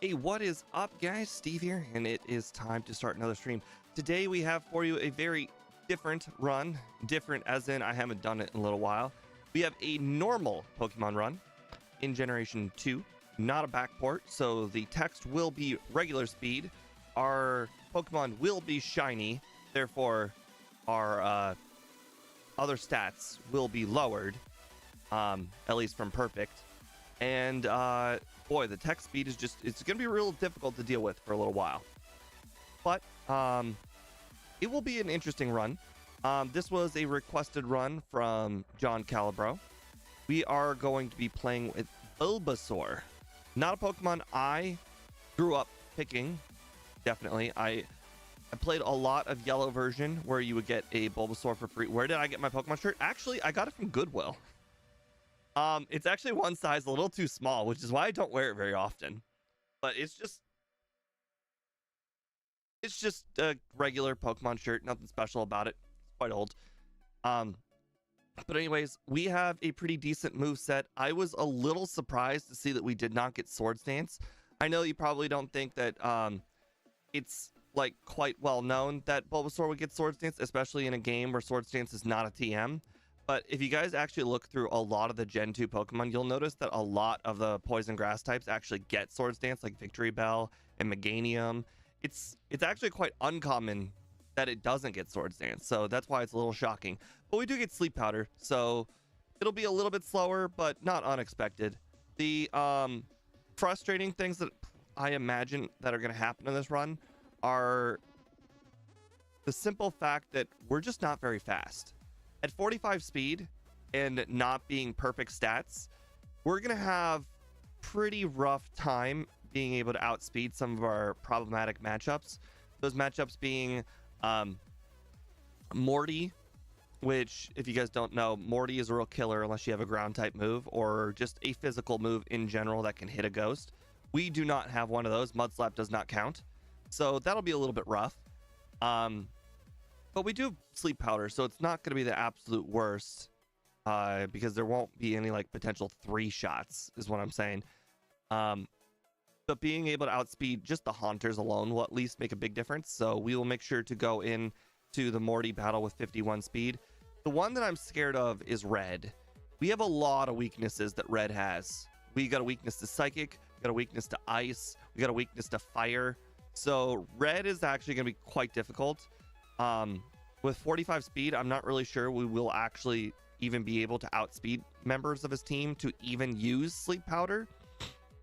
Hey, what is up, guys? Steve here, and it is time to start another stream. Today we have for you a very different run. Different as in I haven't done it in a little while. We have a normal Pokemon run in Generation 2, not a backport, so the text will be regular speed. Our Pokemon will be shiny, therefore our other stats will be lowered, at least from perfect. And boy, the text speed is it's going to be real difficult to deal with for a little while. But it will be an interesting run. This was a requested run from John Calibro. We are going to be playing with Bulbasaur. Not a Pokemon I grew up picking, definitely. I played a lot of yellow version where you would get a Bulbasaur for free. Where did I get my Pokemon shirt? Actually, I got it from Goodwill. It's actually one size a little too small, which is why I don't wear it very often. But it's just a regular Pokemon shirt, nothing special about it. It's quite old. But anyways, we have a pretty decent move set. I was a little surprised to see that we did not get Swords Dance. I know you probably don't think that it's like quite well known that Bulbasaur would get Swords Dance, especially in a game where Swords Dance is not a TM. But if you guys actually look through a lot of the Gen 2 Pokemon, you'll notice that a lot of the poison grass types actually get Swords Dance, like Victory Bell and Meganium. It's actually quite uncommon that it doesn't get Swords Dance, so that's why it's a little shocking. But we do get Sleep Powder, so it'll be a little bit slower, but not unexpected. The frustrating things that I imagine that are going to happen in this run are the simple fact that we're just not very fast. At 45 speed and not being perfect stats, we're going to have pretty rough time being able to outspeed some of our problematic matchups. Those matchups being Morty, which, if you guys don't know, Morty is a real killer unless you have a ground type move or just a physical move in general that can hit a ghost. We do not have one of those. Mud Slap does not count. So that'll be a little bit rough. But we do have Sleep Powder, so it's not going to be the absolute worst, because there won't be any like potential 3 shots, is what I'm saying. But being able to outspeed just the Haunters alone will at least make a big difference. So we will make sure to go in to the Morty battle with 51 speed. The one that I'm scared of is Red. We have a lot of weaknesses that Red has. We got a weakness to Psychic, we got a weakness to Ice, we got a weakness to Fire. So Red is actually going to be quite difficult. With 45 speed, I'm not really sure we will actually even be able to outspeed members of his team to even use Sleep Powder,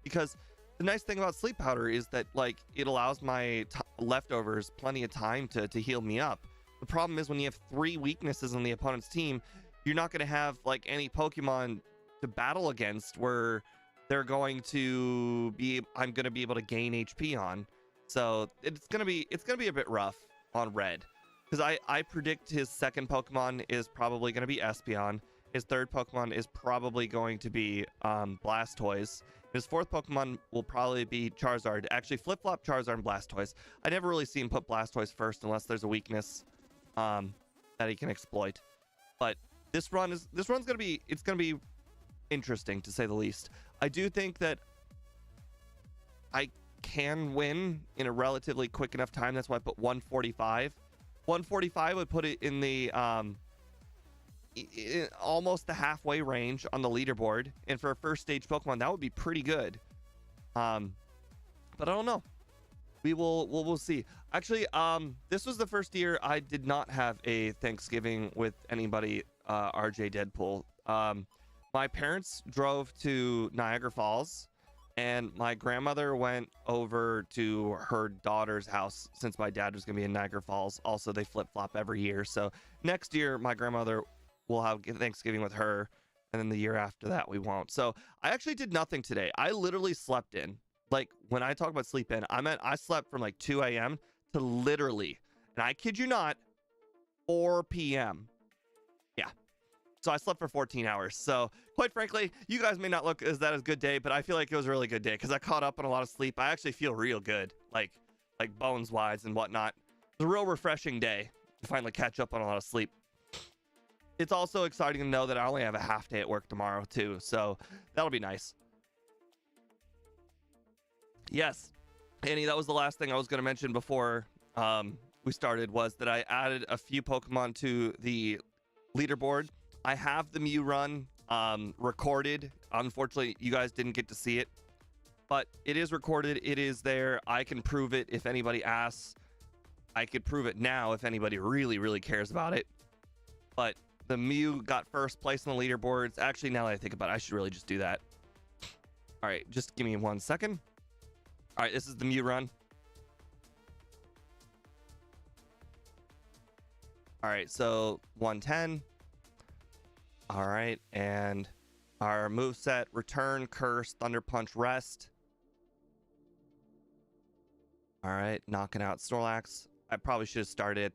because the nice thing about Sleep Powder is that like it allows my leftovers plenty of time to heal me up. The problem is when you have 3 weaknesses on the opponent's team, you're not going to have like any Pokemon to battle against where they're going to be, I'm going to be able to gain HP on. So it's going to be a bit rough on Red. Because I predict his second Pokemon is probably going to be Espeon. His third Pokemon is probably going to be Blastoise. His fourth Pokemon will probably be Charizard. Actually, flip-flop Charizard and Blastoise. I never really see him put Blastoise first unless there's a weakness that he can exploit. But this run's gonna be interesting to say the least. I do think that I can win in a relatively quick enough time. That's why I put 145. 145 would put it in the almost the halfway range on the leaderboard, and for a first stage Pokemon that would be pretty good. But I don't know. We'll see. Actually, this was the first year I did not have a Thanksgiving with anybody. RJ Deadpool. My parents drove to Niagara Falls, and my grandmother went over to her daughter's house since my dad was going to be in Niagara Falls. Also, they flip-flop every year. So next year, my grandmother will have Thanksgiving with her, and then the year after that, we won't. So I actually did nothing today. I literally slept in. Like, when I talk about sleep in, I meant I slept from like 2 a.m. to literally, and I kid you not, 4 p.m. Yeah. So I slept for 14 hours. So quite frankly, you guys may not look as that as a good day, but I feel like it was a really good day because I caught up on a lot of sleep. I actually feel real good, like bones wise and whatnot. It's a real refreshing day to finally catch up on a lot of sleep. It's also exciting to know that I only have a half day at work tomorrow too, so that'll be nice. Yes, Annie, that was the last thing I was going to mention before we started, was that I added a few Pokemon to the leaderboard. I have the Mew run recorded. Unfortunately, you guys didn't get to see it, but it is recorded. It is there. I can prove it if anybody asks. I could prove it now if anybody really, really cares about it. But the Mew got first place on the leaderboards. Actually, now that I think about it, I should really just do that. All right, just give me 1 second. All right, this is the Mew run. All right, so 110. All right, and our moveset: Return, Curse, Thunder Punch, Rest. All right, knocking out Snorlax. I probably should have started at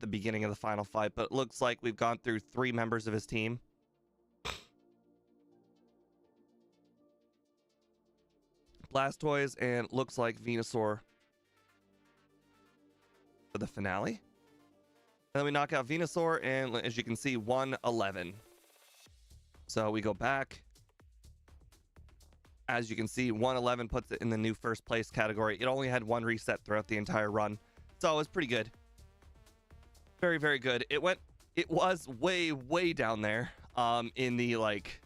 the beginning of the final fight, but it looks like we've gone through 3 members of his team. Blastoise, and looks like Venusaur for the finale. And then we knock out Venusaur, and as you can see, 111. So we go back. As you can see, 111 puts it in the new first place category. It only had 1 reset throughout the entire run, so it was pretty good. Very, very good. It was way down there in the like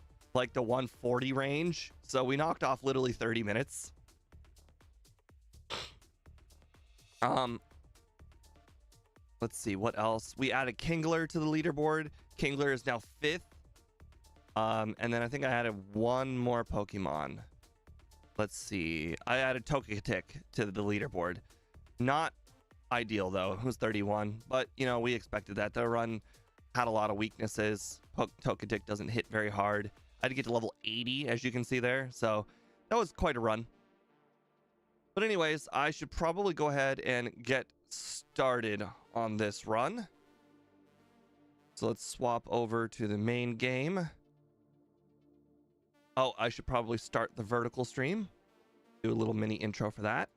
the 140 range. So we knocked off literally 30 minutes. Let's see what else. We added Kingler to the leaderboard. Kingler is now 5th. And then I think I added 1 more Pokemon. Let's see. I added Togekick to the leaderboard. Not ideal though. It was 31, but you know, we expected that. The run had a lot of weaknesses. Togekick doesn't hit very hard. I had to get to level 80, as you can see there. So that was quite a run. But anyways, I should probably go ahead and get started on this run. So let's swap over to the main game. Oh, I should probably start the vertical stream. Do a little mini intro for that.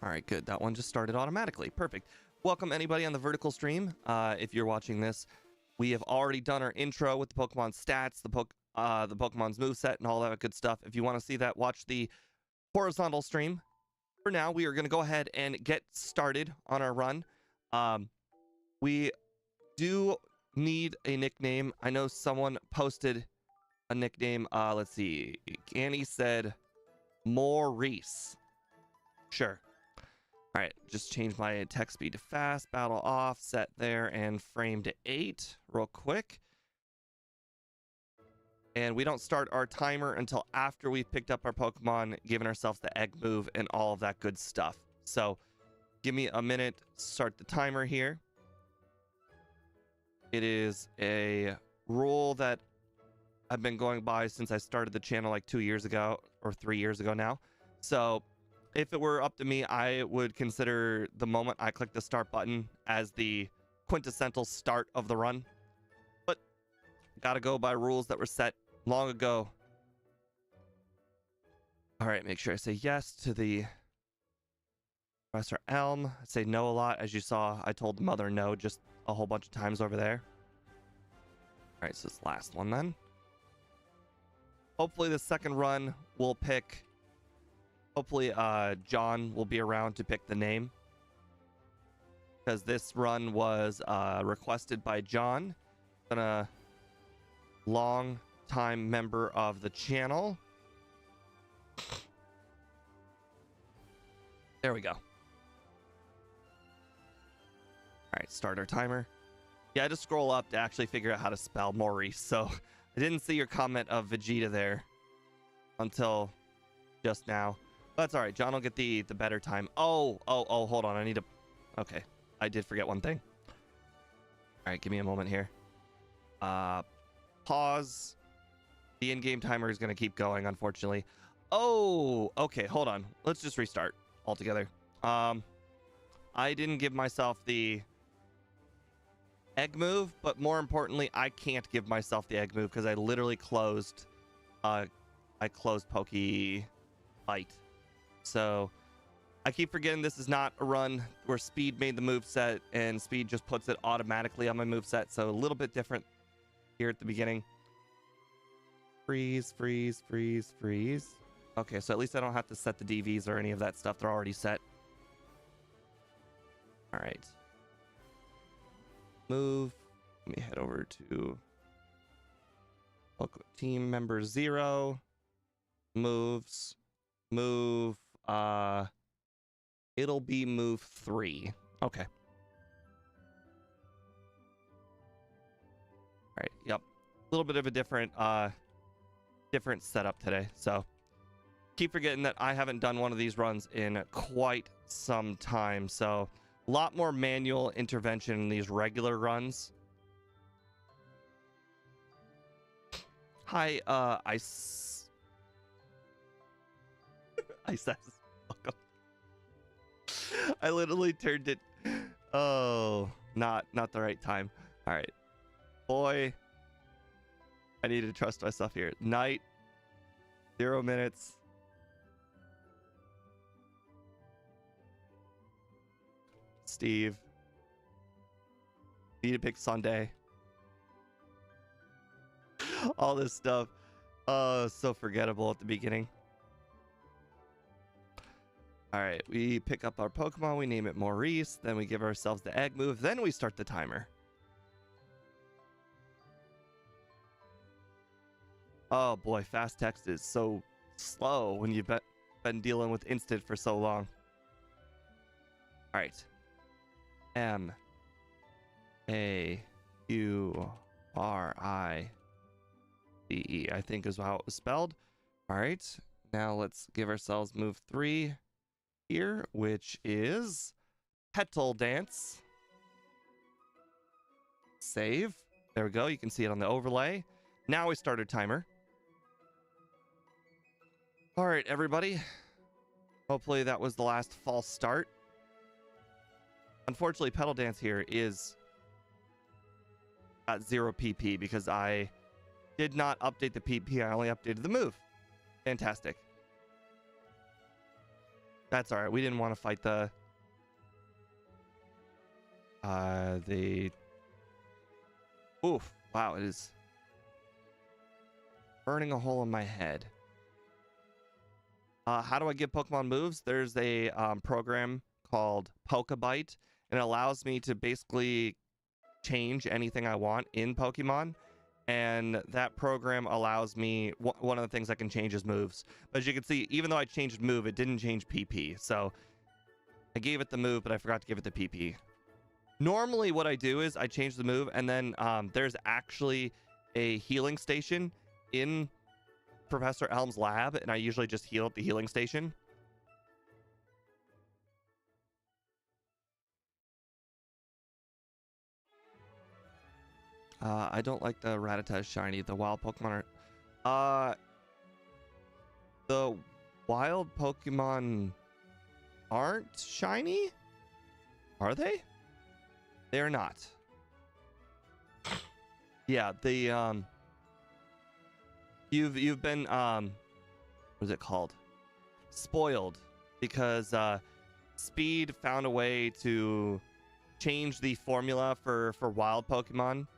All right, good. That one just started automatically. Perfect. Welcome anybody on the vertical stream. If you're watching this, we have already done our intro with the Pokemon stats, the Pokemon's moveset, and all that good stuff. If you want to see that, watch the horizontal stream. For now, we are going to go ahead and get started on our run. We do need a nickname. I know someone posted a nickname. Let's see. Annie said Maurice. Sure. All right, just change my text speed to fast, battle off, set there, and frame to 8 real quick. And we don't start our timer until after we've picked up our Pokemon, given ourselves the egg move, and all of that good stuff. So give me a minute to start the timer here. It is a rule that I've been going by since I started the channel like 2 years ago, or 3 years ago now. So if it were up to me, I would consider the moment I click the start button as the quintessential start of the run. But gotta go by rules that were set long ago. All right, make sure I say yes to the Professor Elm. I say no a lot. As you saw, I told the mother no just a whole bunch of times over there. All right, so this last one then. Hopefully the second run we'll pick. Hopefully John will be around to pick the name, because this run was requested by John, been a long time member of the channel. There we go. All right, start our timer. Yeah, I had to scroll up to actually figure out how to spell Maurice, so I didn't see your comment of Vegeta there until just now. That's all right. John will get the better time. Oh, hold on. I need to... Okay. I did forget one thing. All right, give me a moment here. Pause. The in-game timer is going to keep going, unfortunately. Oh, okay. Hold on. Let's just restart altogether. I didn't give myself the egg move, but more importantly, I can't give myself the egg move because I literally closed... I closed Pokebite. So I keep forgetting this is not a run where Speed made the moveset and Speed just puts it automatically on my moveset. So a little bit different here at the beginning. Freeze, freeze, freeze, freeze. Okay, so at least I don't have to set the DVs or any of that stuff. They're already set. All right. Move. Let me head over to local team member 0. Moves. Move. It'll be move 3. Okay. All right. Yep. A little bit of a different setup today. So keep forgetting that I haven't done one of these runs in quite some time. So a lot more manual intervention in these regular runs. Hi, Ice. Ice. Welcome. I literally turned it. Oh, not the right time. All right, boy. I need to trust myself here. Night. 0 minutes. Steve. Need to pick Sunday. All this stuff. Oh, so forgettable at the beginning. All right, we pick up our Pokemon. We name it Maurice. Then we give ourselves the egg move. Then we start the timer. Oh boy, fast text is so slow when you've been dealing with instant for so long. All right. M-A-U-R-I-C-E, I think is how it was spelled. All right. Now let's give ourselves move 3 here, which is Petal Dance. Save. There we go. You can see it on the overlay. Now we start our timer. All right, everybody. Hopefully that was the last false start. Unfortunately, Petal Dance here is at 0 PP because I did not update the PP. I only updated the move. Fantastic. That's all right. We didn't want to fight the oof. Wow, it is burning a hole in my head. How do I give Pokemon moves? There's a program called Pokebite, and it allows me to basically change anything I want in Pokemon. And that program allows me, one of the things I can change is moves. But as you can see, even though I changed move, it didn't change PP. So I gave it the move, but I forgot to give it the PP. Normally what I do is I change the move, and then there's actually a healing station in Professor Elm's lab, and I usually just heal at the healing station. I don't like the Rattata shiny. The wild Pokemon are... the wild Pokemon aren't shiny? Are they? They're not. Yeah, the you've been what is it called? Spoiled, because Speed found a way to change the formula for wild Pokemon,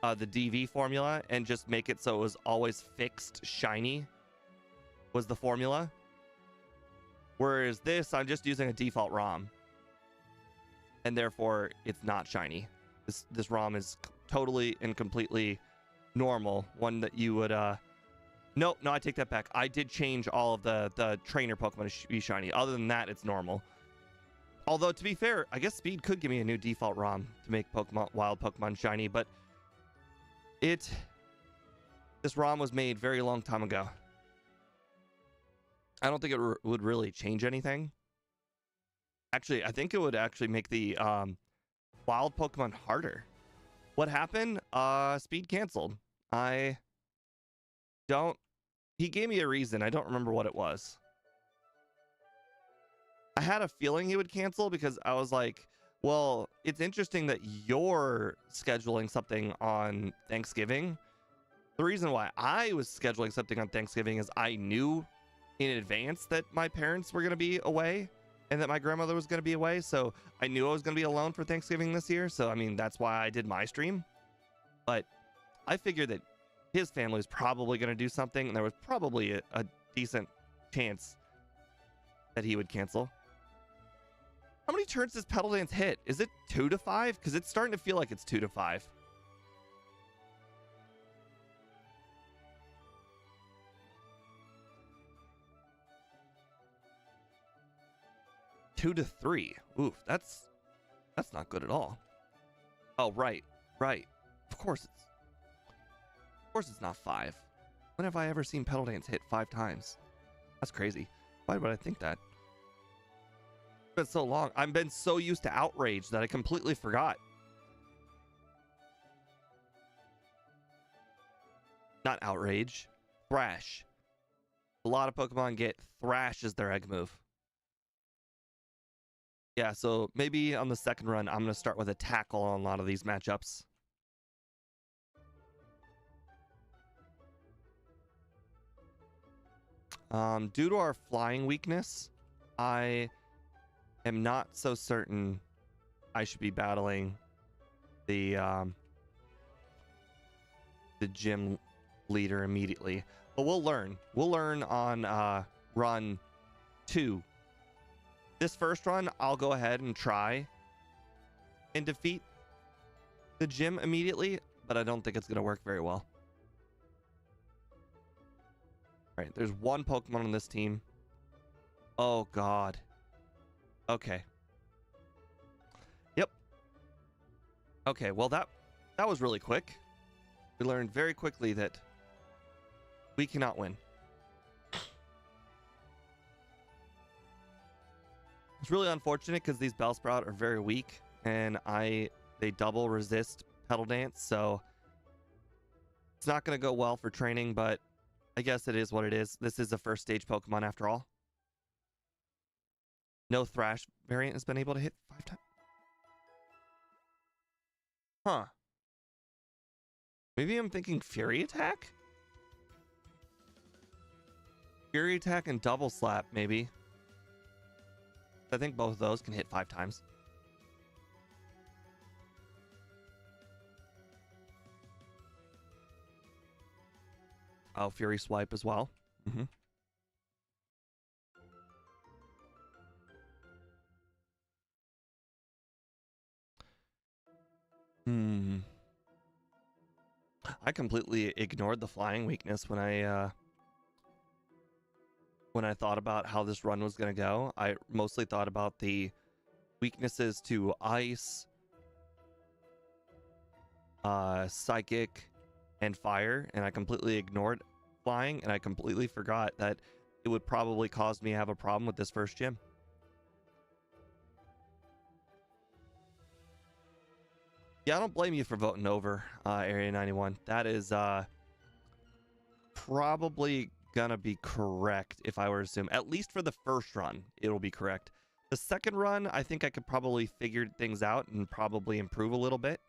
the DV formula, and just make it so it was always fixed shiny was the formula. Whereas this, I'm just using a default ROM, and therefore it's not shiny. This ROM is totally and completely normal, one that you would no, I take that back. I did change all of the trainer Pokemon to be shiny. Other than that, it's normal. Although, to be fair, I guess Speed could give me a new default ROM to make wild Pokemon shiny, but this ROM was made very long time ago. I don't think it would really change anything. Actually, I think it would actually make the wild Pokemon harder. What happened? Speed canceled. He gave me a reason. I don't remember what it was. I had a feeling he would cancel because I was like, well, it's interesting that you're scheduling something on Thanksgiving. The reason why I was scheduling something on Thanksgiving is I knew in advance that my parents were going to be away and that my grandmother was going to be away. So I knew I was going to be alone for Thanksgiving this year. So, I mean, that's why I did my stream. But I figured that his family was probably going to do something, and there was probably a decent chance that he would cancel. How many turns does Petal Dance hit? Is it 2 to 5? Because it's starting to feel like it's 2 to 5. Two to 3. Oof, that's not good at all. Oh, right. Of course it's not 5. When have I ever seen Petal Dance hit 5 times? That's crazy. Why would I think that? It's been so long. I've been so used to Outrage that I completely forgot. Not Outrage. Thrash. A lot of Pokemon get Thrash as their egg move. Yeah, so maybe on the second run, I'm going to start with a Tackle on a lot of these matchups. Due to our flying weakness, I am not so certain I should be battling the gym leader immediately. But we'll learn. We'll learn on run 2. This first run, I'll go ahead and try and defeat the gym immediately, but I don't think it's going to work very well. All right, there's one Pokemon on this team. Oh, God. Okay. Yep. Okay, well, that was really quick. We learned very quickly that we cannot win. It's really unfortunate because these Bellsprout are very weak, and they double resist Petal Dance, so it's not going to go well for training, but I guess it is what it is. This is a first stage Pokemon after all. No Thrash variant has been able to hit 5 times. Huh. Maybe I'm thinking Fury Attack? Fury Attack and Double Slap, maybe. I think both of those can hit 5 times. Oh, Fury Swipe as well. I completely ignored the flying weakness when I thought about how this run was going to go. I mostly thought about the weaknesses to Ice, Psychic, and Fire, and I completely ignored flying, and I completely forgot that it would probably cause me to have a problem with this first gym. Yeah, I don't blame you for voting over Area 91. That is probably gonna be correct if I were to assume. At least for the first run, it'll be correct. The second run, I think I could probably figure things out and probably improve a little bit.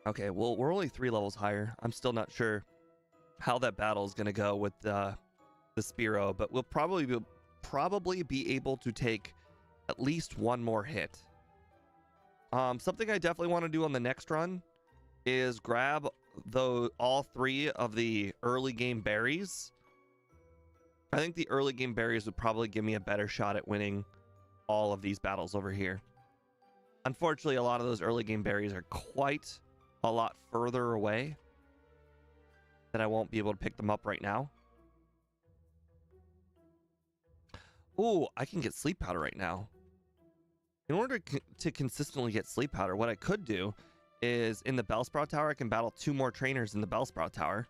Okay, well, we're only 3 levels higher. I'm still not sure how that battle is gonna go with the Spearow, but we'll probably be able to take at least one more hit. Something I definitely want to do on the next run is grab all 3 of the early game berries. I think the early game berries would probably give me a better shot at winning all of these battles over here. Unfortunately, a lot of those early game berries are quite a lot further away that I won't be able to pick them up right now. Ooh, I can get Sleep Powder right now. In order to consistently get Sleep Powder, what I could do is in the Bellsprout Tower, I can battle 2 more trainers in the Bellsprout Tower.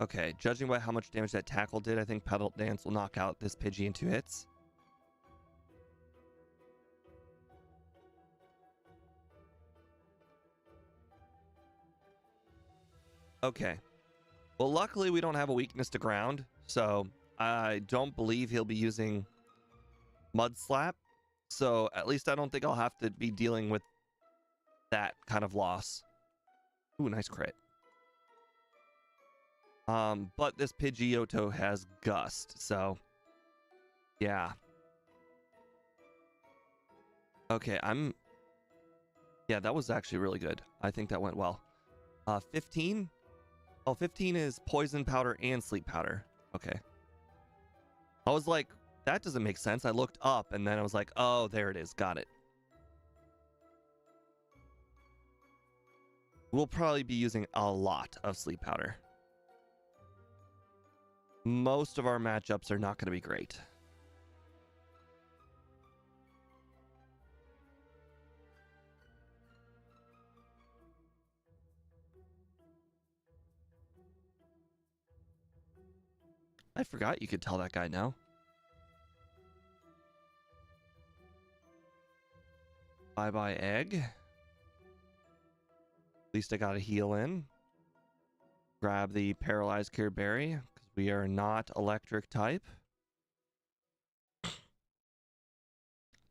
Okay, judging by how much damage that Tackle did, I think Petal Dance will knock out this Pidgey in 2 hits. Okay. Well, luckily we don't have a weakness to ground, so I don't believe he'll be using Mud Slap. So at least I don't think I'll have to be dealing with that kind of loss. Ooh, nice crit. But this Pidgeotto has Gust, so yeah. Okay, yeah, that was actually really good. I think that went well. 15? Oh, 15 is Poison Powder and Sleep Powder. Okay. I was like, that doesn't make sense. I looked up and then I was like, oh, there it is. Got it. We'll probably be using a lot of Sleep Powder. Most of our matchups are not going to be great. I forgot you could tell that guy now. Bye-bye egg. At least I got a heal in. Grab the paralyzed cured berry because we are not electric type.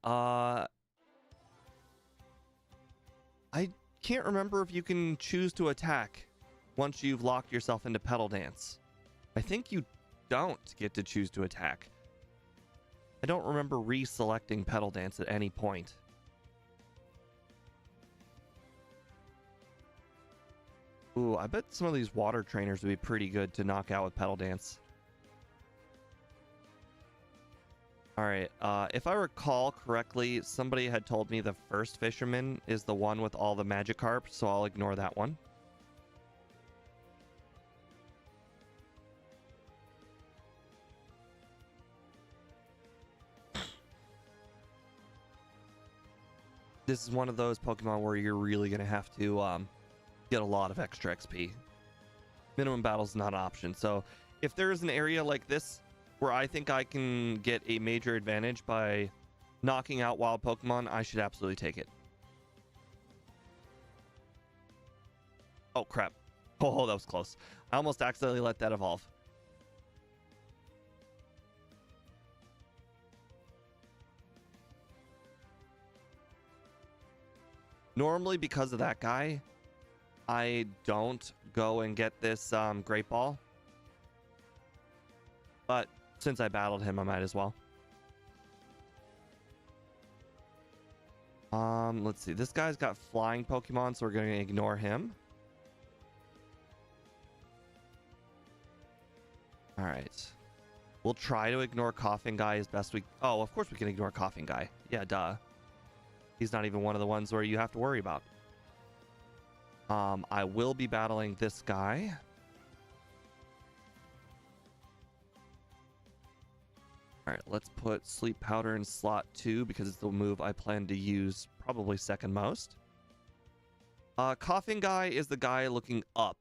I can't remember if you can choose to attack once you've locked yourself into Petal Dance. I think you don't get to choose to attack. I don't remember reselecting Petal Dance at any point. Ooh, I bet some of these water trainers would be pretty good to knock out with Petal Dance. Alright, if I recall correctly, somebody had told me the first fisherman is the one with all the Magikarp, so I'll ignore that one. This is one of those Pokemon where you're really going to have to get a lot of extra XP. Minimum battle is not an option. So if there's an area like this where I think I can get a major advantage by knocking out wild Pokemon, I should absolutely take it. Oh, crap. Oh, that was close. I almost accidentally let that evolve. Normally, because of that guy, I don't go and get this Great Ball. But since I battled him, I might as well. Let's see. This guy's got flying Pokemon, so we're going to ignore him. All right. We'll try to ignore Coughing Guy as best we... Oh, of course we can ignore Coughing Guy. Yeah, duh. He's not even one of the ones where you have to worry about. I will be battling this guy. All right, let's put Sleep Powder in slot 2 because it's the move I plan to use probably second most. Coughing Guy is the guy looking up,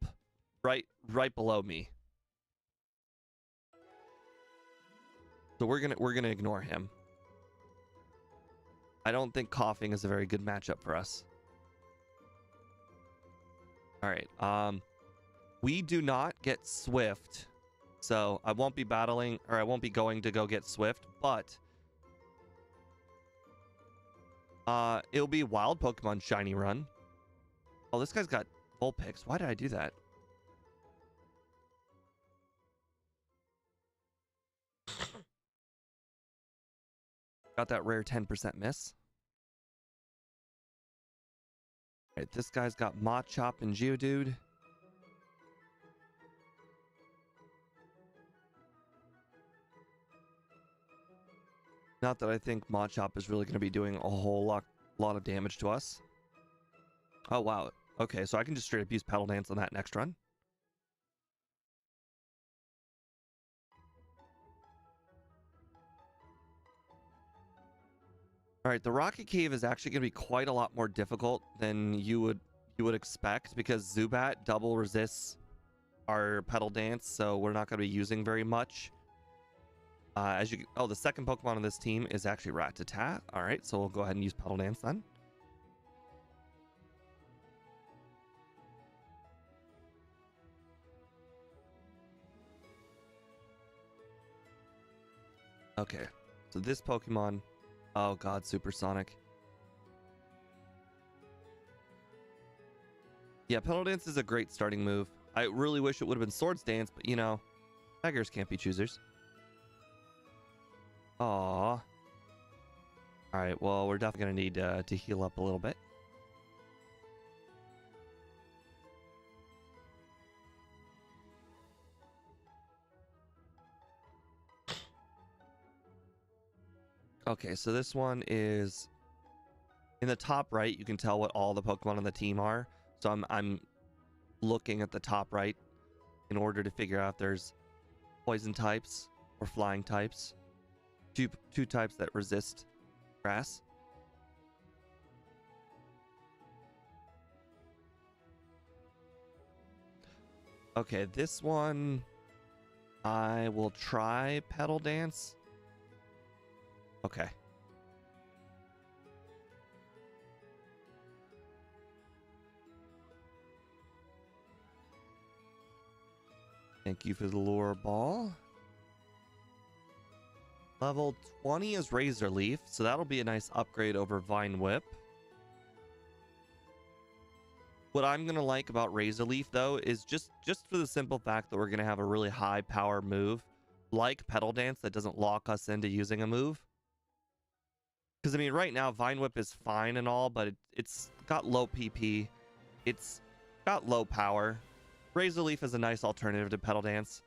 right below me. So we're gonna ignore him. I don't think Coughing is a very good matchup for us. All right. We do not get Swift, so I won't be battling, or I won't be going to go get Swift, but it'll be Wild Pokemon Shiny Run. Oh, this guy's got Vulpix. Why did I do that? Got that rare 10% miss. All right, this guy's got Machop and Geodude. Not that I think Machop is really going to be doing a whole lot of damage to us. Oh, wow. Okay, so I can just straight up use Petal Dance on that next run. All right, the Rocket Cave is actually going to be quite a lot more difficult than you would expect because Zubat double resists our Petal Dance, so we're not going to be using very much. The second Pokemon on this team is actually Rattata. All right, so we'll go ahead and use Petal Dance then. Okay, so this Pokemon Oh god, supersonic. Yeah, Petal Dance is a great starting move. I really wish it would have been Swords Dance, but you know, beggars can't be choosers. Aww. Alright, well, we're definitely going to need to heal up a little bit. Okay, so this one is in the top right. You can tell what all the Pokemon on the team are. So I'm looking at the top right in order to figure out if there's poison types or flying types. Two types that resist grass. Okay, this one I will try Petal Dance. Okay. Thank you for the lure ball. Level 20 is Razor Leaf, so that'll be a nice upgrade over Vine Whip. What I'm going to like about Razor Leaf, though, is just for the simple fact that we're going to have a really high power move, like Petal Dance, that doesn't lock us into using a move. Because, I mean, right now, Vine Whip is fine and all, but it's got low PP. It's got low power. Razor Leaf is a nice alternative to Petal Dance.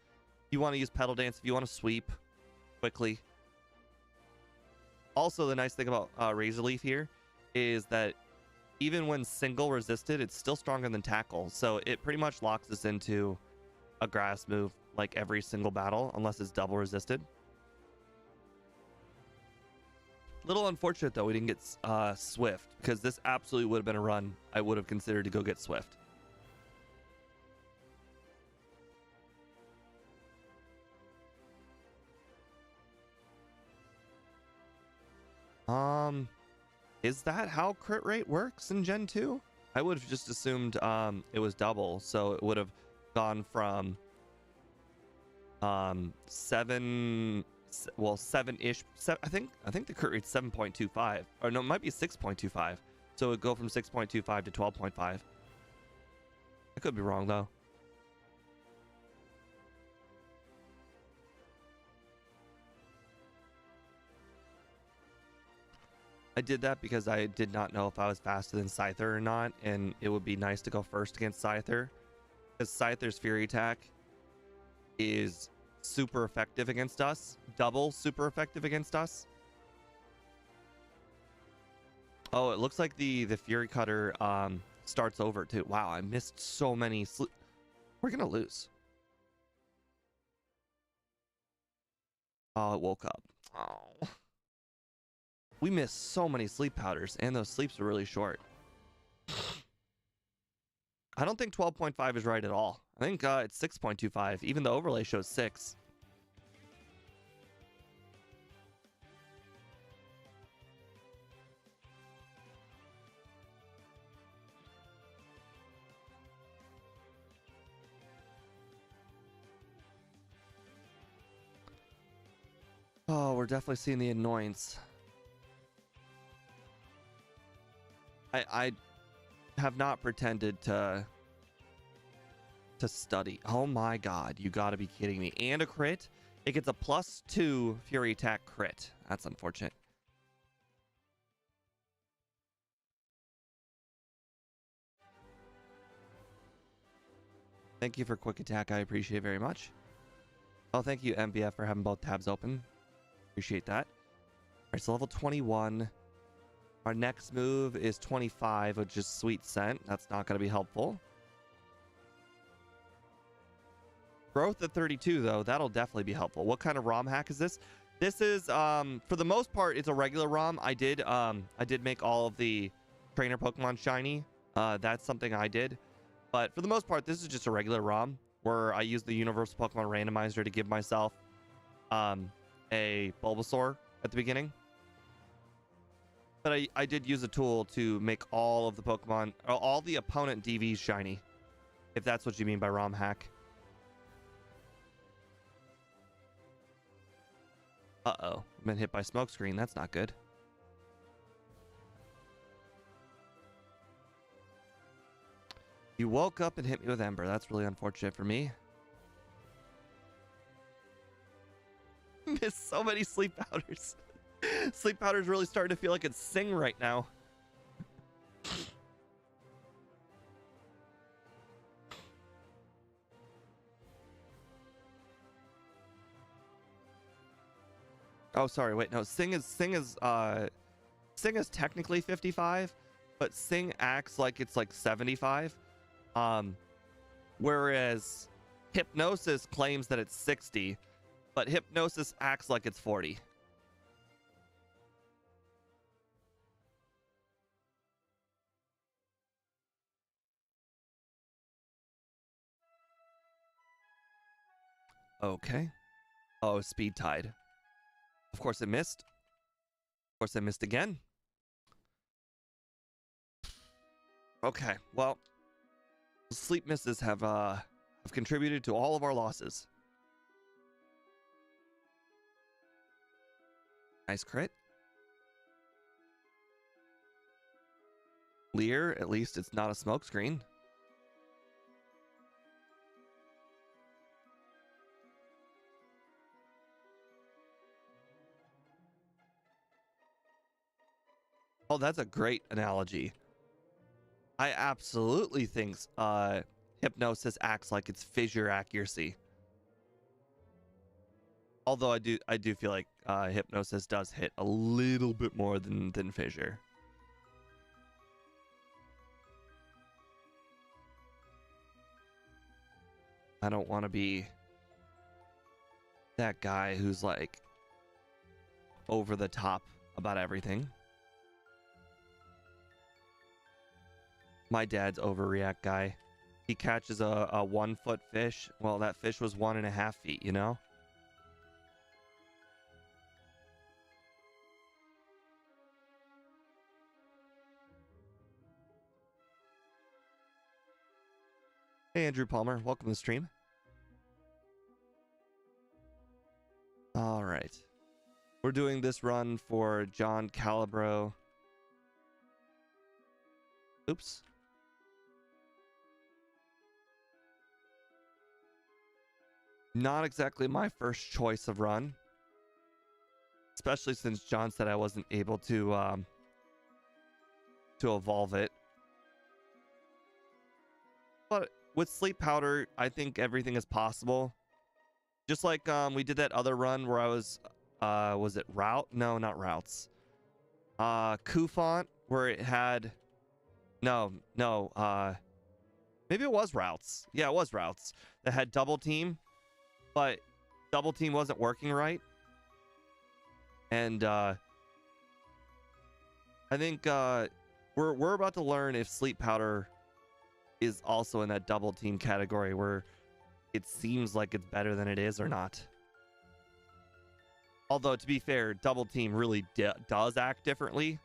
If you want to use Petal Dance, if you want to sweep quickly. Also, the nice thing about Razor Leaf here is that even when single resisted, it's still stronger than Tackle. So it pretty much locks us into a grass move like every single battle, unless it's double resisted. Little unfortunate, though, we didn't get Swift, because this absolutely would have been a run I would have considered to go get Swift. Is that how crit rate works in Gen 2? I would have just assumed it was double, so it would have gone from 7-ish. I think the crit rate's 7.25, or no, it might be 6.25. So it would go from 6.25 to 12.5. I could be wrong though. I did that because I did not know if I was faster than Scyther or not, and it would be nice to go first against Scyther, because Scyther's Fury Attack is super effective against us, double super effective against us. Oh, it looks like the Fury Cutter starts over too. Wow, I missed so many. We're gonna lose. Oh, it woke up. Oh. We missed so many sleep powders, and those sleeps are really short. I don't think 12.5 is right at all. I think it's 6.25. Even the overlay shows 6. Oh, we're definitely seeing the annoyance. I have not pretended to study. Oh my god, you gotta be kidding me. And a crit? It gets a +2 Fury Attack crit. That's unfortunate. Thank you for Quick Attack. I appreciate it very much. Oh, thank you, MBF, for having both tabs open. Appreciate that. Alright, so level 21. Our next move is 25, which is Sweet Scent. That's not going to be helpful. Growth at 32, though, that'll definitely be helpful. What kind of ROM hack is this? This is, for the most part, it's a regular ROM. I did make all of the trainer Pokemon shiny. That's something I did. But for the most part, this is just a regular ROM where I use the Universal Pokemon Randomizer to give myself a Bulbasaur at the beginning. But I did use a tool to make all of the Pokemon, all the opponent DVs shiny, if that's what you mean by ROM hack. Uh-oh. I've been hit by smokescreen. That's not good. You woke up and hit me with Ember. That's really unfortunate for me. Missed so many sleep powders. Sleep powder's really starting to feel like it's Sing right now. Oh, sorry. Wait, no. Sing is technically 55, but Sing acts like it's like 75. Whereas Hypnosis claims that it's 60, but Hypnosis acts like it's 40. Okay. Oh, Speed Tide. Of course it missed. Of course I missed again. Okay, well, sleep misses have contributed to all of our losses. Nice crit. Leer, at least it's not a smokescreen. Oh, that's a great analogy. I absolutely think Hypnosis acts like it's fissure accuracy. Although I do feel like Hypnosis does hit a little bit more than fissure. I don't want to be that guy who's like over the top about everything. My dad's overreact guy. He catches a 1-foot fish. Well, that fish was 1.5 feet, you know? Hey, Andrew Palmer. Welcome to the stream. All right. We're doing this run for John Calibro. Oops. Not exactly my first choice of run. Especially since John said I wasn't able to evolve it. But with Sleep Powder, I think everything is possible. Just like we did that other run where I was it Route? No, not Routes. Kufont, where it had no, maybe it was Routes. Yeah, it was Routes. That had double team, but double team wasn't working right. And I think we're about to learn if Sleep Powder is also in that double team category where it seems like it's better than it is or not. Although, to be fair, double team really does act differently.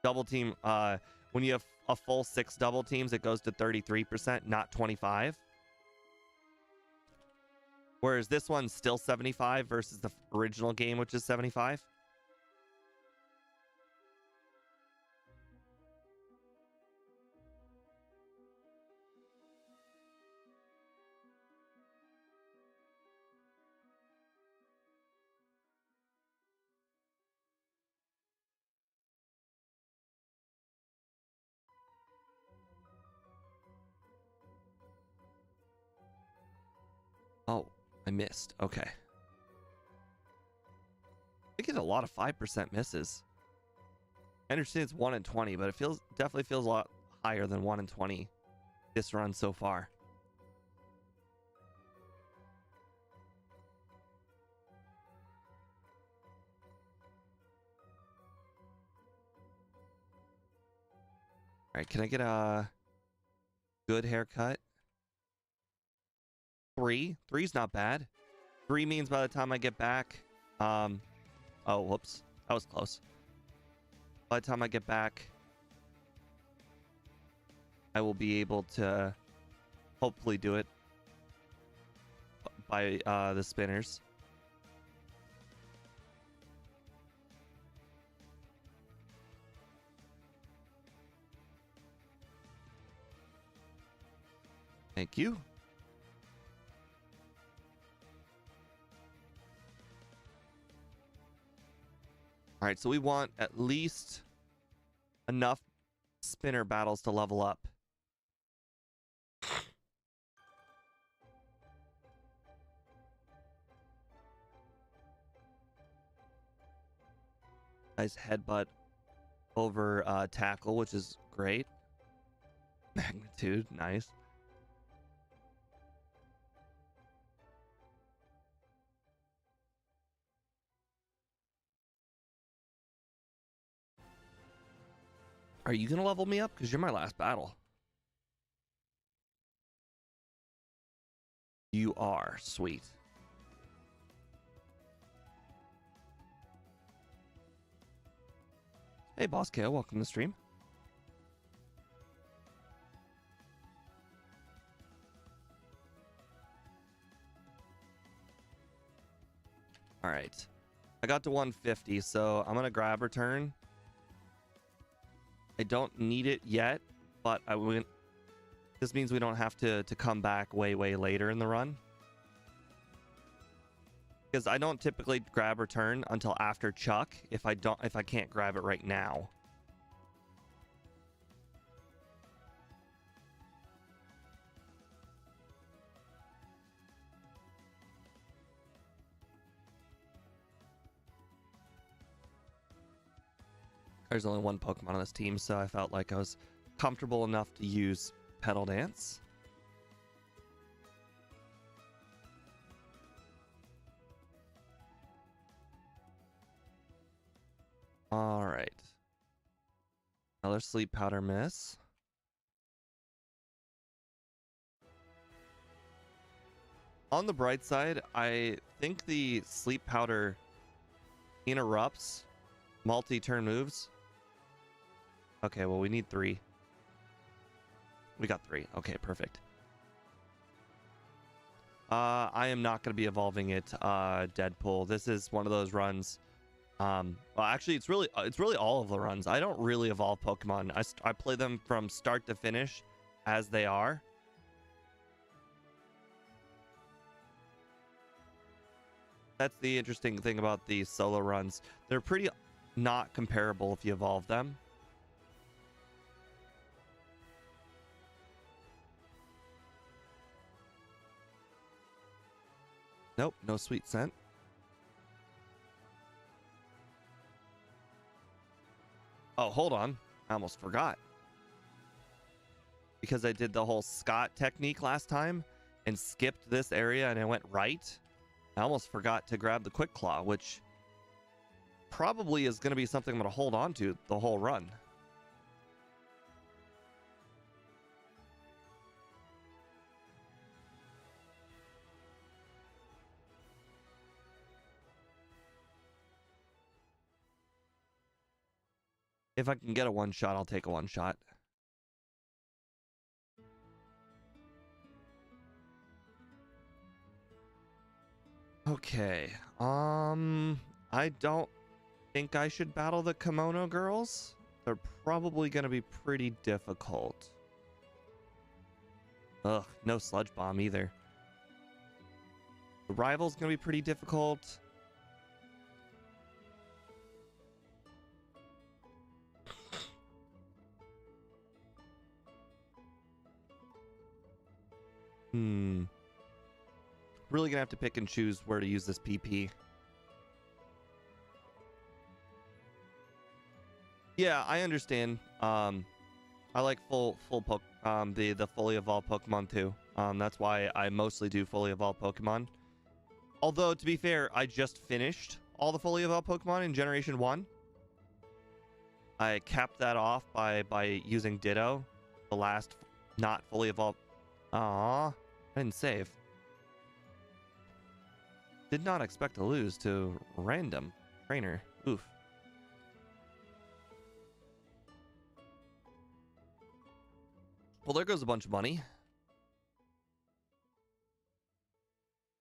Double team, when you have a full 6 double teams, it goes to 33%, not 25. Whereas this one's still 75 versus the original game, which is 75. Oh, I missed. Okay. I get a lot of 5% misses. I understand it's 1 in 20, but it definitely feels a lot higher than 1 in 20 this run so far. All right, can I get a good haircut? 3? 3's not bad. 3 means by the time I get back, oh, whoops, that was close. By the time I get back, I will be able to hopefully do it by the spinners. Thank you. All right, so we want at least enough spinner battles to level up. Nice headbutt over tackle, which is great. Magnitude, nice. Are you gonna level me up? Because you're my last battle. You are. Sweet. Hey, Boss KO, welcome to the stream. All right. I got to 150, so I'm going to grab return. I don't need it yet, but I wouldn't. This means we don't have to come back way later in the run. Because I don't typically grab return until after Chuck if I can't grab it right now. There's only one Pokemon on this team, so I felt like I was comfortable enough to use Petal Dance. All right. Another sleep powder miss. On the bright side, I think the sleep powder interrupts multi-turn moves. Okay, well, we need 3. We got 3. Okay, perfect. I am not going to be evolving it, Deadpool. This is one of those runs. Well, actually, it's really all of the runs. I don't really evolve Pokemon. I play them from start to finish as they are. That's the interesting thing about these solo runs. They're pretty not comparable if you evolve them. Nope, no sweet scent. Oh, hold on. I almost forgot. Because I did the whole Scott technique last time and skipped this area and I went right. I almost forgot to grab the Quick Claw, which probably is going to be something I'm going to hold on to the whole run. If I can get a one-shot, I'll take a one-shot. Okay. I don't think I should battle the Kimono girls. They're probably going to be pretty difficult. Ugh, no Sludge Bomb either. The rival's going to be pretty difficult. Really gonna have to pick and choose where to use this PP. Yeah, I understand. I like the fully evolved Pokemon too. That's why I mostly do fully evolved Pokemon. Although to be fair, I just finished all the fully evolved Pokemon in Generation 1. I capped that off by using Ditto, the last not fully evolved. Aww, I didn't save. Did not expect to lose to random trainer. Oof. Well, there goes a bunch of money.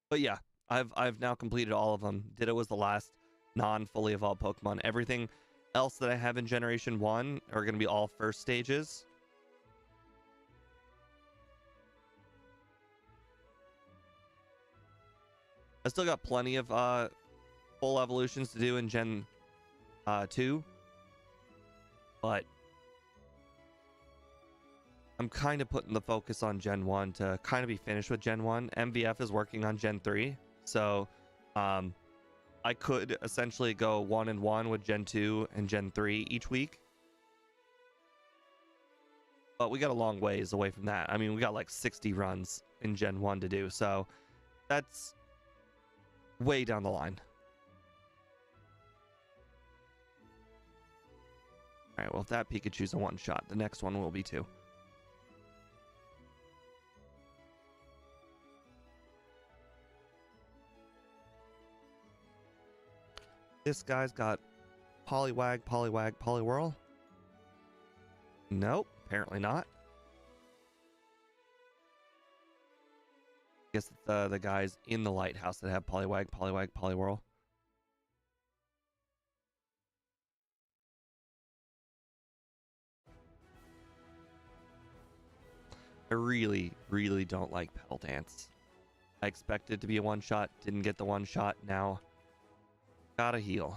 But yeah, I've now completed all of them. Ditto was the last non-fully evolved Pokemon. Everything else that I have in Generation 1 are going to be all first stages. I still got plenty of full evolutions to do in Gen 2, but I'm kind of putting the focus on Gen 1 to kind of be finished with Gen 1. MVF is working on Gen 3, so I could essentially go 1 and 1 with Gen 2 and Gen 3 each week. But we got a long ways away from that. I mean, we got like 60 runs in Gen 1 to do, so that's way down the line. All right, well, if that Pikachu's a one-shot, the next one will be too. This guy's got Poliwag, Poliwag, Poliwhirl. Nope, apparently not. Guess it's the guys in the lighthouse that have Poliwag, Poliwag, Poliwhirl. I really, really don't like Petal Dance. I expected it to be a one-shot, didn't get the one-shot, now gotta heal.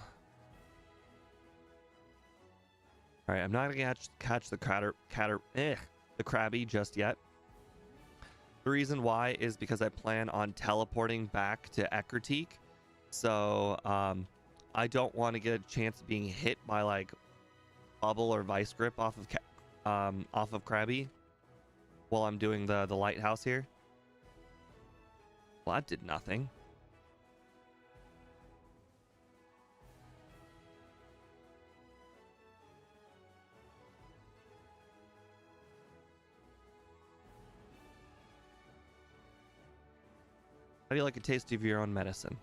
Alright, I'm not gonna catch the Krabby just yet. The reason why is because I plan on teleporting back to Eckertique. So I don't want to get a chance of being hit by like Bubble or Vice Grip off of Krabby while I'm doing the lighthouse here. Well, that did nothing. How do you like a taste of your own medicine?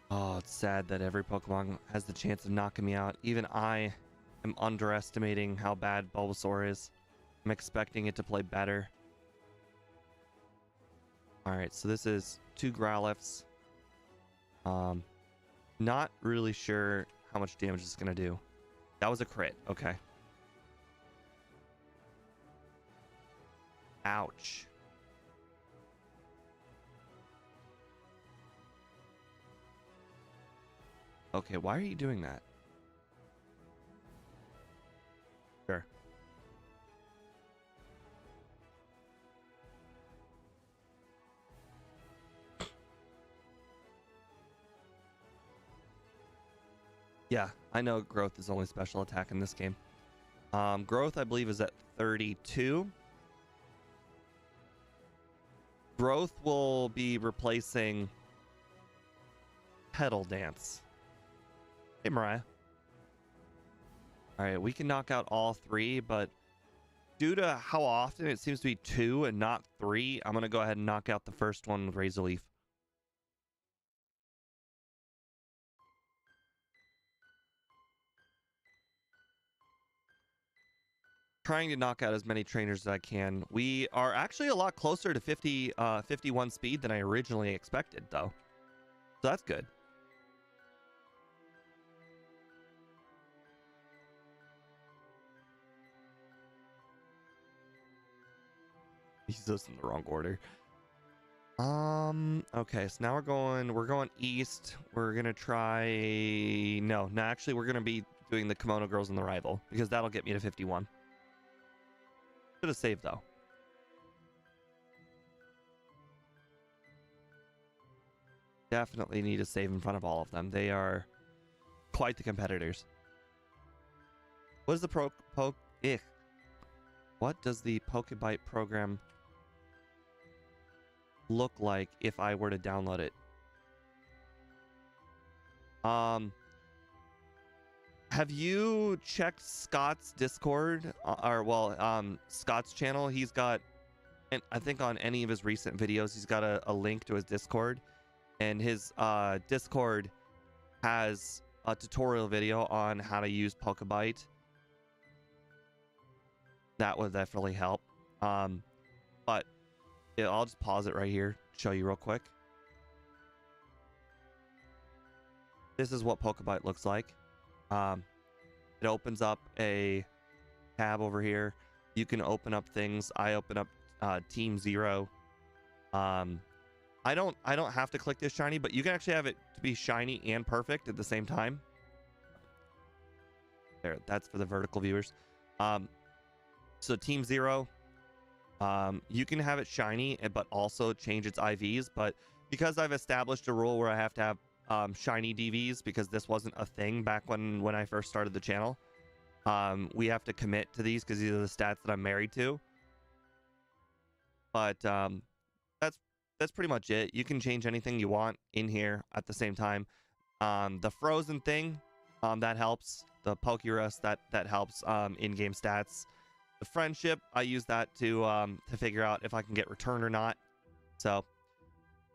Oh, it's sad that every Pokemon has the chance of knocking me out. Even I am underestimating how bad Bulbasaur is. I'm expecting it to play better. Alright, so this is 2 Growliths. Not really sure how much damage it's going to do. That was a crit. Okay. Ouch. Okay, why are you doing that? Sure. Yeah, I know Growth is only special attack in this game. Growth, I believe, is at 32. Growth will be replacing Petal Dance. Hey, Mariah. All right, we can knock out all 3, but due to how often it seems to be 2 and not 3, I'm going to go ahead and knock out the first one with Razor Leaf. Trying to knock out as many trainers as I can. We are actually a lot closer to 51 speed than I originally expected, though. So that's good. He's just in the wrong order. Okay, so now we're going east. We're gonna try no, actually we're gonna be doing the Kimono Girls and the Rival, because that'll get me to 51. Should have saved though. Definitely need to save in front of all of them. They are quite the competitors. What is the What does the Pokebite program look like if I were to download it? Have you checked Scott's Discord Scott's channel? He's got, and I think on any of his recent videos, he's got a link to his Discord, and his Discord has a tutorial video on how to use Pokebite. That would definitely help. But yeah, I'll just pause it right here, show you real quick. This is what Pokebite looks like. It opens up a tab over here. You can open up things. I open up Team Zero. I don't have to click this shiny, but you can actually have it to be shiny and perfect at the same time. There, that's for the vertical viewers. So Team Zero, you can have it shiny, but also change its IVs. But because I've established a rule where I have to have shiny DVs, because this wasn't a thing back when I first started the channel, we have to commit to these because these are the stats that I'm married to. But that's pretty much it. You can change anything you want in here at the same time. The frozen thing, that helps. The Pokerus, that helps in-game stats. The friendship, I use that to figure out if I can get return or not. So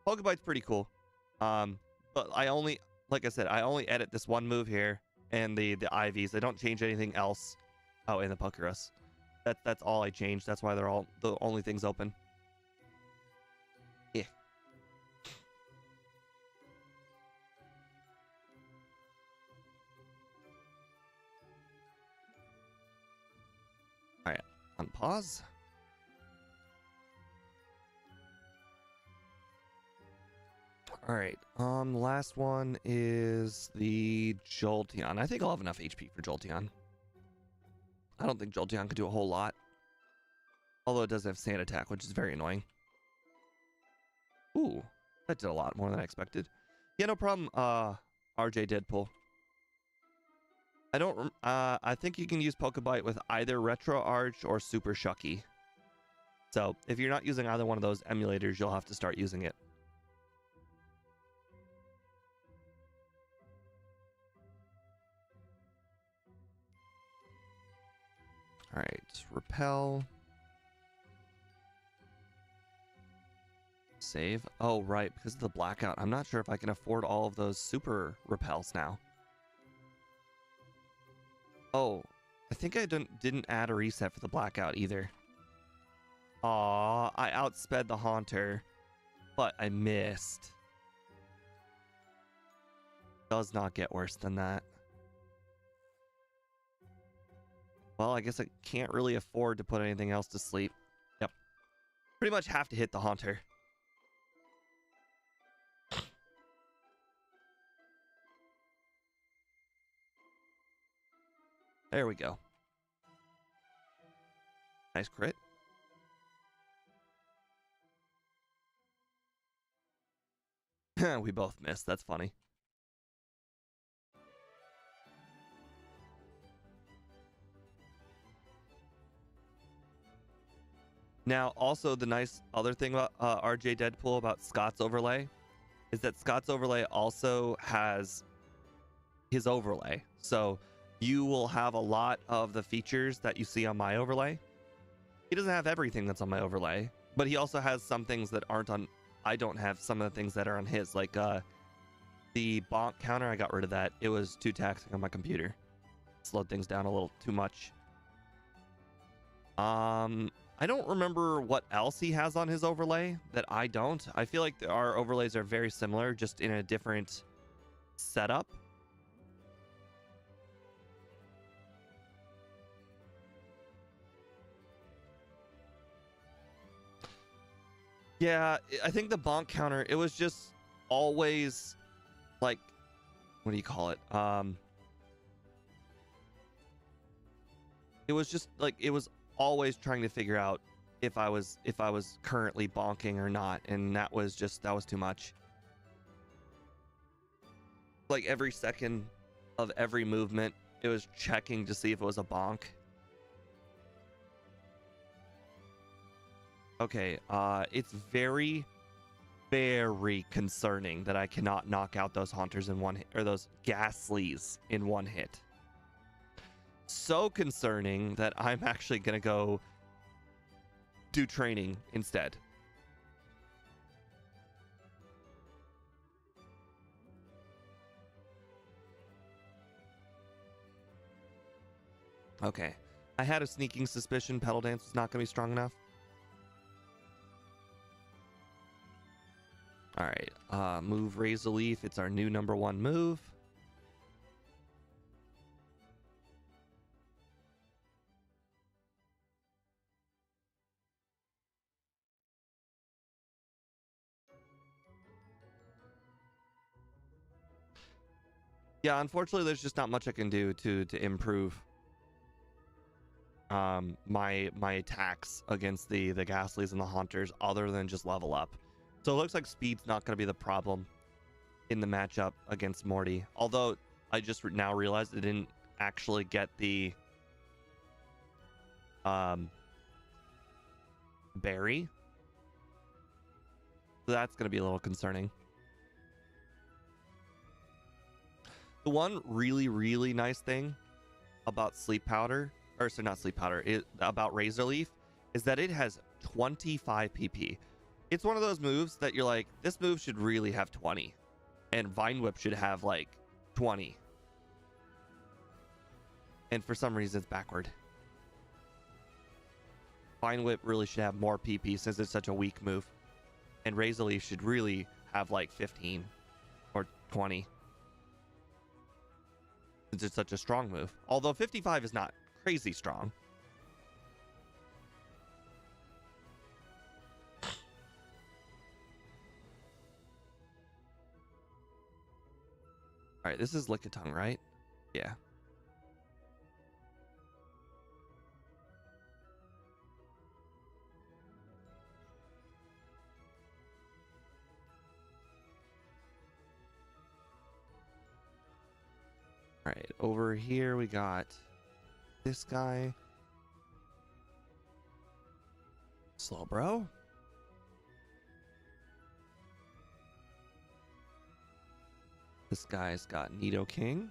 Pokebite's pretty cool. But I only, like I said, I only edit this one move here and the IVs. I don't change anything else. Oh, and the Pokerus. That's all I changed. That's why they're all the only things open. Yeah. All right, on pause. All right, last one is the Jolteon. I think I'll have enough HP for Jolteon. I don't think Jolteon could do a whole lot. Although it does have Sand Attack, which is very annoying. Ooh, that did a lot more than I expected. Yeah, no problem, RJ Deadpool. I think you can use Pokebite with either Retro Arch or Super Shucky. So if you're not using either one of those emulators, you'll have to start using it. All right, repel. Save. Oh, right, because of the blackout. I'm not sure if I can afford all of those super repels now. Oh, I think I didn't add a reset for the blackout either. Aw, I outsped the Haunter, but I missed. Does not get worse than that. Well, I guess I can't really afford to put anything else to sleep. Yep. Pretty much have to hit the Haunter. There we go. Nice crit. We both missed. That's funny. Now, also the nice other thing about RJ Deadpool about Scott's overlay is that Scott's overlay also has his overlay. So you will have a lot of the features that you see on my overlay. He doesn't have everything that's on my overlay, but he also has some things that aren't on. I don't have some of the things that are on his, like the bonk counter. I got rid of that. It was too taxing on my computer. Slowed things down a little too much. I don't remember what else he has on his overlay that I don't. I feel like our overlays are very similar, just in a different setup. Yeah, I think the bonk counter, it was just always like, what do you call it? It was just like, it was always trying to figure out if I was currently bonking or not, and that was too much. Like every second of every movement, it was checking to see if it was a bonk. Okay, it's very, very concerning that I cannot knock out those Haunters in one hit, or those Ghastlies in one hit. So concerning that I'm actually gonna go do training instead. Okay, I had a sneaking suspicion Pedal Dance was not gonna be strong enough. All right, move Raise the Leaf. It's our new #1 move. Yeah, unfortunately, there's just not much I can do to improve my attacks against the Ghastlies and the Haunters other than just level up. So it looks like speed's not going to be the problem in the matchup against Morty. Although I just now realized I didn't actually get the berry. So that's going to be a little concerning. The one really, really nice thing about Sleep Powder, or so not Sleep Powder, about Razor Leaf, is that it has 25 PP. It's one of those moves that you're like, this move should really have 20. And Vine Whip should have like 20. And for some reason, it's backward. Vine Whip really should have more PP since it's such a weak move. And Razor Leaf should really have like 15 or 20. Since it's such a strong move. Although 55 is not crazy strong. Alright, this is Lickitung, right? Yeah. Alright, over here we got this guy. Slowbro. This guy's got Nidoking.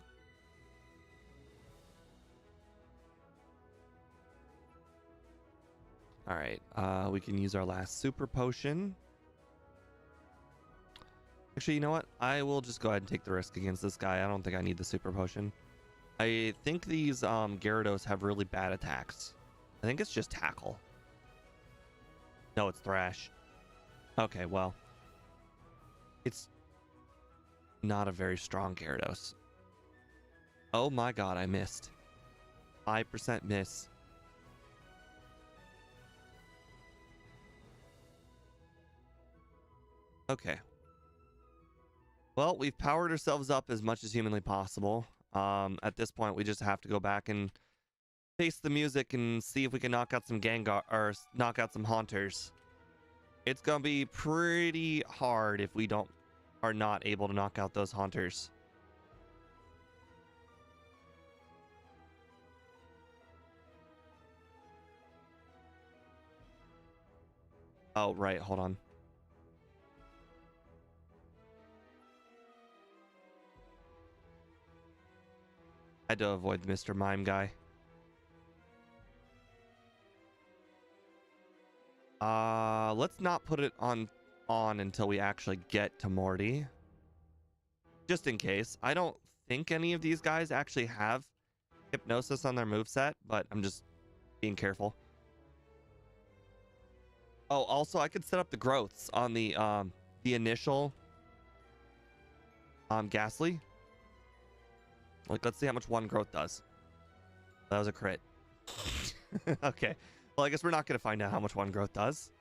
Alright, we can use our last super potion. Actually, you know what? I will just go ahead and take the risk against this guy. I don't think I need the super potion. I think these Gyarados have really bad attacks. I think it's just Tackle. No, it's Thrash. Okay, well. It's not a very strong Gyarados. Oh my god, I missed. 5% miss. Okay. Well, we've powered ourselves up as much as humanly possible. At this point, we just have to go back and face the music and see if we can knock out some Gengar or knock out some Haunters. It's gonna be pretty hard if we are not able to knock out those Haunters. Oh, right, hold on. I had to avoid the Mr. Mime guy. Let's not put it on until we actually get to Morty. Just in case. I don't think any of these guys actually have Hypnosis on their moveset, but I'm just being careful. Oh, also I could set up the growths on the initial Ghastly. Like, let's see how much one growth does. That was a crit. Okay. Well, I guess we're not going to find out how much one growth does.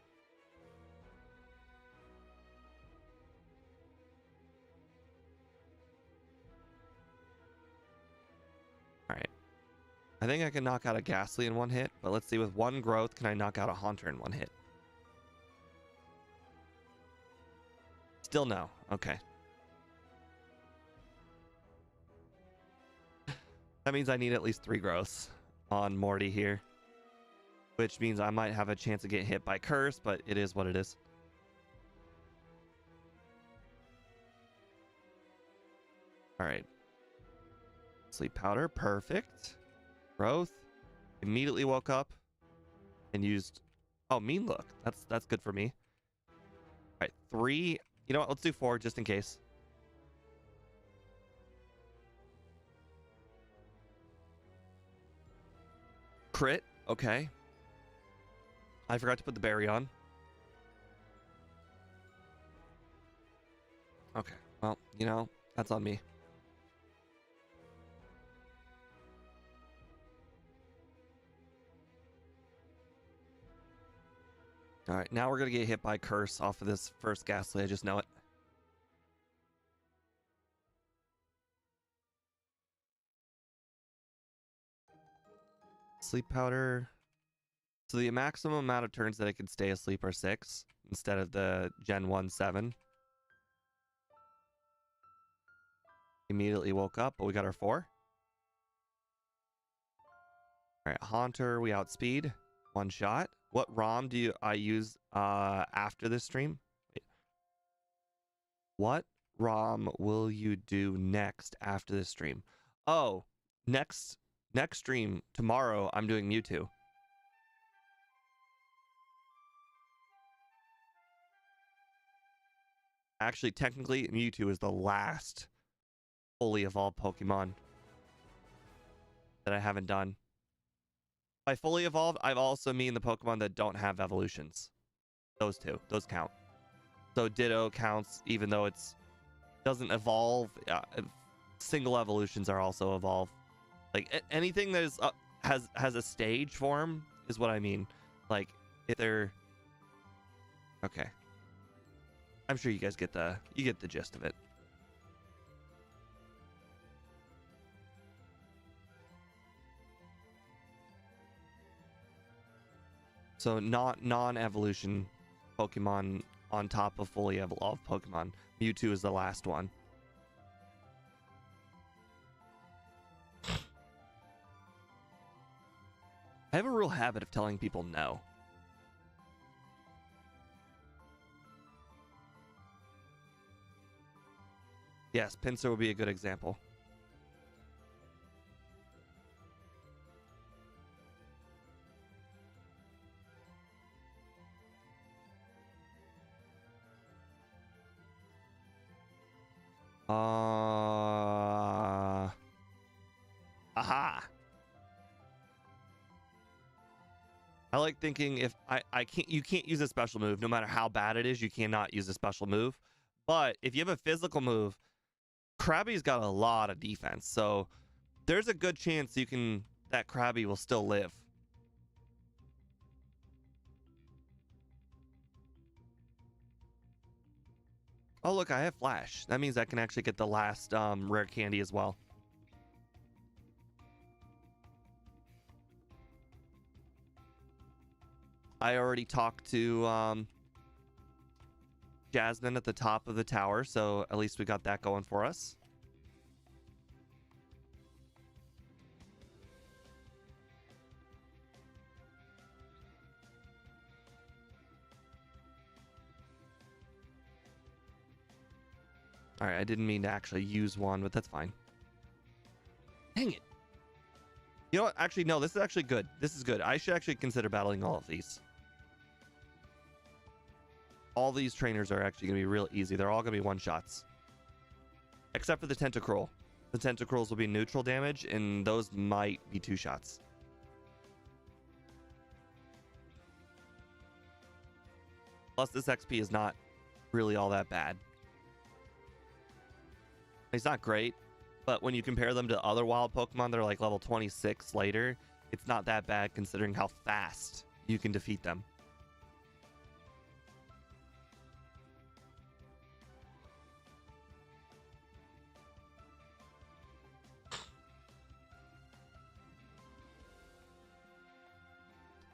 Alright. I think I can knock out a Ghastly in one hit, but let's see, with one growth, can I knock out a Haunter in one hit? Still no. Okay. That means I need at least 3 growths on Morty here. Which means I might have a chance to get hit by Curse, but it is what it is. Alright. Sleep Powder, perfect. Growth. Immediately woke up and used... Oh, Mean Look. That's good for me. Alright, 3. You know what? Let's do 4 just in case. Crit. Okay. I forgot to put the berry on. Okay. Well, you know, that's on me. Alright, now we're going to get hit by Curse off of this first Ghastly. I just know it. sleep powder. So the maximum amount of turns that it can stay asleep are 6 instead of the Gen 1 7. Immediately woke up, but we got our 4. All right, Haunter, we outspeed. 1 shot. What ROM do I use after this stream? Wait. What ROM will you do next after this stream? Oh, next stream tomorrow I'm doing Mewtwo. Actually, technically, Mewtwo is the last fully evolved Pokemon that I haven't done. By fully evolved, I also mean the Pokemon that don't have evolutions. Those two. Those count. So Ditto counts even though it's doesn't evolve. Single evolutions are also evolved. Like anything that is has a stage form is what I mean. Like if they're okay. I'm sure you guys get the gist of it. So non-evolution Pokemon on top of fully evolved Pokemon. Mewtwo is the last one. I have a real habit of telling people no. Yes, Pinsir would be a good example. Aha. I like thinking if you can't use a special move no matter how bad it is. You cannot use a special move. But if you have a physical move, Krabby's got a lot of defense, so there's a good chance that Krabby will still live. Oh look, I have Flash. That means I can actually get the last rare candy as well. I already talked to Jasmine at the top of the tower, so at least we got that going for us. All right, I didn't mean to actually use one, but that's fine. Dang it. You know what? Actually, no, this is actually good. This is good. I should actually consider battling all of these. All these trainers are actually going to be real easy. They're all going to be one-shots. Except for the Tentacruel. The Tentacruels will be neutral damage, and those might be 2 shots. Plus, this XP is not really all that bad. It's not great, but when you compare them to other wild Pokemon that are like level 26 later, it's not that bad considering how fast you can defeat them.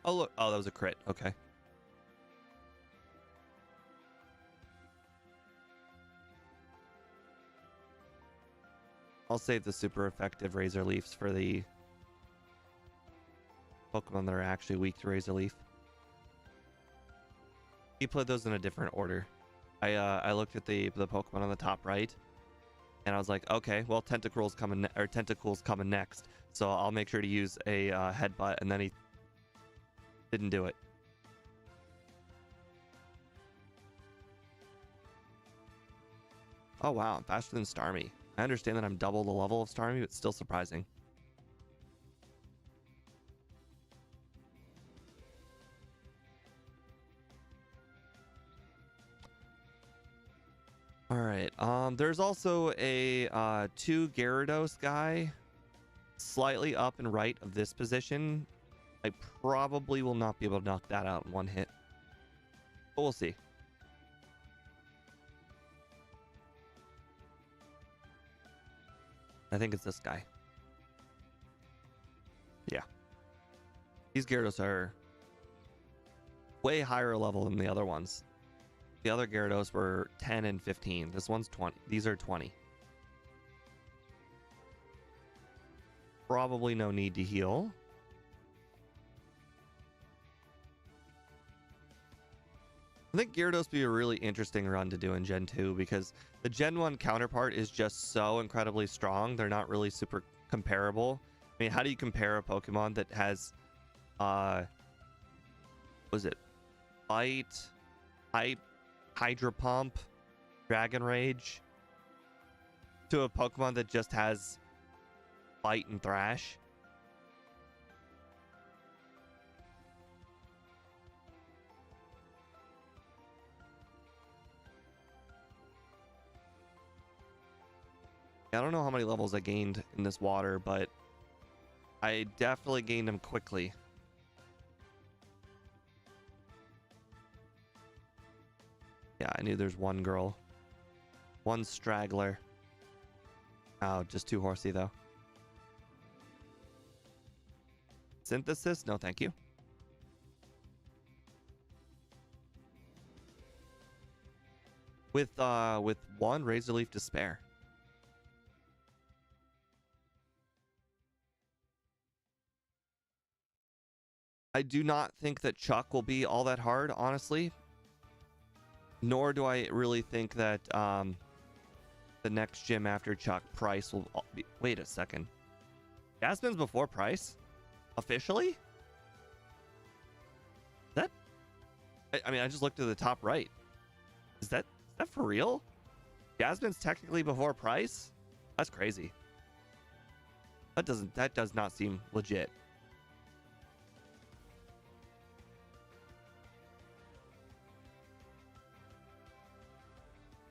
Oh, look. Oh, that was a crit. Okay. I'll save the super effective Razor Leafs for the Pokemon that are actually weak to Razor Leaf. You put those in a different order. I looked at the Pokemon on the top right, and I was like, okay, well, Tentacruel's coming Tentacle's coming next, so I'll make sure to use a Headbutt, and then he didn't do it. Oh wow, I'm faster than Starmie. I understand that I'm double the level of Starmie, but still surprising. All right. There's also a 2 Gyarados guy slightly up and right of this position. I probably will not be able to knock that out in one hit, but we'll see. I think it's this guy. Yeah. These Gyarados are way higher level than the other ones. The other Gyarados were 10 and 15. This one's 20. These are 20. Probably no need to heal. I think Gyarados would be a really interesting run to do in Gen 2 because the Gen 1 counterpart is just so incredibly strong. They're not really super comparable. I mean, how do you compare a Pokemon that has, what was it? Bite, Hype, Hydro Pump, Dragon Rage to a Pokemon that just has Bite and Thrash? I don't know how many levels I gained in this water, but I definitely gained them quickly. Yeah, I knew there's one girl. One straggler. Oh, just too horsey though. Synthesis? No, thank you. With one Razor Leaf to spare. I do not think that Chuck will be all that hard, honestly. Nor do I really think that the next gym after Chuck, Price, will be... Wait a second. Jasmine's before Price? Officially? That... I mean, I just looked at the top right. Is that for real? Jasmine's technically before Price? That's crazy. That does not seem legit.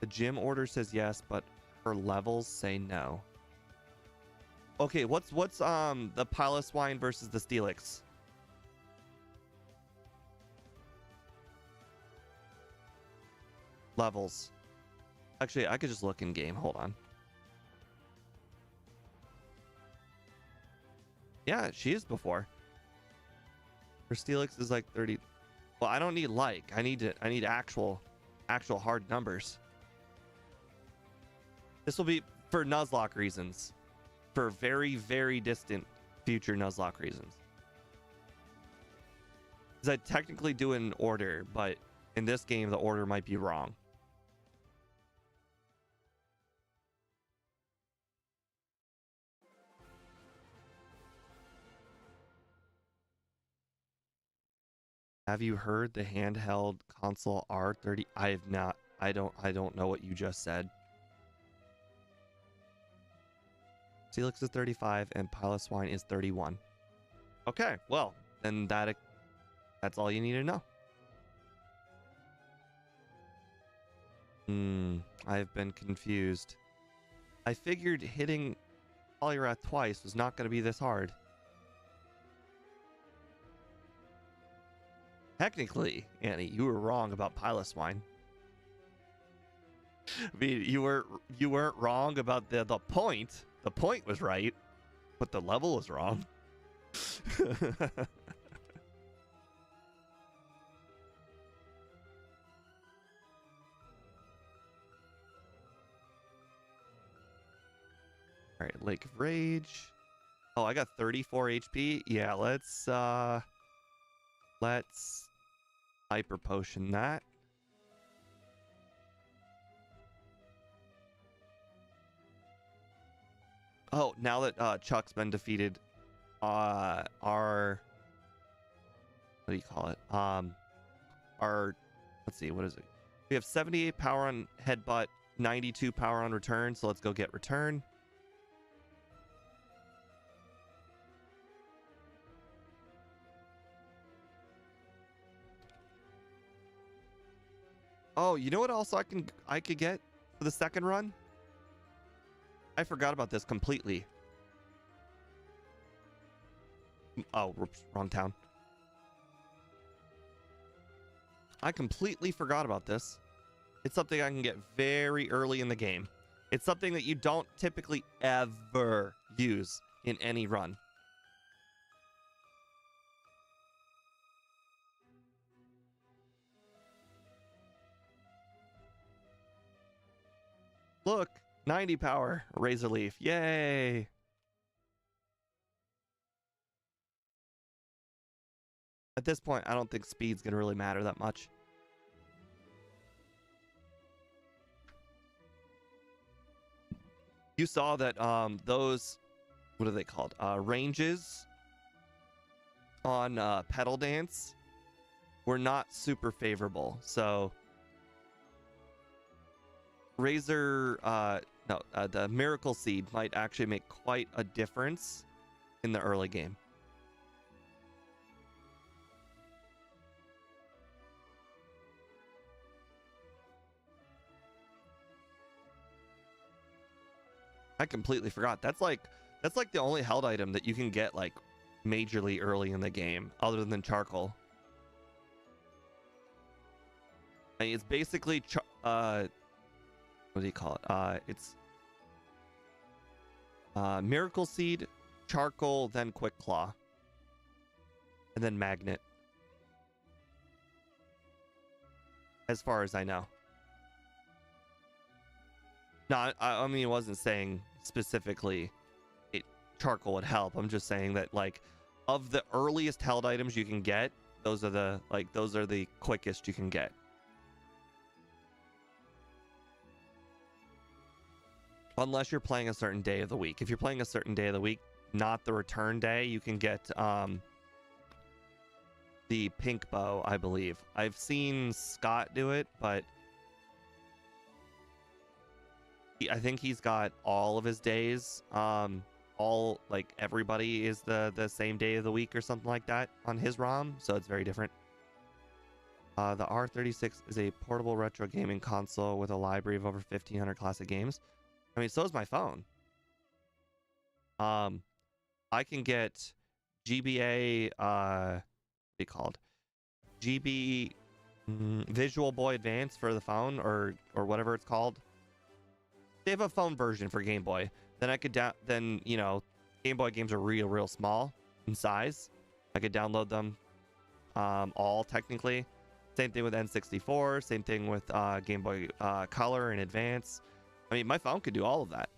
The gym order says yes, but her levels say no. Okay, what's the Piloswine versus the Steelix? Levels. Actually, I could just look in game. Hold on. Yeah, she is before. Her Steelix is like 30. Well, I don't need like. I need actual hard numbers. This will be for Nuzlocke reasons. For very, very distant future Nuzlocke reasons. Because I technically do it in order, but in this game, the order might be wrong. Have you heard the handheld console R30? I have not. I don't know what you just said. Steelix is 35 and Piloswine is 31. Okay, well, then that's all you need to know. I've been confused. I figured hitting Poliwrath twice was not going to be this hard. Technically, Annie, you were wrong about Piloswine. I mean, you weren't wrong about the point. The point was right, but the level was wrong. All right, Lake of Rage. Oh, I got 34 HP. Yeah, let's Hyper Potion that. Oh, now that Chuck's been defeated, our what do you call it? Our let's see, what is it? We have 78 power on Headbutt, 92 power on Return. So let's go get Return. Oh, you know what else I could get for the second run? I forgot about this completely. Oh, whoops, wrong town. I completely forgot about this. It's something I can get very early in the game. It's something that you don't typically ever use in any run. Look, 90 power, Razor Leaf. Yay! At this point, I don't think speed's gonna really matter that much. You saw that those, what are they called? Ranges on Pedal Dance were not super favorable. So the Miracle Seed might actually make quite a difference in the early game. I completely forgot. That's like the only held item that you can get like majorly early in the game, other than charcoal. I mean, it's basically what do you call it? It's Miracle Seed, charcoal, then Quick Claw, and then Magnet. As far as I know. No, I mean, I wasn't saying specifically charcoal would help. I'm just saying that, like, of the earliest held items you can get, those are the quickest you can get. Unless you're playing a certain day of the week. If you're playing a certain day of the week, not the return day, you can get the pink bow, I believe. I've seen Scott do it, but I think he's got all of his days. Like everybody is the same day of the week or something like that on his ROM, so it's very different. The R36 is a portable retro gaming console with a library of over 1,500 classic games. I mean, so is my phone. I can get GBA, what do you call it? GB Visual Boy Advance for the phone, or whatever it's called. They have a phone version for Game Boy. Then I could you know, Game Boy games are real small in size. I could download them all technically. Same thing with N64. Same thing with Game Boy Color and Advance. I mean, my phone could do all of that.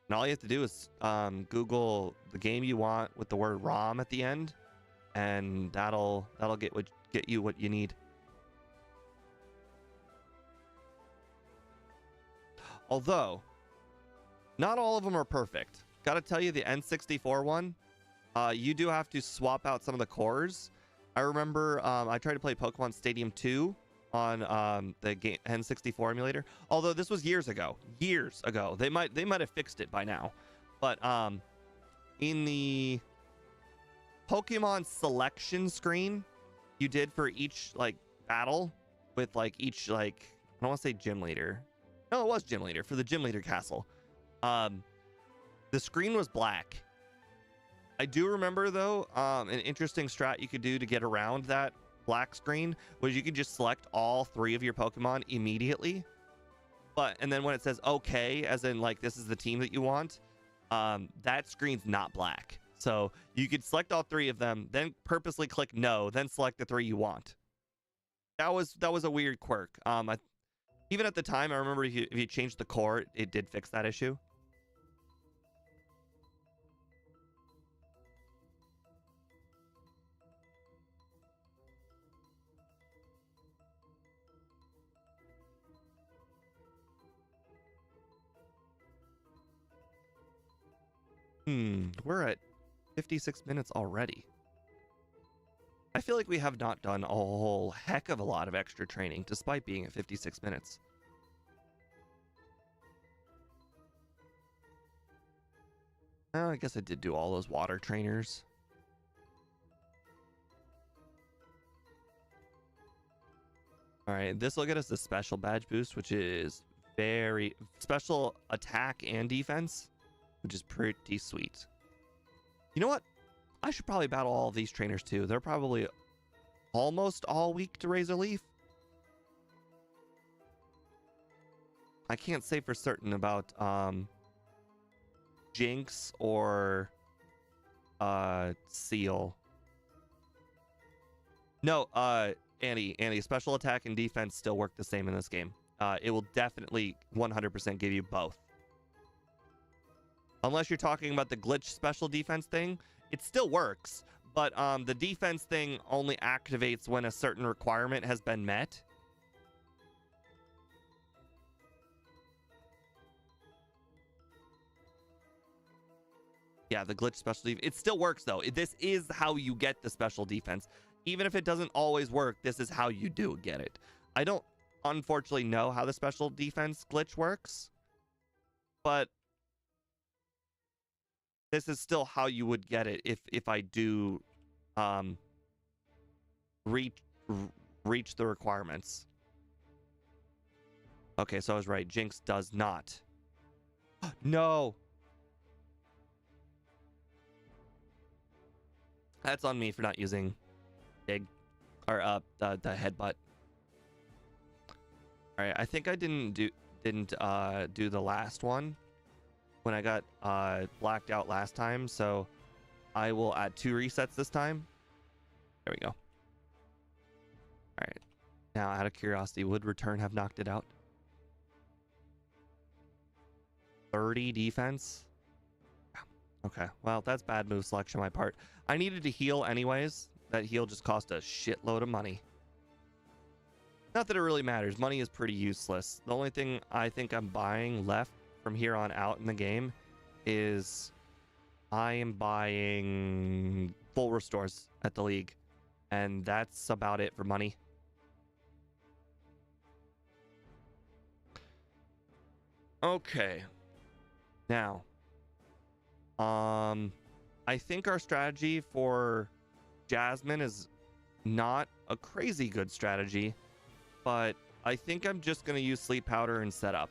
And all you have to do is Google the game you want with the word ROM at the end, and that'll get you what you need. Although, not all of them are perfect. Gotta tell you, the N64 one, you do have to swap out some of the cores. I remember I tried to play Pokemon Stadium 2 on the N64 emulator. Although this was years ago. They might have fixed it by now. But in the Pokemon selection screen you did for each like battle with like each like, I don't want to say gym leader. No, it was gym leader for the gym leader castle. The screen was black. I do remember though, an interesting strat you could do to get around that black screen was you could just select all 3 of your Pokemon immediately. And then when it says okay, as in like this is the team that you want, that screen's not black. So you could select all 3 of them, then purposely click no, then select the 3 you want. That was a weird quirk. Even at the time, I remember if you changed the core, it did fix that issue. We're at 56 minutes already. I feel like we have not done a whole heck of a lot of extra training, despite being at 56 minutes. Well, I guess I did do all those water trainers. Alright, this will get us the special badge boost, which is very special attack and defense, which is pretty sweet. You know what? I should probably battle all of these trainers too. They're probably almost all weak to Razor Leaf. I can't say for certain about Jinx or Seal. No, Andy, special attack and defense still work the same in this game. It will definitely 100% give you both. Unless you're talking about the glitch special defense thing, it still works. But the defense thing only activates when a certain requirement has been met. Yeah, the glitch special defense. It still works, though. This is how you get the special defense. Even if it doesn't always work, this is how you do get it. I don't, unfortunately, know how the special defense glitch works. But this is still how you would get it if I do reach the requirements. Okay, so I was right. Jinx does not. No. That's on me for not using big or the headbutt. All right, I think I didn't do the last one when I got blacked out last time, so I will add 2 resets this time. There we go. All right. Now, out of curiosity, would return have knocked it out? 30 defense. Okay, well, that's bad move selection on my part. I needed to heal anyways. That heal just cost a shitload of money. Not that it really matters. Money is pretty useless. The only thing I think I'm buying left from here on out in the game is I am buying full restores at the league. And that's about it for money. Okay. Now, I think our strategy for Jasmine is not a crazy good strategy, but I think I'm just going to use Sleep Powder and set up.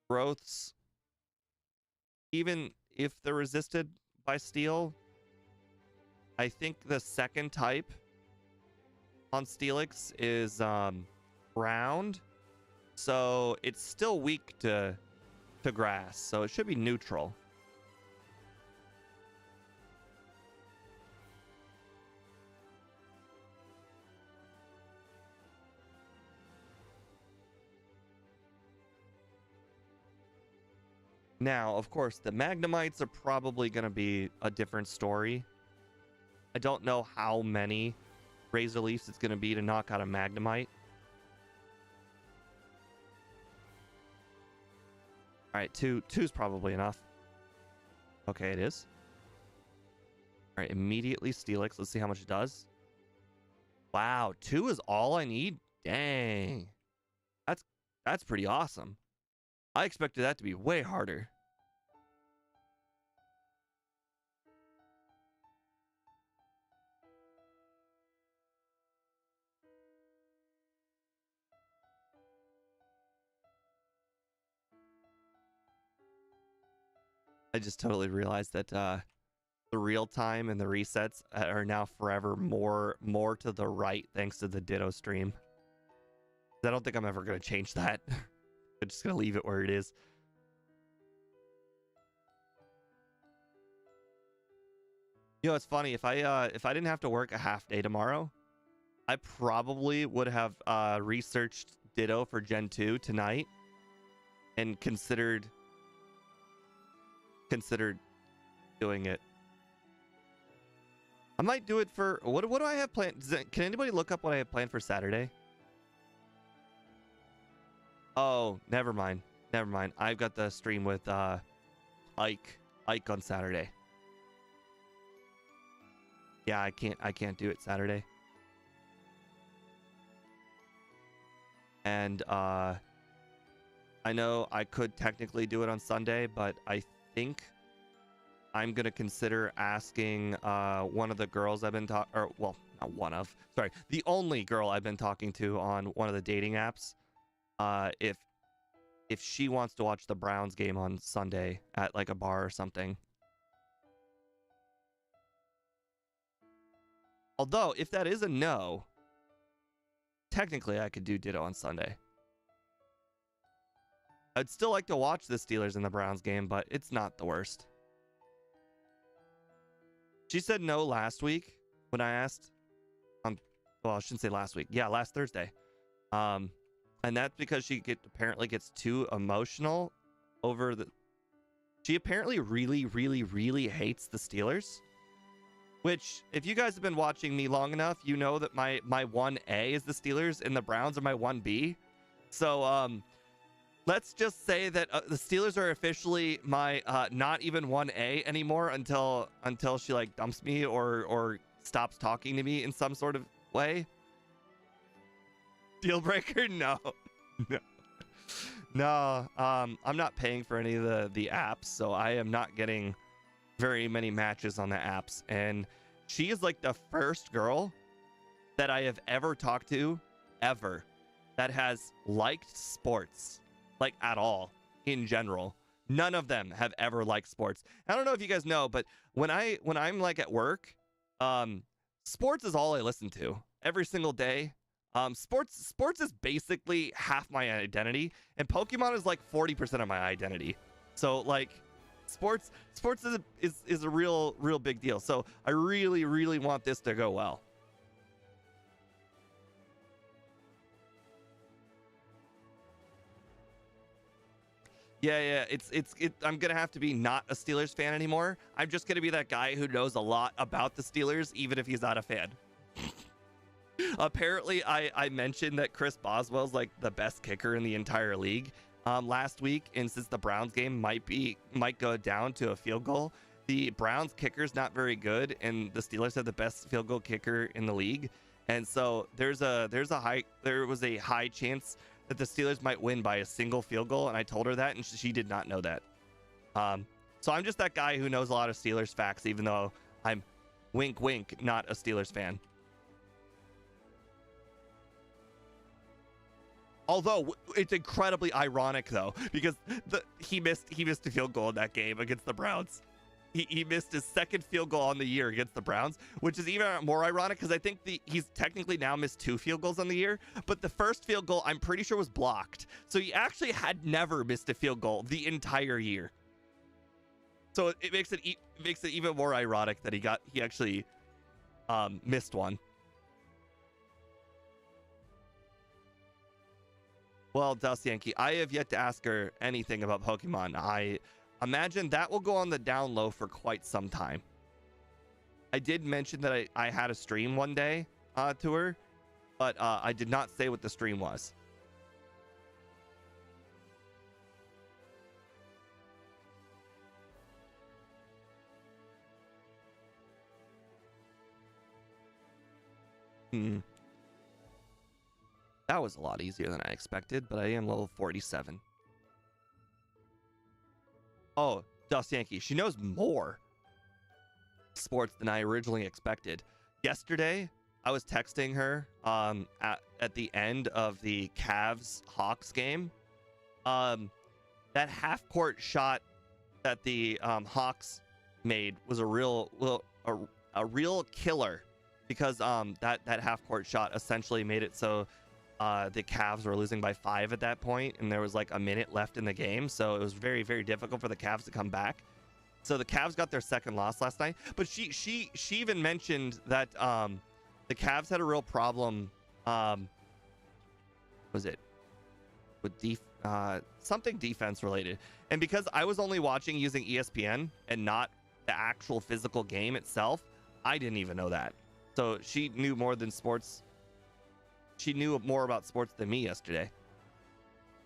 Growths, even if they're resisted by Steel, I think the second type on Steelix is ground, so it's still weak to grass, so it should be neutral. Now, of course, the Magnemites are probably going to be a different story. I don't know how many Razor Leafs it's going to be to knock out a Magnemite. All right, two's probably enough. Okay, it is. All right, immediately Steelix. Let's see how much it does. Wow, 2 is all I need? Dang. That's pretty awesome. I expected that to be way harder. I just totally realized that the real time and the resets are now forever more to the right thanks to the Ditto stream. I don't think I'm ever going to change that. I'm just going to leave it where it is. You know, it's funny, if I didn't have to work a half day tomorrow, I probably would have researched Ditto for Gen 2 tonight and considered doing it. I might do it for what do I have planned? Can anybody look up what I have planned for Saturday? Oh, never mind. Never mind. I've got the stream with Ike on Saturday. Yeah, I can't do it Saturday. And I know I could technically do it on Sunday, but I think I'm gonna consider asking one of the girls I've been talking, or well, not one of, sorry, the only girl I've been talking to on one of the dating apps, if she wants to watch the Browns game on Sunday at like a bar or something. Although, if that is a no, technically I could do Ditto on Sunday. I'd still like to watch the Steelers and the Browns game, but it's not the worst. She said no last week when I asked. Well, I shouldn't say last week. Yeah, last Thursday. And that's because she apparently gets too emotional over the. She apparently really, really, really hates the Steelers. Which, if you guys have been watching me long enough, you know that my 1A is the Steelers and the Browns are my 1B. So let's just say that the Steelers are officially my not even 1A anymore until she like dumps me or stops talking to me in some sort of way. Deal breaker? No. No. I'm not paying for any of the apps, so I am not getting very many matches on the apps. And she is like the first girl that I have ever talked to ever that has liked sports, like at all in general. None of them have ever liked sports. I don't know if you guys know, but when I'm like at work, sports is all I listen to every single day. Sports is basically half my identity, and Pokemon is like 40% of my identity. So like sports is a real big deal. So I really want this to go well. Yeah, I'm gonna have to be not a Steelers fan anymore. I'm just gonna be that guy who knows a lot about the Steelers, even if he's not a fan. Apparently, I mentioned that Chris Boswell's like the best kicker in the entire league last week, and since the Browns game might go down to a field goal, the Browns kicker's not very good, and the Steelers have the best field goal kicker in the league, and so there was a high chance that the Steelers might win by a single field goal, and I told her that, and she did not know that. So I'm just that guy who knows a lot of Steelers facts, even though I'm wink not a Steelers fan. Although it's incredibly ironic though, because he missed a field goal in that game against the Browns. He missed his second field goal on the year against the Browns, which is even more ironic because I think he's technically now missed 2 field goals on the year, but the first field goal I'm pretty sure was blocked. So he actually had never missed a field goal the entire year. So it makes it even more ironic that he actually missed one. Well, Dust Yankee, I have yet to ask her anything about Pokemon. I imagine that will go on the down low for quite some time. I did mention that I had a stream one day to her, but I did not say what the stream was. That was a lot easier than I expected, but I am level 47. Oh, Dust Yankee, she knows more sports than I originally expected. Yesterday, I was texting her at the end of the Cavs-Hawks game. That half-court shot that the Hawks made was a real killer, because that half-court shot essentially made it so the Cavs were losing by 5 at that point, and there was like a minute left in the game, so it was very difficult for the Cavs to come back. So the Cavs got their second loss last night, but she even mentioned that the Cavs had a real problem. Was it with something defense related? And because I was only watching using ESPN and not the actual physical game itself, I didn't even know that. So she knew more than sports. She knew more about sports than me yesterday.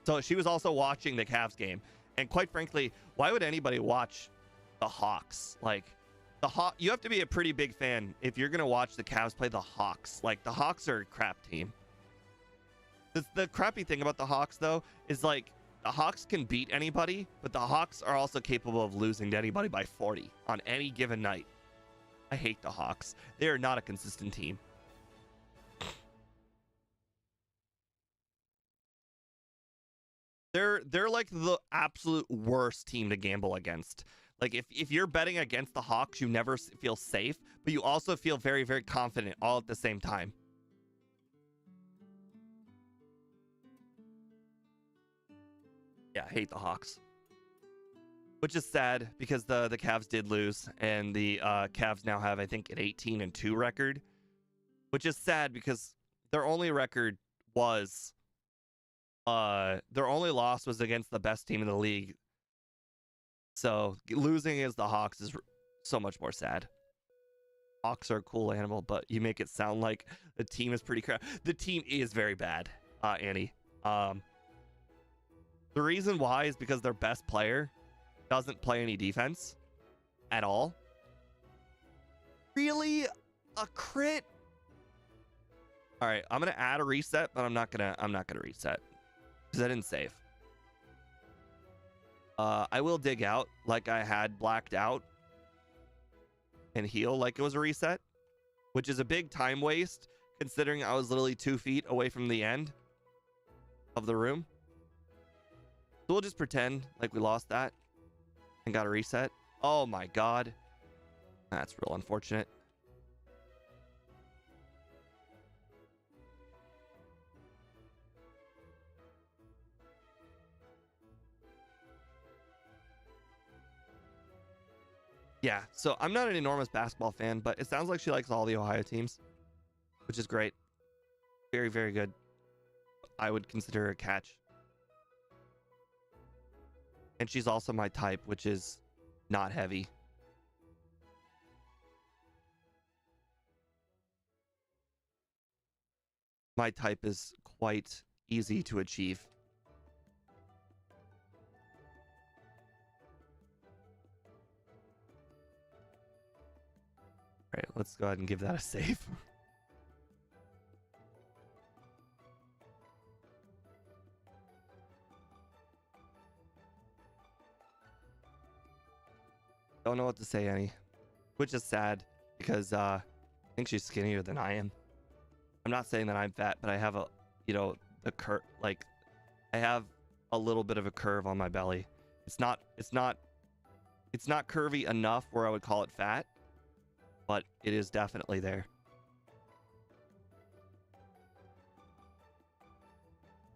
So she was also watching the Cavs game. And quite frankly, why would anybody watch the Hawks? Like, you have to be a pretty big fan if you're going to watch the Cavs play the Hawks. Like, the Hawks are a crap team. The crappy thing about the Hawks, though, is like, the Hawks can beat anybody, but the Hawks are also capable of losing to anybody by 40 on any given night. I hate the Hawks. They are not a consistent team. They're like the absolute worst team to gamble against. Like if you're betting against the Hawks, you never feel safe, but you also feel very confident all at the same time. Yeah, I hate the Hawks. which is sad because the Cavs did lose, and the Cavs now have, I think, an 18-2 record, which is sad because their only record was their only loss was against the best team in the league. So losing against the Hawks is so much more sad. Hawks are a cool animal, but you make it sound like the team is pretty crap. The team is very bad, Annie. The reason why is because their best player doesn't play any defense at all. Really? A crit? All right, I'm gonna add a reset, but I'm not gonna reset because I didn't save. I will dig out like I had blacked out and heal like it was a reset, which is a big time waste considering I was literally 2 feet away from the end of the room. So we'll just pretend like we lost that and got a reset. Oh my god. That's real unfortunate. Yeah, so I'm not an enormous basketball fan, but it sounds like she likes all the Ohio teams, which is great. Very, very good. I would consider her a catch. And she's also my type, which is not heavy. My type is quite easy to achieve. All right, let's go ahead and give that a save. Don't know what to say, Annie. Which is sad because I think she's skinnier than I am. I'm not saying that I'm fat, but I have a, you know, the curve, like I have a little bit of a curve on my belly. It's not curvy enough where I would call it fat, but it is definitely there.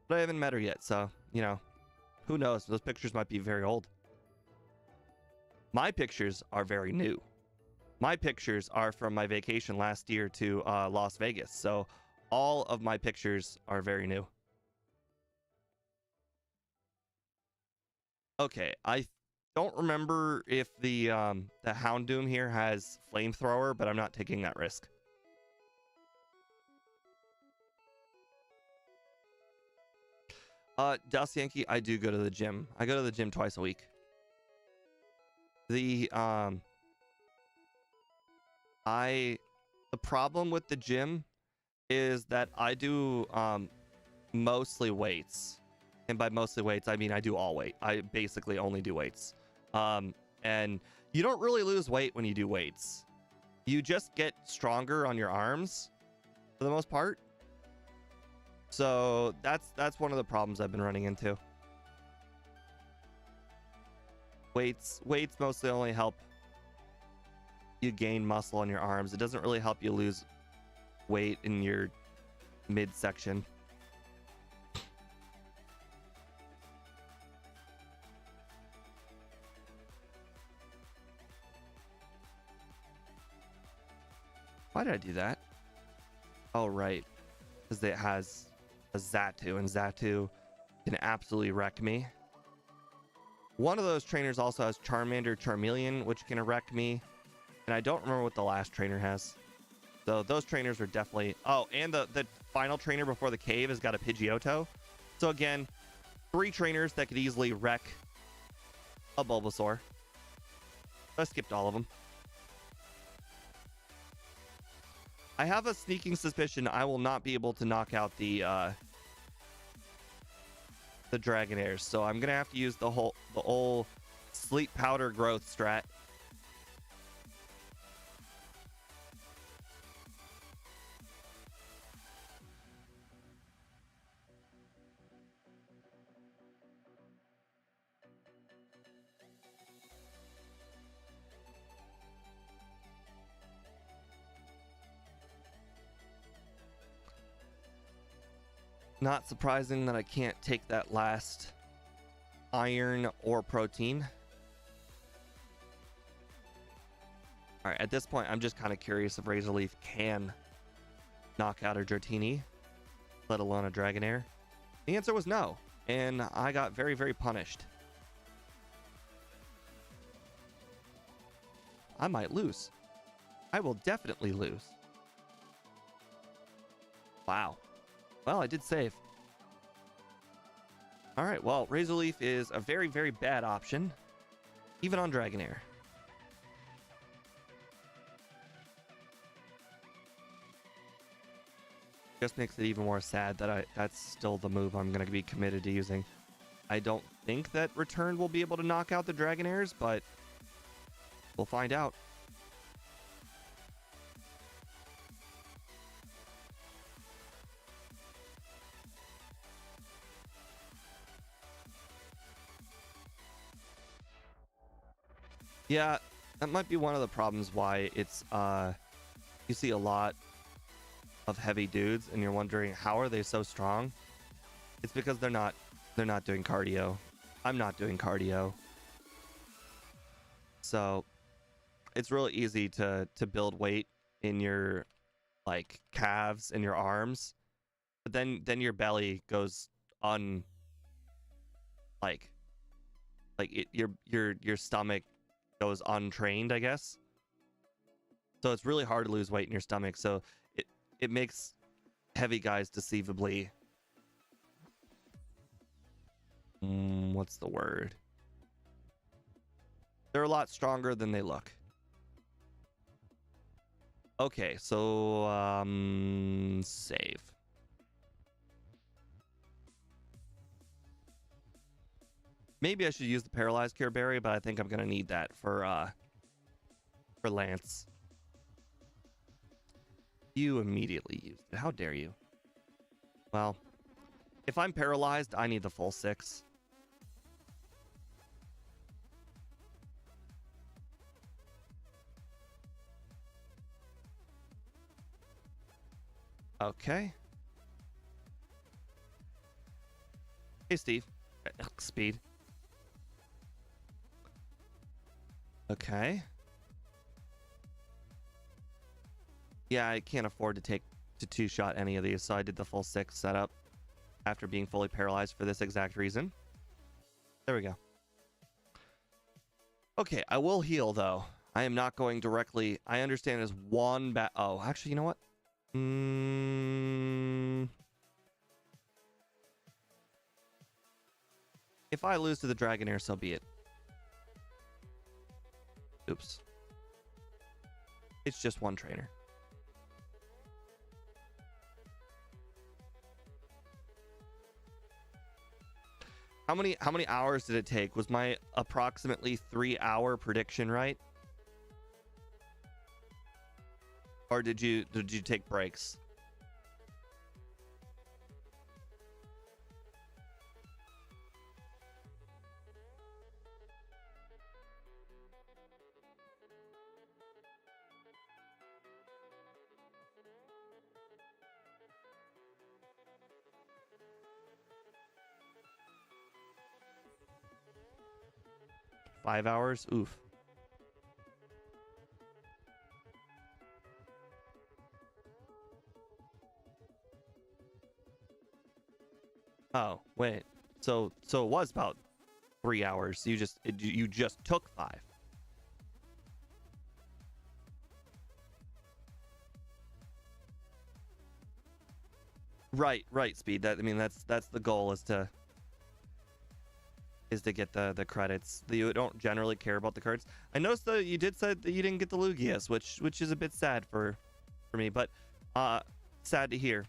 But I haven't met her yet, so, you know, who knows? Those pictures might be very old. My pictures are very new. My pictures are from my vacation last year to Las Vegas, so all of my pictures are very new. Okay, I don't remember if the Houndoom here has flamethrower, but I'm not taking that risk. Dust Yankee, I do go to the gym. I go to the gym twice a week. The problem with the gym is that I do mostly weights. And by mostly weights, I mean I do all weight. I basically only do weights. And you don't really lose weight when you do weights. You just get stronger on your arms for the most part. So that's one of the problems I've been running into. Weights mostly only help you gain muscle on your arms. It doesn't really help you lose weight in your midsection. Why did I do that? Oh, right. Because it has a Xatu, and Xatu can absolutely wreck me. One of those trainers also has Charmander, Charmeleon, which can wreck me. And I don't remember what the last trainer has. So those trainers are definitely... Oh, and the final trainer before the cave has got a Pidgeotto. So again, 3 trainers that could easily wreck a Bulbasaur. I skipped all of them. I have a sneaking suspicion I will not be able to knock out the Dragonairs, so I'm gonna have to use the old sleep powder growth strat. Not surprising that I can't take that last iron or protein. All right, at this point, I'm just kind of curious if Razor Leaf can knock out a Dratini, let alone a Dragonair. The answer was no, and I got very, very punished. I might lose. I will definitely lose. Wow. Well, I did save. All right, well, Razor Leaf is a very, very bad option, even on Dragonair. Just makes it even more sad that that's still the move I'm going to be committed to using. I don't think that Return will be able to knock out the Dragonairs, but we'll find out. Yeah, that might be one of the problems why it's you see a lot of heavy dudes and you're wondering how are they so strong. It's because they're not doing cardio. I'm not doing cardio, so it's really easy to build weight in your like calves and your arms, but then your belly goes your stomach goes untrained, I guess. So it's really hard to lose weight in your stomach. So it makes heavy guys deceivably what's the word? They're a lot stronger than they look. Okay, so save. Maybe I should use the paralyzed cure berry, but I think I'm gonna need that for Lance. You immediately used it. How dare you? Well, if I'm paralyzed, I need the full 6. Okay. Hey, Steve. Speed. Okay. Yeah, I can't afford to two-shot any of these, so I did the full 6 setup after being fully paralyzed for this exact reason. There we go. Okay, I will heal, though. I am not going directly... I understand there's one Oh, actually, you know what? If I lose to the Dragonair, so be it. Oops. It's just one trainer. How many hours did it take? Was my approximately 3-hour prediction right? Or did you take breaks? Five hours? Oof. Oh, wait. So it was about 3 hours. You just took 5. Right, Speed. That's the goal is to get the credits. You don't generally care about the cards. I noticed that you did say that you didn't get the Lugias, which is a bit sad for me, but sad to hear.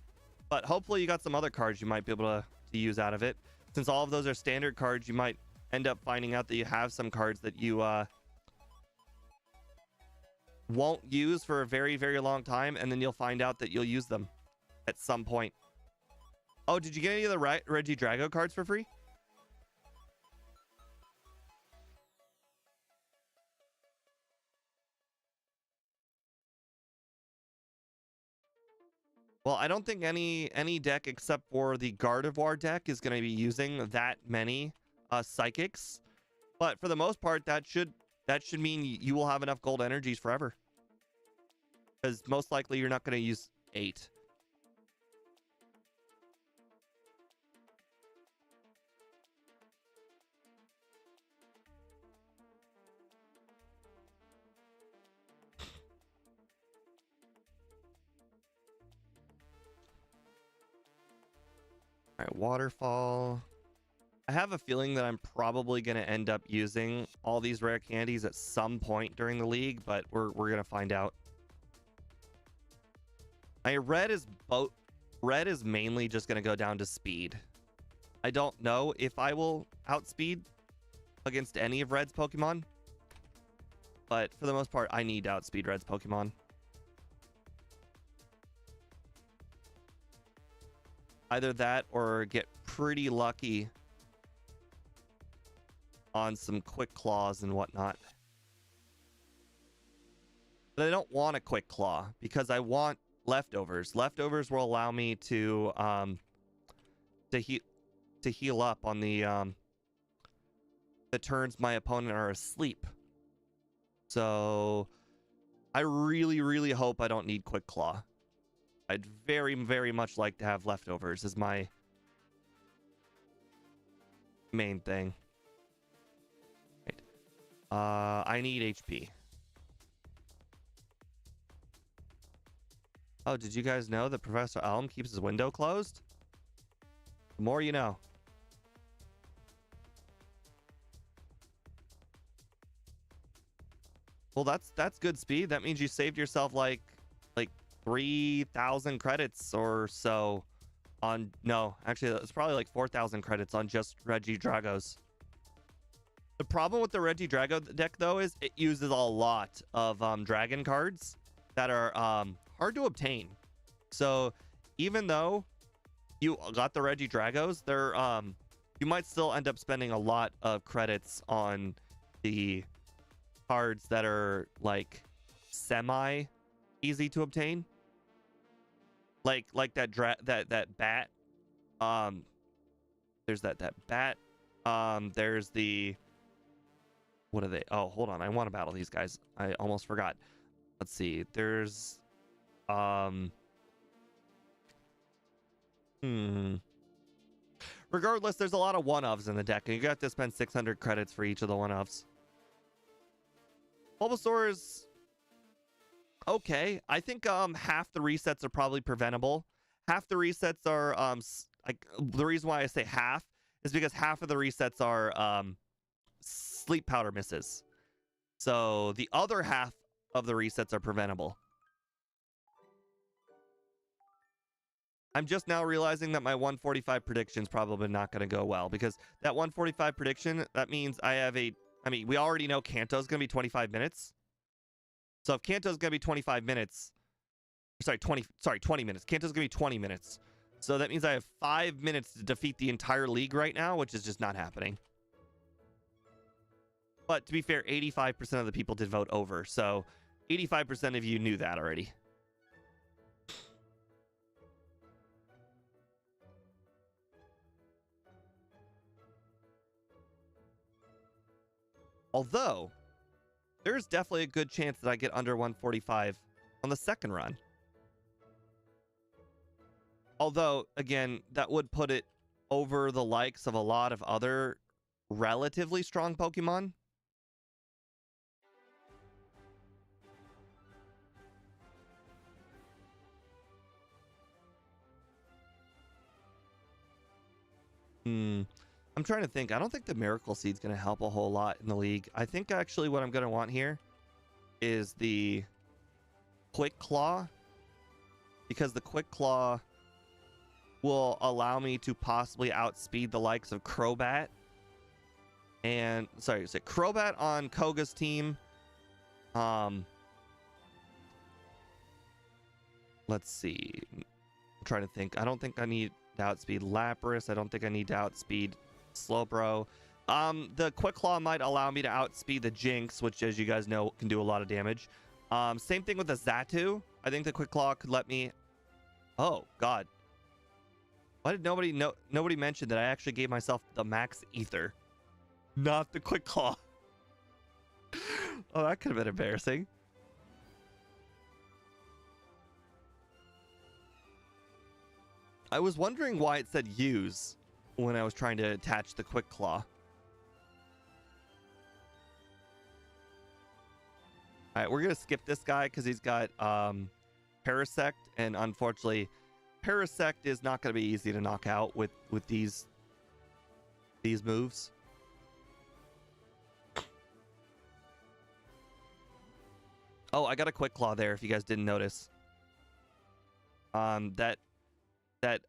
But hopefully you got some other cards you might be able to use out of it. Since all of those are standard cards, you might end up finding out that you have some cards that you won't use for a very, very long time, and then you'll find out that you'll use them at some point. Oh, did you get any of the Reggie Drago cards for free? Well, I don't think any deck except for the Gardevoir deck is going to be using that many psychics. But for the most part, that should mean you will have enough gold energies forever. because most likely you're not going to use 8. All right, waterfall. I have a feeling that I'm probably going to end up using all these rare candies at some point during the league, but we're going to find out. My red is mainly just going to go down to speed. I don't know if I will outspeed against any of Red's Pokemon, but for the most part, I need to outspeed Red's Pokemon. Either that or get pretty lucky on some quick claws and whatnot. But I don't want a quick claw because I want leftovers. Leftovers will allow me to heal up on the turns my opponent are asleep. So I really hope I don't need quick claw. I'd very much like to have leftovers as my main thing. Right. I need HP. Oh, did you guys know that Professor Elm keeps his window closed? The more you know. Well, that's good speed. That means you saved yourself like 3,000 credits or so on, no, actually it's probably like 4,000 credits on just Regidragos. The problem with the Regidrago deck though is it uses a lot of dragon cards that are hard to obtain. So even though you got the Regidragos, they're you might still end up spending a lot of credits on the cards that are like semi easy to obtain. Like that bat. There's that bat. There's the, what are they? Oh, hold on. I want to battle these guys. I almost forgot. Let's see. There's regardless, there's a lot of one-ofs in the deck, and you got to spend 600 credits for each of the one-ofs. Bulbasaur is okay. I think half the resets are probably preventable. Half the resets are like, the reason why I say half is because half of the resets are sleep powder misses. So the other half of the resets are preventable. I'm just now realizing that my 145 prediction is probably not going to go well, because that 145 prediction, that means I have a, I mean, we already know Kanto's going to be 25 minutes. So if Kanto's going to be 25 minutes, sorry, 20 minutes. Kanto's going to be 20 minutes. So that means I have 5 minutes to defeat the entire league right now, which is just not happening. But to be fair, 85% of the people did vote over. So 85% of you knew that already. Although, there's definitely a good chance that I get under 145 on the second run. Although, again, that would put it over the likes of a lot of other relatively strong Pokemon. I'm trying to think. I don't think the Miracle Seed's going to help a whole lot in the league. I think actually what I'm going to want here is the Quick Claw, because the Quick Claw will allow me to possibly outspeed the likes of Crobat. And, sorry, is it Crobat on Koga's team? Let's see. I'm trying to think. I don't think I need to outspeed Lapras. I don't think I need to outspeed Slowbro. The Quick Claw might allow me to outspeed the Jinx, which, as you guys know, can do a lot of damage. Same thing with the Xatu. I think the Quick Claw could let me... Oh, God. Why did nobody mention that I actually gave myself the max ether? Not the Quick Claw. Oh, that could have been embarrassing. I was wondering why it said use when I was trying to attach the quick claw. All right, we're gonna skip this guy because he's got Parasect, and unfortunately, Parasect is not gonna be easy to knock out with these moves. Oh, I got a quick claw there. If you guys didn't notice, that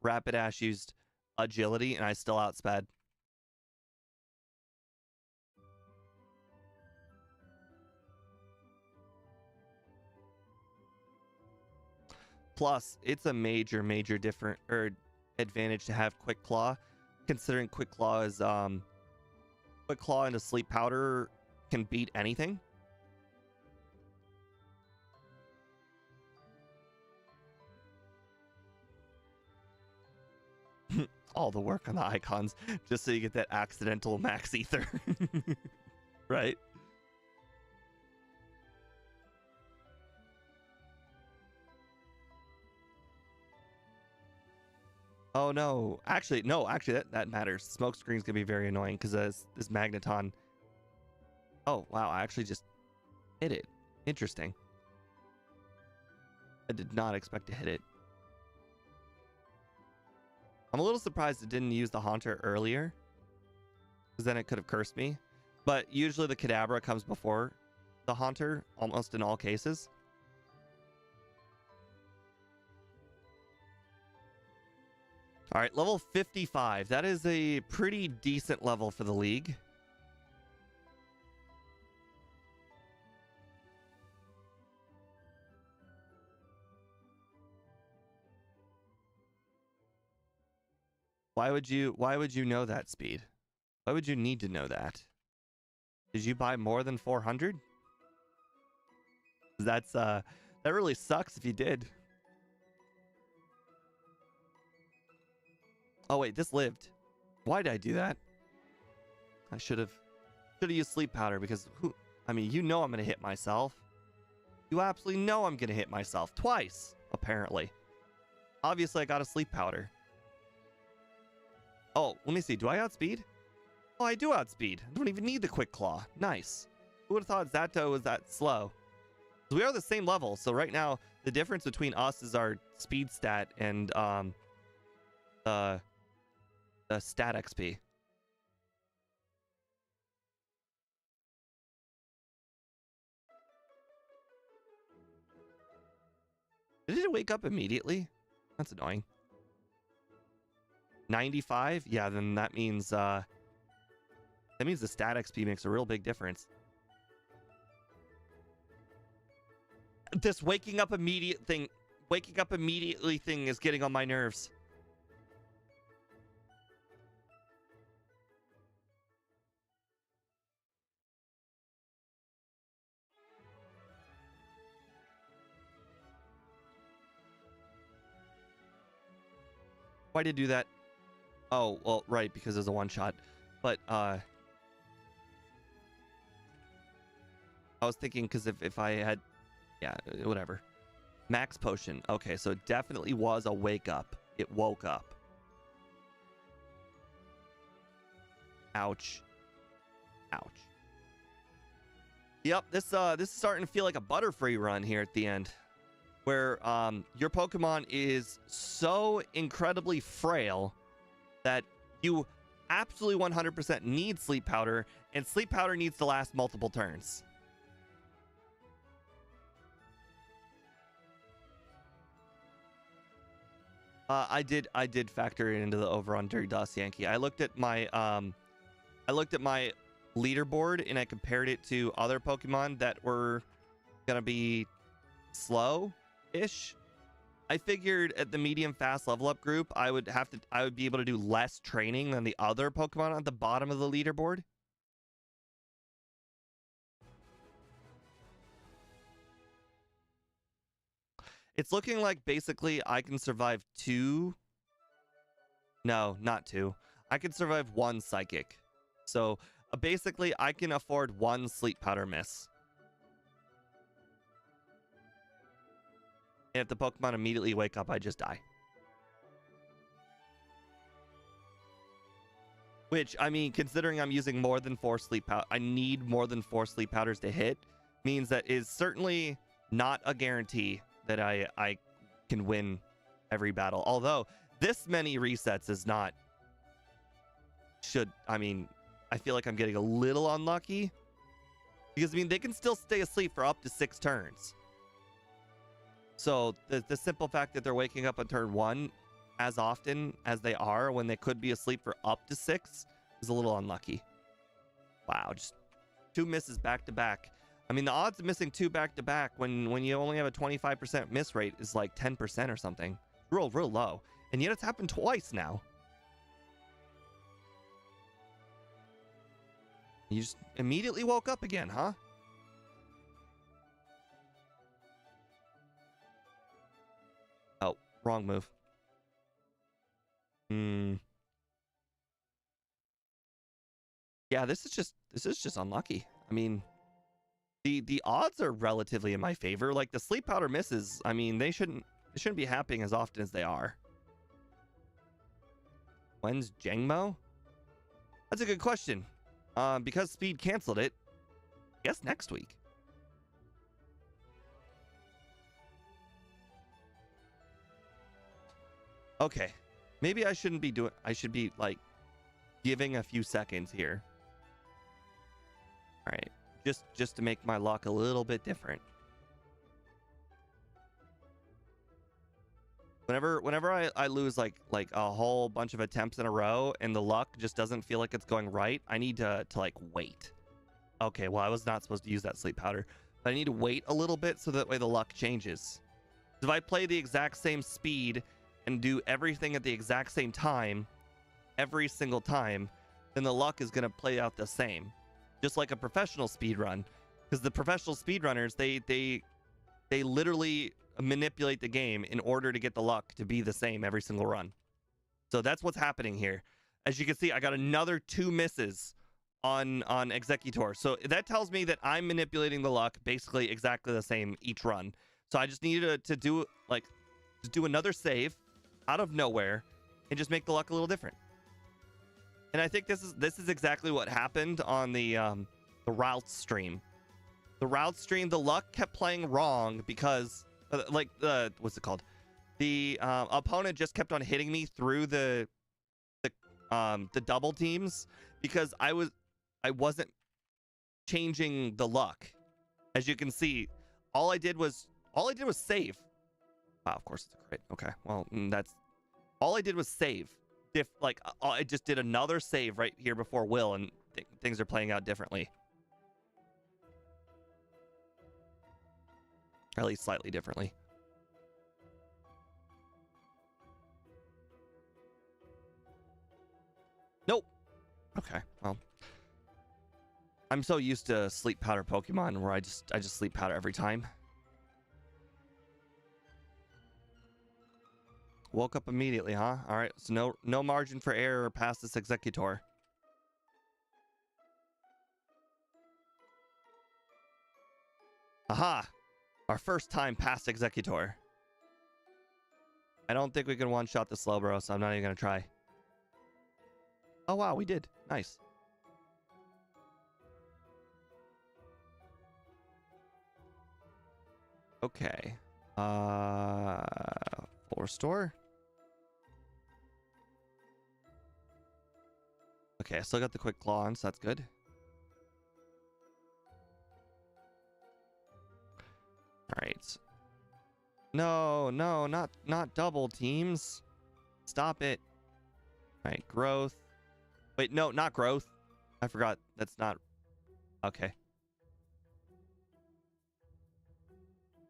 Rapidash used agility, and I still outsped. Plus, it's a major different advantage to have Quick Claw, considering Quick Claw is Quick Claw into Sleep Powder can beat anything. All the work on the icons just so you get that accidental max ether. Right? Oh no, actually that matters. Smoke screen's gonna be very annoying because this Magneton. Oh wow, I actually just hit it. Interesting. I did not expect to hit it. I'm a little surprised it didn't use the Haunter earlier, because then it could have cursed me. But usually the Kadabra comes before the Haunter, almost in all cases. All right, level 55. That is a pretty decent level for the league. Why would you know that speed? Why would you need to know that? Did you buy more than 400? That really sucks if you did. Oh wait, this lived. Why did I do that? I should have used Sleep Powder because I mean, you know I'm gonna hit myself. You absolutely know I'm gonna hit myself twice, apparently. Obviously, I got a Sleep Powder. Oh, let me see. Do I outspeed? Oh, I do outspeed. I don't even need the Quick Claw. Nice. Who would have thought Zato was that slow? We are the same level, so right now the difference between us is our speed stat and the stat XP. Did it wake up immediately? That's annoying. 95? Yeah, then that means the stat XP makes a real big difference. This waking up immediately thing is getting on my nerves. Why did it do that? Oh, well, right, because there's a one shot. But I was thinking because if I had, yeah, whatever. Max potion. Okay, so it definitely was a wake up. It woke up. Ouch. Ouch. Yep, this is starting to feel like a Butterfree run here at the end, where your Pokemon is so incredibly frail that you absolutely 100% need Sleep Powder, and Sleep Powder needs to last multiple turns. I did factor it into the over on Dirty Dust Yankee. I looked at my leaderboard and I compared it to other Pokemon that were gonna be slow-ish. I figured at the medium fast level up group, I would be able to do less training than the other Pokemon at the bottom of the leaderboard. It's looking like basically I can survive two. No, not two. I can survive one Psychic. So basically I can afford one Sleep Powder miss. And if the Pokemon immediately wake up, I just die. Which, I mean, considering I'm using more than 4 sleep powder, I need more than 4 sleep powders to hit, means that is certainly not a guarantee that I can win every battle. Although this many resets is not, I mean, I feel like I'm getting a little unlucky because, I mean, they can still stay asleep for up to 6 turns. So the simple fact that they're waking up on turn 1 as often as they are when they could be asleep for up to 6 is a little unlucky. Wow, just 2 misses back to back. I mean, the odds of missing 2 back to back when you only have a 25% miss rate is like 10% or something. Real low. And yet it's happened twice now. You just immediately woke up again, huh? Oh, wrong move. Yeah, this is just unlucky. I mean, the odds are relatively in my favor. Like the sleep powder misses, I mean, they shouldn't be happening as often as they are. When's Jangmo? That's a good question. Because Speed canceled it, I guess next week. Okay. Maybe I shouldn't be doing, I should be like giving a few seconds here. All right. Just to make my luck a little bit different. Whenever I lose like a whole bunch of attempts in a row and the luck just doesn't feel like it's going right, I need to like wait. Okay, well, I was not supposed to use that sleep powder, but I need to wait a little bit so that way the luck changes. If I play the exact same speed and do everything at the exact same time every single time, then the luck is going to play out the same, just like a professional speed run. Because the professional speedrunners, they literally manipulate the game in order to get the luck to be the same every single run. So that's what's happening here. As you can see, I got another 2 misses on Executor. So that tells me that I'm manipulating the luck basically exactly the same each run. So I just needed to do like just do another save out of nowhere and just make the luck a little different. And I think this is exactly what happened on the route stream. The route stream, the luck kept playing wrong because like what's it called? The opponent just kept on hitting me through the double teams because I wasn't changing the luck. As you can see, all I did was save. Wow, of course it's a crit. Okay, well, that's all I did was save. I just did another save right here before Will, and things are playing out differently. Or at least slightly differently. Nope. Okay, well, I'm so used to sleep powder Pokemon where I just sleep powder every time. Woke up immediately, huh? All right, so no margin for error past this Executor. Aha! Our first time past Executor. I don't think we can one-shot the Slowbro, so I'm not even gonna try. Oh wow, we did. Nice. Okay. Full restore. Okay, I still got the quick claw on, so that's good. All right. No, not double teams. Stop it. All right, growth. Wait, no, not growth. I forgot. That's not. Okay.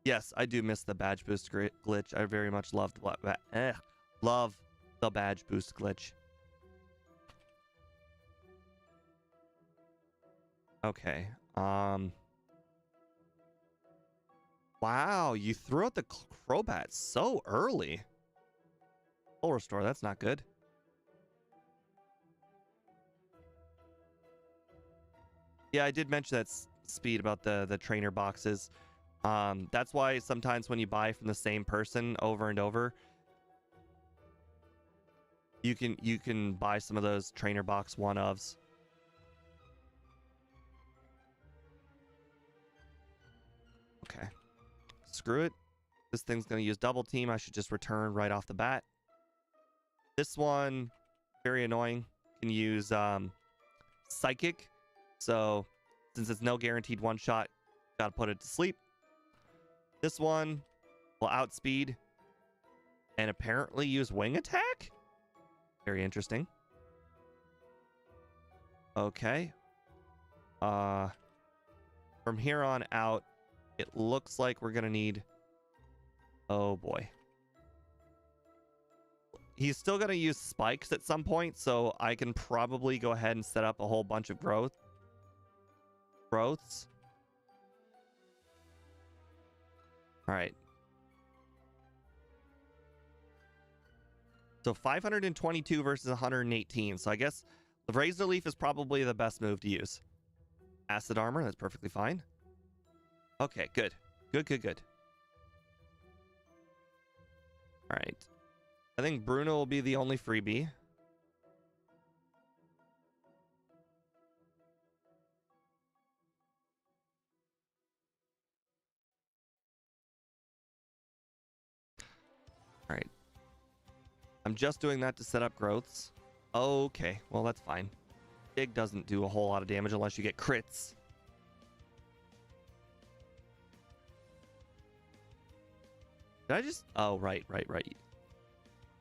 Yes, I do miss the badge boost glitch. I very much love the badge boost glitch. Okay. Wow, you threw out the Crobat so early. Full restore, that's not good. Yeah, I did mention that speed about the trainer boxes. That's why sometimes when you buy from the same person over and over, You can buy some of those trainer box one-ofs. Okay. Screw it. This thing's going to use double team. I should just return right off the bat. This one, very annoying. Can use psychic. So since it's no guaranteed one shot, gotta put it to sleep. This one will outspeed and apparently use wing attack. Very interesting. Okay. From here on out, it looks like we're gonna need... Oh boy. He's still gonna use spikes at some point, so I can probably go ahead and set up a whole bunch of growths. All right. So 522 versus 118. So I guess the Razor Leaf is probably the best move to use. Acid Armor, that's perfectly fine. Okay, good. Good. All right. I think Bruno will be the only freebie. All right. I'm just doing that to set up growths. Okay, well, that's fine. Dig doesn't do a whole lot of damage unless you get crits. Did I just... Oh, right.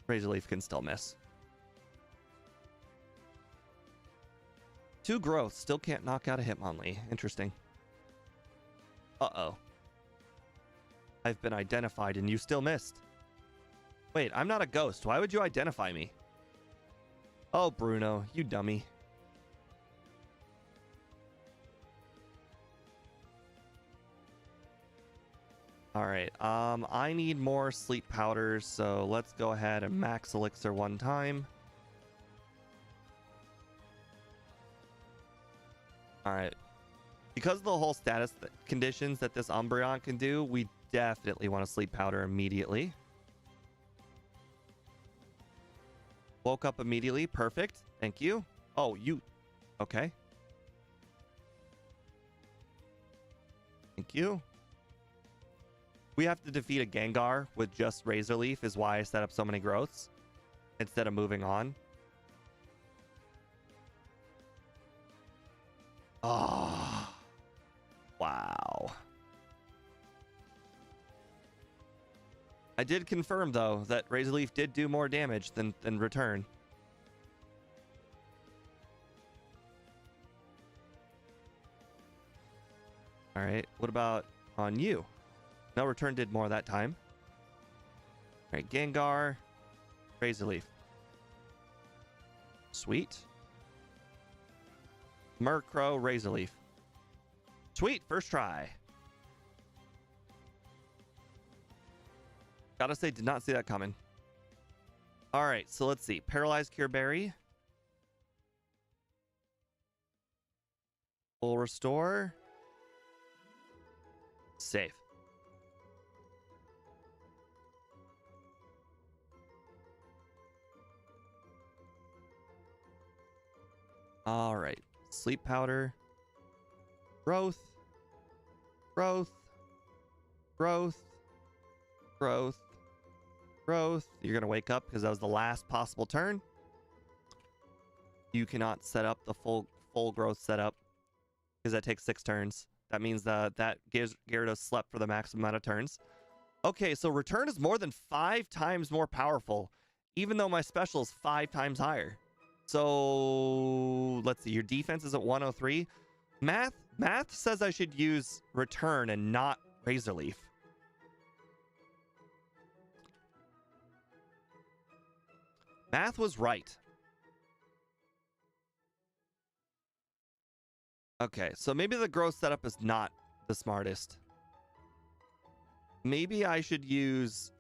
Razor Leaf can still miss. 2 growth. Still can't knock out a Hitmonlee. Interesting. Uh-oh. I've been identified and you still missed. Wait, I'm not a ghost. Why would you identify me? Oh, Bruno, you dummy. All right, I need more sleep powders, so let's go ahead and max elixir one time. All right, because of the whole status conditions that this Umbreon can do, we definitely want to sleep powder immediately. Woke up immediately, perfect, thank you. Oh, you, okay. Thank you. We have to defeat a Gengar with just Razor Leaf is why I set up so many growths instead of moving on. Oh, wow. I did confirm, though, that Razor Leaf did do more damage than Return. All right, what about on you? No, Return did more that time. All right, Gengar, Razor Leaf. Sweet. Murkrow, Razor Leaf. Sweet, first try. Gotta say, did not see that coming. All right, so let's see. Paralyzed Cure Berry. Full Restore. Save. All right. Sleep Powder. Growth. Growth. Growth. Growth. Growth. You're going to wake up because that was the last possible turn. You cannot set up the full growth setup because that takes 6 turns. That means that Gyarados slept for the maximum amount of turns. Okay, so Return is more than 5 times more powerful, even though my special is 5 times higher. So let's see, your defense is at 103. Math says I should use Return and not Razor Leaf. Math was right. Okay, so maybe the growth setup is not the smartest. Maybe I should use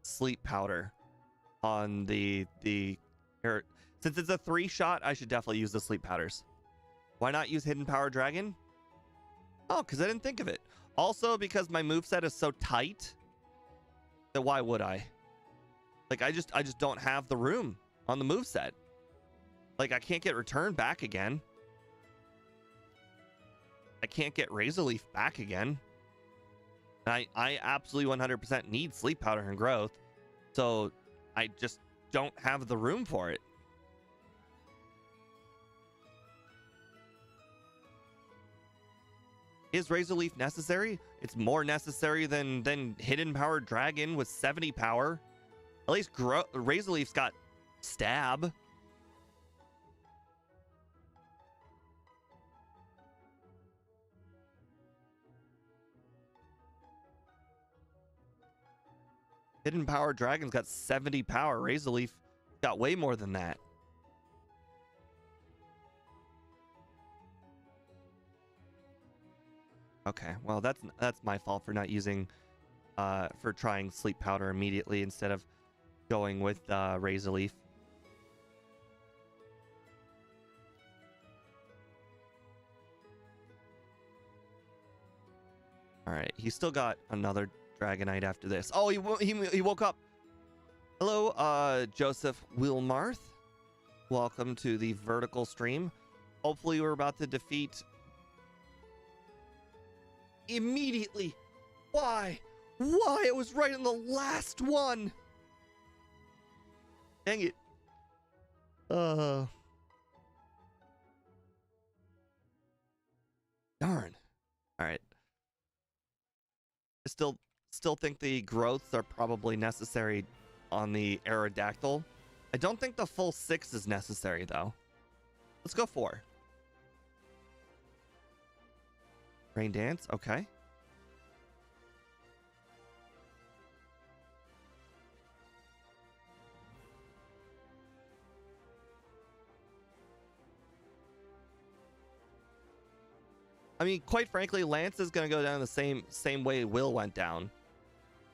Sleep Powder on the since it's a 3-shot, I should definitely use the Sleep Powders. Why not use Hidden Power Dragon? Oh, because I didn't think of it. Also, because my moveset is so tight, that why would I? Like, I just don't have the room on the moveset. Like, I can't get Return back again. I can't get Razor Leaf back again. I absolutely 100% need Sleep Powder and Growth. So I just don't have the room for it. Is Razor Leaf necessary? It's more necessary than Hidden Power Dragon with 70 power. At least Razor Leaf's got Stab. Hidden Power Dragon's got 70 power. Razor Leaf got way more than that. Okay, well that's my fault for not using for trying Sleep Powder immediately instead of going with Razor Leaf. All right, he's still got another Dragonite after this. Oh, he woke up. Hello, Joseph Wilmarth. Welcome to the vertical stream. Hopefully we're about to defeat immediately. Why? Why? It was right in the last one. Dang it. Darn. All right. I still think the growths are probably necessary on the Aerodactyl. I don't think the full 6 is necessary though. Let's go 4. Rain Dance, okay. I mean, quite frankly, Lance is going to go down the same way Will went down.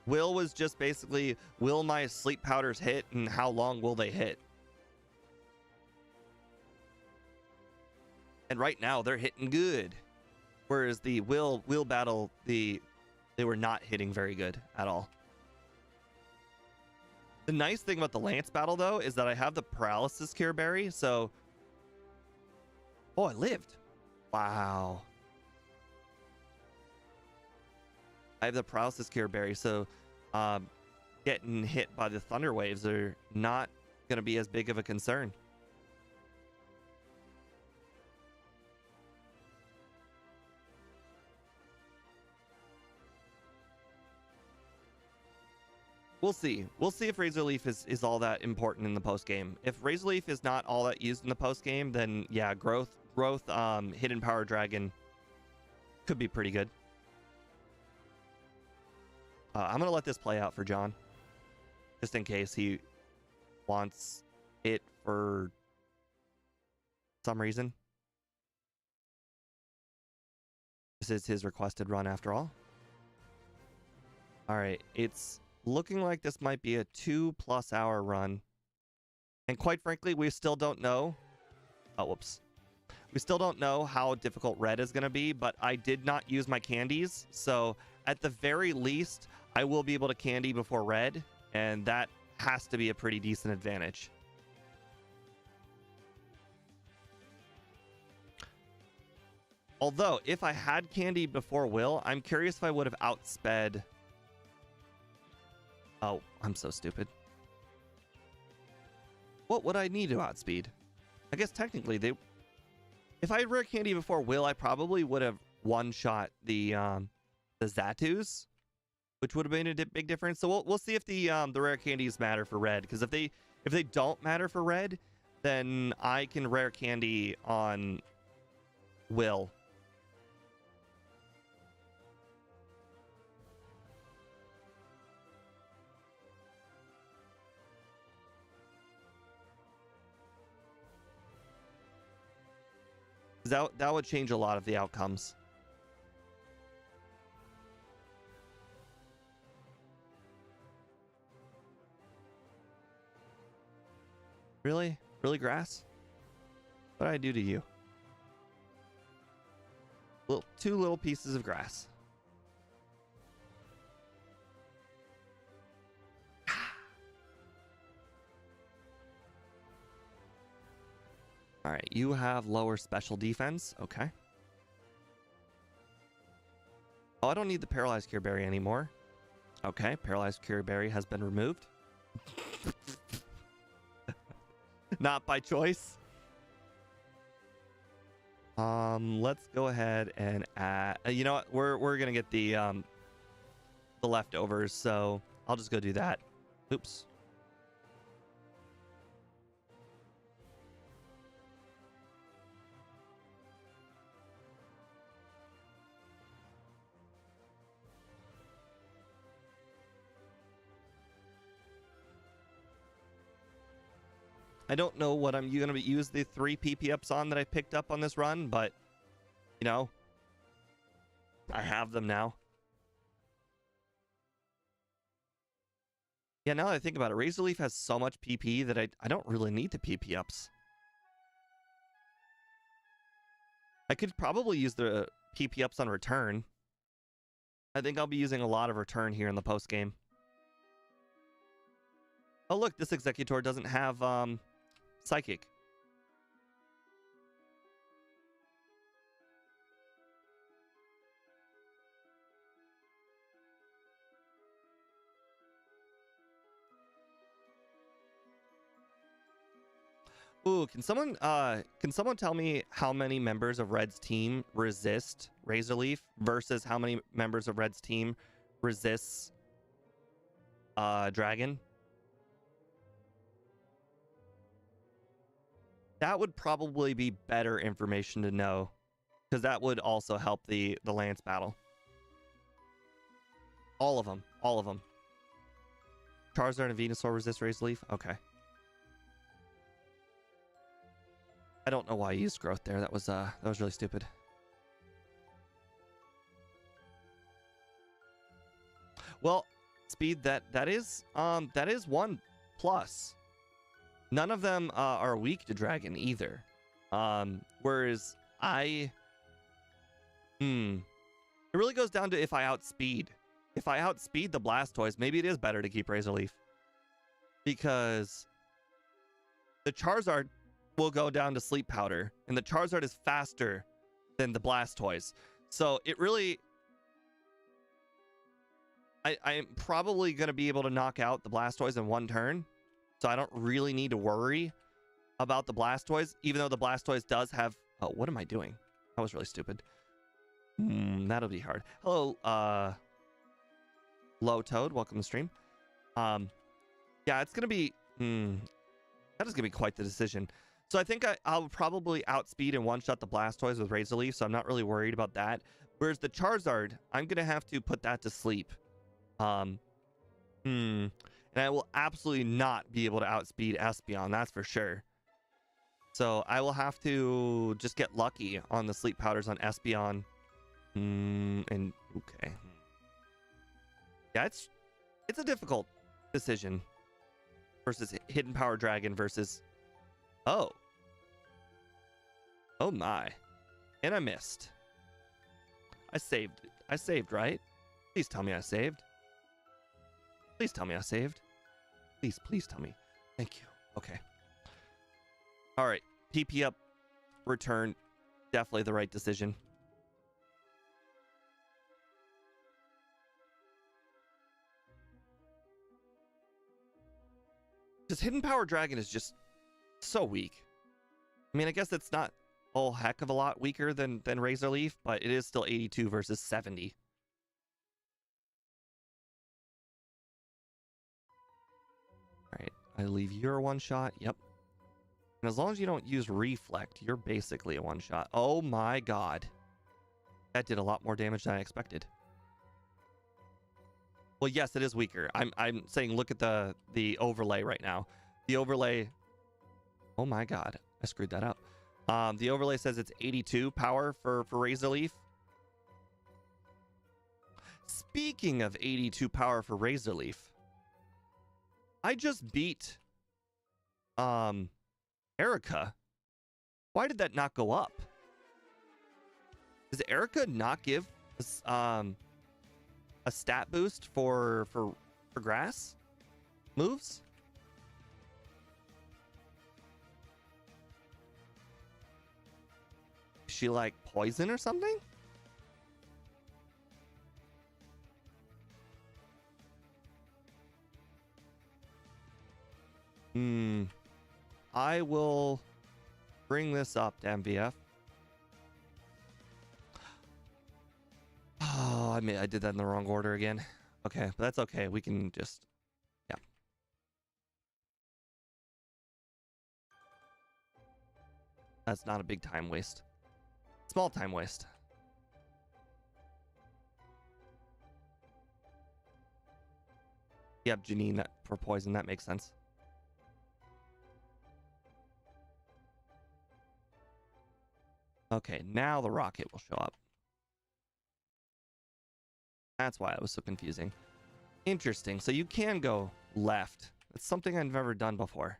Will was just basically, will my Sleep Powders hit and how long will they hit? And right now they're hitting good. Whereas the Will battle, they were not hitting very good at all. The nice thing about the Lance battle though is that I have the Paralysis Cure Berry, so oh, I lived. Wow. I have the Paralysis Cure Berry, so getting hit by the Thunder Waves are not going to be as big of a concern. We'll see. We'll see if Razor Leaf is all that important in the post game. If Razor Leaf is not all that used in the post game, then yeah, growth, Hidden Power Dragon could be pretty good. I'm gonna let this play out for John, just in case he wants it for some reason. This is his requested run after all. All right, it's looking like this might be a 2+ hour run. And quite frankly, we still don't know. Oh, whoops. We still don't know how difficult red is going to be, but I did not use my candies. So at the very least, I will be able to candy before red, and that has to be a pretty decent advantage. Although, if I had candy before Will, I'm curious if I would have outsped. Oh, I'm so stupid. What would I need to outspeed? I guess technically if I had rare candy before Will, I probably would have one-shot the Zatus, which would have made a big difference. So we'll see if the rare candies matter for red, because if they don't matter for red, then I can rare candy on Will. That would change a lot of the outcomes. Really? Really, grass? What did I do to you? Two little pieces of grass. All right, you have lower special defense. Okay. Oh, I don't need the paralyzed cure berry anymore. Okay, paralyzed cure berry has been removed. Not by choice. Let's go ahead and add. You know what? We're gonna get the leftovers, so I'll just go do that. Oops. I don't know what I'm going to use the 3 PP ups on that I picked up on this run, but, you know, I have them now. Yeah, now that I think about it, Razor Leaf has so much PP that I don't really need the PP ups. I could probably use the PP ups on return. I think I'll be using a lot of return here in the post game. Oh, look, this Executor doesn't have Psychic. Ooh, can someone tell me how many members of Red's team resist Razor Leaf versus how many members of Red's team resists Dragon? That would probably be better information to know, because that would also help the Lance battle. All of them. All of them. Charizard and Venusaur resist Razor Leaf? Okay. I don't know why I used growth there. That was really stupid. Well, speed, that is 1 plus. None of them are weak to Dragon either. Whereas it really goes down to if I outspeed. If I outspeed the Blastoise, maybe it is better to keep Razor Leaf. Because the Charizard will go down to Sleep Powder, and the Charizard is faster than the Blastoise. So it really... I'm probably going to be able to knock out the Blastoise in 1 turn. So I don't really need to worry about the Blastoise, even though the Blastoise does have... Oh, what am I doing? That was really stupid. That'll be hard. Hello, Low Toad. Welcome to the stream. Yeah, it's going to be... that is going to be quite the decision. So I think I'll probably outspeed and one-shot the Blastoise with Razor Leaf, so I'm not really worried about that. Whereas the Charizard, I'm going to have to put that to sleep. And I will absolutely not be able to outspeed Espeon, that's for sure. So I will have to just get lucky on the Sleep Powders on Espeon. And okay. Yeah, it's a difficult decision. Versus Hidden Power Dragon versus... Oh. Oh my. And I missed. I saved, right? Please tell me I saved. Please tell me I saved. Please tell me. Thank you. Okay. All right. PP up, return. Definitely the right decision. Just Hidden Power Dragon is just so weak. I mean, I guess it's not a whole heck of a lot weaker than Razor Leaf, but it is still 82 versus 70. All right, I leave your one shot. Yep. And as long as you don't use Reflect, you're basically a one shot. Oh my god. That did a lot more damage than I expected. Well, yes, it is weaker. I'm saying look at the overlay right now. The overlay... Oh my god, I screwed that up. The overlay says it's 82 power for Razor Leaf. Speaking of 82 power for Razor Leaf, I just beat Erica. Why did that not go up? Does Erica not give a stat boost for grass moves? she like poison or something? I will bring this up to MVF. Oh, I did that in the wrong order again. Okay, but that's okay. We can just, yeah. That's not a big time waste. Small time waste. Yep, Janine for poison. That makes sense. Okay, now the rocket will show up. That's why it was so confusing. Interesting. So you can go left. That's something I've never done before.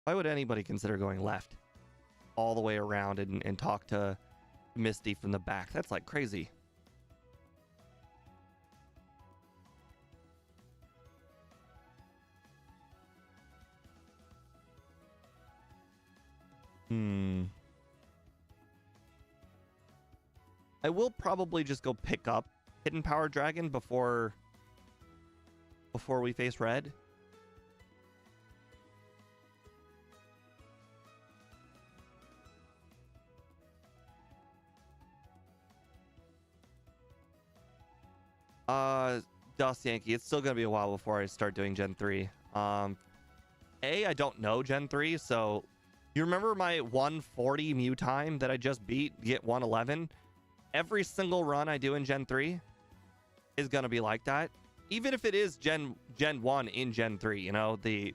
Why would anybody consider going left all the way around and talk to Misty from the back? That's like crazy. I will probably just go pick up Hidden Power Dragon before we face red. Dust Yankee, it's still gonna be a while before I start doing Gen 3. I don't know Gen 3, so you remember my 140 Mew time that I just beat, get 111? Every single run I do in Gen 3 is gonna be like that. Even if it is Gen 1 in Gen 3, you know, the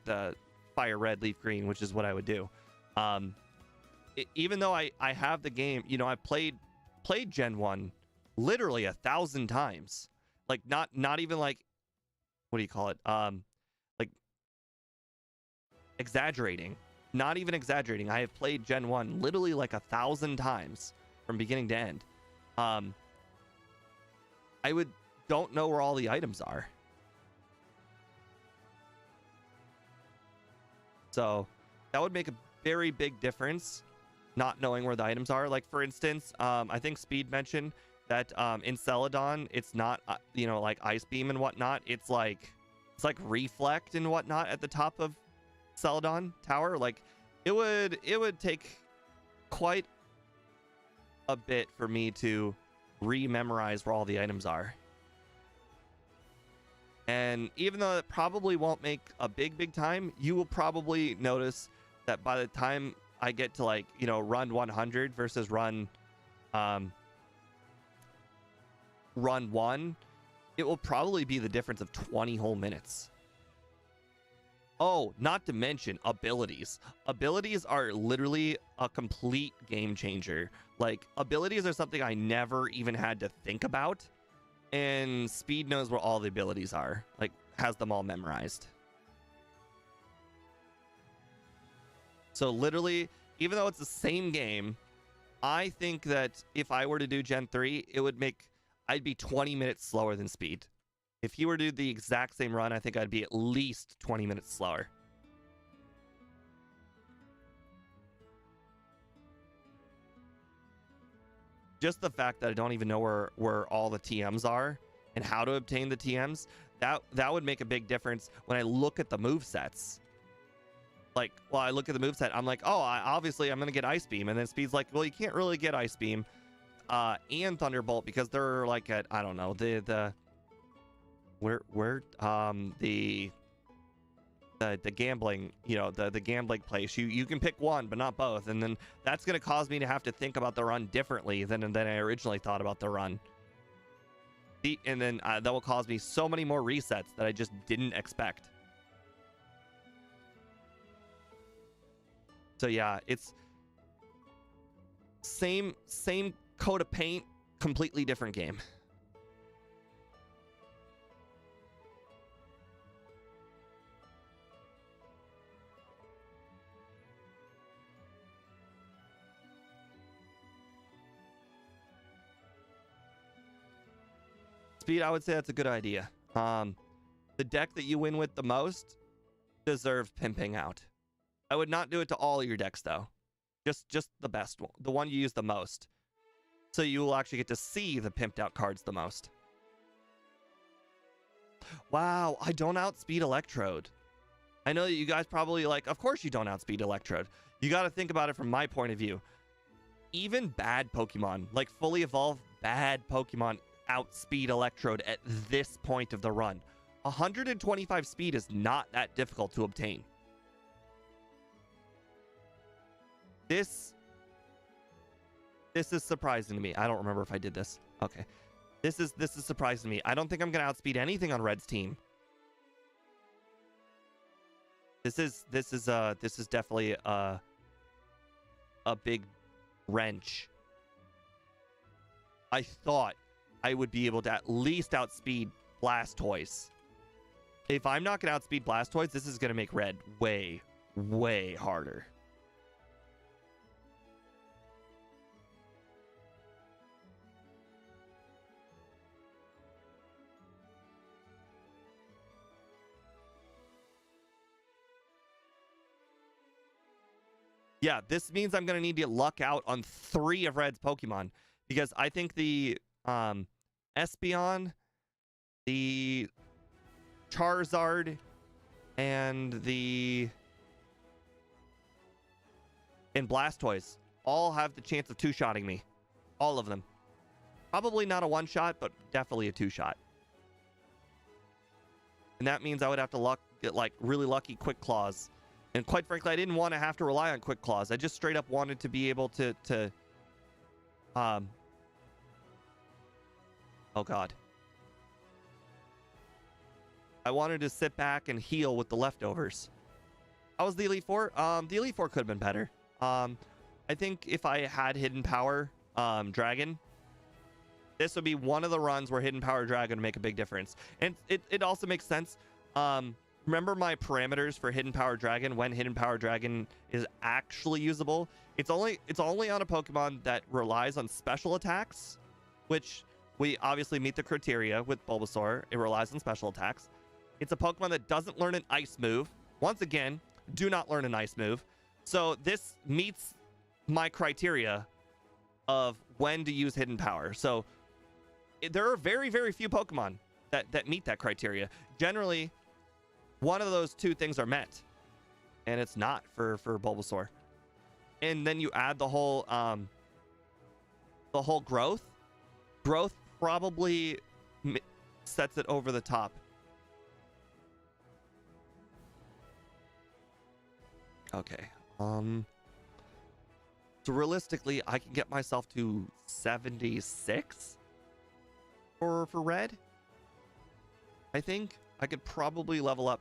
Fire Red, Leaf Green, which is what I would do. Even though I have the game, you know, I played Gen 1 literally 1,000 times. Like not even like, what do you call it? Like exaggerating. Not even exaggerating. I have played Gen 1 literally like 1,000 times from beginning to end. I don't know where all the items are. So that would make a very big difference, not knowing where the items are. Like for instance, I think Speed mentioned that in Celadon, it's not you know, like Ice Beam and whatnot. It's like Reflect and whatnot at the top of Celadon Tower. Like it would take quite a bit for me to rememorize where all the items are. And even though it probably won't make a big time, you will probably notice that by the time I get to, like, you know, run 100 versus run 1, it will probably be the difference of 20 whole minutes. Oh, not to mention abilities. Abilities are literally a complete game changer. Like, abilities are something I never even had to think about. And Speed knows where all the abilities are. Like, has them all memorized. So literally, even though it's the same game, I think that if I were to do Gen 3, I'd be 20 minutes slower than Speed. If he were to do the exact same run, I think I'd be at least 20 minutes slower. Just the fact that I don't even know where all the TMs are and how to obtain the TMs, that would make a big difference when I look at the movesets. Like, well, I look at the moveset, I'm like, oh, obviously I'm going to get Ice Beam. And then Speed's like, well, you can't really get Ice Beam and Thunderbolt because they're like at, I don't know, the gambling, you know, the gambling place. You can pick one, but not both. And then that's going to cause me to have to think about the run differently than I originally thought about the run. And then that will cause me so many more resets that I just didn't expect. So yeah, it's same coat of paint, completely different game. Speed, I would say that's a good idea. The deck that you win with the most deserves pimping out. I would not do it to all your decks, though. Just the best one, the one you use the most. So you will actually get to see the pimped out cards the most. Wow, I don't outspeed Electrode. I know that you guys probably like, of course you don't outspeed Electrode. You got to think about it from my point of view. Even bad Pokemon, like fully evolved bad Pokemon, outspeed Electrode at this point of the run. 125 speed is not that difficult to obtain. This is surprising to me. I don't remember if I did this. Okay. This is surprising to me. I don't think I'm going to outspeed anything on Red's team. This is definitely a big wrench. I thought I would be able to at least outspeed Blastoise. If I'm not going to outspeed Blastoise, this is going to make Red way, way harder. Yeah, this means I'm going to need to luck out on 3 of Red's Pokemon. Because I think the Espeon, the Charizard, and Blastoise all have the chance of 2-shotting me. All of them. Probably not a 1-shot, but definitely a 2-shot. And that means I would have to get like really lucky Quick Claws. And quite frankly, I didn't want to have to rely on Quick Claws. I just straight up wanted to be able to oh god. I wanted to sit back and heal with the leftovers. How was the Elite Four? The Elite Four could have been better. I think if I had Hidden Power Dragon, this would be one of the runs where Hidden Power Dragon would make a big difference. And it also makes sense. Remember my parameters for Hidden Power Dragon when Hidden Power Dragon is actually usable? It's only on a Pokemon that relies on special attacks, which we obviously meet the criteria with Bulbasaur. It relies on special attacks. It's a Pokemon that doesn't learn an ice move. Once again, do not learn an ice move. So this meets my criteria of when to use Hidden Power. So there are very, very few Pokemon that meet that criteria. Generally, one of those 2 things are met, and it's not for Bulbasaur. And then you add the whole growth. Growth probably sets it over the top. Okay. So realistically, I can get myself to 76 for Red. I think I could probably level up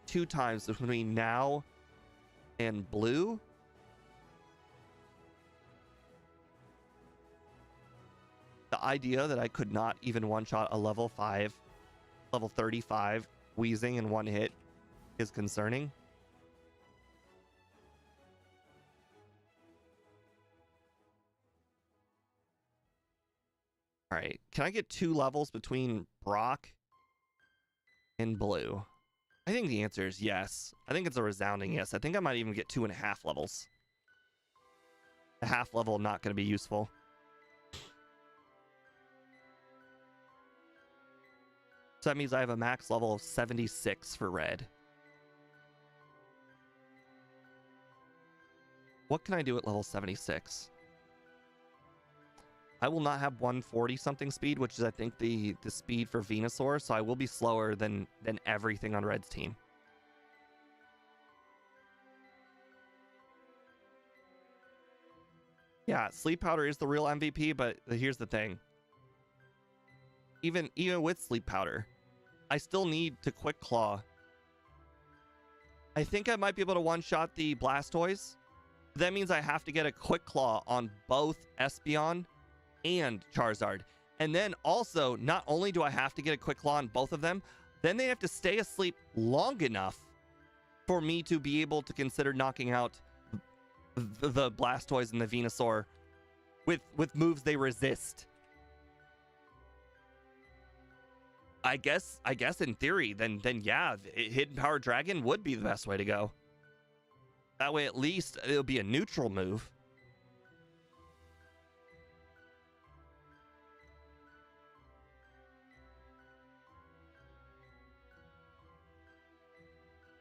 2 times between now and Blue. The idea that I could not even one-shot a level 35 Weezing in one hit is concerning. All right, can I get 2 levels between Brock and Blue? I think the answer is yes. I think it's a resounding yes. I think I might even get 2.5 levels. A half level not going to be useful. So that means I have a max level of 76 for Red. What can I do at level 76? I will not have 140 something speed, which is I think the speed for Venusaur, so I will be slower than everything on Red's team. Yeah, Sleep Powder is the real MVP, but here's the thing. Even with Sleep Powder, I still need to Quick Claw. I think I might be able to one-shot the Blastoise. That means I have to get a Quick Claw on both Espeon and Charizard. And then also, not only do I have to get a Quick Claw on both of them, then they have to stay asleep long enough for me to be able to consider knocking out the Blastoise and the Venusaur with moves they resist. I guess in theory, then yeah, Hidden Power Dragon would be the best way to go. That way at least it'll be a neutral move.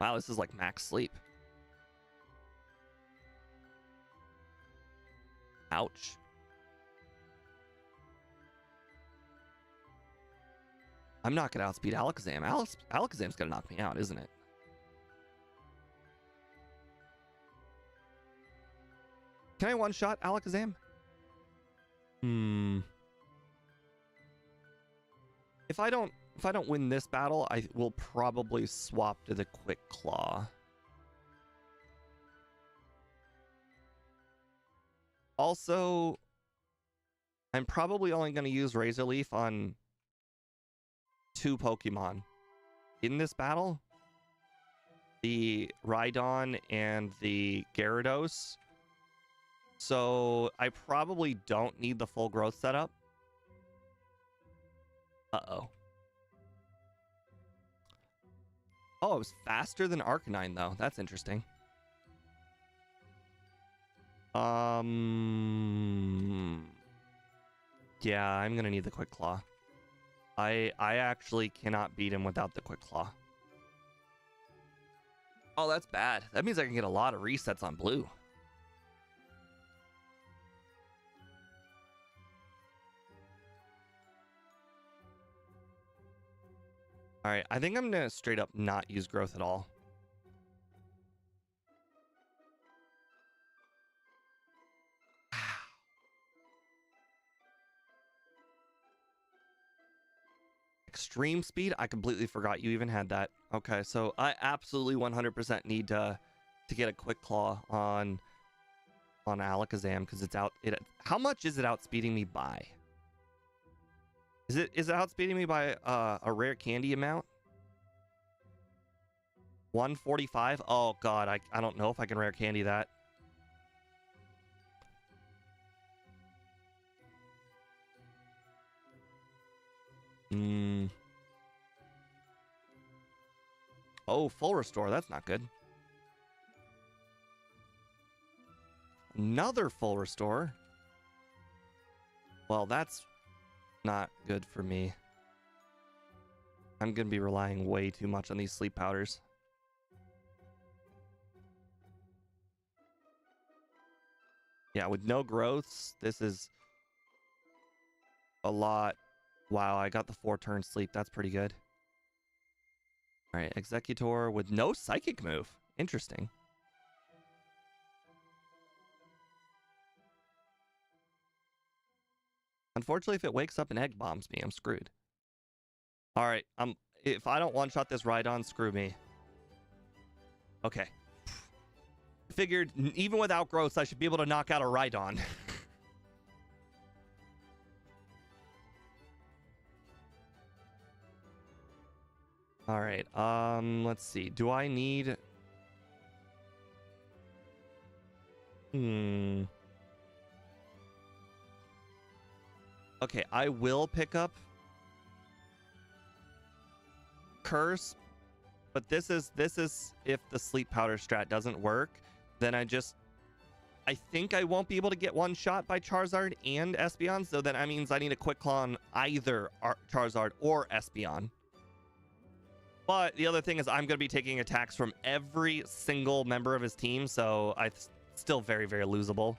Wow, this is like max sleep. Ouch. I'm not going to outspeed Alakazam. Alakazam's going to knock me out, isn't it? Can I one-shot Alakazam? If I don't win this battle, I will probably swap to the Quick Claw. Also, I'm probably only going to use Razor Leaf on 2 Pokemon in this battle. The Rhydon and the Gyarados. So I probably don't need the full growth setup. Uh-oh. Oh, it was faster than Arcanine, though. That's interesting. Yeah, I'm going to need the Quick Claw. I actually cannot beat him without the Quick Claw. Oh, that's bad. That means I can get a lot of resets on blue. All right, I think I'm going to straight up not use growth at all. Extreme speed? I completely forgot you even had that. Okay, so I absolutely 100% need to get a Quick Claw on Alakazam because it's out. How much is it outspeeding me by? Is it outspeeding me by a rare candy amount? 145? Oh god, I don't know if I can rare candy that. Oh, full restore. That's not good. Another full restore. Well, that's not good for me. I'm going to be relying way too much on these sleep powders. Yeah, with no growths, this is a lot. Wow, I got the 4-turn sleep. That's pretty good. All right, Executor with no psychic move. Interesting. Unfortunately, if it wakes up and egg bombs me, I'm screwed. All right, if I don't one-shot this Rhydon, screw me. Okay. Figured even without growths, I should be able to knock out a Rhydon. All right. Let's see. Do I need... Okay, I will pick up Curse, but this is if the sleep powder strat doesn't work, then I think I won't be able to get one shot by Charizard and Espeon, so then that means I need a Quick Claw on either Charizard or Espeon. But the other thing is I'm going to be taking attacks from every single member of his team, so it's still very, very losable.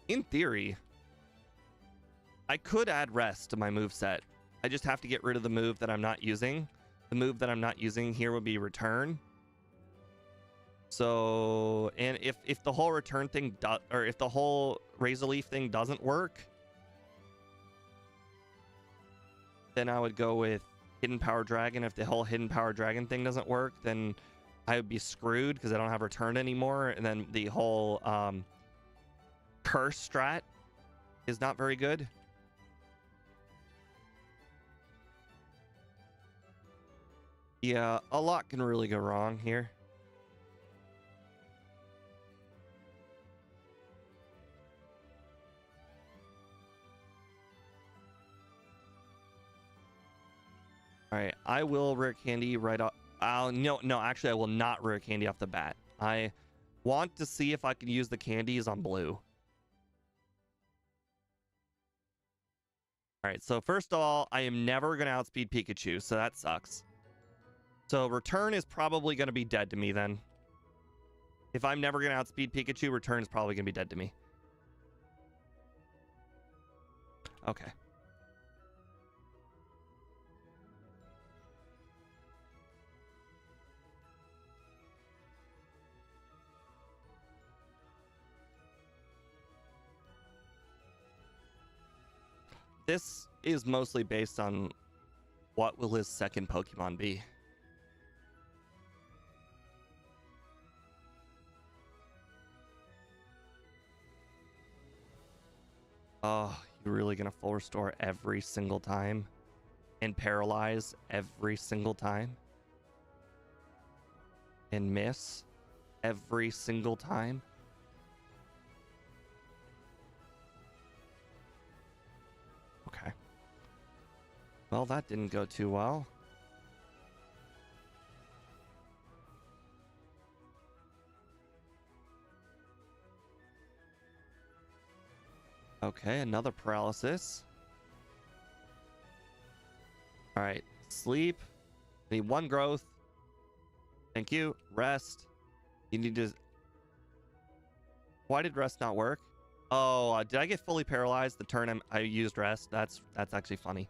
In theory, I could add rest to my moveset. I just have to get rid of the move that I'm not using. The move that I'm not using here would be Return. So, and if the whole return thing or if the whole Razor Leaf thing doesn't work, then I would go with Hidden Power Dragon. If the whole Hidden Power Dragon thing doesn't work, then I would be screwed because I don't have return anymore. And then the whole Curse strat is not very good. Yeah, a lot can really go wrong here. All right, I will rare candy right off. No, actually, I will not rare candy off the bat. I Want to see if I can use the candies on blue. All right, so first of all, I am never going to outspeed Pikachu, so that sucks. So return is probably going to be dead to me then. If I'm never going to outspeed Pikachu, return is probably going to be dead to me. Okay. This is mostly based on what will his second Pokemon be. Oh, you're really gonna full restore every single time and paralyze every single time and miss every single time? Okay. Well, that didn't go too well. Okay, another paralysis. All right, sleep. Need one growth. Thank you. Rest. You need to... Why did rest not work? Oh, did I get fully paralyzed the turn I used rest? That's actually funny.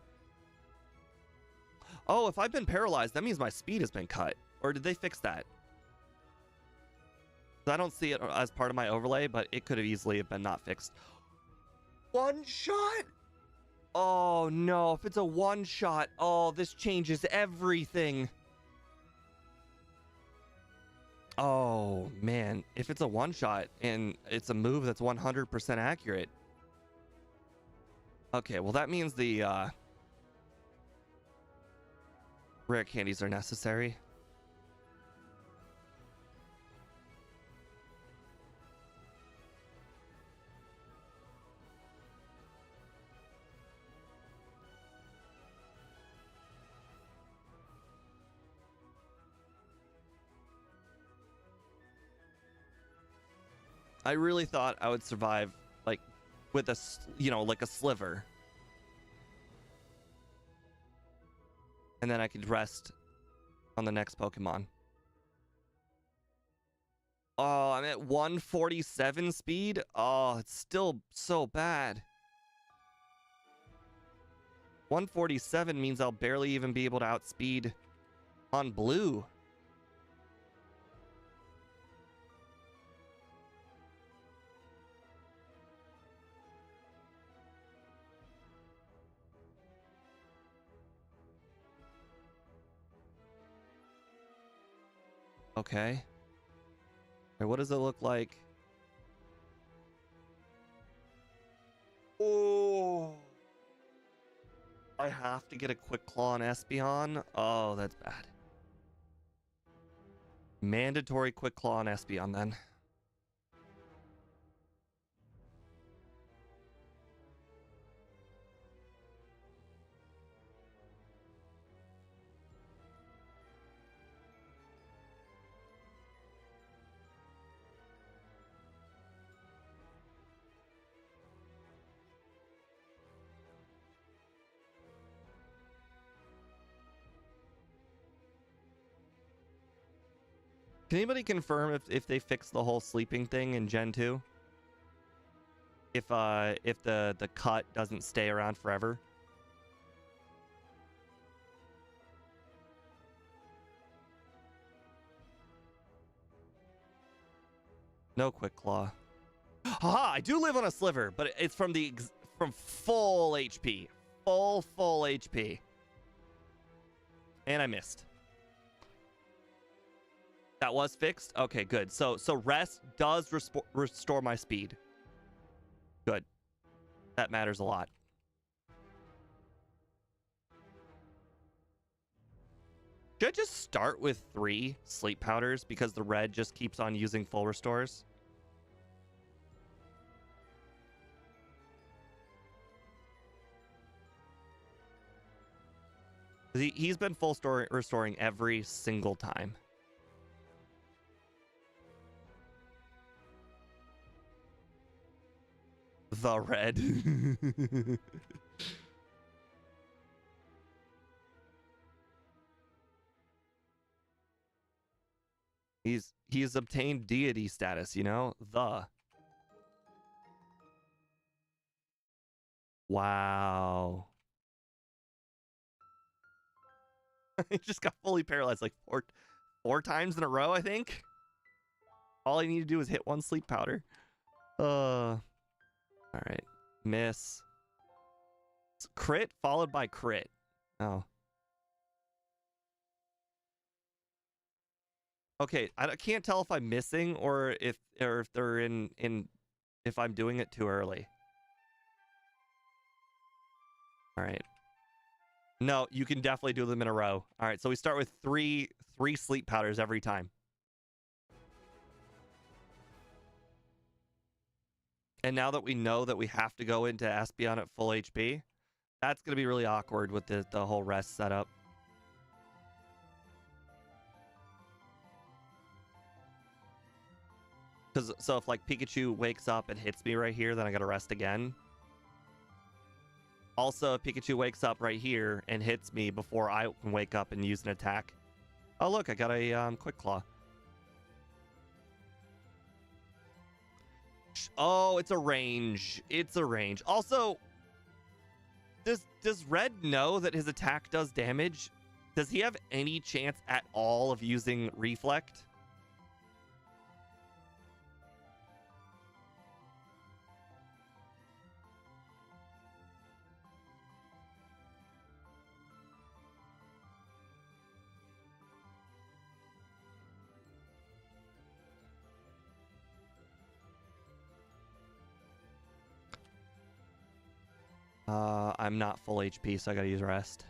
Oh, if I've been paralyzed, that means my speed has been cut. Or did they fix that? I don't see it as part of my overlay, but it could have easily been not fixed. One shot? Oh no, if it's a one shot, oh, this changes everything. Oh man, if it's a one shot and it's a move that's 100% accurate. Okay, well that means the rare candies are necessary. I really thought I would survive, like, with a, like a sliver. And then I could rest on the next Pokemon. Oh, I'm at 147 speed? Oh, it's still so bad. 147 means I'll barely even be able to outspeed on blue. Okay. Right, what does it look like? Oh. I have to get a quick claw on Espeon. Oh, that's bad. Mandatory quick claw on Espeon then. Can anybody confirm if they fixed the whole sleeping thing in Gen 2? If the cut doesn't stay around forever? No quick claw. Haha, I do live on a sliver, but it's from from full HP. Full HP. And I missed. That was fixed? Okay, good. So rest does restore my speed. Good. That matters a lot. Should I just start with 3 sleep powders because the red just keeps on using full restores? He's been full restoring every single time. The red. He's obtained deity status, you know? The. Wow. He just got fully paralyzed like four times in a row, I think. All I need to do is hit one sleep powder. All right. Miss. It's crit followed by crit. Oh. Okay, I can't tell if I'm missing or if they're in if I'm doing it too early. All right. No, you can definitely do them in a row. All right, so we start with three sleep powders every time. And now that we know that we have to go into Espeon at full HP, that's going to be really awkward with the whole rest setup. So if like Pikachu wakes up and hits me right here, then I got to rest again. Also, if Pikachu wakes up right here and hits me before I can wake up and use an attack. Oh, look, I got a Quick Claw. Oh, it's a range. It's a range. Also, does Red know that his attack does damage? Does he have any chance at all of using Reflect? I'm not full HP, so I gotta use rest.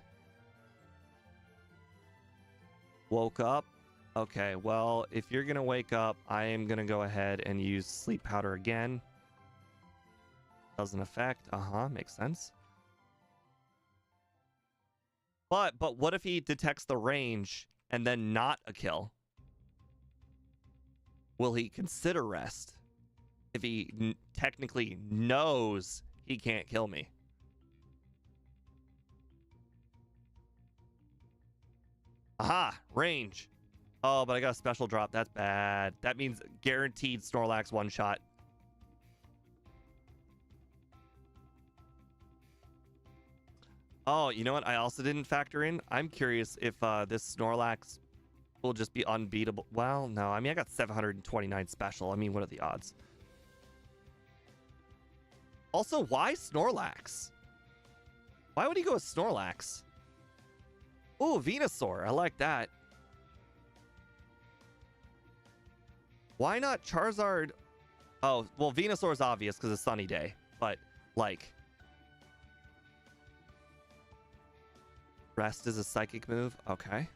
Woke up. Okay, well, if you're gonna wake up, I am gonna go ahead and use sleep powder again. Doesn't affect. Makes sense. But what if he detects the range and then not a kill? Will he consider rest if he technically knows he can't kill me? Aha, range. Oh, but I got a special drop. That's bad. That means guaranteed Snorlax one shot. Oh, you know what I also didn't factor in? I'm curious if this Snorlax will just be unbeatable. Well, no. I mean, I got 729 special. I mean, what are the odds? Also, why Snorlax? Why would he go with Snorlax? Oh, Venusaur. I like that. Why not Charizard? Oh, well, Venusaur is obvious because it's Sunny Day. But, like... Rest is a psychic move. Okay.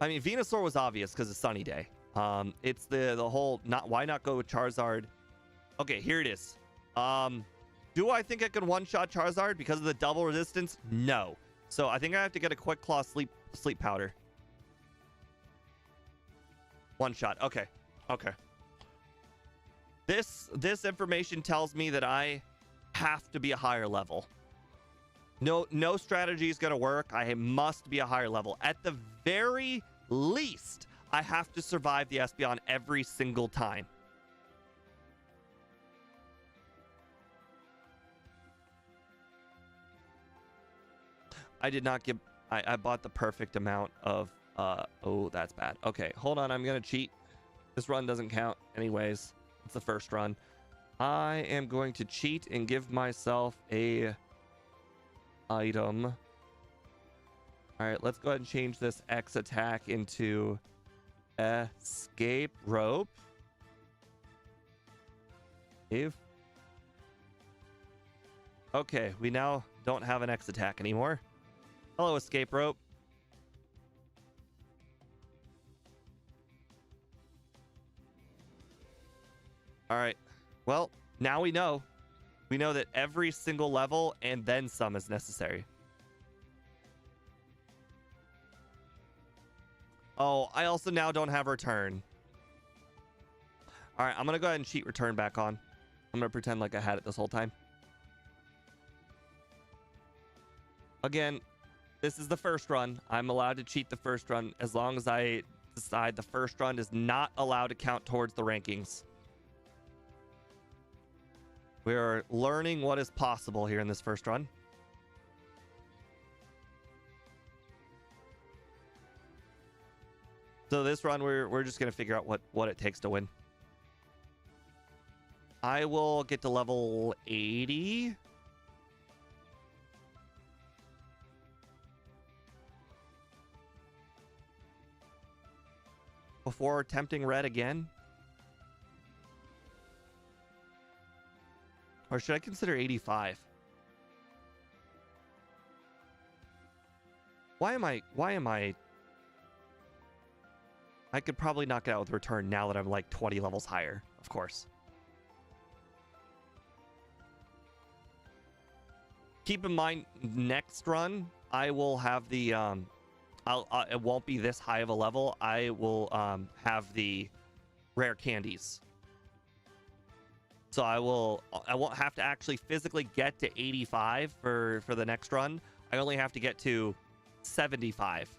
I mean, Venusaur was obvious because it's Sunny Day. It's the whole... Why not go with Charizard? Okay, here it is. Do I think I can one-shot Charizard because of the double resistance? No. So I think I have to get a Quick Claw sleep powder. One shot. Okay. Okay. This information tells me that I have to be a higher level. No strategy is going to work. I must be a higher level. At the very least, I have to survive the Espeon every single time. I did not give... I bought the perfect amount of... oh, that's bad. Okay, hold on. I'm going to cheat. This run doesn't count anyways. It's the first run. I am going to cheat and give myself a item. All right, let's go ahead and change this X attack into escape rope. Save. Okay, we now don't have an X attack anymore. Hello, escape rope. All right. Well, now we know. We know that every single level and then some is necessary. Oh, I also now don't have return. All right, I'm going to go ahead and cheat return back on. I'm going to pretend like I had it this whole time. Again, this is the first run. I'm allowed to cheat the first run as long as I decide the first run is not allowed to count towards the rankings. We're learning what is possible here in this first run. So this run, we're just going to figure out what it takes to win. I will get to level 80. Before attempting red again. Or should I consider 85? Why am I? I could probably knock it out with return now that I'm like 20 levels higher, of course. Keep in mind, next run, I will have the, it won't be this high of a level. I will have the rare candies. So I won't have to actually physically get to 85 for the next run. I only have to get to 75.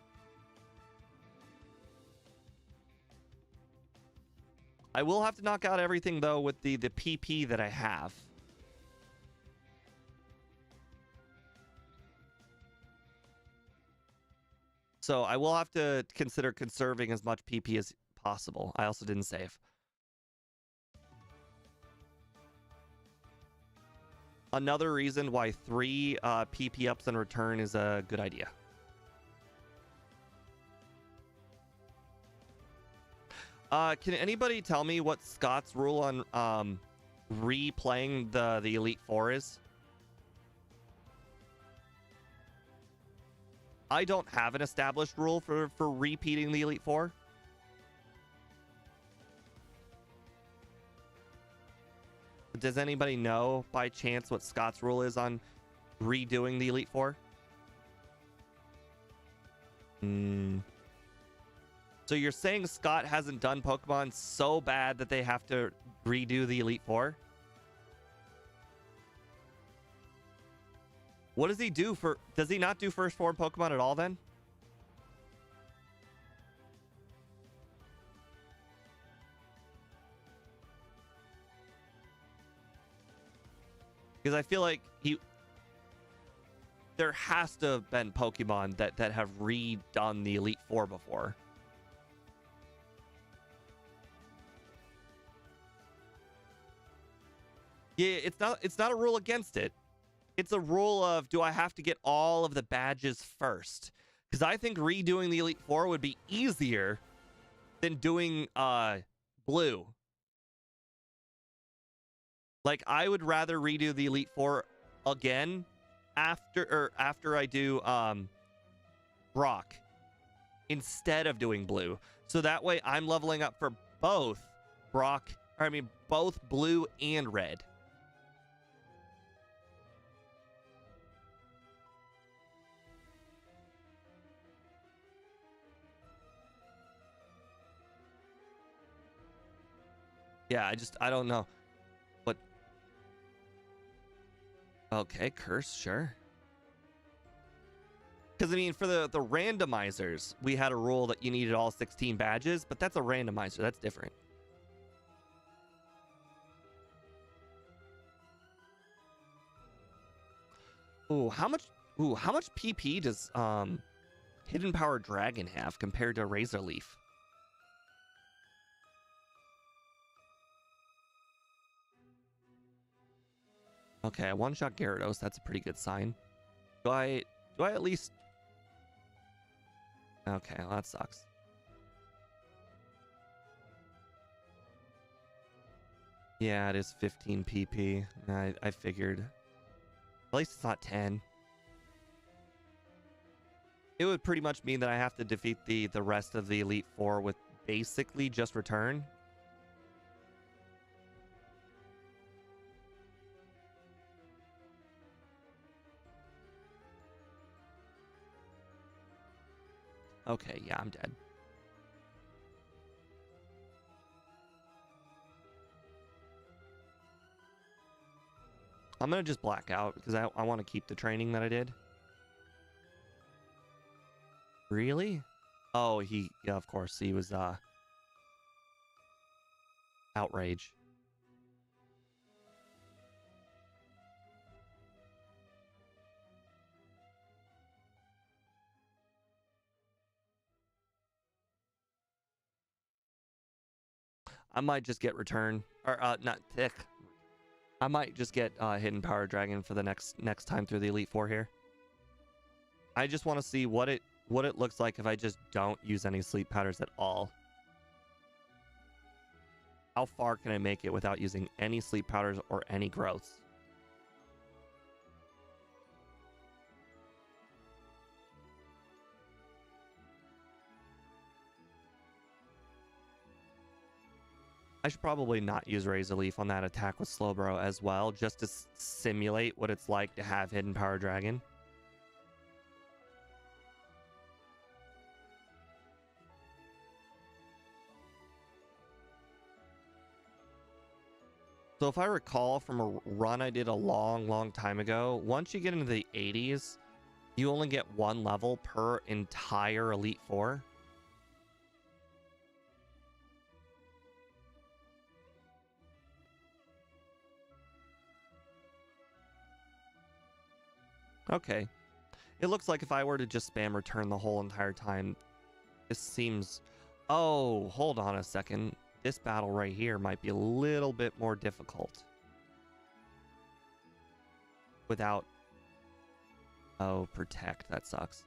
I will have to knock out everything though with the PP that I have. So I will have to consider conserving as much PP as possible. I also didn't save. Another reason why 3 PP ups and return is a good idea. Can anybody tell me what Scott's rule on replaying the Elite Four is? I don't have an established rule for repeating the Elite Four. Does anybody know by chance what Scott's rule is on redoing the Elite Four? So you're saying Scott hasn't done Pokemon so bad that they have to redo the Elite Four? What does he do for... Does he not do first form Pokemon at all then? Because I feel like there has to have been Pokemon that have redone the Elite Four before. Yeah, it's not a rule against it. It's a rule of, do I have to get all of the badges first? Because I think redoing the Elite Four would be easier than doing blue. Like, I would rather redo the Elite Four again after I do Brock instead of doing blue. So that way I'm leveling up for both both blue and red. Yeah, I don't know. What? Okay, curse, sure. Because, I mean, for the randomizers, we had a rule that you needed all 16 badges, but that's a randomizer. That's different. How much PP does Hidden Power Dragon have compared to Razor Leaf? Okay, one-shot Gyarados. That's a pretty good sign. Do I at least... Okay, well, that sucks. Yeah, it is 15 PP. I figured. At least it's not 10. It would pretty much mean that I have to defeat the rest of the Elite Four with basically just return. Okay, yeah, I'm dead. I'm gonna just black out because I want to keep the training that I did. Really? Oh, yeah, of course. He was outrage. I might just get return or not thick. I might just get hidden power dragon for the next time through the Elite Four here. I just want to see what it looks like if I just don't use any sleep powders at all. How far can I make it without using any sleep powders or any growths? I should probably not use Razor Leaf on that attack with Slowbro as well, just to simulate what it's like to have Hidden Power Dragon. So if I recall from a run I did a long time ago, once you get into the 80s, you only get one level per entire Elite Four. Okay. It looks like if I were to just spam return the whole entire time, this seems... Oh, hold on a second. This battle right here might be a little bit more difficult. Without... Oh, protect. That sucks.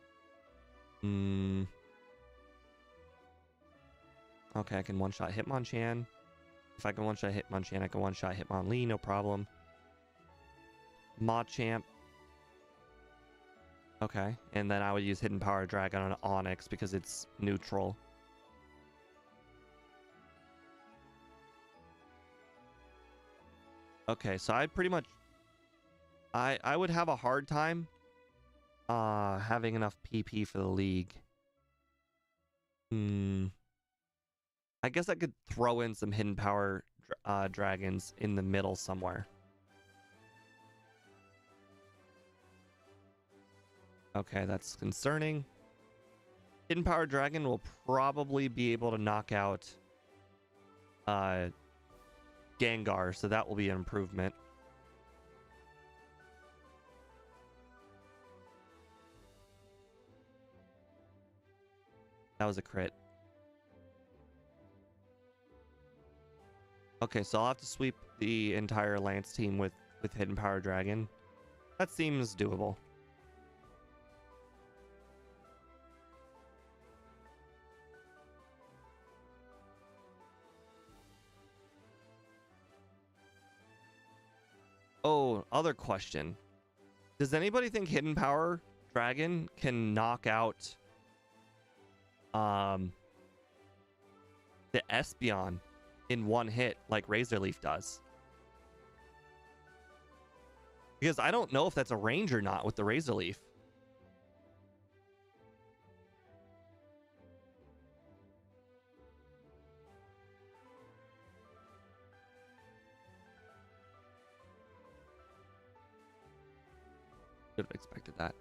Okay, I can one-shot Hitmonchan. If I can one-shot Hitmonchan, I can one-shot Hitmonlee, no problem. Machamp. Okay, and then I would use Hidden Power Dragon on Onix because it's neutral. Okay, so I'd pretty much... I would have a hard time having enough PP for the league. I guess I could throw in some Hidden Power Dragons in the middle somewhere. Okay, that's concerning. Hidden Power Dragon will probably be able to knock out Gengar, so that will be an improvement. That was a crit. Okay, so I'll have to sweep the entire Lance team with Hidden Power Dragon. That seems doable. Oh, other question. Does anybody think Hidden Power Dragon can knock out the Espeon in one hit like Razor Leaf does? Because I don't know if that's a range or not with the Razor Leaf. Should have expected that.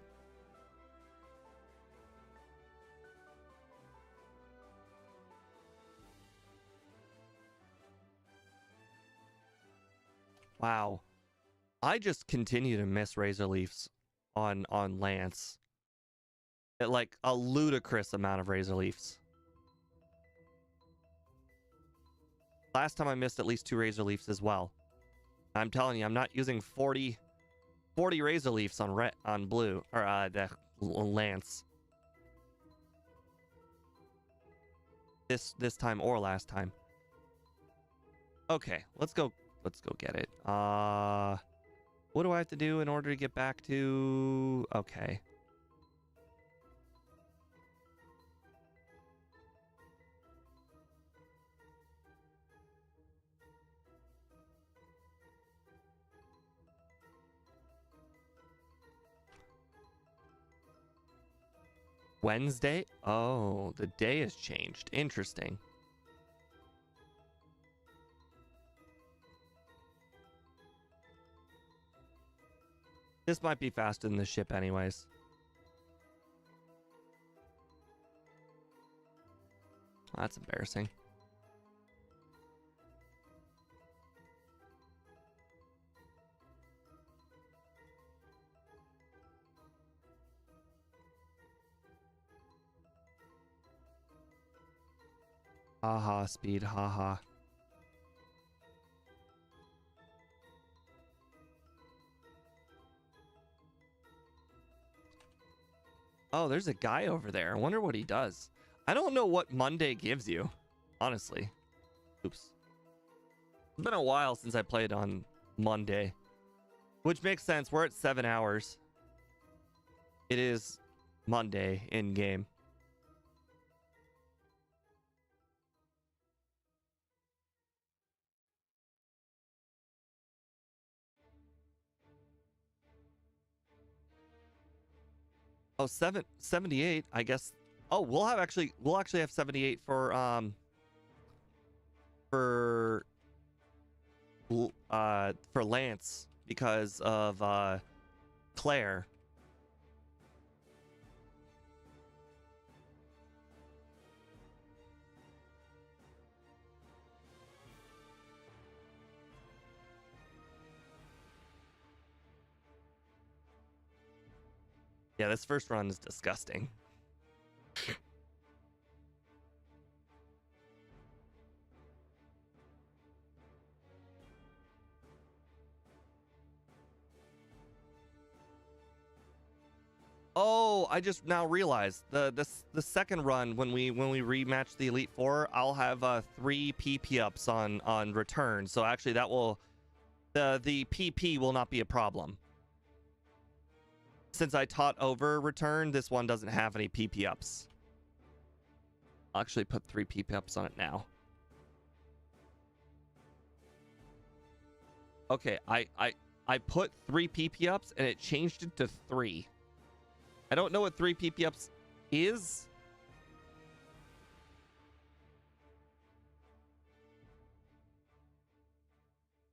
Wow. I just continue to miss Razor Leafs on Lance. Like a ludicrous amount of Razor Leafs. Last time I missed at least 2 Razor Leafs as well. I'm telling you, I'm not using 40 Razor Leafs on blue or the Lance. This time or last time. Okay, let's go get it. What do I have to do in order to get back to... Okay. Wednesday? Oh, the day has changed. Interesting. This might be faster than the ship anyways. That's embarrassing. Haha, speed, haha. Oh, there's a guy over there. I wonder what he does. I don't know what Monday gives you, honestly. Oops. It's been a while since I played on Monday, which makes sense. We're at 7 hours. It is Monday in game. Oh, 78, I guess. Oh, we'll actually have 78 for Lance because of Claire. Yeah, this first run is disgusting. Oh, I just now realized the second run when we rematch the Elite Four, I'll have 3 PP ups on return. So actually, that will the PP will not be a problem. Since I taught over return, this one doesn't have any PP ups. I'll actually put 3 PP ups on it now. Okay, I put 3 PP ups and it changed it to 3. I don't know what 3 PP ups is.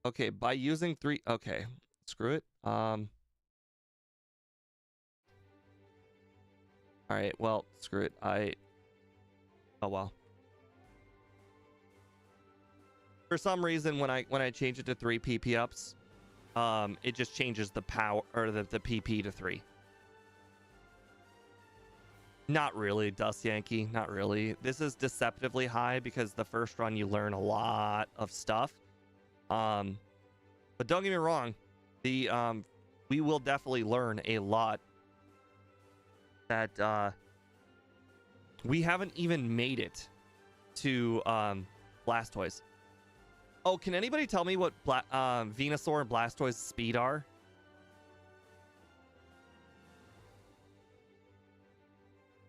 Okay, by using 3. Okay, screw it. All right, well, screw it. Oh well. For some reason, when I change it to 3 PP ups, it just changes the power or the PP to 3. Not really, Dust Yankee. Not really. This is deceptively high because the first run you learn a lot of stuff. But don't get me wrong, we will definitely learn a lot that we haven't even made it to Blastoise. Oh, can anybody tell me what Venusaur and Blastoise speed are?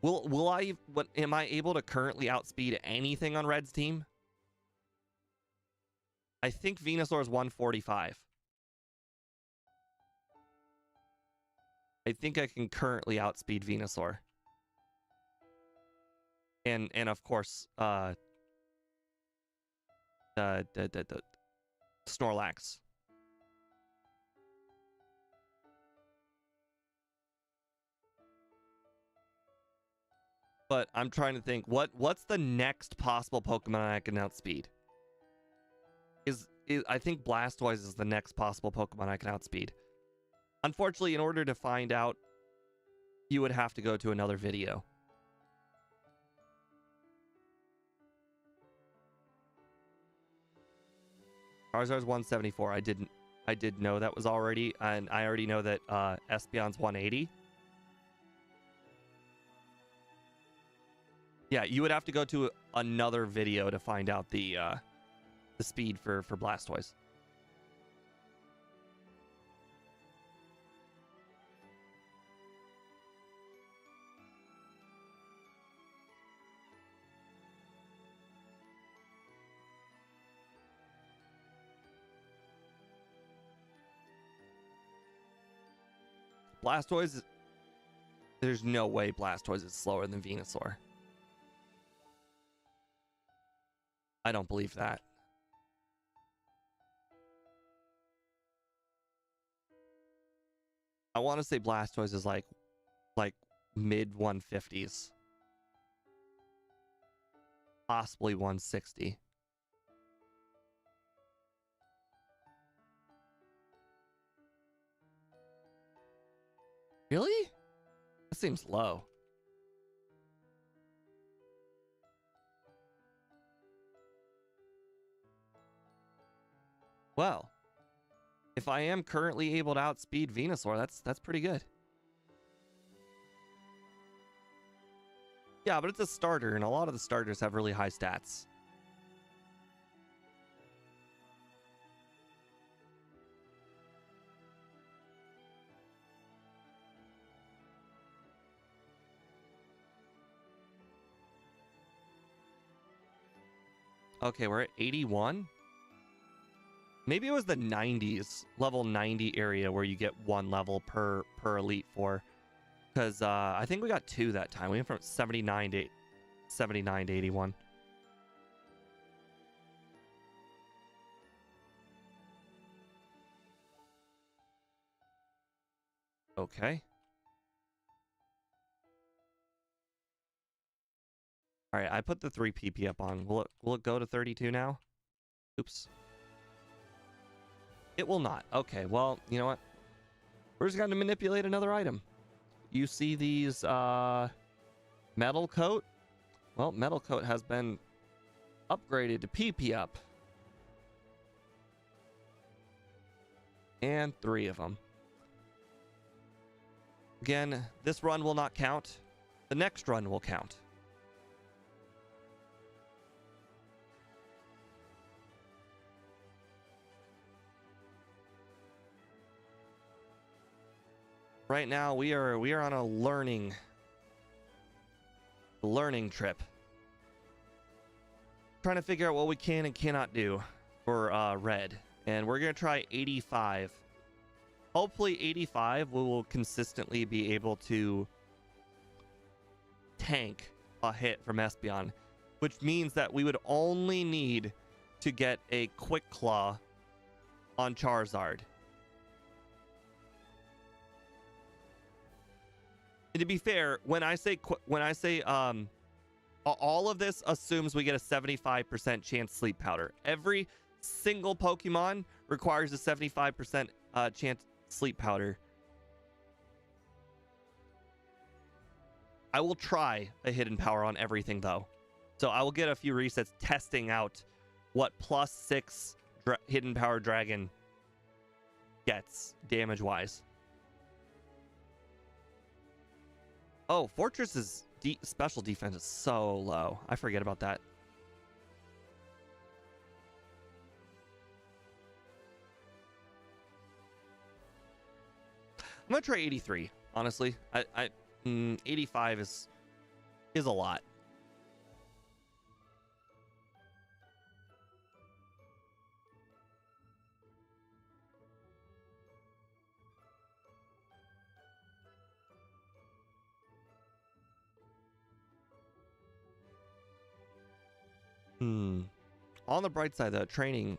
Am I able to currently outspeed anything on Red's team? I think Venusaur is 145. I think I can currently outspeed Venusaur. And of course, Snorlax. But I'm trying to think, what's the next possible Pokemon I can outspeed? I think Blastoise is the next possible Pokemon I can outspeed. Unfortunately, in order to find out, you would have to go to another video. Charizard's 174. I did know that was already, and I already know that Espeon's 180. Yeah, you would have to go to another video to find out the speed for Blastoise. Blastoise, there's no way Blastoise is slower than Venusaur. I don't believe that. I want to say Blastoise is like mid 150s, possibly 160. Really? That seems low. Well, if I am currently able to outspeed Venusaur, that's pretty good. Yeah, but it's a starter, and a lot of the starters have really high stats. Okay, we're at 81. Maybe it was the 90s, level 90 area where you get one level per Elite Four. Because I think we got 2 that time. We went from 79 to 81. Okay. All right, I put the 3 PP up on. Will it go to 32 now? Oops. It will not. Okay, well, you know what? We're just going to manipulate another item. You see these Metal Coat? Well, Metal Coat has been upgraded to PP up. And 3 of them. Again, this run will not count. The next run will count. Right now, we are on a learning trip. Trying to figure out what we can and cannot do for red. And we're going to try 85. Hopefully 85 we will consistently be able to tank a hit from Espeon, which means that we would only need to get a Quick Claw on Charizard. And to be fair, when I say all of this assumes we get a 75% chance Sleep Powder. Every single Pokemon requires a 75% chance Sleep Powder. I will try a Hidden Power on everything though. So I will get a few resets testing out what +6 Hidden Power Dragon gets damage-wise. Oh, Fortress's special defense is so low. I forget about that. I'm gonna try 83. Honestly, 85 is a lot. On the bright side, though, training.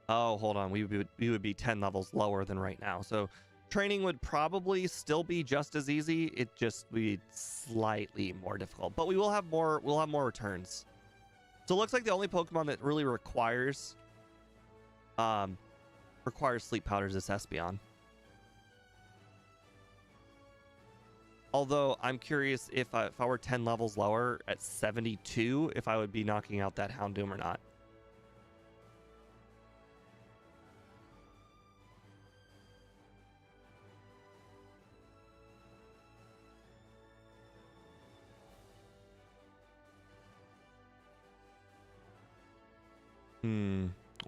Oh, hold on. We would be 10 levels lower than right now. So training would probably still be just as easy. It just be slightly more difficult. But we will have more. We'll have more returns. So it looks like the only Pokemon that really requires Sleep Powders is Espeon. Although I'm curious if I were 10 levels lower at 72, if I would be knocking out that Houndoom or not.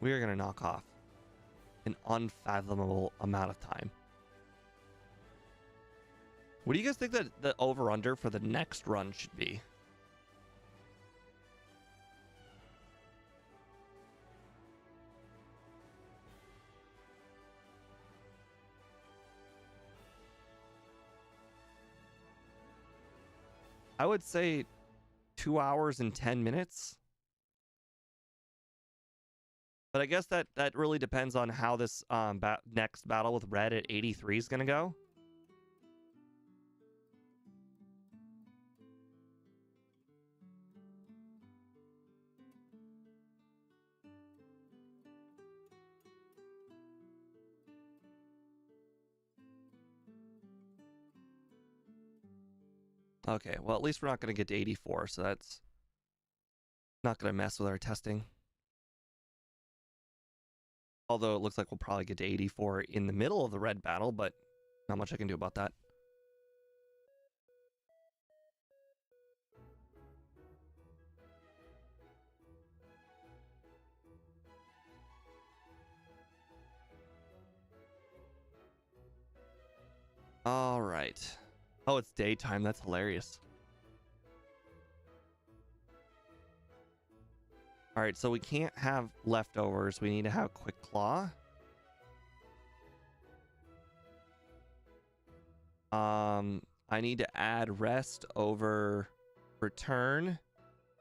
We are going to knock off an unfathomable amount of time. What do you guys think that the over-under for the next run should be? I would say 2 hours and 10 minutes. But I guess that really depends on how this next battle with red at 83 is going to go. Okay, well, at least we're not going to get to 84, so that's not going to mess with our testing. Although it looks like we'll probably get to 84 in the middle of the red battle, but not much I can do about that. All right. Oh, it's daytime. That's hilarious. All right, so we can't have leftovers. We need to have Quick Claw. I need to add rest over return.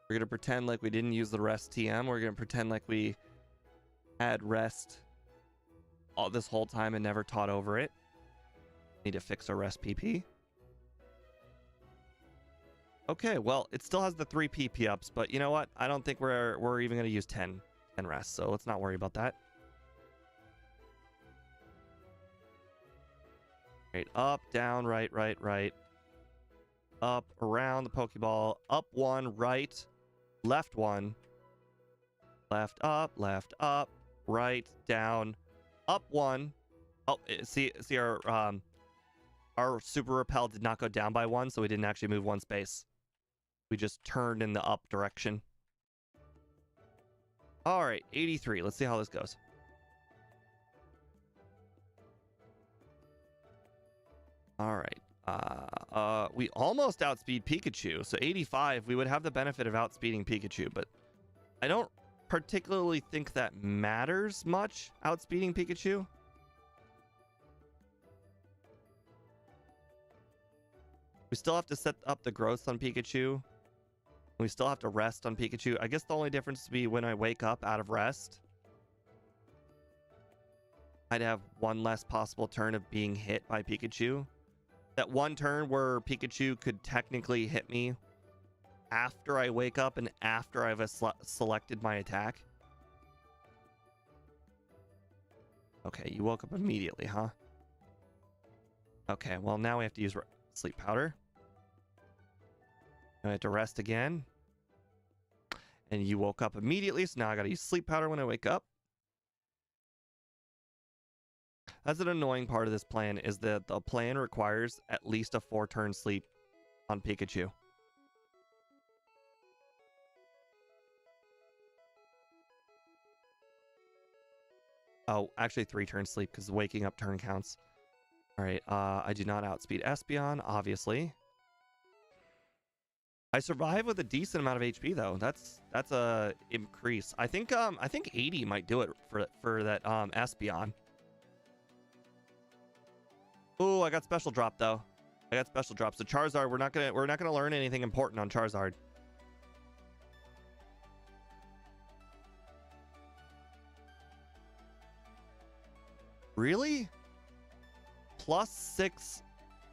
We're going to pretend like we didn't use the rest TM. We're going to pretend like we had rest all this whole time and never taught over it. Need to fix our rest PP. Okay, well, it still has the 3 PP ups, but you know what? I don't think we're even going to use 10 rest, so let's not worry about that. Right, up, down, right, right, right. Up, around the Pokeball. Up 1, right, left 1. Left, right, down, up 1. Oh, see our super repel did not go down by 1, so we didn't actually move 1 space. We just turned in the up direction. All right, 83. Let's see how this goes. All right. We almost outspeed Pikachu. So 85, we would have the benefit of outspeeding Pikachu, but I don't particularly think that matters much, outspeeding Pikachu. We still have to set up the growth on Pikachu. We still have to rest on Pikachu. I guess the only difference would be when I wake up out of rest, I'd have 1 less possible turn of being hit by Pikachu. That 1 turn where Pikachu could technically hit me after I wake up and after I've selected my attack. Okay, you woke up immediately, huh? Okay, well, now we have to use sleep powder. I have to rest again. And you woke up immediately, so now I gotta use sleep powder when I wake up. That's an annoying part of this plan, is that the plan requires at least a 4-turn sleep on Pikachu. Oh, actually 3-turn sleep, because waking up turn counts. All right, I do not outspeed Espeon, obviously. I survive with a decent amount of HP though. That's a increase. I think 80 might do it for that Espeon. Oh, I got special drop though. I got special drop. So Charizard, we're not gonna learn anything important on Charizard. Really? +6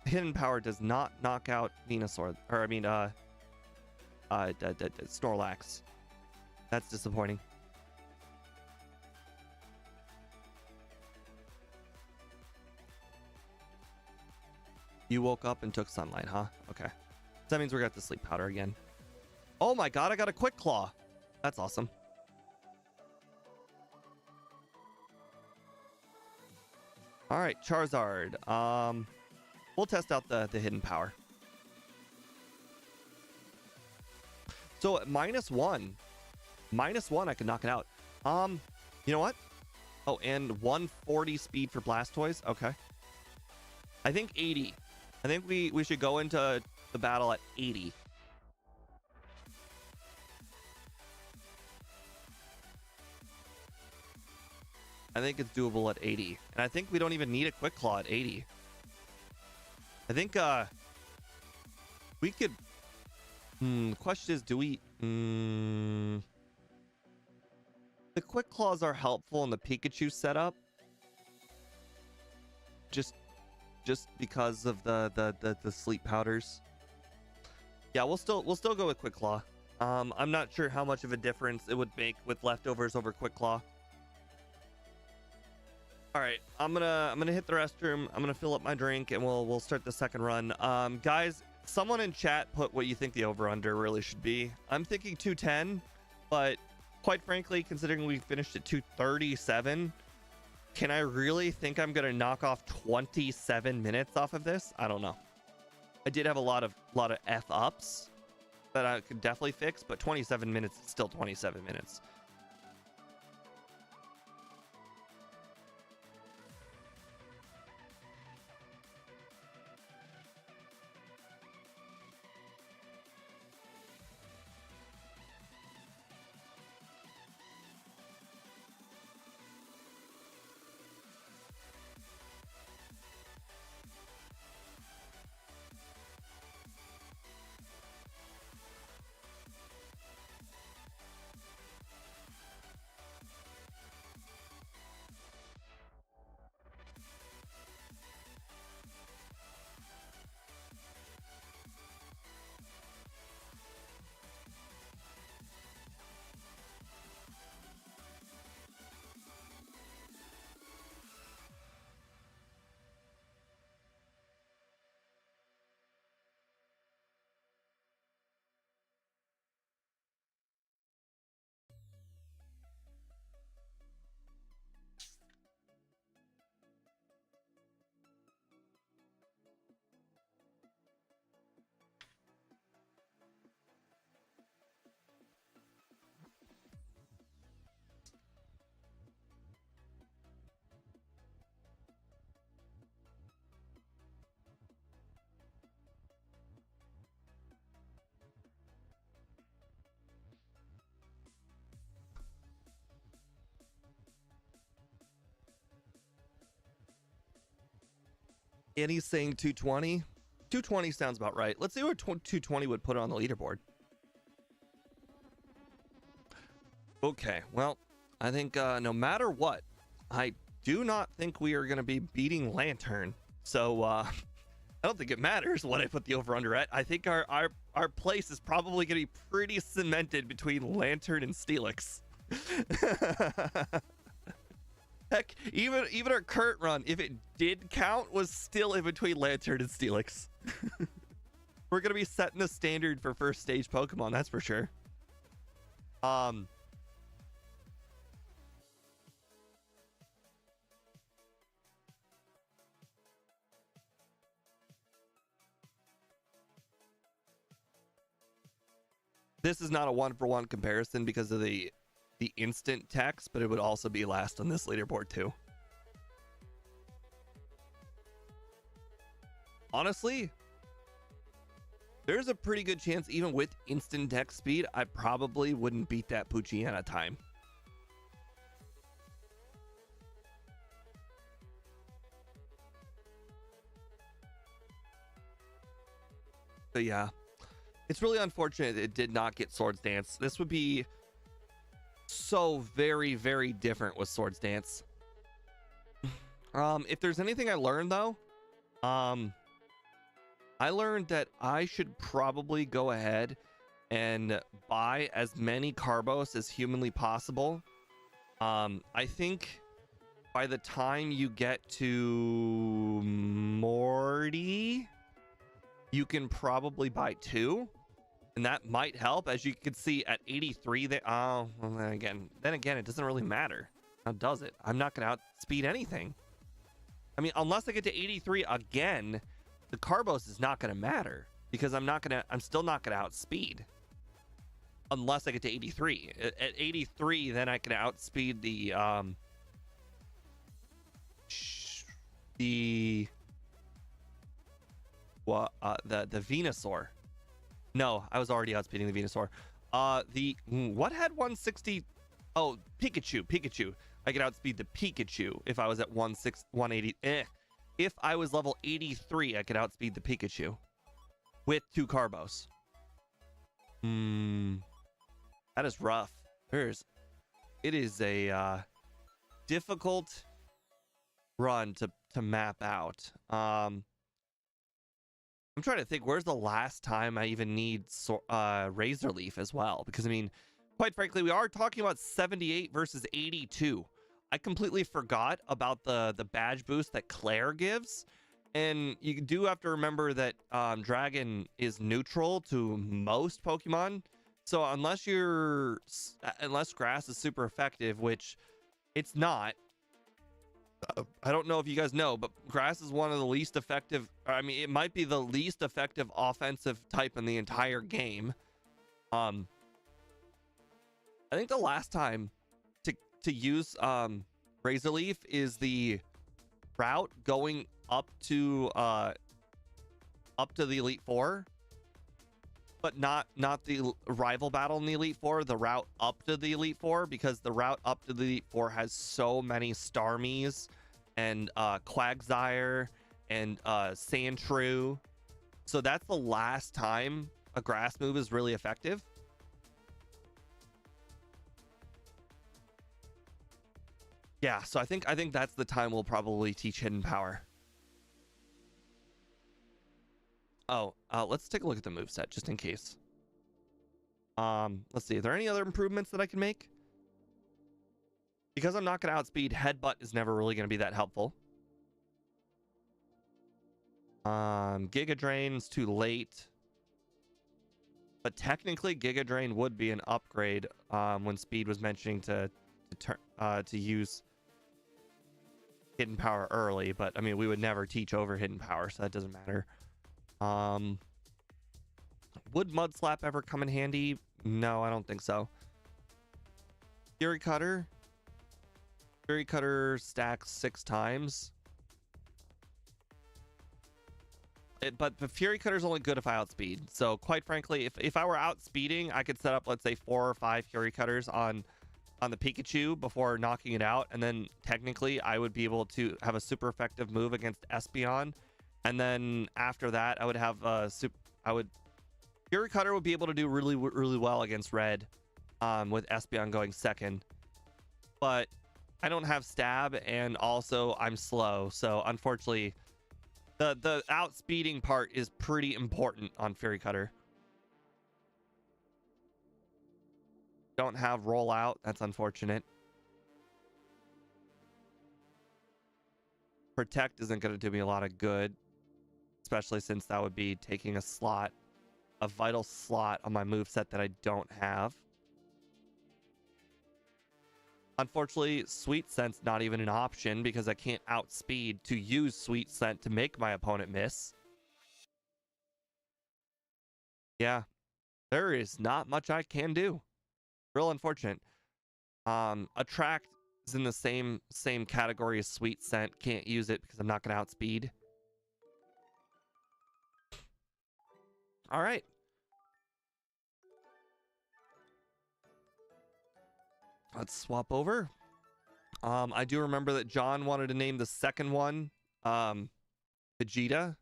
hidden power does not knock out Venusaur, or I mean Snorlax. That's disappointing. You woke up and took sunlight, huh? Okay. So that means we're gonna have to sleep powder again. Oh my god, I got a Quick Claw. That's awesome. All right, Charizard. We'll test out the hidden power. So at -1, I can knock it out. You know what? Oh, and 140 speed for Blastoise. Okay. I think 80. I think we should go into the battle at 80. I think it's doable at 80. And I think we don't even need a Quick Claw at 80. I think we could... The question is, do we... The quick claws are helpful in the Pikachu setup. Just because of the sleep powders. Yeah, we'll still go with quick claw. I'm not sure how much of a difference it would make with leftovers over quick claw. All right, I'm gonna hit the restroom. I'm gonna fill up my drink, and we'll start the second run. Guys, someone in chat put what you think the over under really should be. I'm thinking 210, but quite frankly, considering we finished at 237, can I really think I'm gonna knock off 27 minutes off of this? I don't know. I did have a lot of F ups that I could definitely fix, but 27 minutes is still 27 minutes. And he's saying 220. 220 sounds about right. Let's see what 220 would put on the leaderboard. Okay, well, I think no matter what, I do not think we are going to be beating Lantern. So I don't think it matters what I put the over-under at. I think our place is probably going to be pretty cemented between Lantern and Steelix. Heck, even our current run, if it did count, was still in between Lantern and Steelix. We're gonna be setting the standard for first stage Pokemon, that's for sure. This is not a one-for-one comparison because of the instant text, but it would also be last on this leaderboard too. Honestly, there's a pretty good chance even with instant text speed, I probably wouldn't beat that Poochyena time. But yeah, it's really unfortunate it did not get Swords Dance. This would be so very, very different with Swords Dance. If there's anything I learned though, I learned that I should probably go ahead and buy as many Carbos as humanly possible. I think by the time you get to Morty, you can probably buy 2. And that might help. As you can see at 83, well, then again, it doesn't really matter. How does it? I'm not going to outspeed anything. I mean, unless I get to 83 again, the Carbos is not going to matter because I'm still not going to outspeed unless I get to 83. At 83, then I can outspeed the Venusaur. No, I was already outspeeding the Venusaur. What had 160? Oh, Pikachu. I could outspeed the Pikachu if I was at 180. If I was level 83, I could outspeed the Pikachu with 2 Carbos. That is rough. It is a difficult run to map out. I'm trying to think, where's the last time I even need Razor Leaf as well? Because I mean, quite frankly, we are talking about 78 versus 82. I completely forgot about the badge boost that Claire gives. And you do have to remember that Dragon is neutral to most Pokemon. So unless grass is super effective, which it's not, I don't know if you guys know, but grass is one of the least effective. I mean, it might be the least effective offensive type in the entire game. I think the last time to use Razor Leaf is the route going up to the Elite Four, but not the rival battle in the Elite Four, the route up to the Elite Four, because the route up to the Elite Four has so many Starmies and Quagsire and Sandshrew. So that's the last time a grass move is really effective. Yeah, so I think that's the time we'll probably teach Hidden Power. Oh, let's take a look at the moveset just in case. Let's see. Are there any other improvements that I can make? Because I'm not going to outspeed, Headbutt is never really going to be that helpful. Giga Drain's too late. But technically, Giga Drain would be an upgrade when Speed was mentioning to use Hidden Power early. But, I mean, we would never teach over Hidden Power, so that doesn't matter. Would Mud Slap ever come in handy? No, I don't think so. Fury Cutter stacks 6 times. But the Fury Cutter is only good if I outspeed. So quite frankly, if I were outspeeding, I could set up, let's say, 4 or 5 Fury Cutters on the Pikachu before knocking it out, and then technically I would be able to have a super effective move against Espeon. And then after that, I would have Fury Cutter would be able to do really, really well against Red, with Espeon going second. But I don't have Stab, and also I'm slow, so unfortunately, the outspeeding part is pretty important on Fury Cutter. Don't have Rollout. That's unfortunate. Protect isn't going to do me a lot of good, especially since that would be taking a vital slot on my moveset that I don't have. Unfortunately, Sweet Scent's not even an option because I can't outspeed to use Sweet Scent to make my opponent miss. Yeah, there is not much I can do. Real unfortunate. Attract is in the same category as Sweet Scent. Can't use it because I'm not going to outspeed. All right. Let's swap over. I do remember that John wanted to name the second one Vegeta.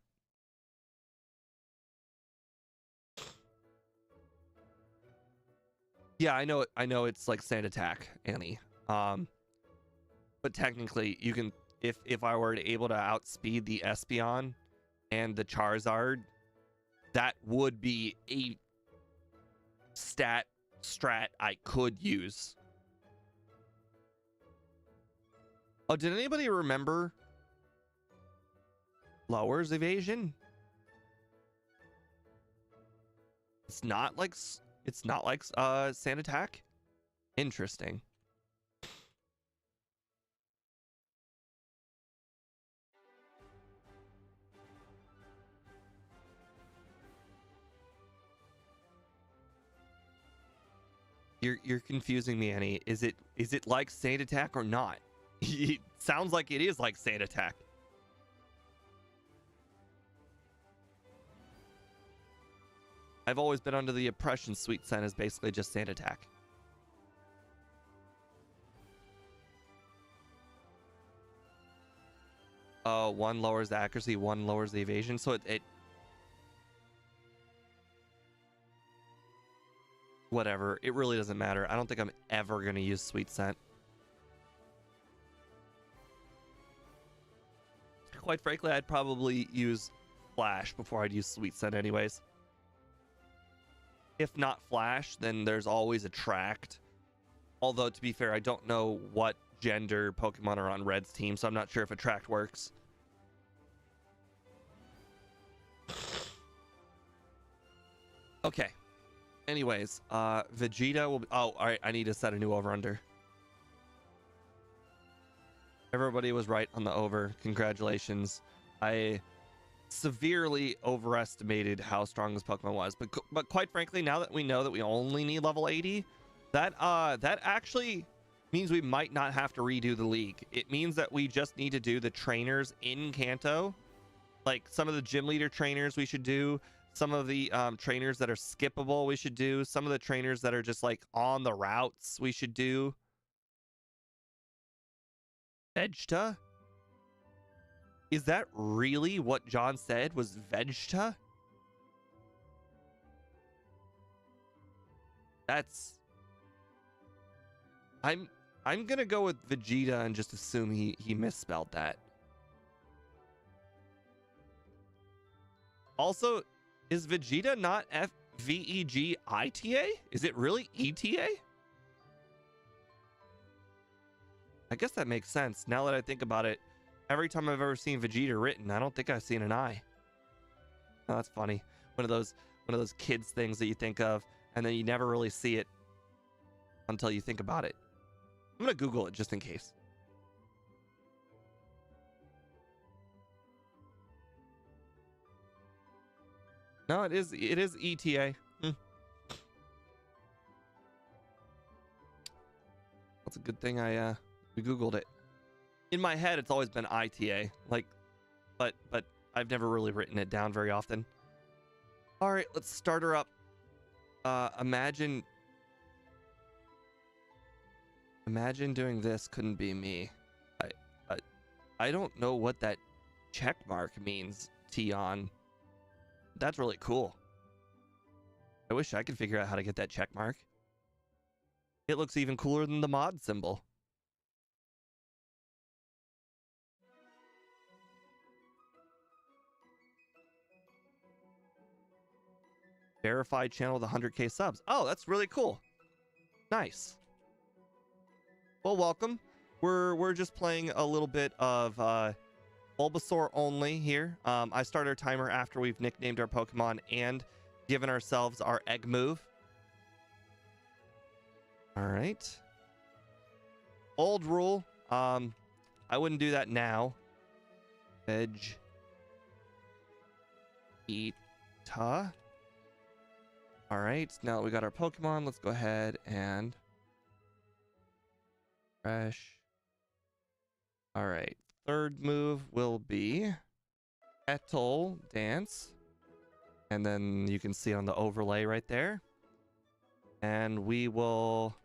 Yeah, I know it's like Sand Attack, Annie. But technically you can, if I were able to outspeed the Espeon and the Charizard, that would be a strat I could use. Oh, did anybody remember lowers evasion? It's not like Sand Attack. Interesting. You're confusing me, Annie. Is it like Sand Attack or not? It sounds like it is like Sand Attack. I've always been under the impression Sweet Scent is basically just Sand Attack. One lowers the accuracy, one lowers the evasion. So it whatever. It really doesn't matter. I don't think I'm ever going to use Sweet Scent. Quite frankly, I'd probably use Flash before I'd use Sweet Scent anyways. If not Flash, then there's always Attract. Although, to be fair, I don't know what gender Pokemon are on Red's team, so I'm not sure if Attract works. Okay. Anyways, Vegeta will be... Oh, all right, I need to set a new over-under. Everybody was right on the over. Congratulations. I severely overestimated how strong this Pokemon was. But quite frankly, now that we know that we only need level 80, that actually means we might not have to redo the league. It means that we just need to do the trainers in Kanto. Like some of the gym leader trainers we should do. Some of the trainers that are skippable we should do. Some of the trainers that are just like on the routes we should do. Vegeta? Is that really what John said was Vegeta? That's... I'm gonna go with Vegeta and just assume he misspelled that. Also, is Vegeta not Vegita? Is it really ETA? I guess that makes sense. Now that I think about it, every time I've ever seen Vegeta written, I don't think I've seen an I. Oh, that's funny. One of those kids things that you think of, and then you never really see it until you think about it. I'm gonna Google it just in case. No, it is ETA. That's a good thing we Googled it. In my head, it's always been ITA, like, but I've never really written it down very often. All right, let's start her up. Imagine doing this couldn't be me. I don't know what that check mark means, Tion. That's really cool. I wish I could figure out how to get that check mark. It looks even cooler than the mod symbol. Verified channel with 100k subs. Oh, that's really cool. Nice. Well, welcome. We're just playing a little bit of Bulbasaur only here. I start our timer after we've nicknamed our Pokemon and given ourselves our egg move. All right. Old rule. I wouldn't do that now. Vegeta. All right. Now that we got our Pokemon, let's go ahead and fresh. All right. Third move will be Petal Dance. And then you can see on the overlay right there. And we will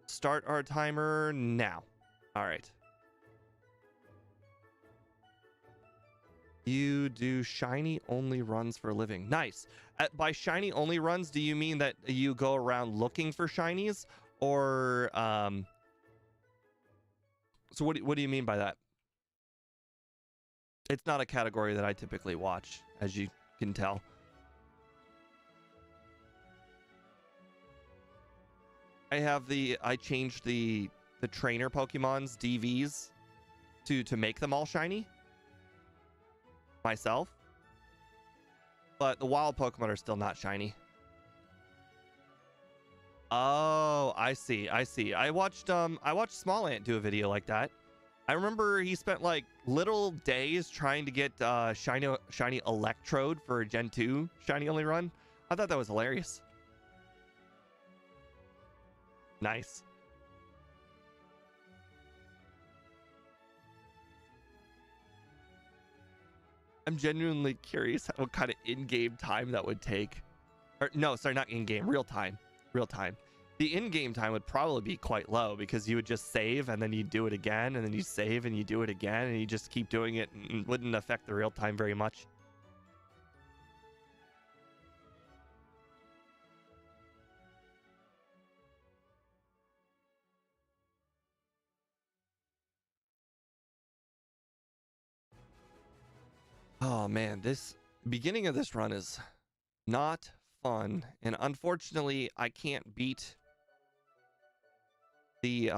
start our timer now. All right. You do shiny only runs for a living. Nice. By shiny only runs, do you mean that you go around looking for shinies? Or, so what do you mean by that? It's not a category that I typically watch, as you can tell. I changed the trainer Pokemon's DVs to make them all shiny myself. But the wild Pokemon are still not shiny. Oh, I see. I watched Small Ant do a video like that. I remember he spent like literal days trying to get shiny Electrode for a Gen 2 shiny only run. I thought that was hilarious. Nice. I'm genuinely curious what kind of in-game time that would take. Or no, sorry, not in-game, real time. The in-game time would probably be quite low because you would just save and then you do it again and then you save and you do it again and you just keep doing it and wouldn't affect the real time very much. Oh man, this beginning of this run is not fun, and unfortunately I can't beat the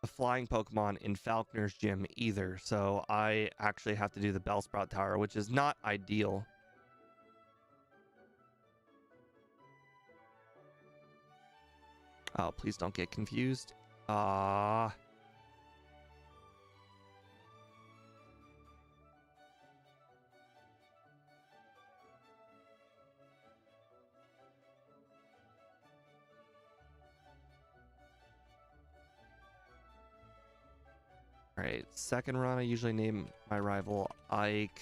flying Pokemon in Falconer's gym either, so I actually have to do the Bellsprout Tower, which is not ideal. Oh, please don't get confused. Ah. All right, second run, I usually name my rival Ike.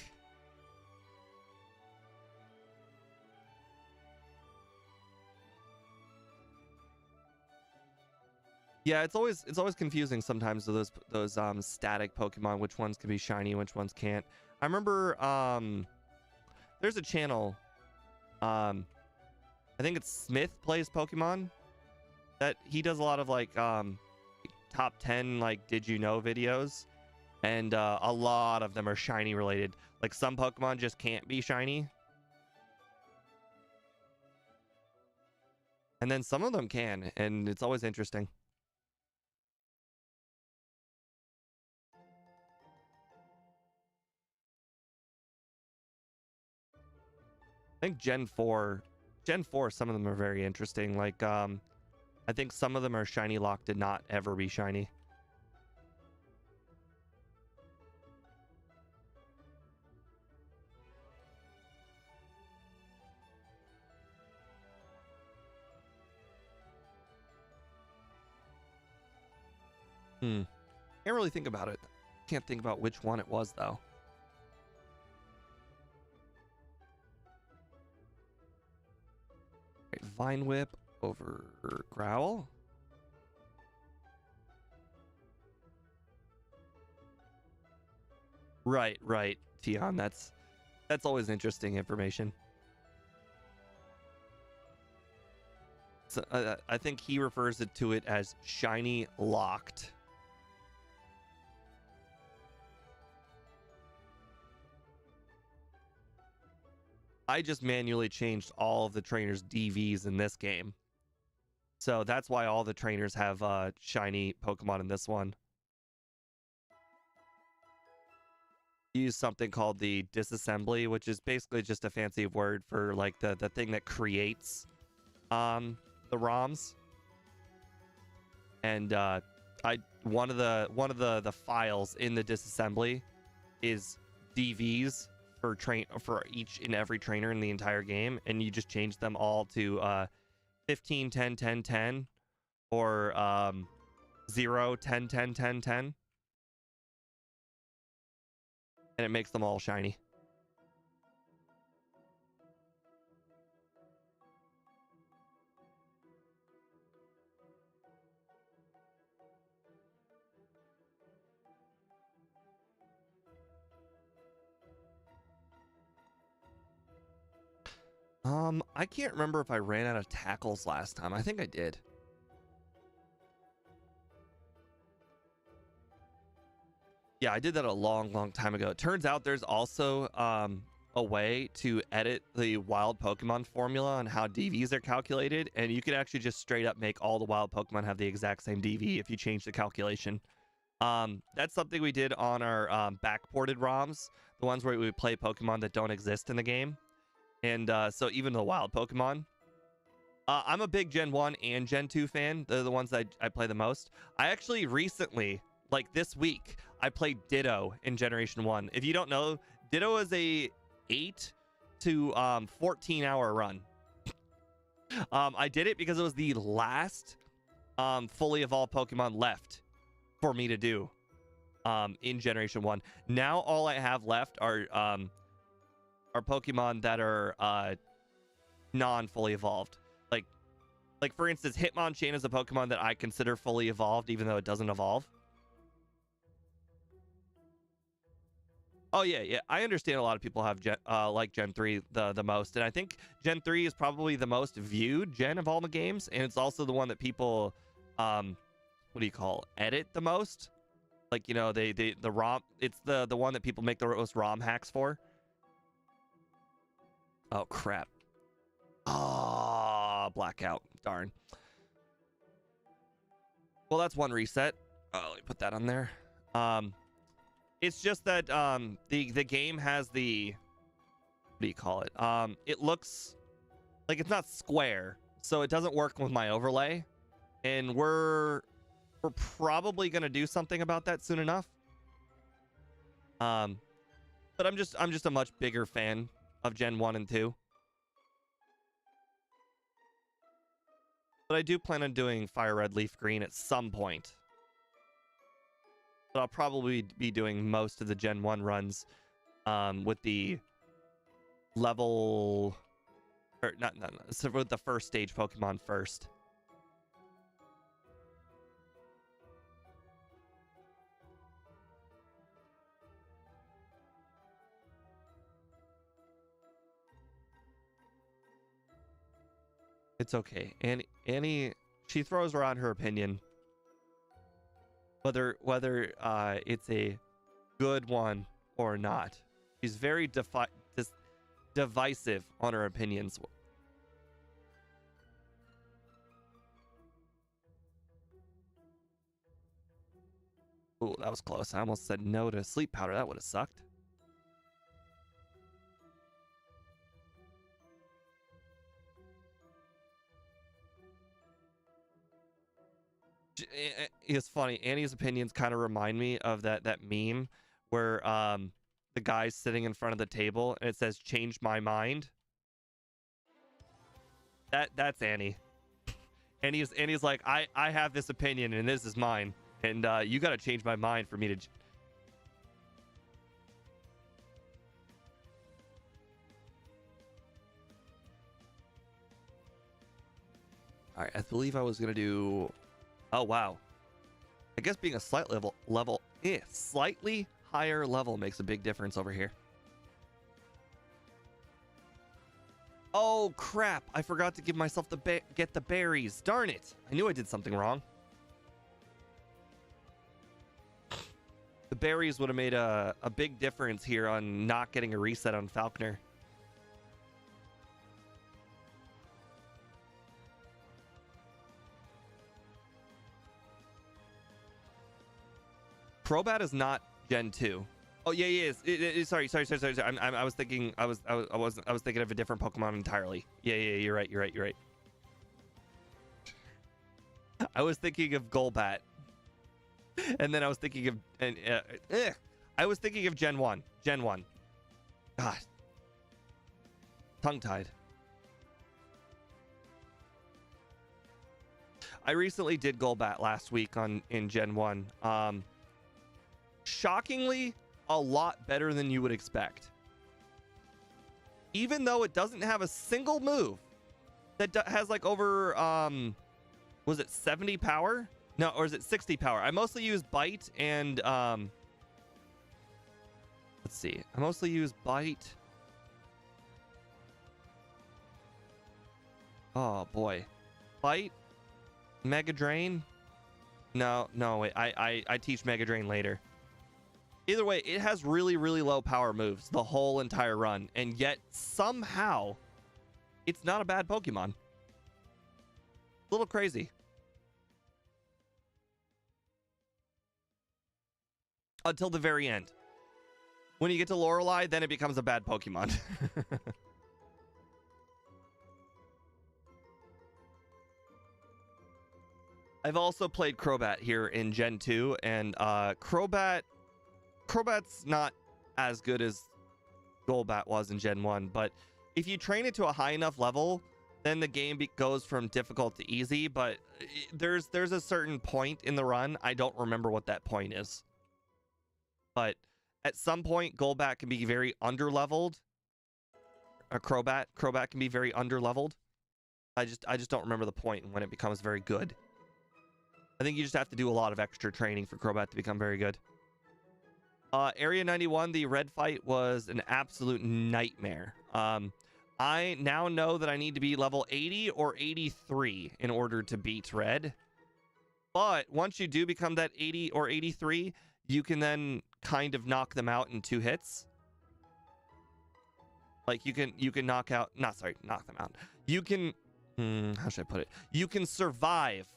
Yeah, it's always confusing sometimes with those static Pokemon, which ones can be shiny, which ones can't. I remember there's a channel, I think it's Smith Plays Pokemon, that he does a lot of like top 10 like did you know videos, and a lot of them are shiny related. Like some Pokemon just can't be shiny, and then some of them can, and it's always interesting. I think Gen 4, some of them are very interesting. Like I think some of them are shiny locked to not ever be shiny. Can't really think about it. Can't think about which one it was though. Right, Vine Whip over Growl. Right, Tion. That's always interesting information. So, I think he refers to it as shiny locked. I just manually changed all of the trainers' DVs in this game, so that's why all the trainers have shiny Pokemon in this one. Use something called the disassembly, which is basically just a fancy word for like the thing that creates the ROMs. And one of the files in the disassembly is DVs for each and every trainer in the entire game, and you just change them all to 15 10 10 10 or 0 10 10 10 10, and it makes them all shiny. I can't remember if I ran out of tackles last time. I think I did. Yeah, I did that a long time ago. It turns out there's also a way to edit the wild Pokemon formula on how DVs are calculated, and you could actually just straight up make all the wild Pokemon have the exact same DV if you change the calculation. That's something we did on our backported ROMs, the ones where we play Pokemon that don't exist in the game. And so even the wild Pokemon. I'm a big Gen 1 and Gen 2 fan. They're the ones that I play the most. I actually recently, like this week, I played Ditto in Generation 1. If you don't know, Ditto is a 8 to 14 hour run. I did it because it was the last fully evolved Pokemon left for me to do in Generation 1. Now all I have left are Pokemon that are non-fully evolved. Like for instance, Hitmonchan is a Pokemon that I consider fully evolved, even though it doesn't evolve. Oh yeah. I understand a lot of people have like Gen 3 the most, and I think Gen 3 is probably the most viewed Gen of all the games, and it's also the one that people edit the most. Like, you know, the ROM, it's the one that people make the most ROM hacks for. Oh crap. Ah, Blackout. Darn. Well, that's one reset. Oh, let me put that on there. It's just that the game has the, what do you call it? It looks like it's not square, so it doesn't work with my overlay. And we're probably gonna do something about that soon enough. But I'm just a much bigger fan of Gen 1 and 2. But I do plan on doing Fire Red Leaf Green at some point. But I'll probably be doing most of the Gen 1 runs with the level, or not, so with the first stage Pokemon first. It's okay. Annie, she throws around her opinion. Whether it's a good one or not. She's very divisive on her opinions. Ooh, that was close. I almost said no to sleep powder. That would have sucked. It's funny. Annie's opinions kind of remind me of that meme where the guy's sitting in front of the table and it says "change my mind." That's Annie. Annie's like, I have this opinion and this is mine, and you got to change my mind for me to. All right, I believe I was gonna do. Oh wow, I guess being a slightly slightly higher level makes a big difference over here. Oh crap, I forgot to give myself get the berries. Darn it, I knew I did something wrong. The berries would have made a big difference here on not getting a reset on Falconer. Crobat is not Gen 2. Oh yeah, sorry. I was thinking I was thinking of a different Pokemon entirely. Yeah, you're right. I was thinking of Golbat. And then I was thinking of I was thinking of Gen 1. God. Tongue-tied. I recently did Golbat last week in Gen 1. Shockingly, a lot better than you would expect. Even though it doesn't have a single move that has like over was it 70 power? No, or is it 60 power? I mostly use Bite and let's see. I mostly use Bite. Oh boy. Bite, Mega Drain. No, wait. I teach Mega Drain later. Either way, it has really, really low power moves the whole entire run, and yet somehow it's not a bad Pokemon. A little crazy. Until the very end. When you get to Lorelei, then it becomes a bad Pokemon. I've also played Crobat here in Gen 2, and Crobat's not as good as Golbat was in Gen 1, but if you train it to a high enough level, then the game goes from difficult to easy, but there's a certain point in the run. I don't remember what that point is. But at some point, Golbat can be very underleveled. Crobat can be very underleveled. I just don't remember the point when it becomes very good. I think you just have to do a lot of extra training for Crobat to become very good. Area 91, the red fight was an absolute nightmare. I now know that I need to be level 80 or 83 in order to beat red. But once you do become that 80 or 83, you can then kind of knock them out in 2 hits. Like you can knock out, knock them out. You can, how should I put it? You can survive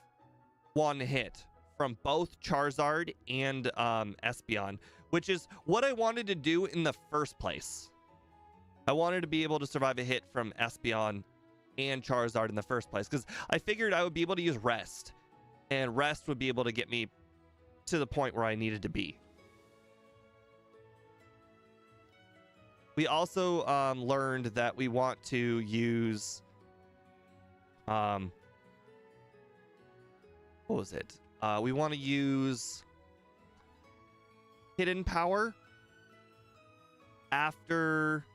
1 hit from both Charizard and Espeon, which is what I wanted to do in the first place. I wanted to be able to survive a hit from Espeon and Charizard in the first place, because I figured I would be able to use Rest, and Rest would be able to get me to the point where I needed to be. We also learned that we want to use what was it? We want to use Hidden Power after,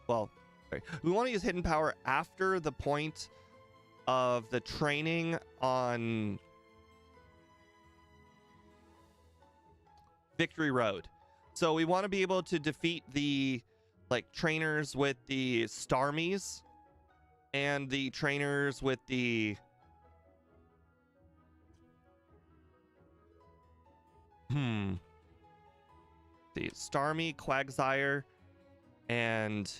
well, sorry. We want to use Hidden Power after the point of the training on Victory Road. So we want to be able to defeat the trainers with the Starmies and the trainers with the the Starmie, Quagsire, and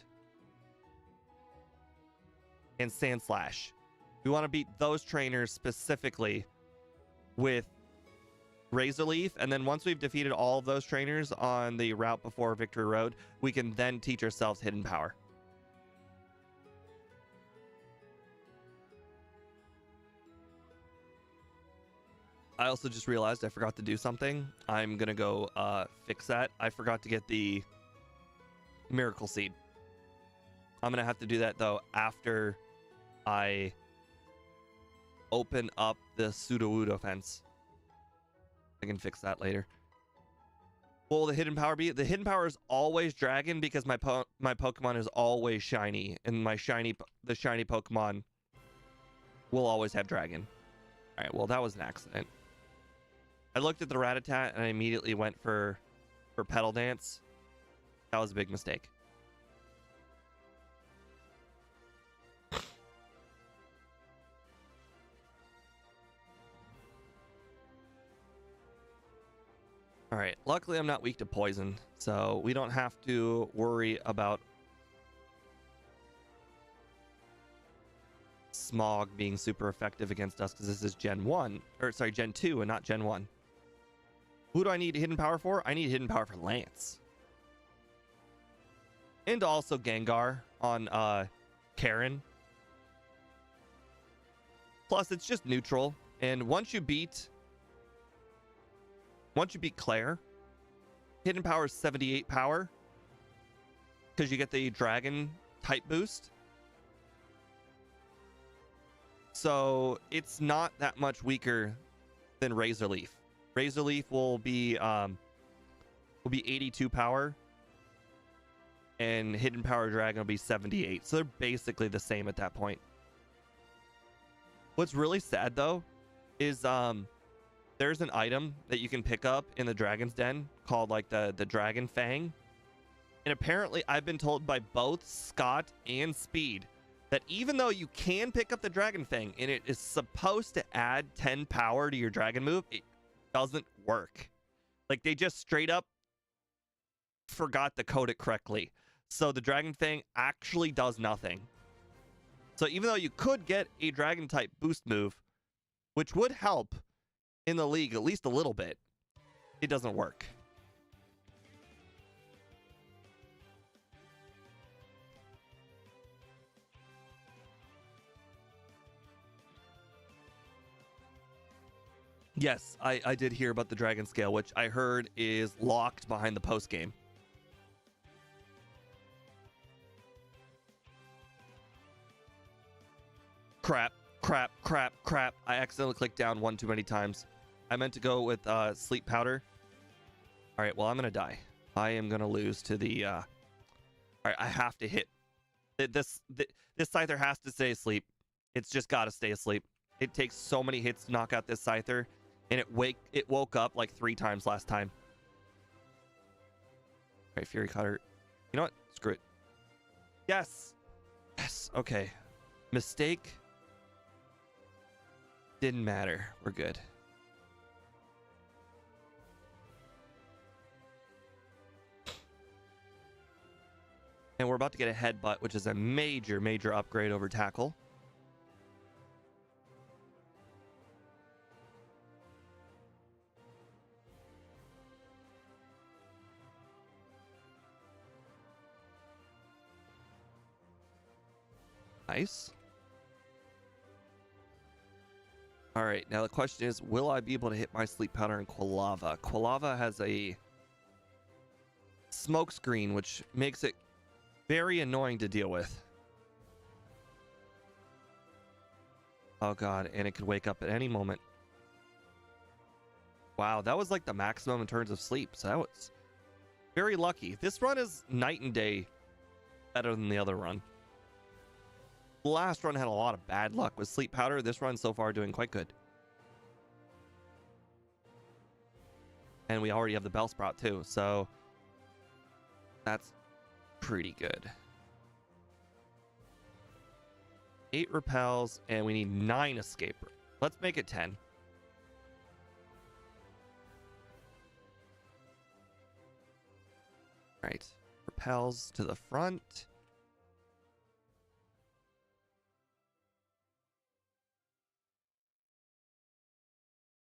Sandslash. We want to beat those trainers specifically with Razor Leaf, and then once we've defeated all of those trainers on the route before Victory Road, we can then teach ourselves Hidden Power. I also just realized I forgot to do something. I'm gonna go fix that. I forgot to get the Miracle Seed. I'm gonna have to do that though after I open up the Sudowoodo fence. I can fix that later. What will the Hidden Power be? The Hidden Power is always Dragon, because my Pokemon is always shiny, and the shiny Pokemon will always have Dragon. All right, well, that was an accident. I looked at the Rattata and I immediately went for Petal Dance. That was a big mistake. All right, luckily I'm not weak to poison, so we don't have to worry about Smog being super effective against us, because this is Gen 1, or sorry, Gen 2 and not Gen 1. Who do I need Hidden Power for? I need Hidden Power for Lance. And also Gengar on Karen. Plus, it's just neutral, and once you beat Claire, Hidden Power is 78 power, because you get the Dragon type boost. So it's not that much weaker than Razor Leaf. Razor Leaf will be 82 power, and Hidden Power Dragon will be 78. So they're basically the same at that point. What's really sad though is there's an item that you can pick up in the Dragon's Den called the Dragon Fang. And apparently I've been told by both Scott and Speed that even though you can pick up the Dragon Fang and it is supposed to add 10 power to your Dragon move, it doesn't work. They just straight up forgot to code it correctly. So the Dragon Fang actually does nothing. So even though you could get a Dragon type boost move, which would help in the league at least a little bit, it doesn't work. Yes, I did hear about the Dragon Scale, which I heard is locked behind the post game. Crap. I accidentally clicked down one too many times. I meant to go with Sleep Powder. All right, well, I'm going to die. I am going to lose to the... All right, I have to hit. This Scyther has to stay asleep. It's just got to stay asleep. It takes so many hits to knock out this Scyther, and it woke up 3 times last time. All right, Fury Cutter. You know what? Screw it. Yes. Okay. Mistake. Didn't matter. We're good. And we're about to get a headbutt, which is a major, major upgrade over tackle. Nice. All right, now the question is, will I be able to hit my sleep powder in Quilava? Quilava has a smoke screen, which makes it very annoying to deal with. Oh god, and it could wake up at any moment. Wow, that was like the maximum in terms of sleep, so that was very lucky. This run is night and day better than the other run. The last run had a lot of bad luck with sleep powder. This run so far doing quite good. And we already have the Bellsprout too, so that's pretty good. 8 repels, and we need 9 escape. Let's make it 10. All right, repels to the front.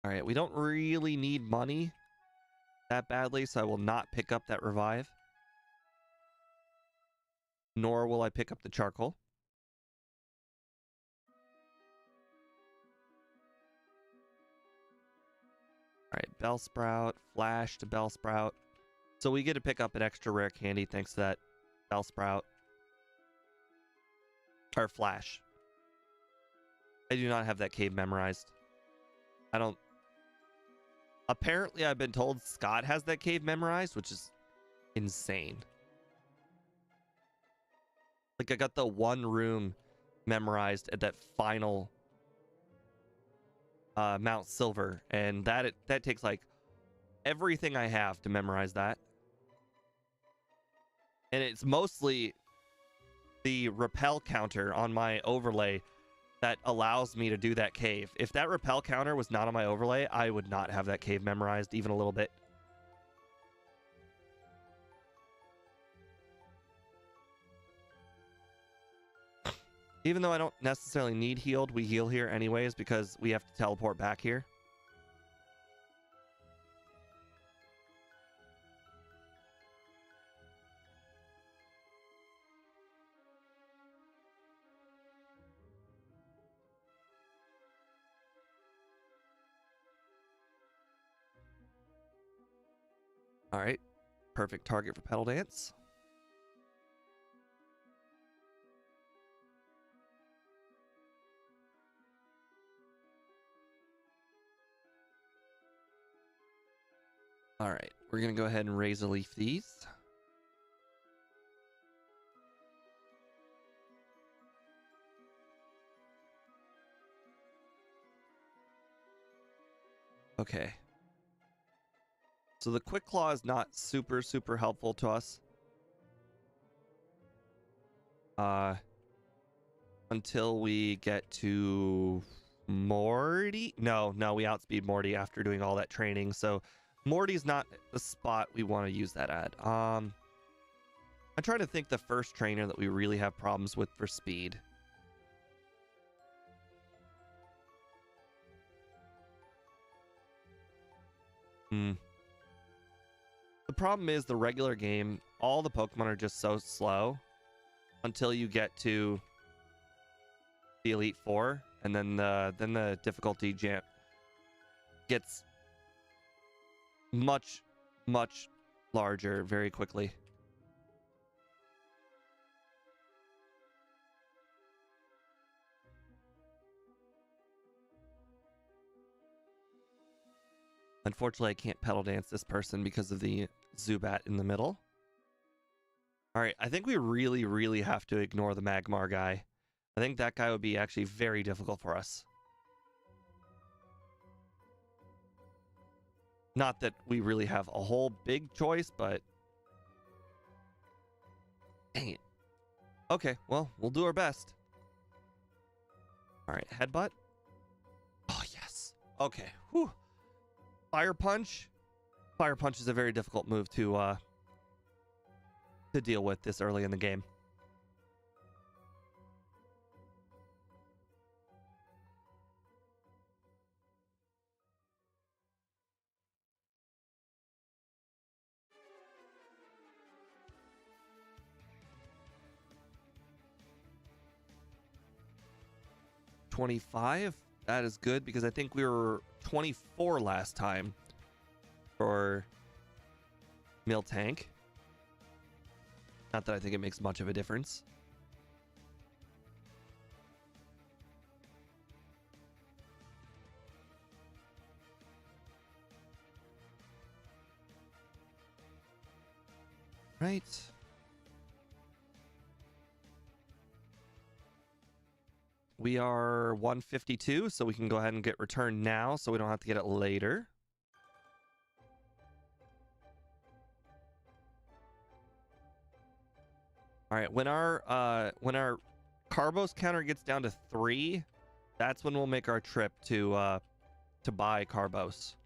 All right, we don't really need money that badly, so I will not pick up that revive. Nor will I pick up the charcoal. All right, Bellsprout, Flash to Bellsprout. So we get to pick up an extra rare candy thanks to that Bellsprout. Or Flash. I do not have that cave memorized. I don't... Apparently, I've been told Scott has that cave memorized, which is insane. Like, I got the one room memorized at that final Mount Silver, and that takes, like, everything I have to memorize that. And it's mostly the repel counter on my overlay that allows me to do that cave. If that repel counter was not on my overlay, I would not have that cave memorized even a little bit. Even though I don't necessarily need healed, we heal here anyways because we have to teleport back here. All right, perfect target for Petal Dance. All right, we're gonna go ahead and Razor Leaf these. Okay. So the Quick Claw is not super, super helpful to us. Until we get to Morty. No, we outspeed Morty after doing all that training. So Morty's not the spot we want to use that at. I'm trying to think the first trainer that we really have problems with for speed. The problem is the regular game, all the Pokemon are just so slow until you get to the Elite Four, and then the difficulty jump gets much, much larger very quickly. Unfortunately, I can't Petal Dance this person because of the Zubat in the middle. All right, I think we really, really have to ignore the Magmar guy. I think that guy would be actually very difficult for us. Not that we really have a whole big choice, but... Dang it. Okay, well, we'll do our best. All right, Headbutt. Oh, yes. Okay, whew. Fire Punch. Fire Punch is a very difficult move to to deal with this early in the game. $25. That is good because I think we were 24 last time for Miltank. Not that I think it makes much of a difference. Right. We are 152, so we can go ahead and get returned now so we don't have to get it later. All right, when our Carbos counter gets down to 3, that's when we'll make our trip to buy Carbos.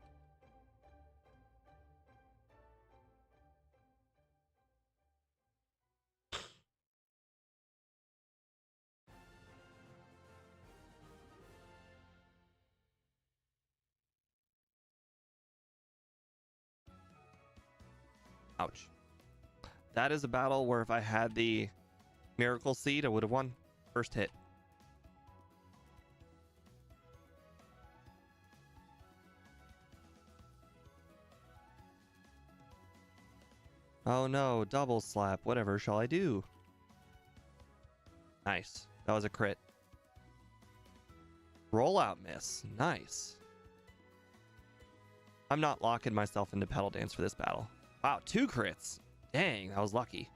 Ouch. That is a battle where if I had the Miracle Seed, I would have won. First hit. Oh no, double slap. Whatever shall I do? Nice. That was a crit. Rollout miss. Nice. I'm not locking myself into Pedal Dance for this battle. Wow, 2 crits. Dang, that was lucky.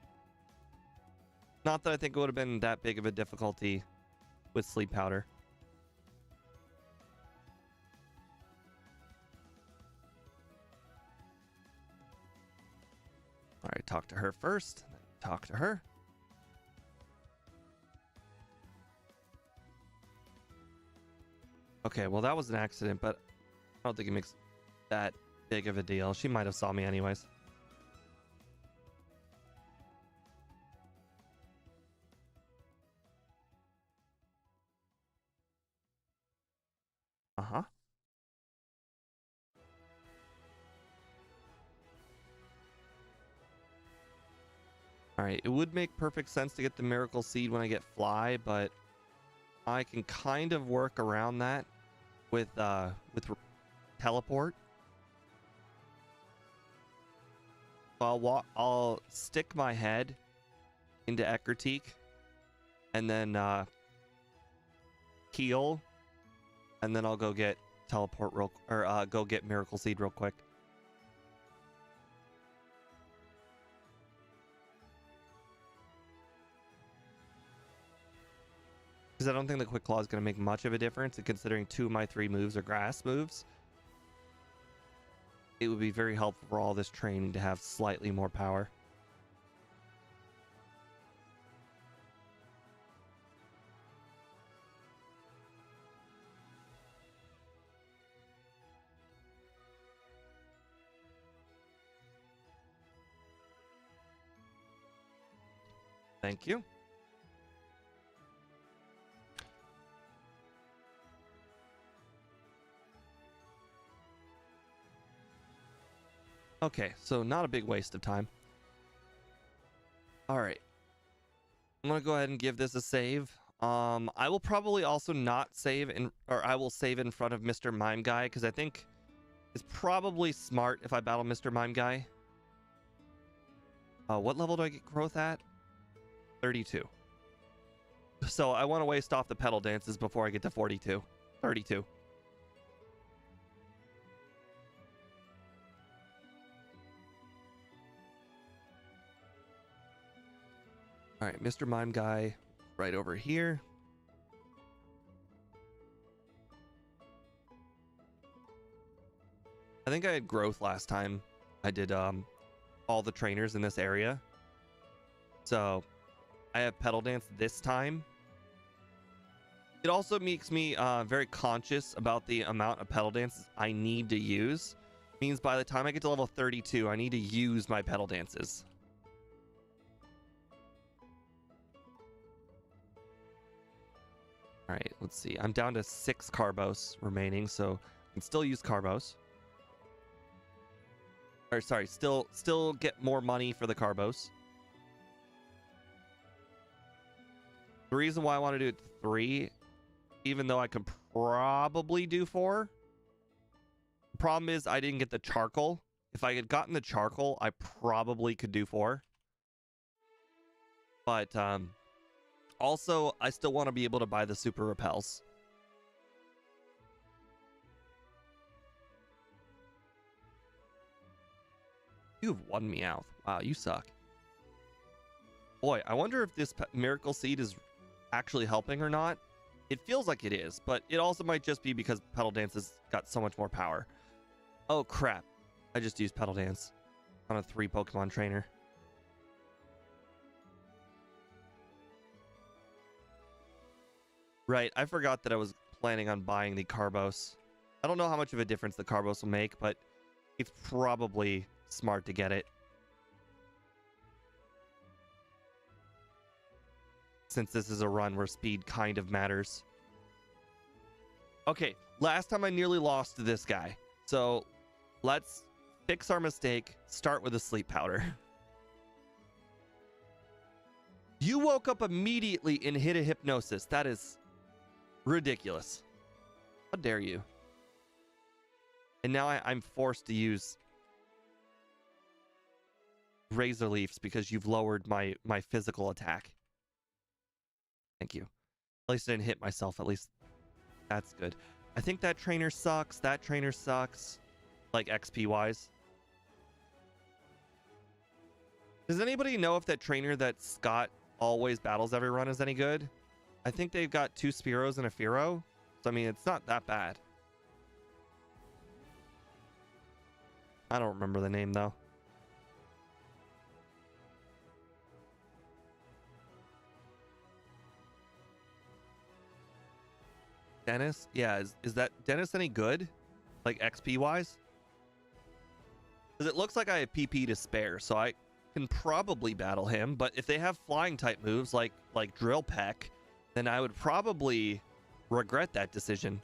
Not that I think it would have been that big of a difficulty with Sleep Powder. All right, talk to her first. Then talk to her. Okay, well, that was an accident, but I don't think it makes that big of a deal. She might have saw me anyways. Uh-huh. All right, it would make perfect sense to get the Miracle Seed when I get Fly, but I can kind of work around that with Teleport. I'll stick my head into Eckertique and then heal, and then I'll go get Teleport go get Miracle Seed real quick. Because I don't think the Quick Claw is going to make much of a difference, and considering 2 of my 3 moves are grass moves, it would be very helpful for all this training to have slightly more power. Thank you. Okay, so not a big waste of time. All right. I'm going to go ahead and give this a save. I will probably also not save I will save in front of Mr. Mime Guy, because I think it's probably smart if I battle Mr. Mime Guy. What level do I get growth at? 32. So I want to waste off the pedal dances before I get to 42. 32. All right, Mr. Mime Guy right over here. I think I had growth last time I did all the trainers in this area. So I have pedal dance this time. It also makes me very conscious about the amount of pedal dances I need to use. Means by the time I get to level 32, I need to use my pedal dances. All right, let's see. I'm down to 6 Carbos remaining, so I can still use Carbos. Or sorry, still get more money for the Carbos. The reason why I want to do it 3, even though I could probably do 4. The problem is I didn't get the charcoal. If I had gotten the charcoal, I probably could do 4. But also, I still want to be able to buy the super repels. You have 1 Meowth. Wow, you suck. Boy, I wonder if this miracle seed is actually helping or not. It feels like it is, but it also might just be because Petal Dance has got so much more power. Oh crap. I just used Petal Dance on a 3 Pokemon trainer. Right, I forgot that I was planning on buying the Carbos. I don't know how much of a difference the Carbos will make, but it's probably smart to get it. Since this is a run where speed kind of matters. Okay, last time I nearly lost to this guy. So let's fix our mistake. Start with a sleep powder. You woke up immediately and hit a hypnosis. That is ridiculous. How dare you? And now I'm forced to use Razor Leafs because you've lowered my physical attack. Thank you. At least I didn't hit myself. At least that's good. I think that trainer sucks. That trainer sucks. Like XP wise. Does anybody know if that trainer that Scott always battles every run is any good? I think they've got 2 Spearows and a Fearow. So I mean, it's not that bad. I don't remember the name though. Dennis? Yeah, is that Dennis any good? Like XP wise? Because it looks like I have PP to spare, so I can probably battle him. But if they have flying type moves like Drill Peck, then I would probably regret that decision.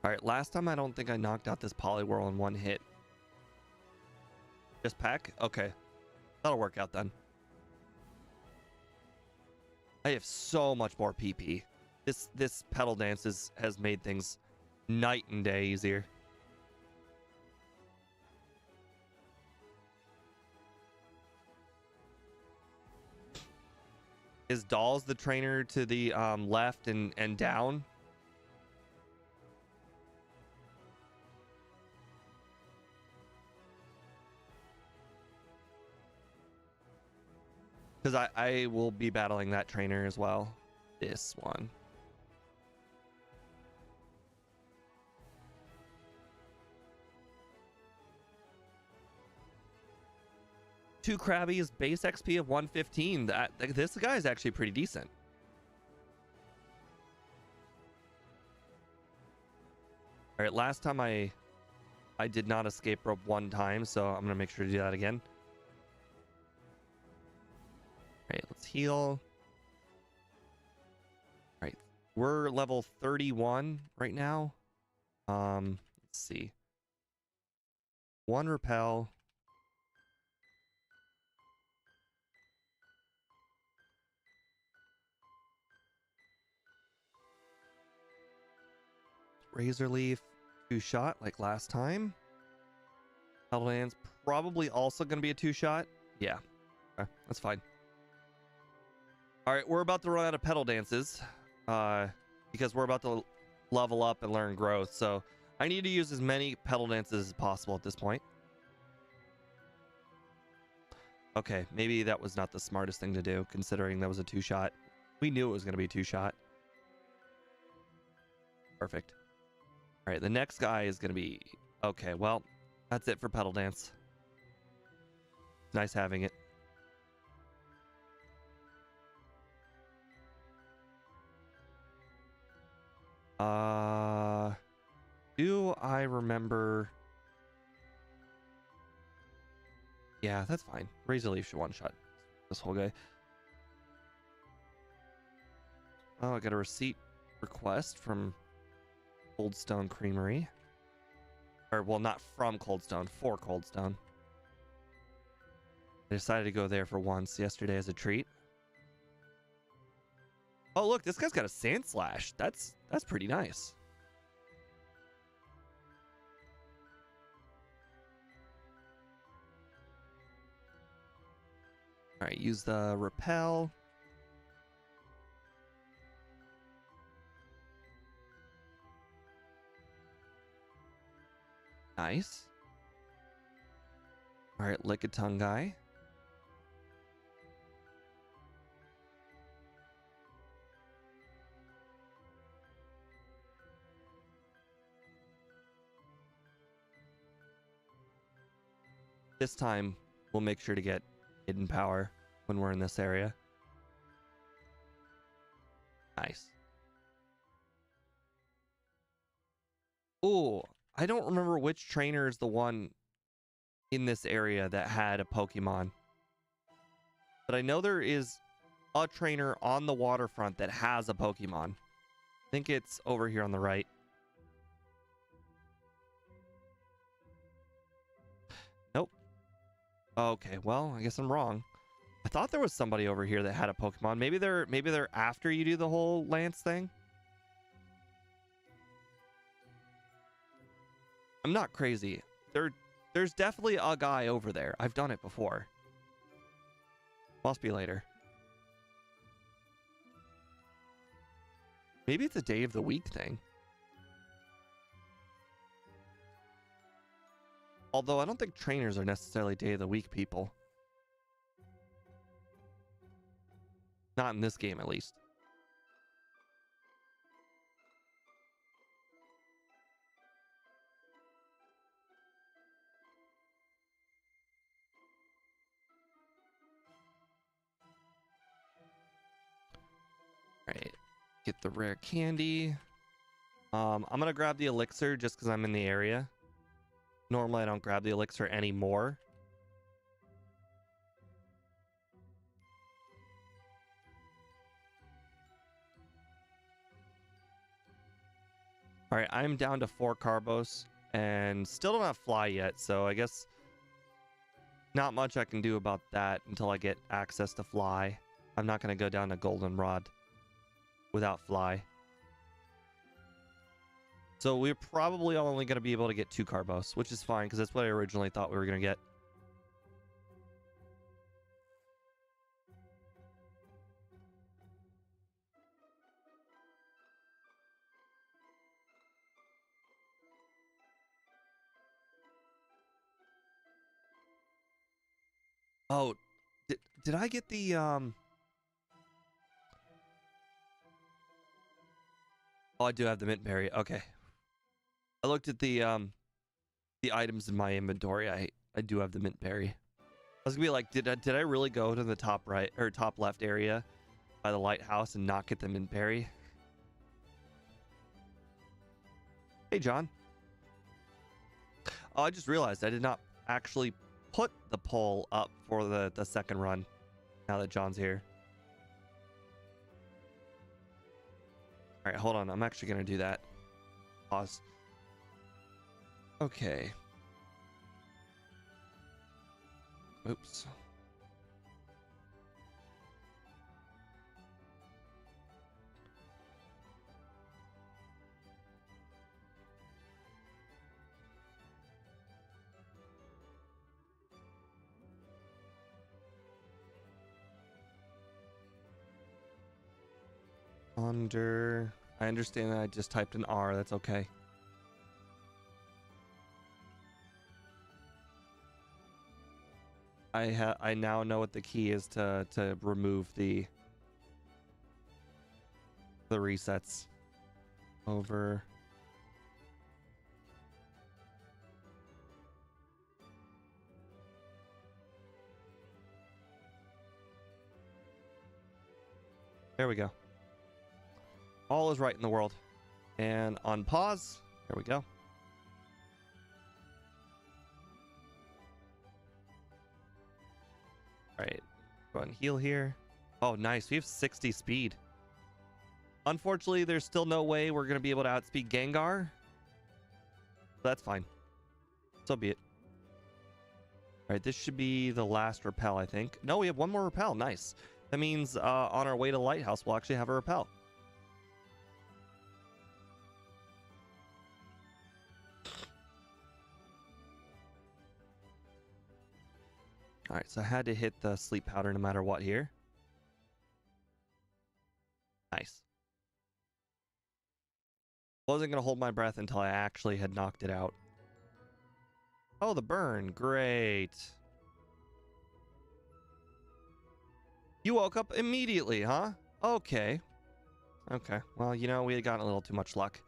All right, last time I don't think I knocked out this Poliwhirl in 1 hit. Just Peck? Okay. That'll work out then. I have so much more PP. This Petal Dance has made things night and day easier. Is Dolls the trainer to the left and down? Because I will be battling that trainer as well. This one. Two Krabby's base XP of 115. This guy is actually pretty decent. All right, last time I did not escape rope 1 time, so I'm gonna make sure to do that again. All right, let's heal. All right, we're level 31 right now. Let's see. 1 repel. Razor Leaf, 2 shot like last time. Petal Dance probably also going to be a 2 shot. Yeah, okay, that's fine. All right, we're about to run out of Petal Dances because we're about to level up and learn growth. So I need to use as many Petal Dances as possible at this point. Okay, maybe that was not the smartest thing to do considering that was a 2 shot. We knew it was going to be a 2 shot. Perfect. All right, the next guy is going to be... Okay, well, that's it for Petal Dance. Nice having it. Do I remember... Yeah, that's fine. Razor Leaf should one-shot this whole guy. Oh, I got a receipt request from Coldstone Creamery. Or, well, not from Coldstone, for Coldstone. I decided to go there for once yesterday as a treat. Oh, look, this guy's got a Sand Slash. That's pretty nice. All right, use the Repel. Nice. All right, Lickitung guy. This time, we'll make sure to get hidden power when we're in this area. Nice. Oh, I don't remember which trainer is the one in this area that had a Pokemon. But I know there is a trainer on the waterfront that has a Pokemon. I think it's over here on the right. Nope. Okay, well, I guess I'm wrong. I thought there was somebody over here that had a Pokemon. Maybe they're after you do the whole Lance thing. I'm not crazy. There's definitely a guy over there. I've done it before. Must be later. Maybe it's a day of the week thing. Although I don't think trainers are necessarily day of the week people. Not in this game, at least. Alright. Get the rare candy. I'm gonna grab the elixir just because I'm in the area. Normally I don't grab the elixir anymore. Alright, I'm down to 4 Carbos and still don't have fly yet, so I guess not much I can do about that until I get access to fly. I'm not going to go down to Goldenrod without fly. So we're probably only going to be able to get 2 Carbos, which is fine because that's what I originally thought we were going to get. Oh, did I get the Oh, I do have the mint berry. Okay. I looked at the items in my inventory. I do have the mint berry. I was gonna be like, did I really go to the top right or top left area by the lighthouse and not get the mint berry? Hey, John. Oh, I just realized I did not actually put the poll up for the second run now that John's here. All right, hold on. I'm actually going to do that. Pause. Okay. Oops. Under. I understand that I just typed an R. That's okay. I now know what the key is to remove the resets. Over. There we go. All is right in the world. And on pause. There we go. All right, go ahead and heal here. Oh, nice. We have 60 speed. Unfortunately, there's still no way we're going to be able to outspeed Gengar. That's fine. So be it. All right, this should be the last repel, I think. No, we have one more repel. Nice. That means on our way to Lighthouse, we'll actually have a repel. All right, so I had to hit the sleep powder no matter what here. Nice. Wasn't going to hold my breath until I actually had knocked it out. Oh, the burn. Great. You woke up immediately, huh? Okay. Okay. Well, you know, we had gotten a little too much luck.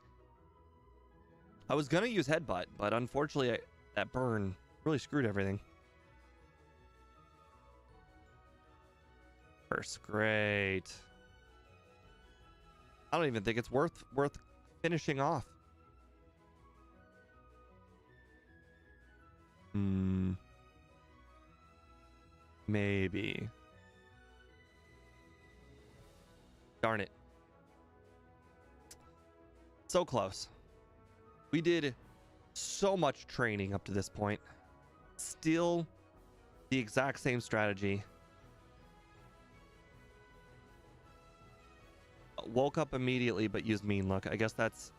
I was going to use Headbutt, but unfortunately, that burn really screwed everything. First, great. I don't even think it's worth finishing off. Maybe. Darn it. So close. We did so much training up to this point. Still the exact same strategy. Woke up immediately but used Mean Look. I guess that's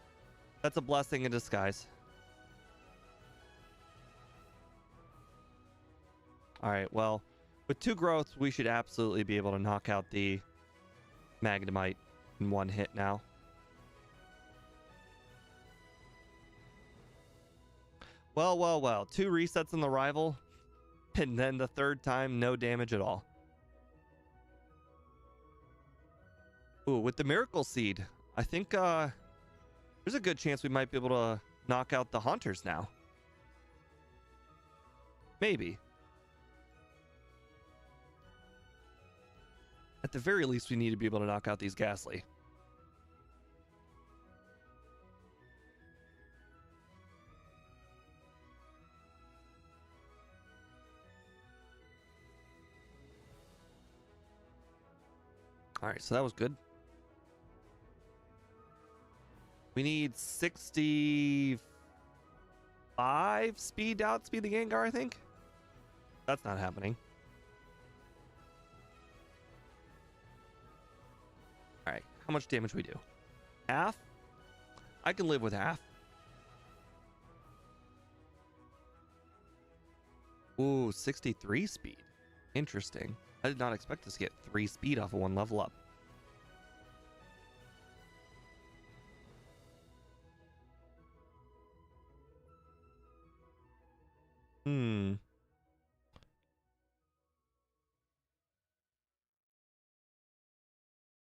a blessing in disguise. All right, well, with 2 growths, we should absolutely be able to knock out the Magnemite in 1 hit now. Well, well, well. 2 resets in the rival, and then the 3rd time, no damage at all. Ooh, with the Miracle Seed, I think there's a good chance we might be able to knock out the Haunters now. Maybe. At the very least, we need to be able to knock out these Ghastly. All right, so that was good. We need 65 speed to outspeed the Gengar, I think. That's not happening. All right, how much damage we do? Half? I can live with half. Ooh, 63 speed. Interesting. I did not expect us to get 3 speed off of 1 level up.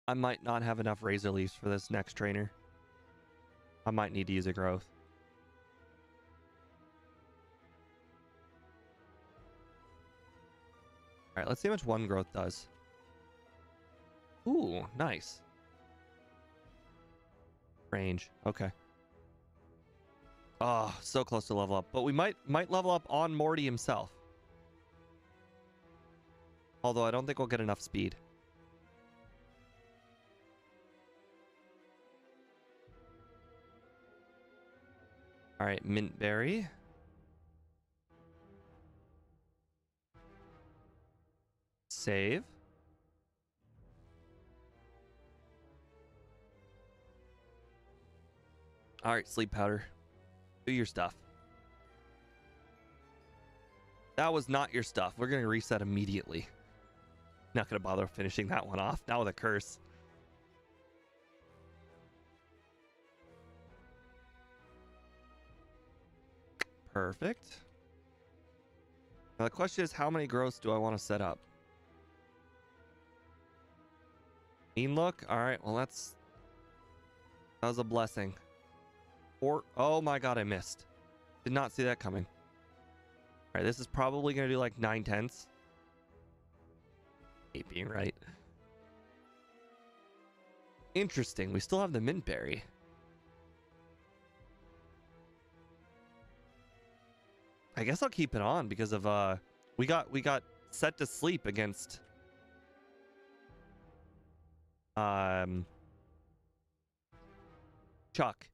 I might not have enough Razor Leafs for this next trainer. I might need to use a growth. All right, let's see how much 1 growth does. Ooh, nice. Range. Okay. Oh, so close to level up. But we might level up on Morty himself. Although I don't think we'll get enough speed. All right, Mint Berry. Save. All right, Sleep Powder. Do your stuff. That was not your stuff. We're going to reset immediately. Not going to bother finishing that one off. Not with a curse. Perfect. Now the question is, how many growths do I want to set up? Mean Look? All right, well, that was a blessing. Or, oh my god, I missed. Did not see that coming. All right, this is probably going to do like 9/10. 8 being right. Interesting. We still have the Mint Berry. I guess I'll keep it on because of we got set to sleep against Chuck.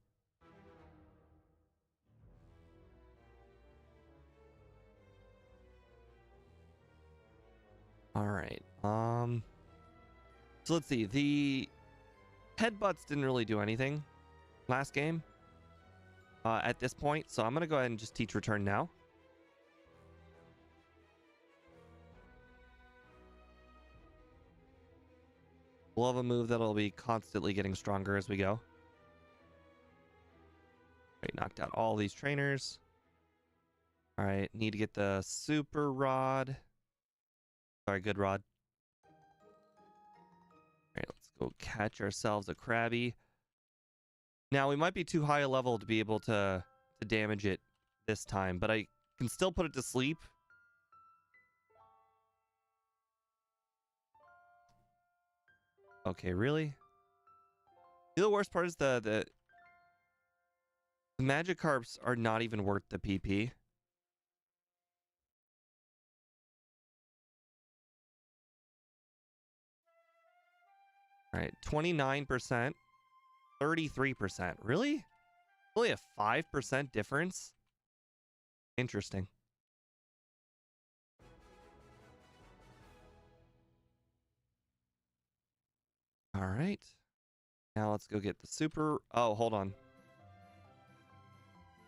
All right. So let's see. The headbutts didn't really do anything last game at this point, so I'm gonna go ahead and just teach return now. We'll have a move that'll be constantly getting stronger as we go. Right, knocked out all these trainers. All right, need to get the super rod. Sorry, good rod. All right, let's go catch ourselves a Krabby. Now, we might be too high a level to be able to damage it this time, but I can still put it to sleep. Okay, really? The worst part is the Magikarps are not even worth the PP. All right, 29%, 33%. Really? Only a 5% difference? Interesting. All right. Now let's go get the super... Oh, hold on.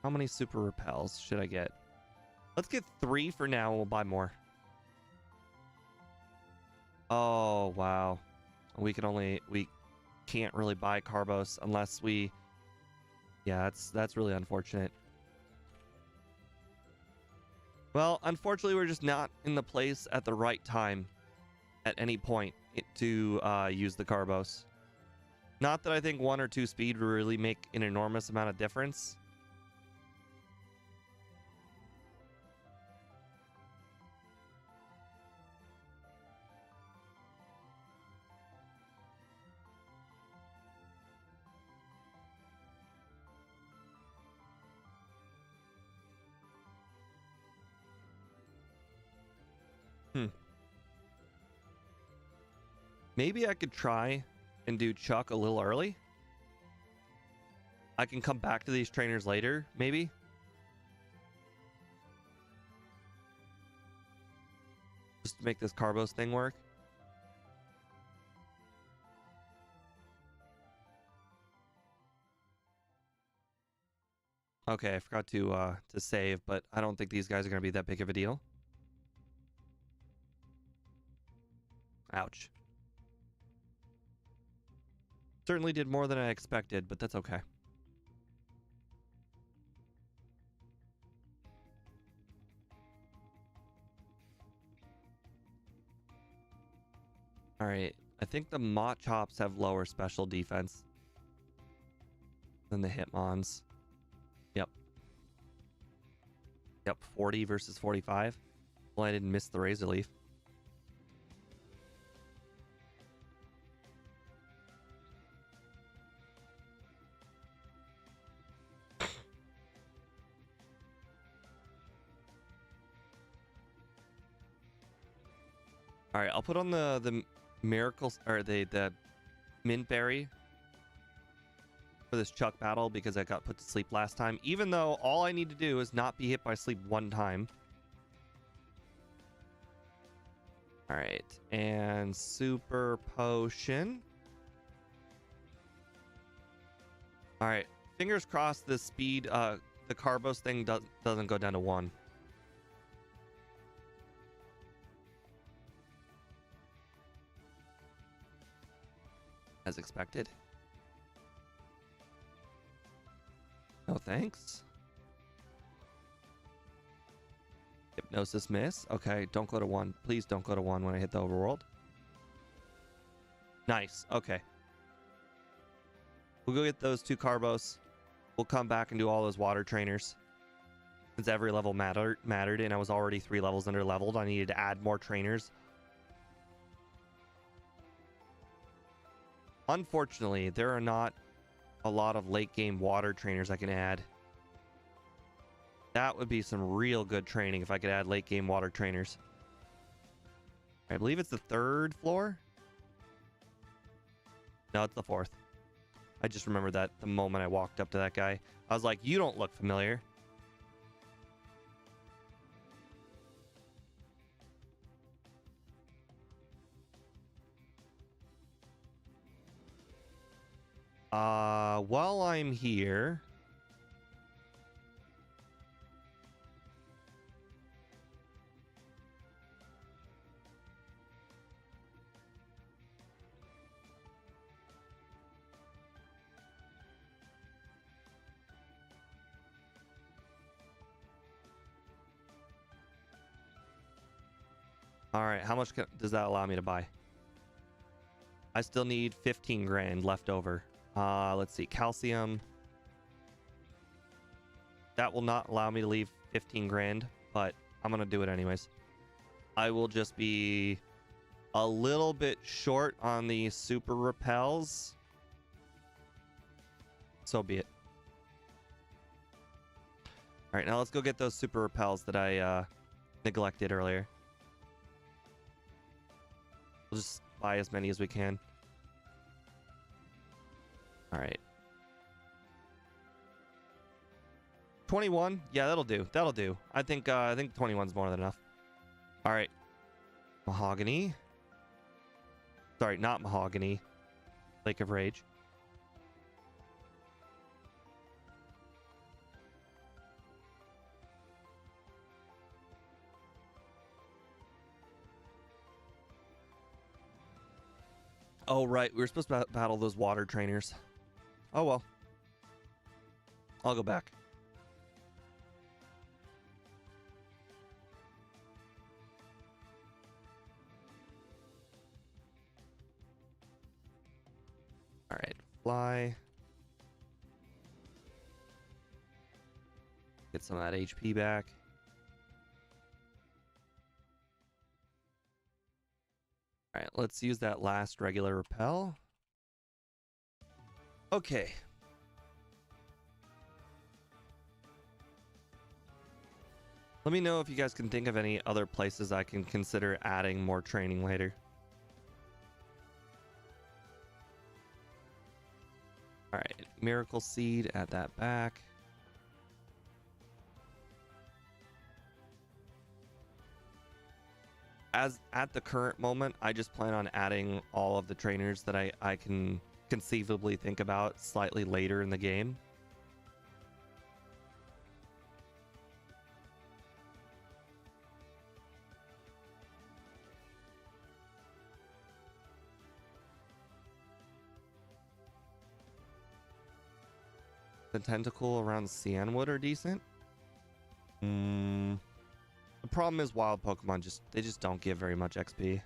How many super repels should I get? Let's get 3 for now and we'll buy more. Oh, wow. We can't really buy Carbos unless we... Yeah, that's really unfortunate. Well, unfortunately, we're just not in the place at the right time at any point to use the Carbos. Not that I think 1 or 2 speed would really make an enormous amount of difference. Maybe I could try and do Chuck a little early. I can come back to these trainers later, maybe. Just to make this Carbos thing work. Okay, I forgot to save, but I don't think these guys are going to be that big of a deal. Ouch. Certainly did more than I expected, but that's okay. All right, I think the Machops have lower special defense than the Hitmons. Yep. Yep, 40 versus 45. Well, I didn't miss the Razor Leaf. All right, I'll put on the miracles or the mint berry for this Chuck battle because I got put to sleep last time. Even though all I need to do is not be hit by sleep 1 time. All right, and super potion. All right, fingers crossed the speed, the Carbos thing doesn't go down to 1. As expected. No thanks. Hypnosis miss. Okay, don't go to 1. Please don't go to 1 when I hit the overworld. Nice. Okay. We'll go get those 2 Carbos. We'll come back and do all those water trainers. Since every level mattered and I was already 3 levels under leveled, I needed to add more trainers. Unfortunately, there are not a lot of late game water trainers I can add. That would be some real good training if I could add late game water trainers. I believe it's the 3rd floor. No, it's the 4th. I just remembered that the moment I walked up to that guy. I was like, you don't look familiar. While I'm here... All right, how much does that allow me to buy? I still need 15 grand left over. Let's see, calcium. That will not allow me to leave 15 grand, but I'm gonna do it anyways. I will just be a little bit short on the super repels. So be it. All right, now let's go get those super repels that I neglected earlier. We'll just buy as many as we can. All right. 21. Yeah, that'll do. That'll do. I think 21's more than enough. All right. Mahogany. Sorry, not mahogany. Lake of Rage. Oh, right. We were supposed to battle those water trainers. Oh, well. I'll go back. All right. Fly. Get some of that HP back. All right, let's use that last regular repel. Okay. Let me know if you guys can think of any other places I can consider adding more training later. All right, Miracle Seed, add that back. As at the current moment, I just plan on adding all of the trainers that I can conceivably think about slightly later in the game. The tentacle around Cianwood are decent. The problem is wild Pokemon they just don't give very much XP.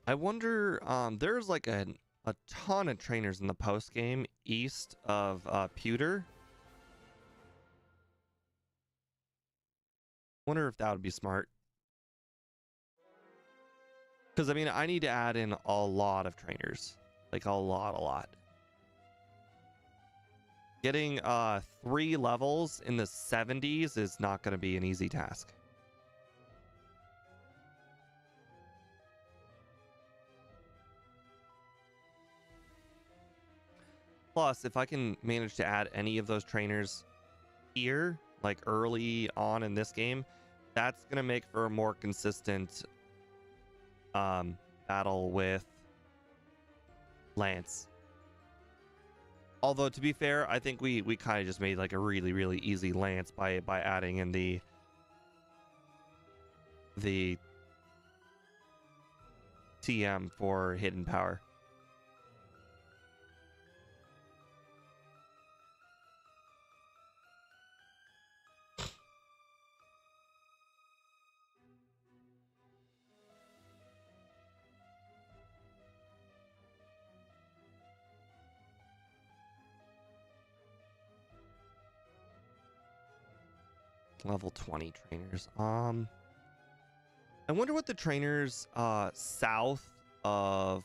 I wonder, there's like a ton of trainers in the post game east of Pewter. Wonder if that would be smart. Because I mean, I need to add in a lot of trainers, like a lot. Getting 3 levels in the 70s is not going to be an easy task. Plus, if I can manage to add any of those trainers here, like early on in this game, that's going to make for a more consistent battle with Lance. Although, to be fair, I think we kind of just made like a really easy Lance by adding in the TM for hidden power. Level 20 trainers. I wonder what the trainers south of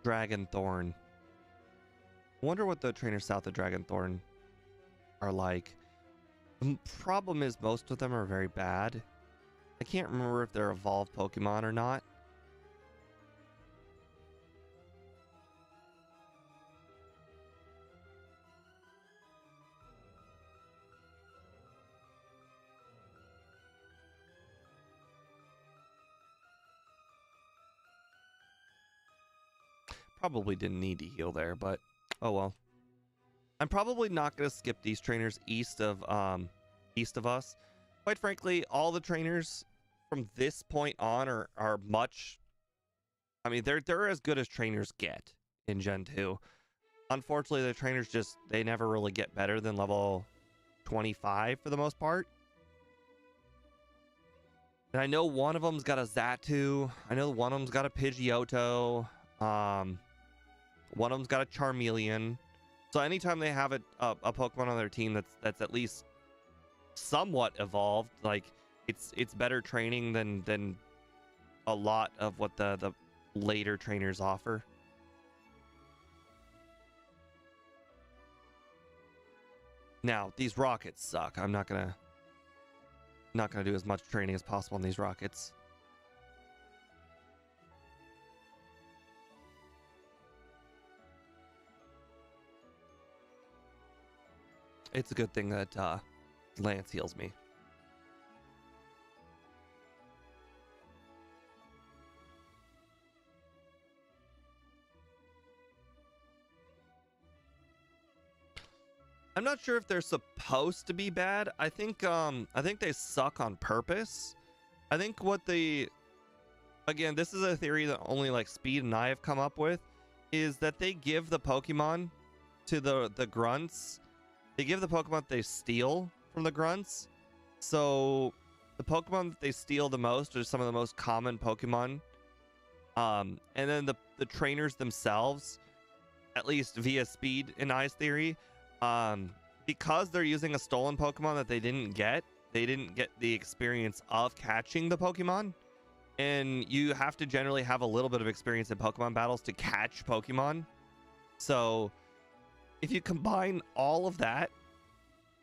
Dragonthorn. I wonder what the trainers south of Dragonthorn are like. The problem is most of them are very bad. I can't remember if they're evolved Pokemon or not. Probably didn't need to heal there, but oh well. I'm probably not going to skip these trainers east of us. Quite frankly, all the trainers from this point on are much. I mean, they're as good as trainers get in Gen 2. Unfortunately, the trainers they never really get better than level 25 for the most part. And I know one of them's got a Xatu. I know one of them's got a Pidgeotto. One of them's got a Charmeleon. So anytime they have a Pokemon on their team that's at least somewhat evolved, like it's better training than a lot of what the later trainers offer. Now, these rockets suck. I'm not gonna do as much training as possible on these rockets. It's a good thing that Lance heals me. I'm not sure if they're supposed to be bad. I think they suck on purpose. I think again, this is a theory that only like Speed and I have come up with, is that they give the Pokemon to the grunts. They give the Pokemon that they steal from the grunts. So the Pokemon that they steal the most are some of the most common Pokemon. And then the trainers themselves, at least via Speed and I's theory, because they're using a stolen Pokemon that they didn't get the experience of catching the Pokemon. And you have to generally have a little bit of experience in Pokemon battles to catch Pokemon. So if you combine all of that,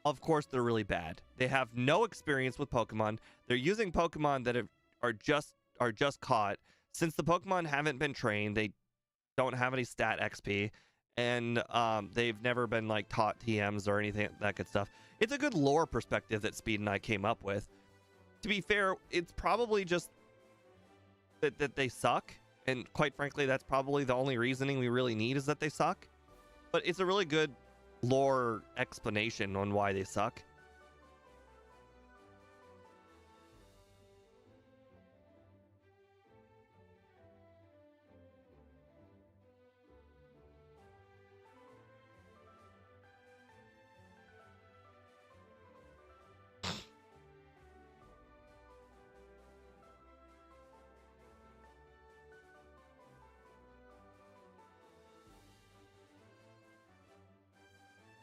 of course they're really bad. They have no experience with Pokemon. They're using Pokemon that are just caught. Since the Pokemon haven't been trained, they don't have any stat XP, and they've never been like taught TMs or anything, that good stuff. It's a good lore perspective that Speed and I came up with. To be fair, it's probably just that they suck, and quite frankly, that's probably the only reasoning we really need, is that they suck. But it's a really good lore explanation on why they suck.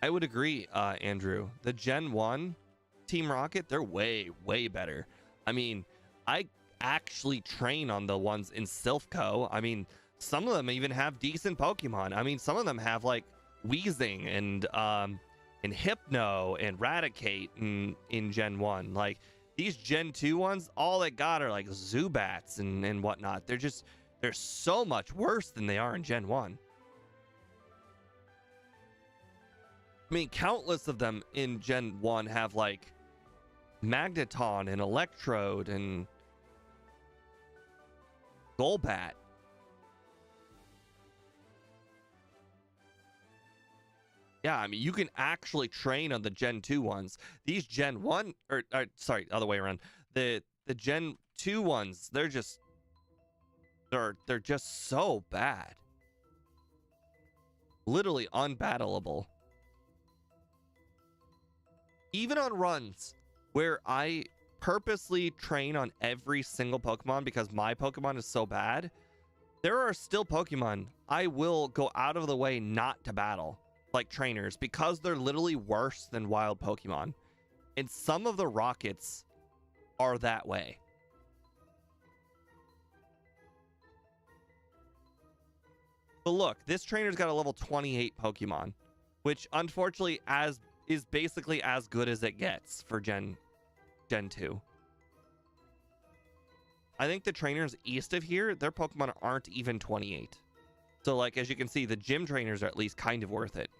I would agree, Andrew. The Gen 1 Team Rocket, they're way, way better. I mean, I actually train on the ones in Silphco. I mean, some of them even have decent Pokemon. I mean, some of them have like Weezing and Hypno and Raticate in Gen 1. Like, these Gen 2 ones, all they got are like Zubats and whatnot. They're so much worse than they are in Gen 1. I mean, countless of them in Gen 1 have like Magneton and Electrode and Golbat. Yeah, I mean, you can actually train on the Gen 2 ones. These Gen 1, or sorry, other way around. The Gen 2 ones, they're just so bad. Literally unbattleable. Even on runs where I purposely train on every single Pokemon because my Pokemon is so bad, There are still Pokemon I will go out of the way not to battle, like trainers, because they're literally worse than wild Pokemon. And some of the rockets are that way. But look, this trainer's got a level 28 Pokemon, which unfortunately is basically as good as it gets for Gen 2. I think the trainers east of here, their Pokemon aren't even 28. So like, as you can see, the gym trainers are at least kind of worth it.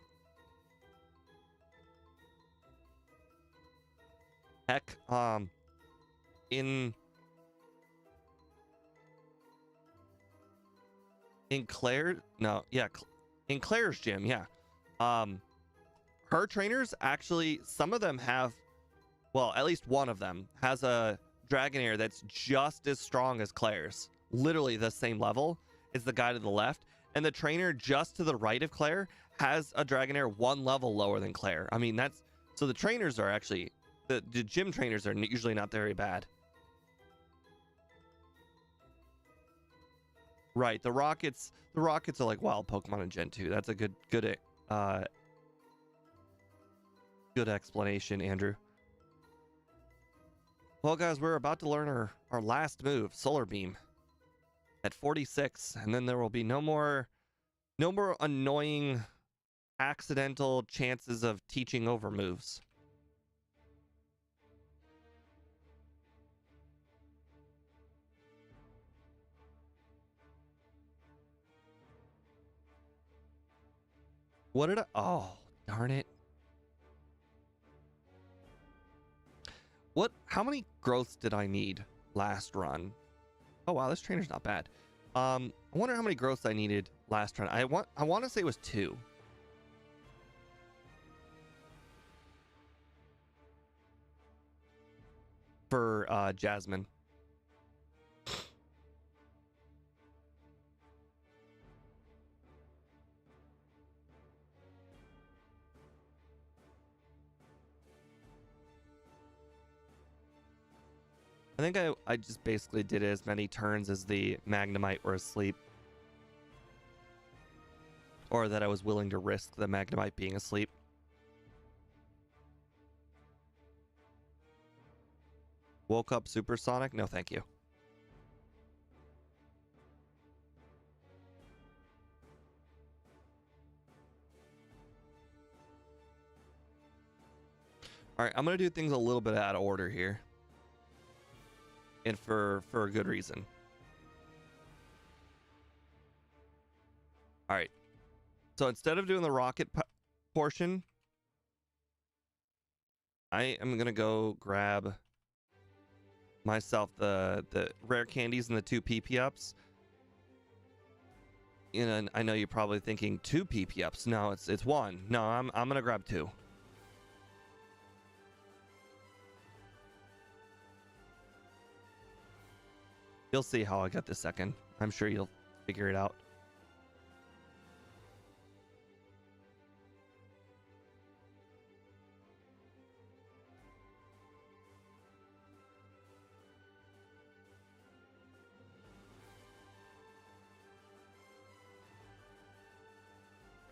Heck, in Claire, no, yeah, in Claire's gym, yeah. Her trainers actually, some of them have, well, at least one of them has a Dragonair that's just as strong as Claire's. Literally the same level as the guy to the left. And the trainer just to the right of Claire has a Dragonair one level lower than Claire. I mean, that's, so the trainers are actually, the gym trainers are usually not very bad. Right, the Rockets are like wild Pokemon in Gen 2. That's a good explanation, Andrew. Well, guys, we're about to learn our last move, Solar Beam, at 46, and then there will be no more annoying accidental chances of teaching over moves. What did I... Oh, darn it. How many growths did I need last run? Oh, wow, this trainer's not bad. I wonder how many growths I needed last run. I want to say it was 2. For Jasmine. I think I just basically did as many turns as the Magnemite were asleep. Or that I was willing to risk the Magnemite being asleep. Woke up supersonic? No, thank you. Alright, I'm going to do things a little bit out of order here. And for a good reason. Alright. So instead of doing the rocket portion, I am going to go grab myself the rare candies and the 2 PP ups. And I know you're probably thinking 2 PP ups. No, it's 1. No, I'm going to grab 2. You'll see how I got the second. I'm sure you'll figure it out.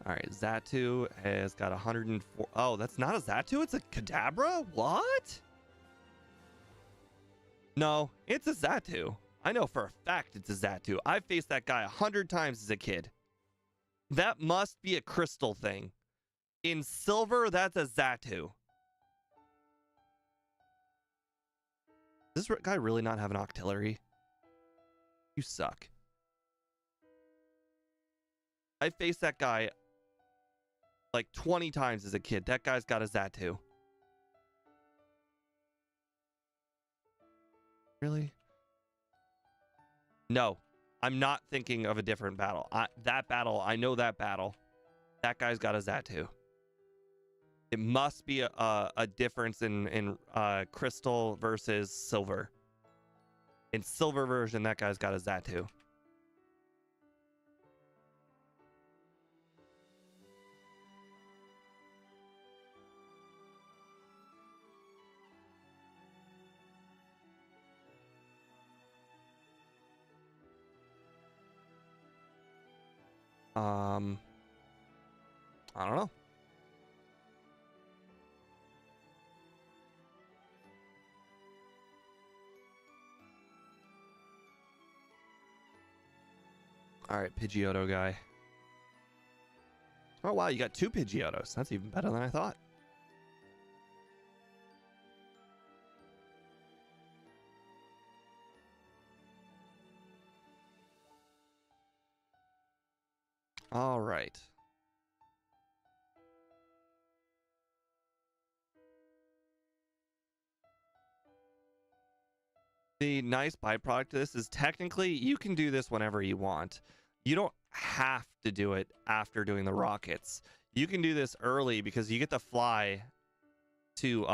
All right, Xatu has got 104. Oh, that's not a Xatu. It's a Kadabra? What? No, it's a Xatu. I know for a fact it's a Xatu. I've faced that guy 100 times as a kid. That must be a crystal thing. In silver, that's a Xatu. Does this guy really not have an Octillery? You suck. I faced that guy like 20 times as a kid. That guy's got a Xatu. Really? No, I'm not thinking of a different battle. That battle, I know that battle. That guy's got a Xatu. It must be a difference in crystal versus silver. In silver version, that guy's got a Xatu. I don't know. All right, Pidgeotto guy. Oh, wow, you got 2 Pidgeottos. That's even better than I thought. All right. The nice byproduct of this is technically you can do this whenever you want. You don't have to do it after doing the rockets. You can do this early because you get to fly to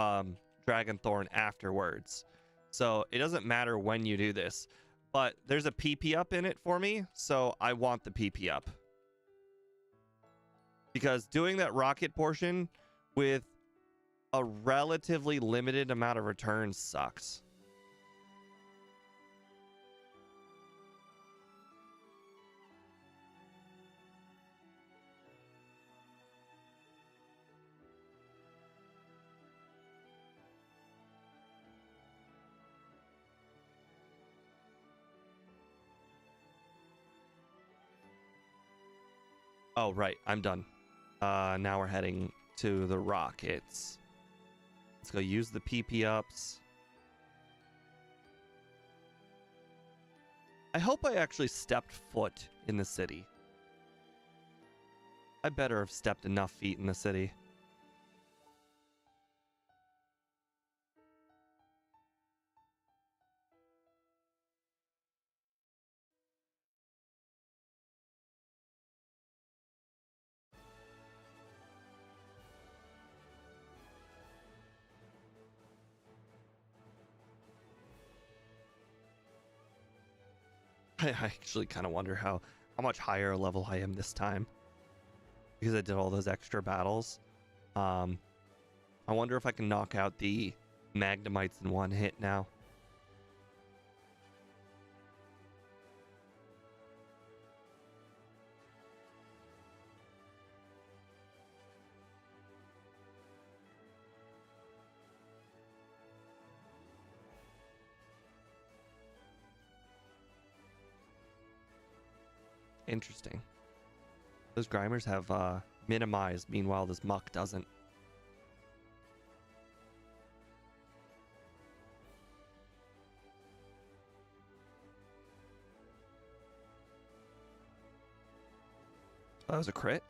Dragon Thorn afterwards. So it doesn't matter when you do this. But there's a PP up in it for me, so I want the PP up. Because doing that rocket portion with a relatively limited amount of returns sucks. Oh, right. I'm done. Now we're heading to the rockets. Let's go use the PP ups. I hope I actually stepped foot in the city. I better have stepped enough feet in the city. I actually kind of wonder how much higher level I am this time, because I did all those extra battles. I wonder if I can knock out the Magnemites in one hit now. Interesting. Those Grimers have minimized, meanwhile this Muck doesn't. That was a crit.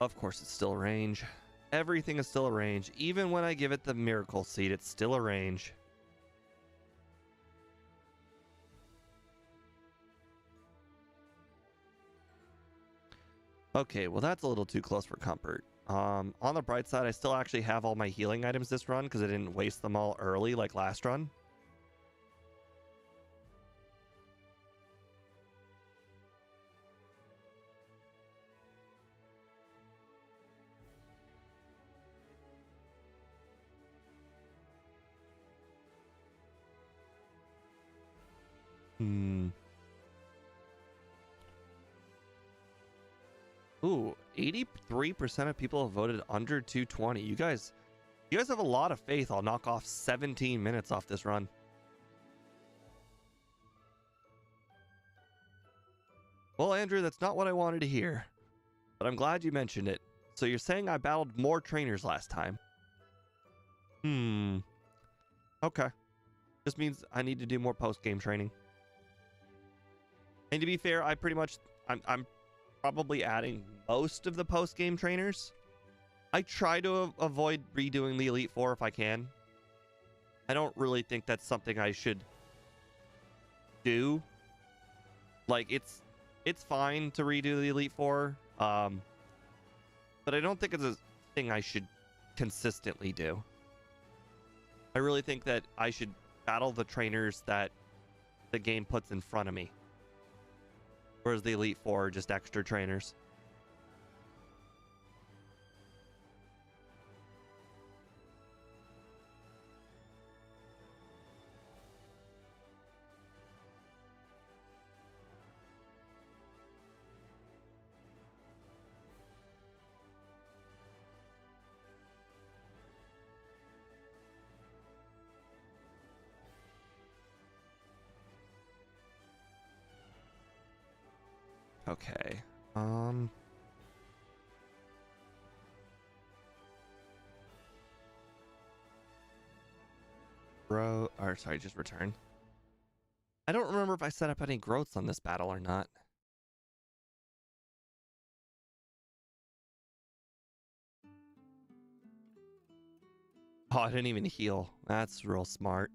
Of course it's still a range. Everything is still a range. Even when I give it the Miracle Seed, it's still a range. Okay, well that's a little too close for comfort. On the bright side, I still actually have all my healing items this run because I didn't waste them all early like last run. Ooh, 83% of people have voted under 220. You guys have a lot of faith. I'll knock off 17 minutes off this run. Well, Andrew, that's not what I wanted to hear, but I'm glad you mentioned it. So you're saying I battled more trainers last time? Okay. Just means I need to do more post-game training. And to be fair, I'm probably adding most of the post-game trainers. I try to avoid redoing the Elite Four if I can. I don't really think that's something I should do. Like, it's fine to redo the Elite Four, but I don't think it's a thing I should consistently do. I really think that I should battle the trainers that the game puts in front of me. Whereas the Elite Four are just extra trainers. Okay. Bro, or sorry, just return. I don't remember if I set up any growths on this battle or not. Oh, I didn't even heal. That's real smart.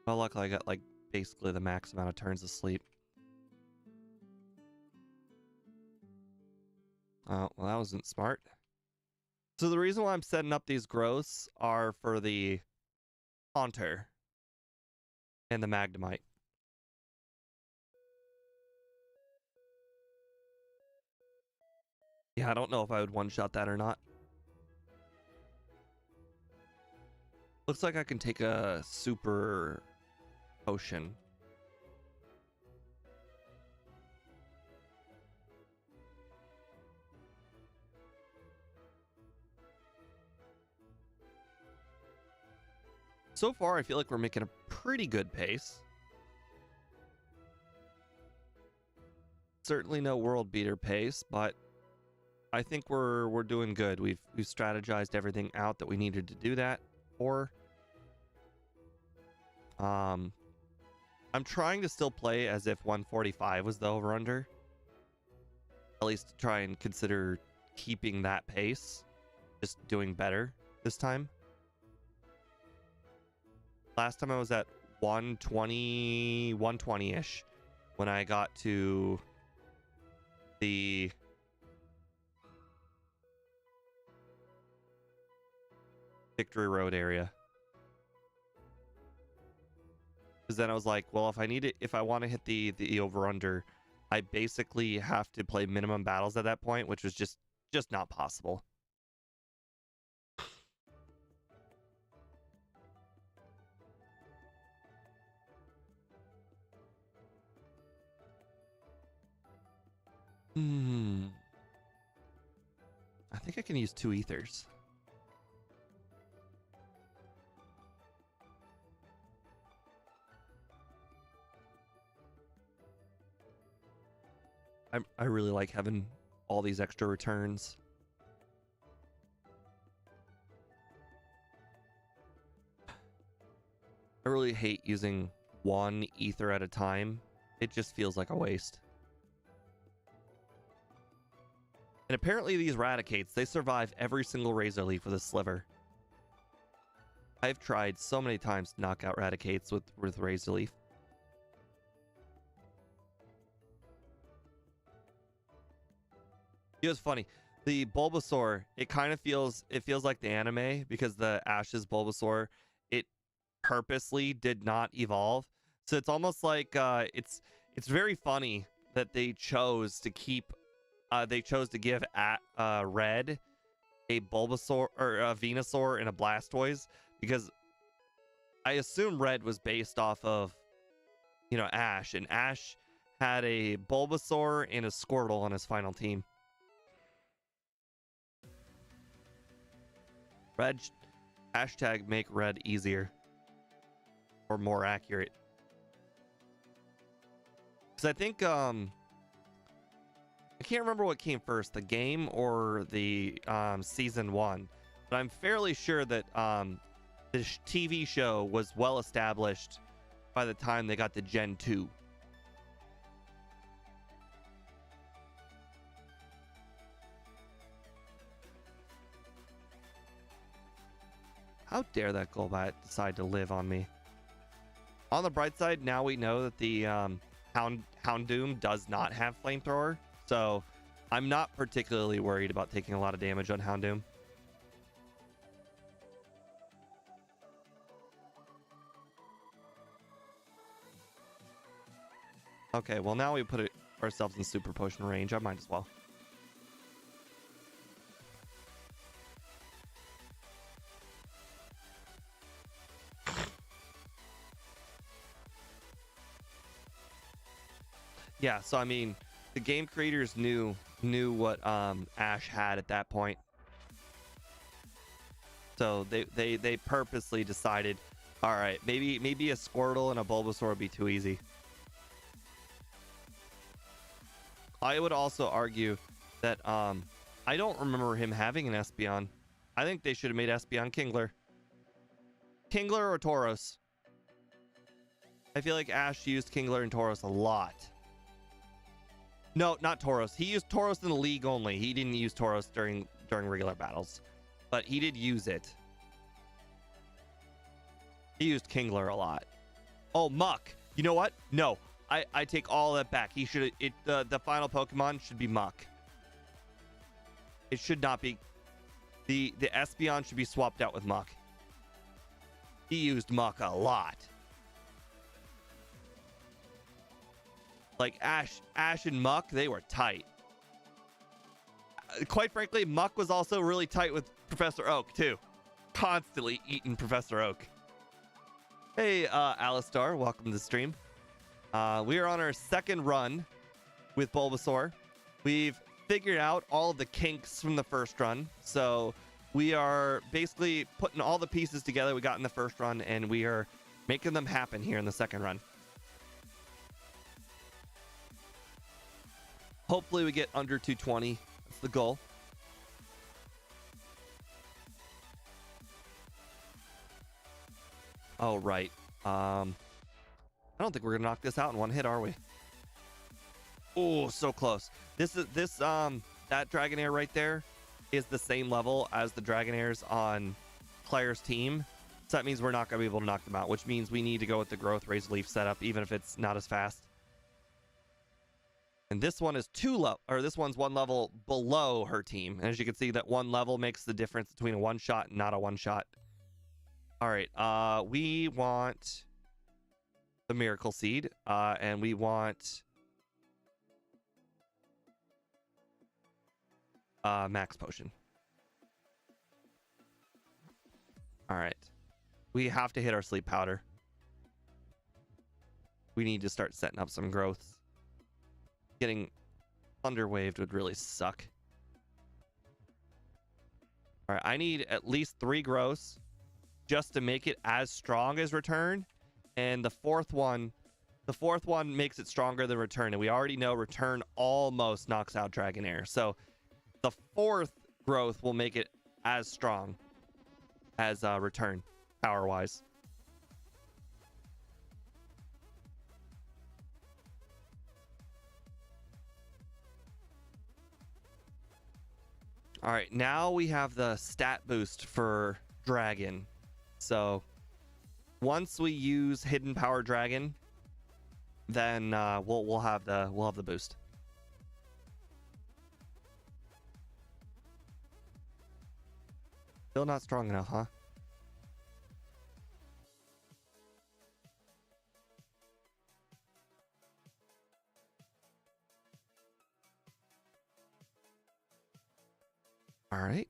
Well, luckily I got like basically the max amount of turns of sleep. Oh, well, that wasn't smart. So the reason why I'm setting up these growths are for the Haunter and the Magnemite. Yeah, I don't know if I would one-shot that or not. Looks like I can take a super potion. So far, I feel like we're making a pretty good pace. Certainly no world beater pace, but I think we're doing good. We've strategized everything out that we needed to do that for. I'm trying to still play as if 145 was the over-under. At least try and consider keeping that pace. Just doing better this time. Last time I was at 120, 120-ish when I got to the Victory Road area. Because then I was like, well, if I want to hit the over-under, I basically have to play minimum battles at that point, which was just not possible. I think I can use 2 ethers. I really like having all these extra returns. I really hate using 1 ether at a time. It just feels like a waste. And apparently these Raticates, they survive every single Razor Leaf with a sliver. I've tried so many times to knock out Raticates with Razor Leaf. It was funny. The Bulbasaur, it feels like the anime because the Ash's Bulbasaur, it purposely did not evolve. So it's almost like it's very funny that they chose to keep give Red a Bulbasaur or a Venusaur and a Blastoise, because I assume Red was based off of, Ash, and Ash had a Bulbasaur and a Squirtle on his final team. Red, hashtag make Red easier or more accurate. Because I think I can't remember what came first, the game or the season 1, but I'm fairly sure that the TV show was well established by the time they got to Gen 2. How dare that Golbat decide to live on me? On the bright side, now we know that the Houndoom does not have Flamethrower, so I'm not particularly worried about taking a lot of damage on Houndoom. Okay, well now we put ourselves in Super Potion range. I might as well. Yeah, so I mean, the game creators knew what Ash had at that point. So they purposely decided, all right, maybe a Squirtle and a Bulbasaur would be too easy. I would also argue that I don't remember him having an Espeon. I think they should have made Espeon Kingler. Kingler or Tauros. I feel like Ash used Kingler and Tauros a lot. No, not Tauros. He used Tauros in the league only. He didn't use Tauros during regular battles. But he did use it. He used Kingler a lot. Oh, Muck. You know what? No. I take all that back. He should the final Pokemon should be Muck. It should not be. The Espeon should be swapped out with Muck. He used Muck a lot. Like Ash and Muck, they were tight. Quite frankly, Muck was also really tight with Professor Oak too. Constantly eating Professor Oak. Hey, Alistar, welcome to the stream. We are on our second run with Bulbasaur. We've figured out all of the kinks from the first run. So we are basically putting all the pieces together we got in the first run, and we are making them happen here in the second run. Hopefully we get under 220. That's the goal. Oh, right. I don't think we're gonna knock this out in one hit, are we? Oh, so close. That Dragonair right there is the same level as the Dragonairs on Claire's team. So that means we're not gonna be able to knock them out, which means we need to go with the Growth Razor Leaf setup, even if it's not as fast. And this one is this one's one level below her team. And as you can see, that one level makes the difference between a one shot and not a one shot. All right, we want the Miracle Seed, and we want Max Potion. All right, we have to hit our Sleep Powder. We need to start setting up some growth. Getting Thunder Waved would really suck. All right, I need at least 3 growths just to make it as strong as Return, and the fourth one makes it stronger than Return, and we already know Return almost knocks out Dragonair. So the 4th growth will make it as strong as Return, power-wise. All right, now we have the stat boost for Dragon. So once we use Hidden Power Dragon, then we'll have the boost. Still not strong enough, huh? All right.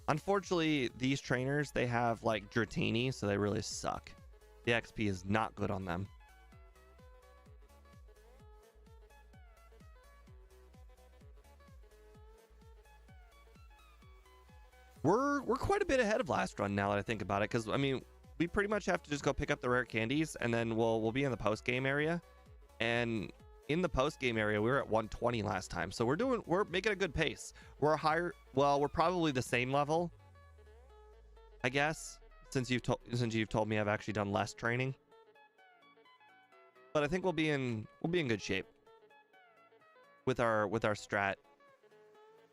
Unfortunately, these trainers, they have like Dratini, so they really suck. The XP is not good on them. We're quite a bit ahead of last run now that I think about it, because I mean, we pretty much have to just go pick up the rare candies, and then we'll be in the post game area. And in the post game area, we were at 120 last time, so we're making a good pace. We're higher. Well, we're probably the same level, I guess, since you've told me I've actually done less training. But I think we'll be in good shape with our strat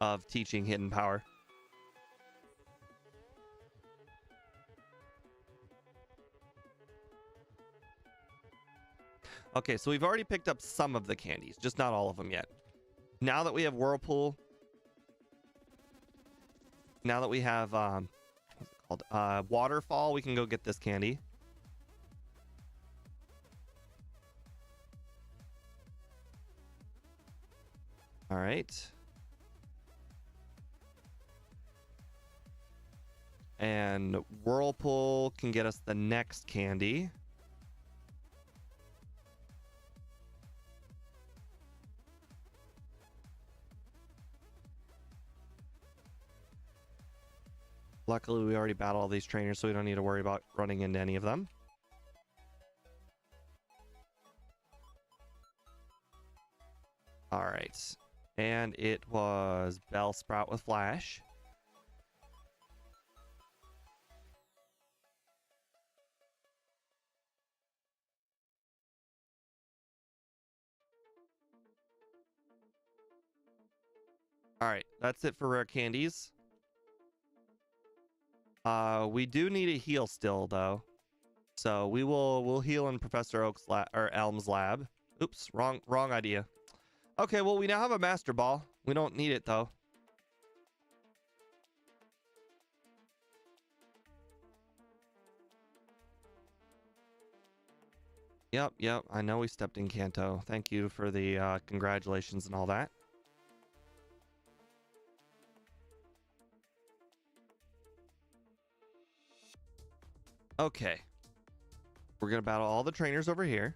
of teaching Hidden Power. Okay, so we've already picked up some of the candies, just not all of them yet. Now that we have Whirlpool, now that we have what's it called? Waterfall, we can go get this candy. All right. And Whirlpool can get us the next candy. Luckily, we already battled all these trainers, so we don't need to worry about running into any of them. All right. And it was Bellsprout with Flash. All right, that's it for rare candies. We do need a heal still though, so we'll heal in Professor Oak's lab or Elm's lab. Oops, wrong idea. Okay, well we now have a Master Ball. We don't need it though. Yep. I know we stepped in Kanto. Thank you for the congratulations and all that. Okay. We're going to battle all the trainers over here.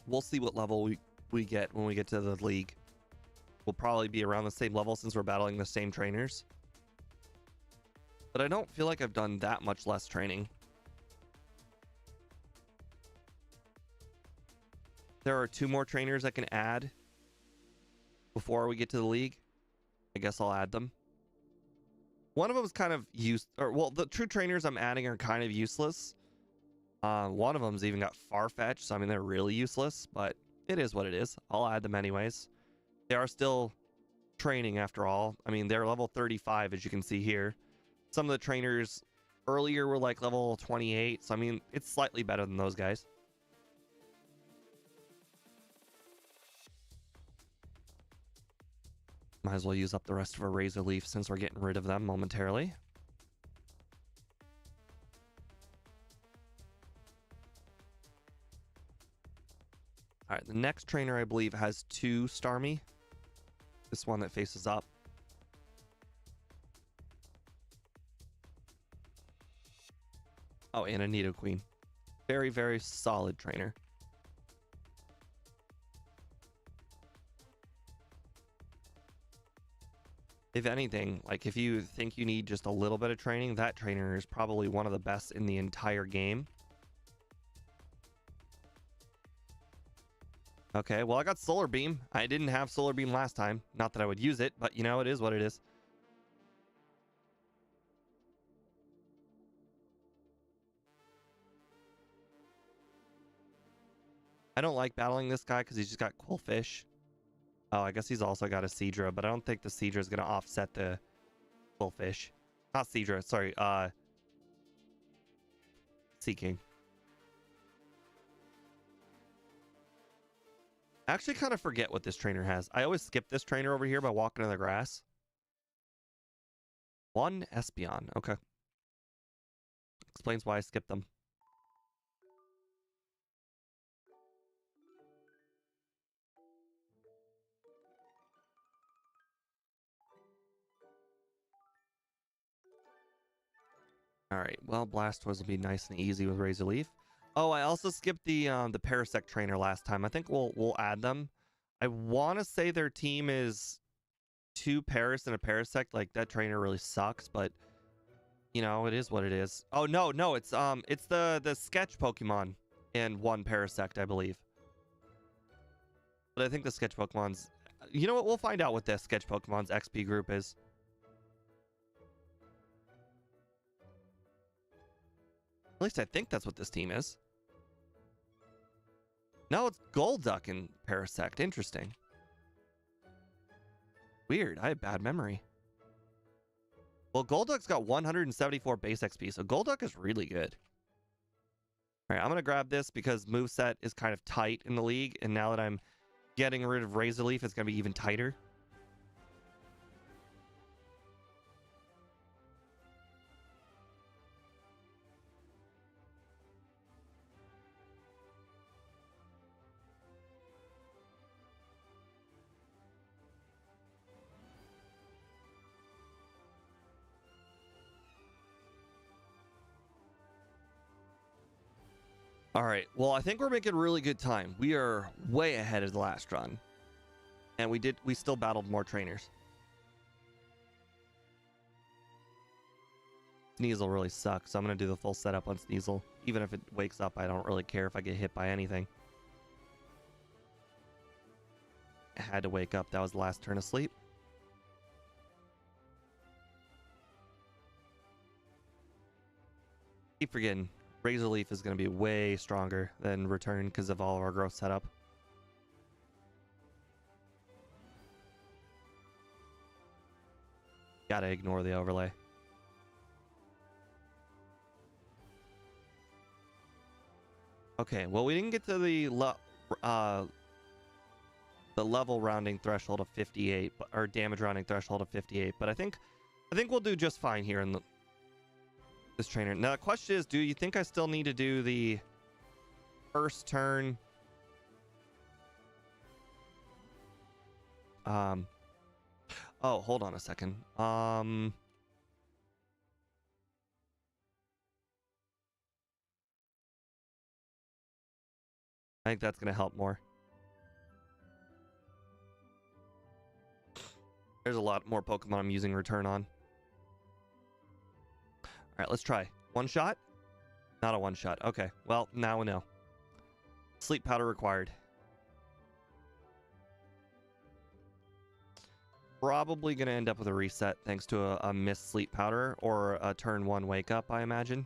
We'll see what level we get when we get to the league. We'll probably be around the same level since we're battling the same trainers. But I don't feel like I've done that much less training. There are 2 more trainers I can add before we get to the league. I guess I'll add them. One of them is kind of the 2 trainers I'm adding are kind of useless. One of them's even got Farfetch, so I mean they're really useless, but it is what it is. I'll add them anyways. They are still training after all. I mean, they're level 35 as you can see here. Some of the trainers earlier were like level 28, so I mean it's slightly better than those guys. Might as well use up the rest of our Razor Leaf since we're getting rid of them momentarily. All right, the next trainer I believe has 2 Starmie. This one that faces up. Oh, and a Nidoqueen. Very, very solid trainer. If anything, like if you think you need just a little bit of training, that trainer is probably one of the best in the entire game. Okay, well I got Solar Beam. I didn't have Solar Beam last time. Not that I would use it, but you know, it is what it is. I don't like battling this guy because he's just got Quillfish. Oh, I guess he's also got a Seadra, but I don't think the Seadra is going to offset the Quillfish. Not Seadra, sorry. Seeking. I actually kind of forget what this trainer has. I always skip this trainer over here by walking in the grass. 1 Espeon. Okay. Explains why I skipped them. All right. Well, Blastoise will be nice and easy with Razor Leaf. Oh, I also skipped the Parasect trainer last time. I think we'll add them. I want to say their team is 2 Paras and a Parasect. Like that trainer really sucks, but you know, it is what it is. Oh no, it's the sketch Pokemon and 1 Parasect, I believe. But I think the sketch Pokemon's, you know what? We'll find out what the sketch Pokemon's XP group is. At least I think that's what this team is. No, it's Golduck and Parasect. Interesting. Weird. I have bad memory. Well, Golduck's got 174 base XP, so Golduck is really good. All right, I'm going to grab this because moveset is kind of tight in the league, and now that I'm getting rid of Razor Leaf, it's going to be even tighter. All right. Well, I think we're making really good time. We are way ahead of the last run. And we still battled more trainers. Sneasel really sucks, so I'm going to do the full setup on Sneasel. Even if it wakes up, I don't really care if I get hit by anything. I had to wake up. That was the last turn of sleep. Keep forgetting. Razor Leaf is going to be way stronger than Return because of all of our growth setup. Gotta ignore the overlay. Okay, well, we didn't get to the level rounding threshold of 58, or damage rounding threshold of 58, but I think we'll do just fine here in this trainer. Now the question is, do you think I still need to do the first turn oh, hold on a second. I think that's gonna help more. There's a lot more Pokemon I'm using Return on. All right, let's try. One shot? Not a one shot. Okay, well, now we know. Sleep powder required. Probably going to end up with a reset thanks to a missed sleep powder or a turn 1 wake up, I imagine.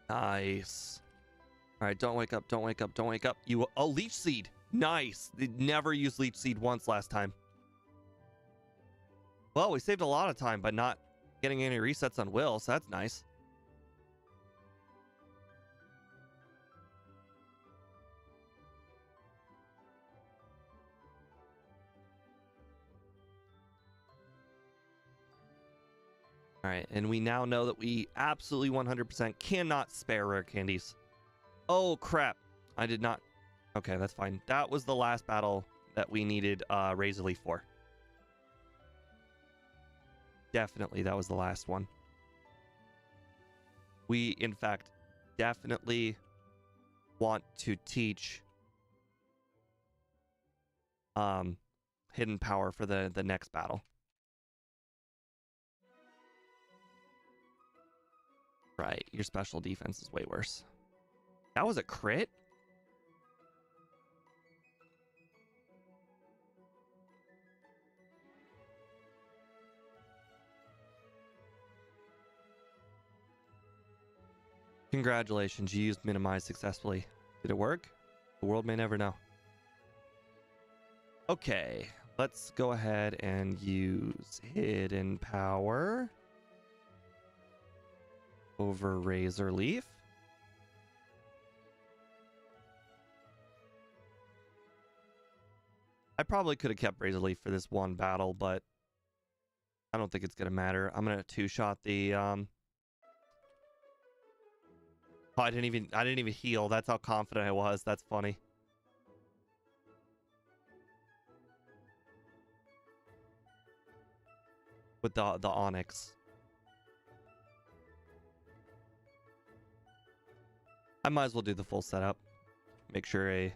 Nice. All right, don't wake up, don't wake up, don't wake up. Oh, Leech Seed. Nice. They never used Leech Seed once last time. Well, we saved a lot of time by not getting any resets on Will, so that's nice. All right, and we now know that we absolutely 100% cannot spare rare candies. Oh, crap. I did not. Okay, that's fine. That was the last battle that we needed Razor Leaf for. Definitely, that was the last one. We, in fact, definitely want to teach Hidden Power for the next battle. Right, your special defense is way worse. That was a crit? Congratulations, you used Minimize successfully. Did it work? The world may never know. Okay, let's go ahead and use Hidden Power over Razor Leaf. I probably could have kept Razor Leaf for this one battle, but I don't think it's gonna matter. I'm gonna two-shot the Oh, I didn't even heal. That's how confident I was. That's funny. With the Onyx. I might as well do the full setup. Make sure I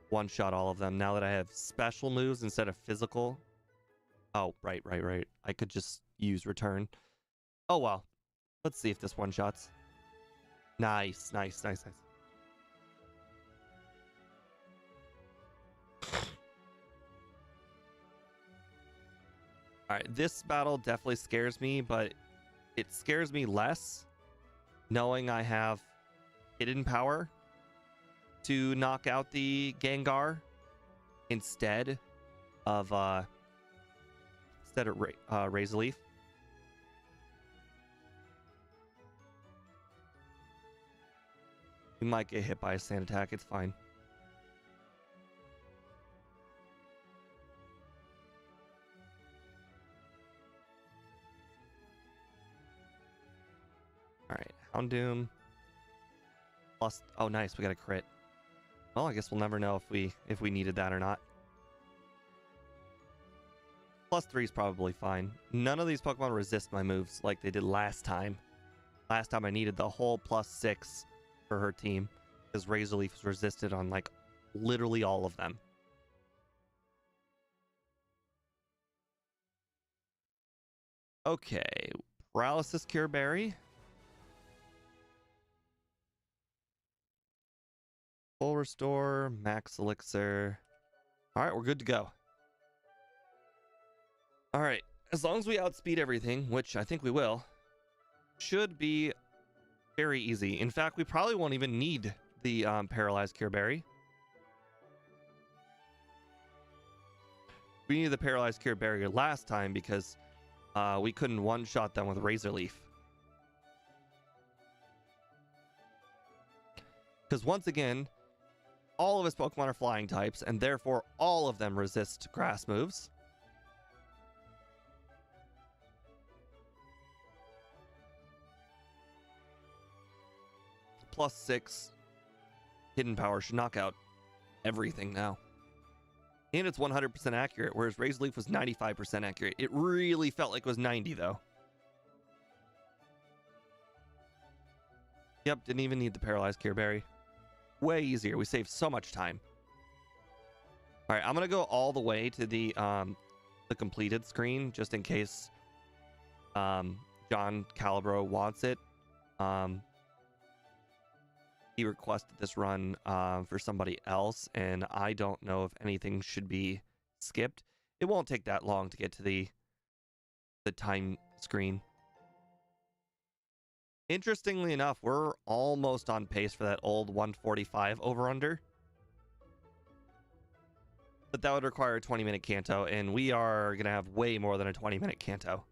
one-shot all of them now that I have special moves instead of physical. Oh, right. I could just use Return. Oh, well. Let's see if this one-shots. Nice. Alright, this battle definitely scares me, but it scares me less knowing I have Hidden Power to knock out the Gengar instead of Razor Leaf. We might get hit by a sand attack, it's fine. Alright, Houndoom. Plus, oh nice, we got a crit. Well, I guess we'll never know if we needed that or not. +3 is probably fine. None of these Pokemon resist my moves like they did last time. Last time I needed the whole +6 for her team because Razor Leaf was resisted on like literally all of them. Okay, Paralysis Cure Berry. Full Restore, Max Elixir. All right, we're good to go. All right, as long as we outspeed everything, which I think we will, should be very easy. In fact, we probably won't even need the Paralyzed Cure Berry. We needed the Paralyzed Cure Berry last time because we couldn't one-shot them with Razor Leaf. Because once again, all of his Pokemon are flying types, and therefore all of them resist grass moves. +6 hidden power should knock out everything now. And it's 100% accurate, whereas Razor Leaf was 95% accurate. It really felt like it was 90, though. Yep, didn't even need the Paralyzed Cure Berry. Way easier. We saved so much time. All right, I'm going to go all the way to the completed screen, just in case John Calibro wants it. He requested this run for somebody else, and I don't know if anything should be skipped. It won't take that long to get to the time screen. Interestingly enough, we're almost on pace for that old 145 over-under. But that would require a 20-minute Kanto, and we are going to have way more than a 20-minute Kanto.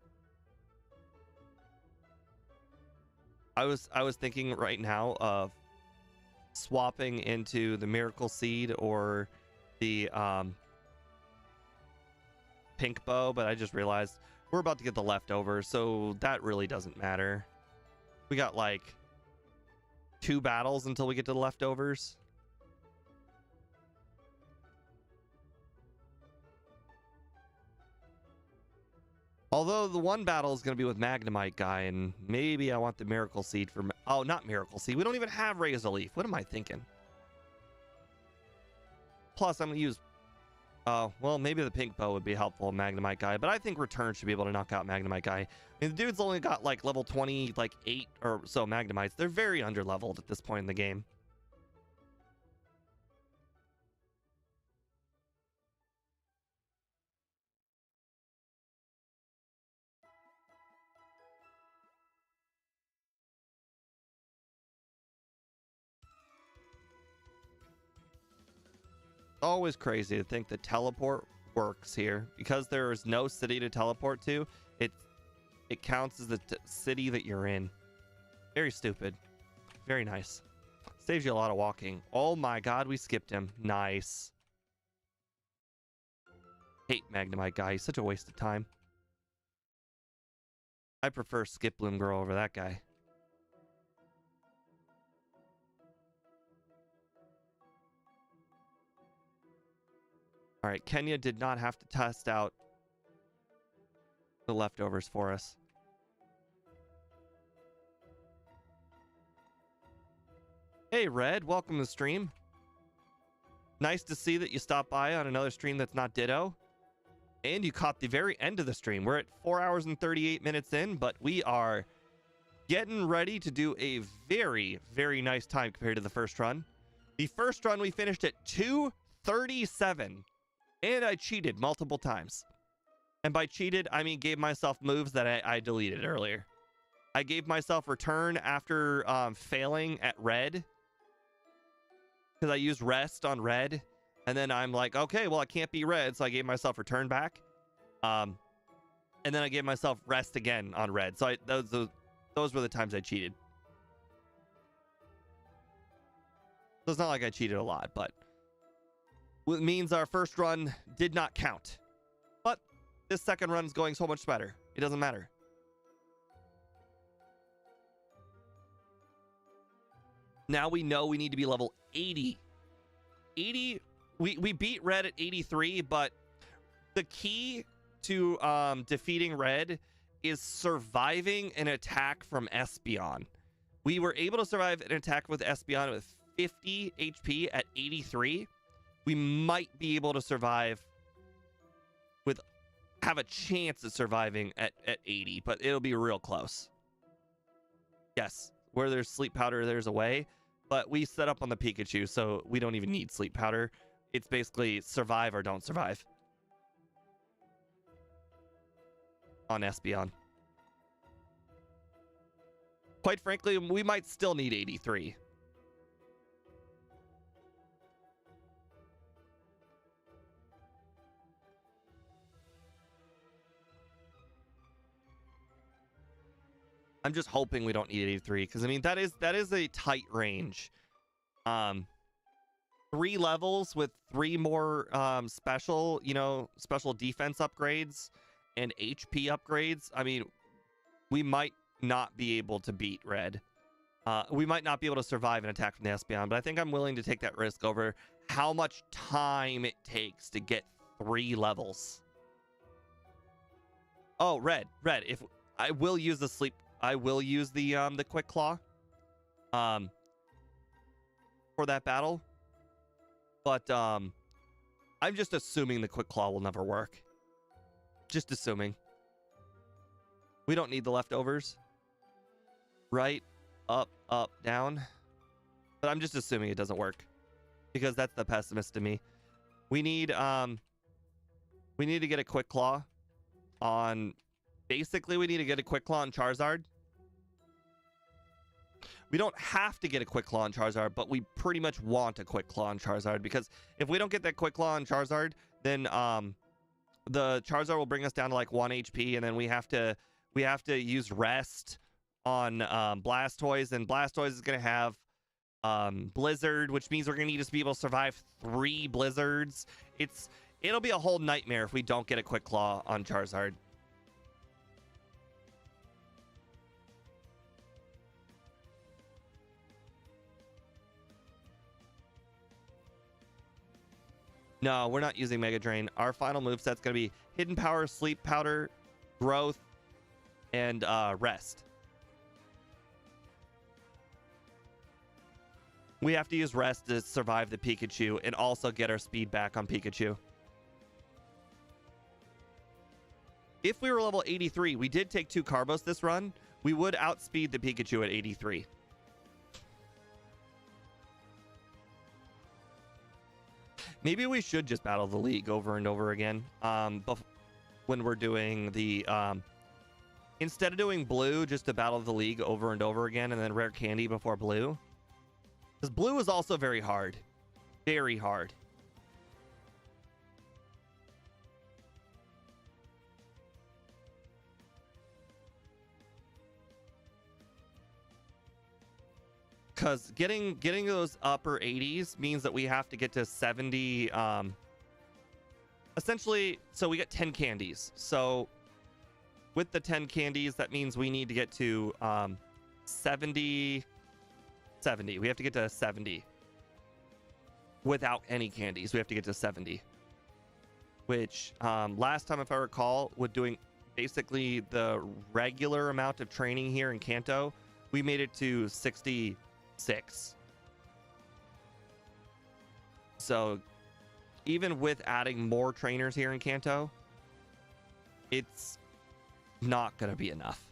I was thinking right now of swapping into the Miracle Seed or the Pink Bow, but I just realized we're about to get the leftovers, so that really doesn't matter. We got like 2 battles until we get to the leftovers. Although the one battle is going to be with Magnemite guy, and maybe I want the Miracle Seed for... Oh, not Miracle Seed. We don't even have Razor Leaf. What am I thinking? Plus, I'm going to use... Oh, well, maybe the Pink Bow would be helpful, Magnemite guy, but I think Return should be able to knock out Magnemite guy. I mean, the dude's only got, like, level 20, like, 8 or so Magnemites. They're very under-leveled at this point in the game. Always crazy to think that teleport works here because there is no city to teleport to. It counts as the city that you're in. Very stupid. Very nice. Saves you a lot of walking. Oh my god, we skipped him. Nice. Hate Magnemite guy. He's such a waste of time. I prefer Skip Bloom Girl over that guy. All right, Kenya did not have to test out the leftovers for us. Hey, Red, welcome to the stream. Nice to see that you stopped by on another stream that's not Ditto. And you caught the very end of the stream. We're at 4 hours and 38 minutes in, but we are getting ready to do a very, very nice time compared to the first run. The first run, we finished at 2:37. And I cheated multiple times. And by cheated, I mean gave myself moves that I deleted earlier. I gave myself Return after failing at Red. Because I used Rest on Red. And then I'm like, okay, well, I can't be Red. So I gave myself Return back. And then I gave myself Rest again on Red. So those were the times I cheated. So it's not like I cheated a lot, but... it means our first run did not count. But this second run is going so much better. It doesn't matter. Now we know we need to be level 80. 80, we beat Red at 83, but the key to defeating red is surviving an attack from Espeon. We were able to survive an attack with Espeon with 50 HP at 83. We might be able to survive with, have a chance of surviving at 80, but it'll be real close. Yes, where there's sleep powder, there's a way, but we set up on the Pikachu, so we don't even need sleep powder. It's basically survive or don't survive on Espeon. Quite frankly, we might still need 83. I'm just hoping we don't need 83, because I mean that is a tight range. 3 levels with 3 more special defense upgrades and HP upgrades. I mean, we might not be able to beat red. We might not be able to survive an attack from the Espeon, but I think I'm willing to take that risk over how much time it takes to get 3 levels. Oh, red. If I will use the sleep, I will use the quick claw for that battle. But I'm just assuming the quick claw will never work. Just assuming. We don't need the leftovers. Right, up, down. But I'm just assuming it doesn't work, because that's the pessimist to me. We need to get a quick claw on, basically we need to get a quick claw on Charizard. We don't have to get a quick claw on Charizard, but we pretty much want a quick claw on Charizard, because if we don't get that quick claw on Charizard, then the Charizard will bring us down to like 1 HP, and then we have to use rest on Blastoise, and Blastoise is gonna have Blizzard, which means we're gonna need to be able to survive 3 Blizzards. It'll be a whole nightmare if we don't get a quick claw on Charizard. No, we're not using Mega Drain. Our final moveset's going to be Hidden Power, Sleep Powder, Growth, and Rest. We have to use Rest to survive the Pikachu and also get our speed back on Pikachu. If we were level 83, we did take 2 Carbos this run, we would outspeed the Pikachu at 83. Maybe we should just battle the league over and over again. When we're doing the instead of doing blue, just to battle the league over and over again, and then rare candy before blue, because blue is also very hard, very hard. Because getting those upper 80s means that we have to get to 70. Essentially, so we get 10 candies. So with the 10 candies, that means we need to get to 70. We have to get to 70. Without any candies, we have to get to 70. Which last time, if I recall, with doing basically the regular amount of training here in Kanto, we made it to 66. So even with adding more trainers here in Kanto, it's not gonna be enough.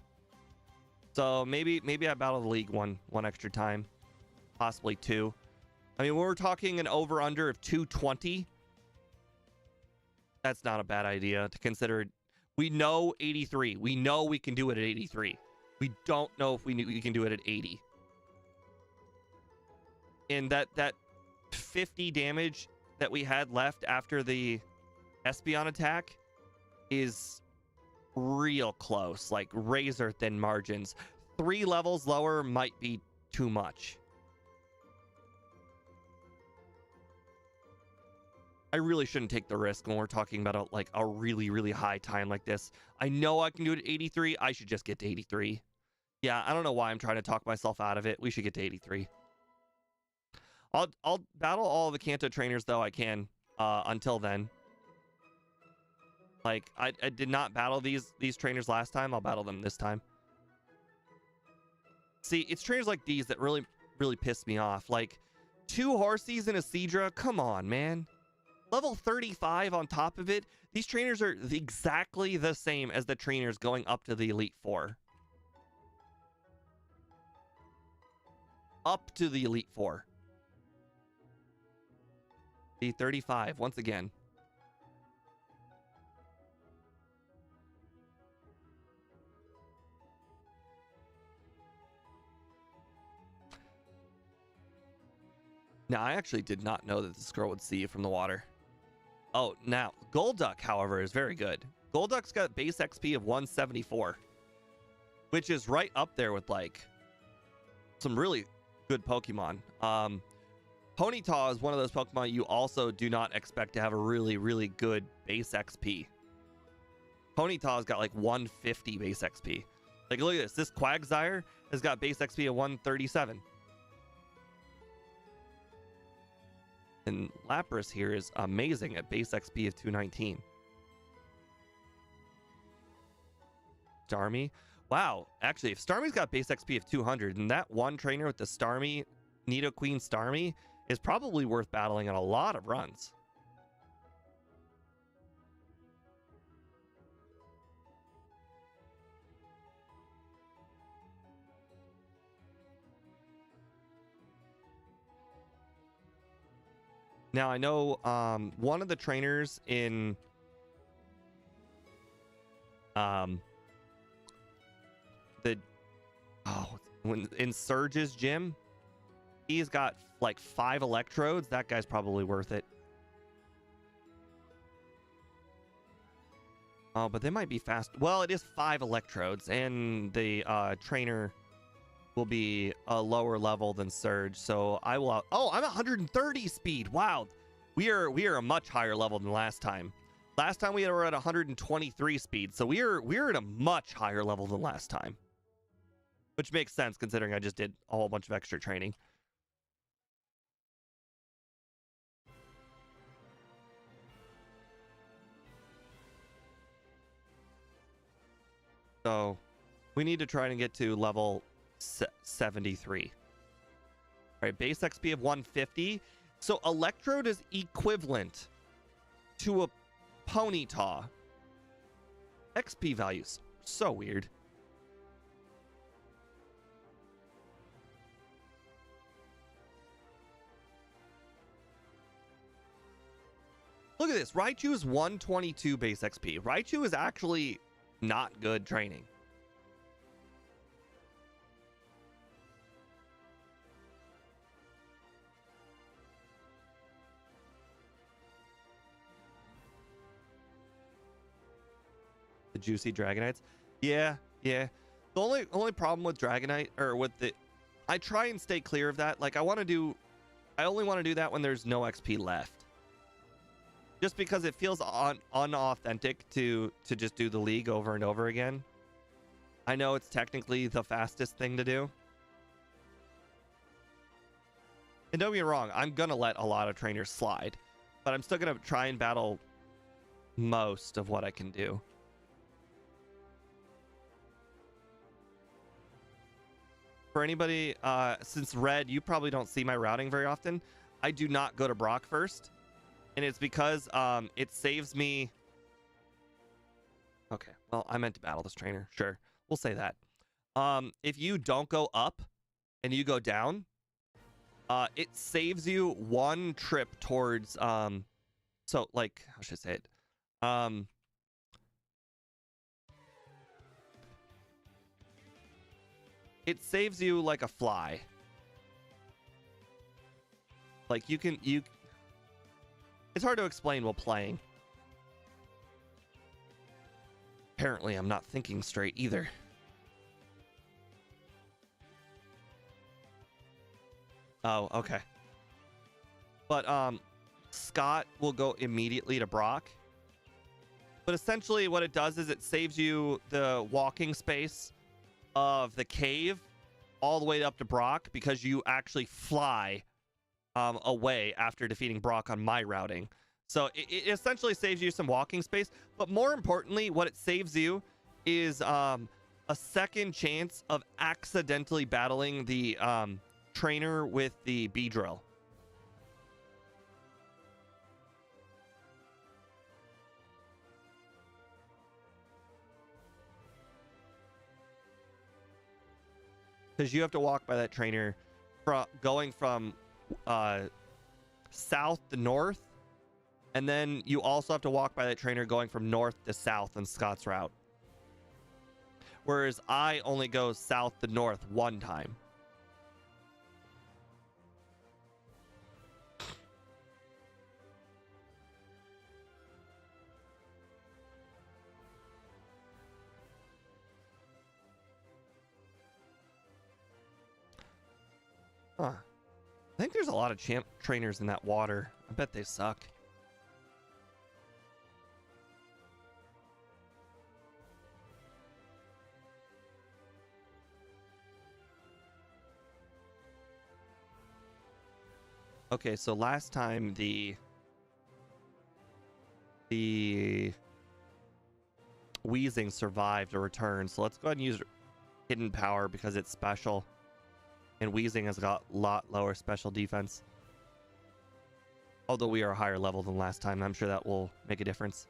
So maybe I battle the league one extra time, possibly 2. I mean, when we're talking an over under of 220, that's not a bad idea to consider. We know 83. We know we can do it at 83. We don't know if we can do it at 80. And that 50 damage that we had left after the Espeon attack is real close, like razor thin margins. 3 levels lower might be too much. I really shouldn't take the risk when we're talking about a really, really high time like this. I know I can do it at 83. I should just get to 83. Yeah, I don't know why I'm trying to talk myself out of it. We should get to 83. I'll battle all of the Kanto trainers though I can until then. Like, I did not battle these trainers last time. I'll battle them this time. See, it's trainers like these that really piss me off. Like, 2 Horsies and a Seadra. Come on, man. Level 35 on top of it. These trainers are exactly the same as the trainers going up to the Elite Four. Up to the Elite Four. The 35, once again. Now, I actually did not know that this girl would see you from the water. Oh, now, Golduck, however, is very good. Golduck's got base XP of 174, which is right up there with, like, some really good Pokemon. Ponyta is one of those Pokemon you also do not expect to have a really good base XP. Ponyta's got, like, 150 base XP. Like, look at this. This Quagsire has got base XP of 137. And Lapras here is amazing at base XP of 219. Starmie. Wow. Actually, if Starmie's got base XP of 200, then that one trainer with the Starmie, Nidoqueen Starmie, is probably worth battling on a lot of runs. Now, I know one of the trainers in in Surge's gym, he's got like 5 electrodes. That guy's probably worth it. Oh, but they might be fast. Well, it is 5 electrodes, and the trainer will be a lower level than Surge, so I will. Oh, I'm 130 speed. Wow, we are a much higher level than last time. Last time we were at 123 speed, so we're at a much higher level than last time, which makes sense considering I just did a whole bunch of extra training. So we need to try and get to level 73. All right, base XP of 150. So Electrode is equivalent to a Ponyta. XP values. So weird. Look at this. Raichu is 122 base XP. Raichu is actually not good training. The juicy Dragonites. Yeah. The only problem with Dragonite, or with the, I try and stay clear of that. Like, I only want to do that when there's no XP left. Just because it feels unauthentic to just do the league over and over again. I know it's technically the fastest thing to do. And don't get me wrong, I'm going to let a lot of trainers slide. But I'm still going to try and battle most of what I can do. For anybody, since Red, you probably don't see my routing very often. I do not go to Brock first. And it's because it saves me. Okay, well, I meant to battle this trainer. Sure, we'll say that. If you don't go up and you go down, it saves you 1 trip towards. So, like, how should I say it? It saves you like a fly. Like, it's hard to explain while playing. Apparently, I'm not thinking straight either. Oh, okay. But, Scott will go immediately to Brock. But essentially what it does is it saves you the walking space of the cave all the way up to Brock, because you actually fly away after defeating Brock on my routing. So it essentially saves you some walking space, but more importantly, what it saves you is a second chance of accidentally battling the trainer with the bee drill. Because you have to walk by that trainer going from south to north, and then you also have to walk by that trainer going from north to south on Scott's route. Whereas I only go south to north one time. Huh. I think there's a lot of champ trainers in that water. I bet they suck. Okay, so last time the Wheezing survived a return, so let's go ahead and use Hidden Power because it's special. And Wheezing has got a lot lower special defense. Although we are a higher level than last time, I'm sure that will make a difference.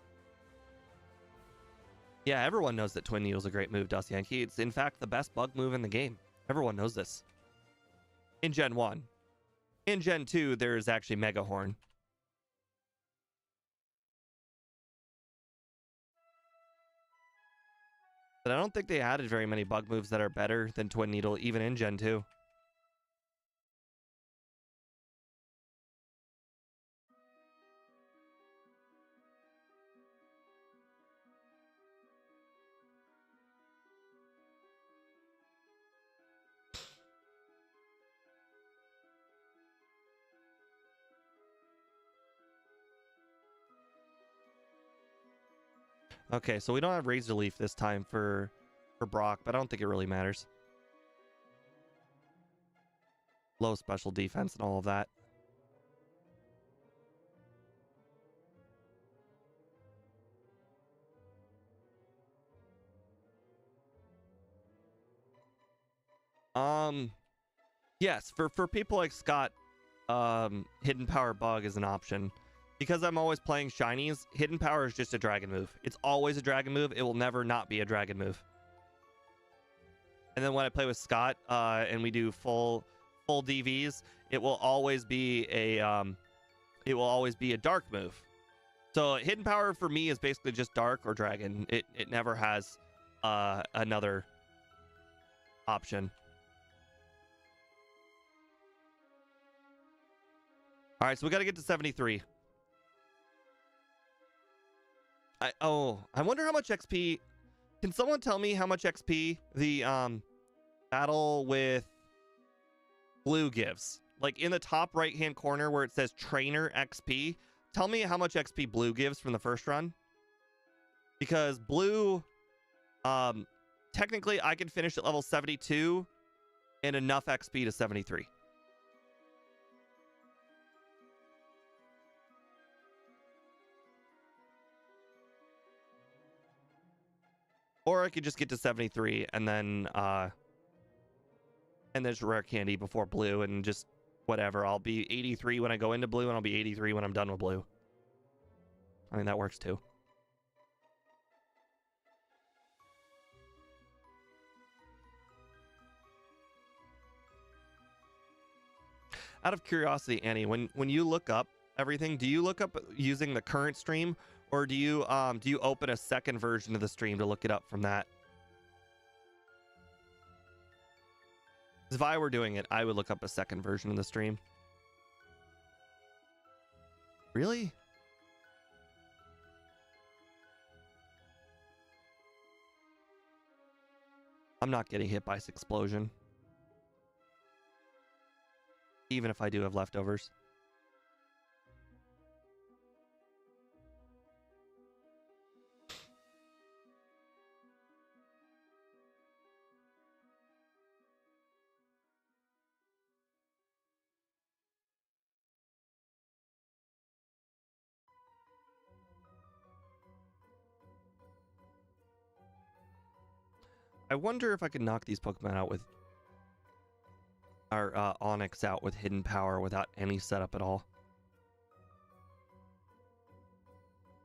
Yeah, everyone knows that Twin Needle's a great move, Dust Yankee. It's in fact the best bug move in the game. Everyone knows this. In Gen 1. In Gen 2, there is actually Mega Horn. But I don't think they added very many bug moves that are better than Twin Needle, even in Gen 2. Okay, so we don't have Razor Leaf this time for Brock, but I don't think it really matters. Low special defense and all of that. Yes, for people like Scott, Hidden Power Bug is an option. Because I'm always playing shinies, Hidden Power is just a dragon move. It's always a dragon move. It will never not be a dragon move. And then when I play with Scott, and we do full DVs, it will always be a dark move. So Hidden Power for me is basically just dark or dragon. It never has another option. All right, so we got to get to 73. I wonder how much XP. Can someone tell me how much XP the battle with Blue gives? Like in the top right hand corner where it says Trainer XP, tell me how much XP Blue gives from the first run. Because Blue, technically I can finish at level 72 and enough XP to 73. Or I could just get to 73 and then there's rare candy before Blue and just whatever. I'll be 83 when I go into Blue and I'll be 83 when I'm done with Blue. I mean, that works too. Out of curiosity, Annie, when you look up everything, do you look up using the current stream, or do you open a second version of the stream to look it up from that? If I were doing it, I would look up a second version of the stream. Really? I'm not getting hit by this explosion. Even if I do have leftovers. I wonder if I could knock these Pokemon out with our Onyx out with hidden power without any setup at all.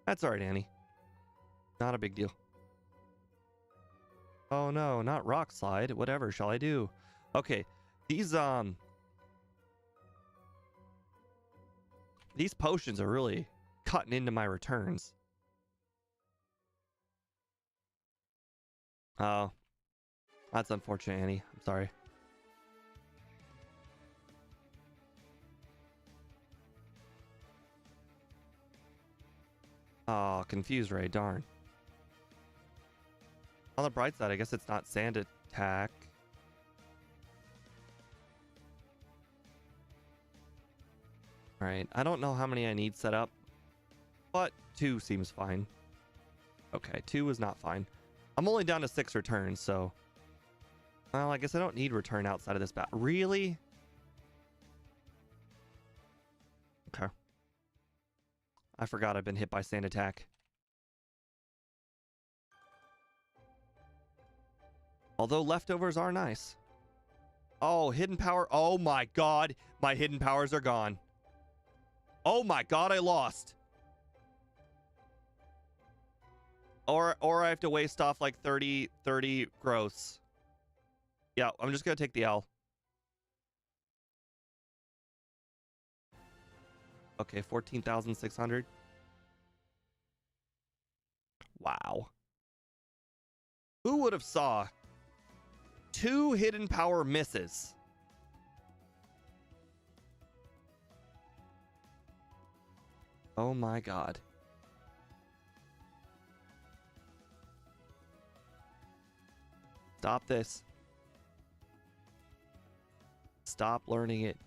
That's alright, Annie. Not a big deal. Oh no, not Rock Slide. Whatever shall I do? Okay, these potions are really cutting into my returns. Oh, that's unfortunate, Annie. I'm sorry. Oh, confused Ray, darn. On the bright side, I guess it's not sand attack. Alright, I don't know how many I need set up, but 2 seems fine. Okay, 2 is not fine. I'm only down to 6 returns, so... Well, I guess I don't need return outside of this battle. Really? Okay. I forgot I've been hit by sand attack. Although leftovers are nice. Oh, hidden power. Oh my god. My hidden powers are gone. Oh my god, I lost. Or I have to waste off like 30 gross. Yeah, I'm just gonna take the L. Okay, 14,600. Wow. Who would have saw 2 hidden power misses? Oh my god. Stop this. Stop learning it.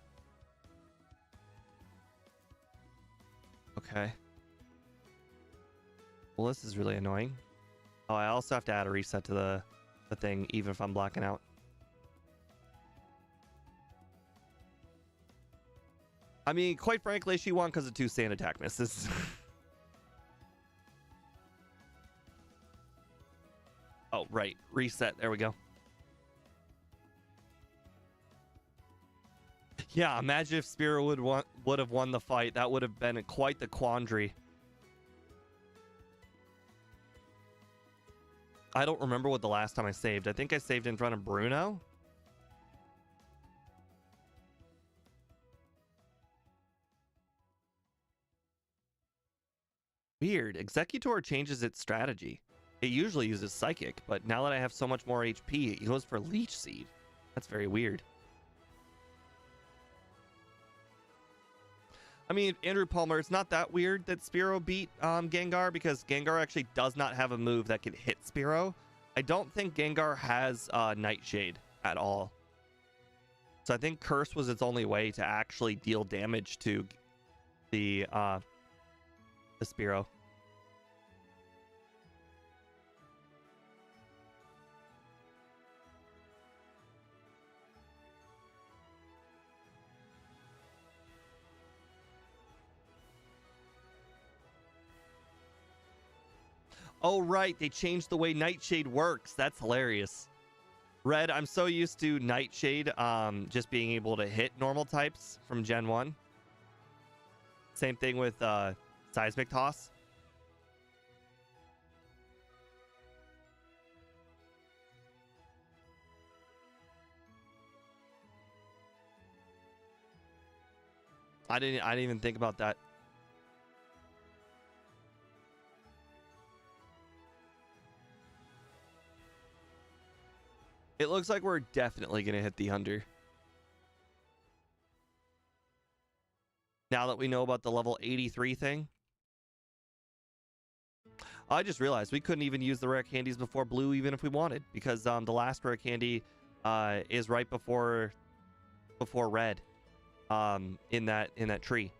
Okay. Well, this is really annoying. Oh, I also have to add a reset to the thing, even if I'm blacking out. I mean, quite frankly, she won because of 2 sand attack misses. Oh, right. Reset. There we go. Yeah, imagine if Spearow would have won the fight. That would have been quite the quandary. I don't remember what the last time I saved. I think I saved in front of Bruno. Weird. Executor changes its strategy. It usually uses Psychic, but now that I have so much more HP, it goes for Leech Seed. That's very weird. I mean, Andrew Palmer, it's not that weird that Spearow beat Gengar, because Gengar actually does not have a move that can hit Spearow. I don't think Gengar has Nightshade at all. So I think Curse was its only way to actually deal damage to the Spearow. Oh, right. They changed the way Nightshade works. That's hilarious. Red, I'm so used to Nightshade just being able to hit normal types from Gen 1. Same thing with Seismic Toss. I didn't even think about that. It looks like we're definitely going to hit the under. Now that we know about the level 83 thing. I just realized we couldn't even use the rare candies before blue even if we wanted, because the last rare candy is right before red in that tree.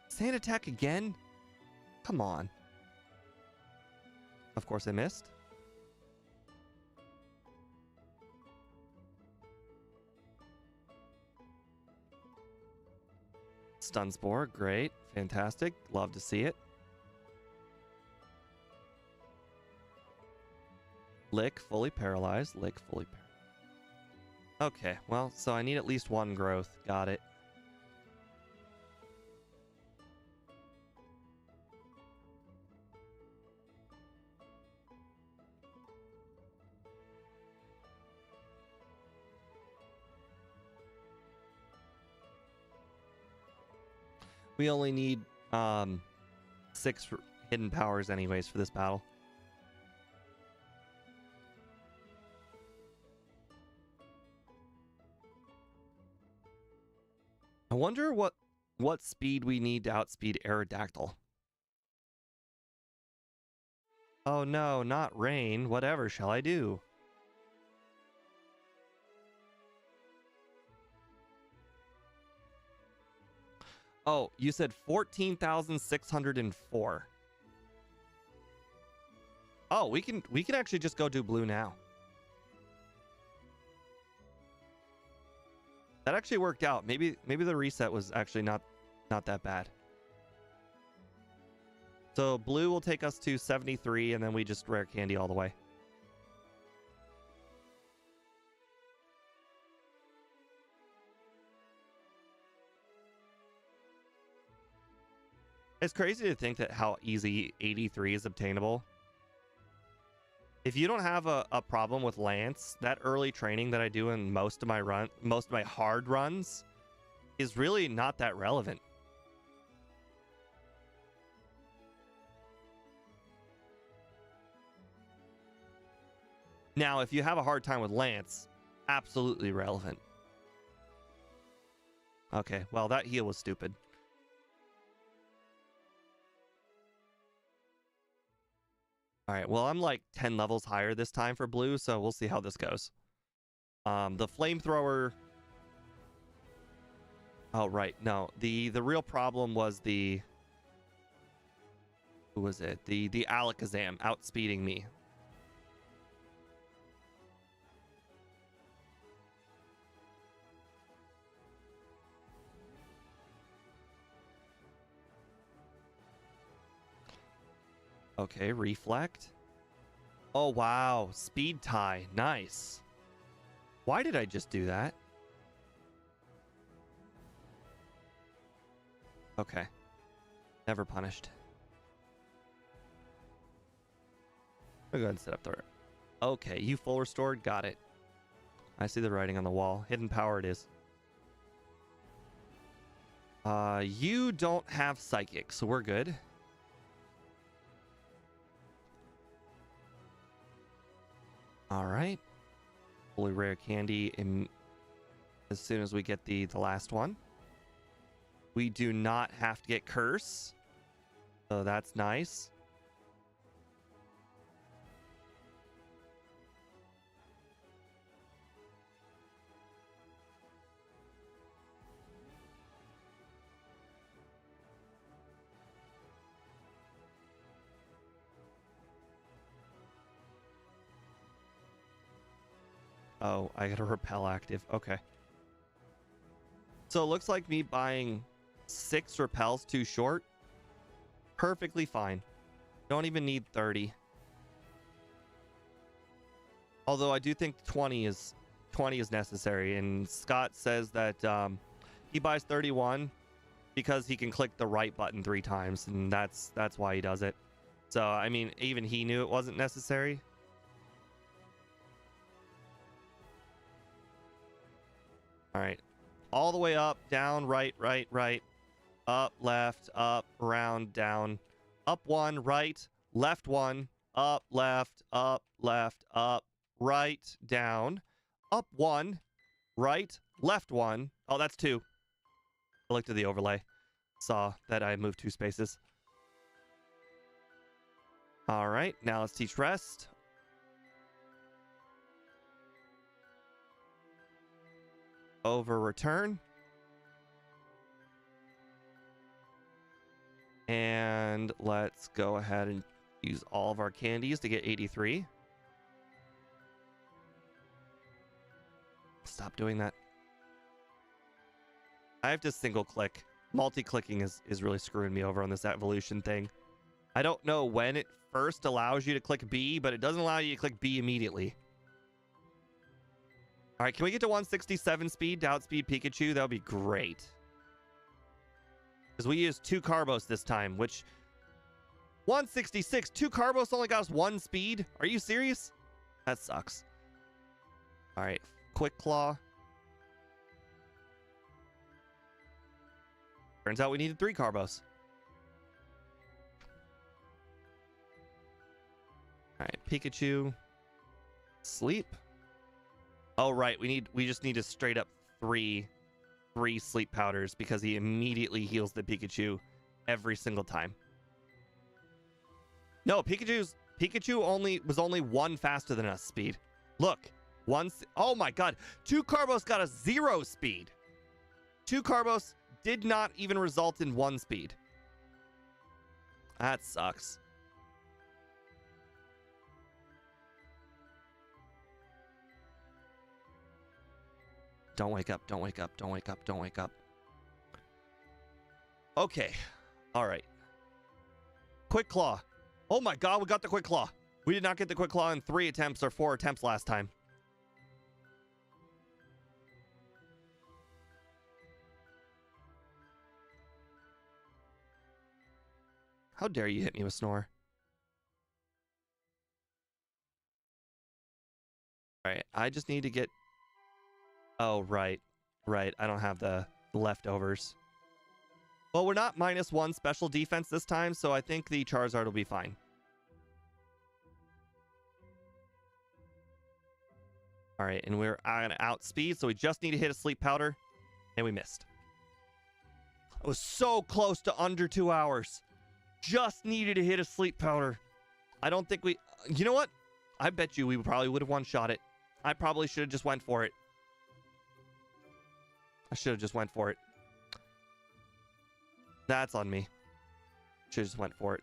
Sand attack again? Come on. Of course I missed. Stun Spore, great. Fantastic. Love to see it. Lick, fully paralyzed. Lick, fully paralyzed. Okay, well, so I need at least one growth. Got it. We only need 6 hidden powers anyways for this battle. I wonder what speed we need to outspeed Aerodactyl. Oh no, not rain. Whatever shall I do? Oh, you said 14,604. Oh, we can actually just go do blue now. That actually worked out. Maybe the reset was actually not that bad. So blue will take us to 73, and then we just rare candy all the way. It's crazy to think that how easy 83 is obtainable. If you don't have a problem with Lance, that early training that I do in most of my hard runs is really not that relevant. Now, if you have a hard time with Lance, absolutely relevant. Okay, well, that heal was stupid. All right, well, I'm like 10 levels higher this time for blue, so we'll see how this goes. The flamethrower... Oh, right. No, the real problem was the... Who was it? The Alakazam outspeeding me. Okay, reflect. Oh, wow. Speed tie. Nice. Why did I just do that? Okay. Never punished. I'll go ahead and set up the... Okay, you full restored. Got it. I see the writing on the wall. Hidden power it is. You don't have psychic, so we're good. All right. Fully rare candy as soon as we get the last one. We do not have to get curse, so that's nice. Oh, I got a repel active. Okay. So it looks like me buying 6 repels too short. Perfectly fine. Don't even need 30. Although I do think 20 is necessary. And Scott says that he buys 31 because he can click the right button 3 times, and that's why he does it. So I mean, even he knew it wasn't necessary. All right. All the way up, down, right, right, right, up, left, up, round, down, up 1, right, left 1, up, left, right, down, up 1, right, left 1. Oh, that's 2. I looked at the overlay. Saw that I moved 2 spaces. All right. Now let's teach rest. Over return. And let's go ahead and use all of our candies to get 83. Stop doing that. I have to single click Multi-clicking is really screwing me over on this evolution thing. I don't know when it first allows you to click B, but it doesn't allow you to click B immediately. All right, can we get to 167 speed to outspeed Pikachu? That would be great. Because we used 2 Carbos this time, which... 166, 2 Carbos only got us 1 speed? Are you serious? That sucks. All right, Quick Claw. Turns out we needed 3 Carbos. All right, Pikachu. Sleep. Oh, right. We just need to straight up three sleep powders because he immediately heals the Pikachu every single time. No, Pikachu was only 1 faster than us speed. Look, oh my god, 2 Carbos got us 0 speed. 2 Carbos did not even result in 1 speed. That sucks. Don't wake up, don't wake up, don't wake up, don't wake up. Okay. All right. Quick Claw. Oh my god, we got the Quick Claw. We did not get the Quick Claw in 3 attempts or 4 attempts last time. How dare you hit me with Snore? All right, I just need to get... Oh, right. Right, I don't have the leftovers. Well, we're not -1 special defense this time, so I think the Charizard will be fine. All right, and we're on outspeed, so we just need to hit a sleep powder, and we missed. I was so close to under 2 hours. Just needed to hit a sleep powder. I don't think we... You know what? I bet you we probably would have one-shot it. I probably should have just went for it. I should have just went for it. That's on me. Should have just went for it.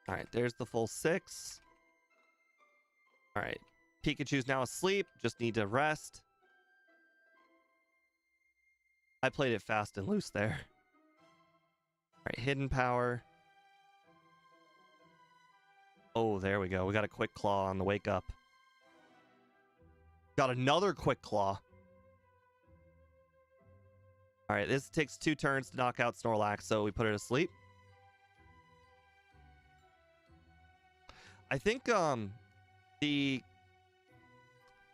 All right, there's the full 6. All right, Pikachu's now asleep. Just need to rest. I played it fast and loose there. All right, Hidden Power. Oh, there we go. We got a Quick Claw on the wake up. Got another Quick Claw. All right, this takes 2 turns to knock out Snorlax, so we put it asleep. I think the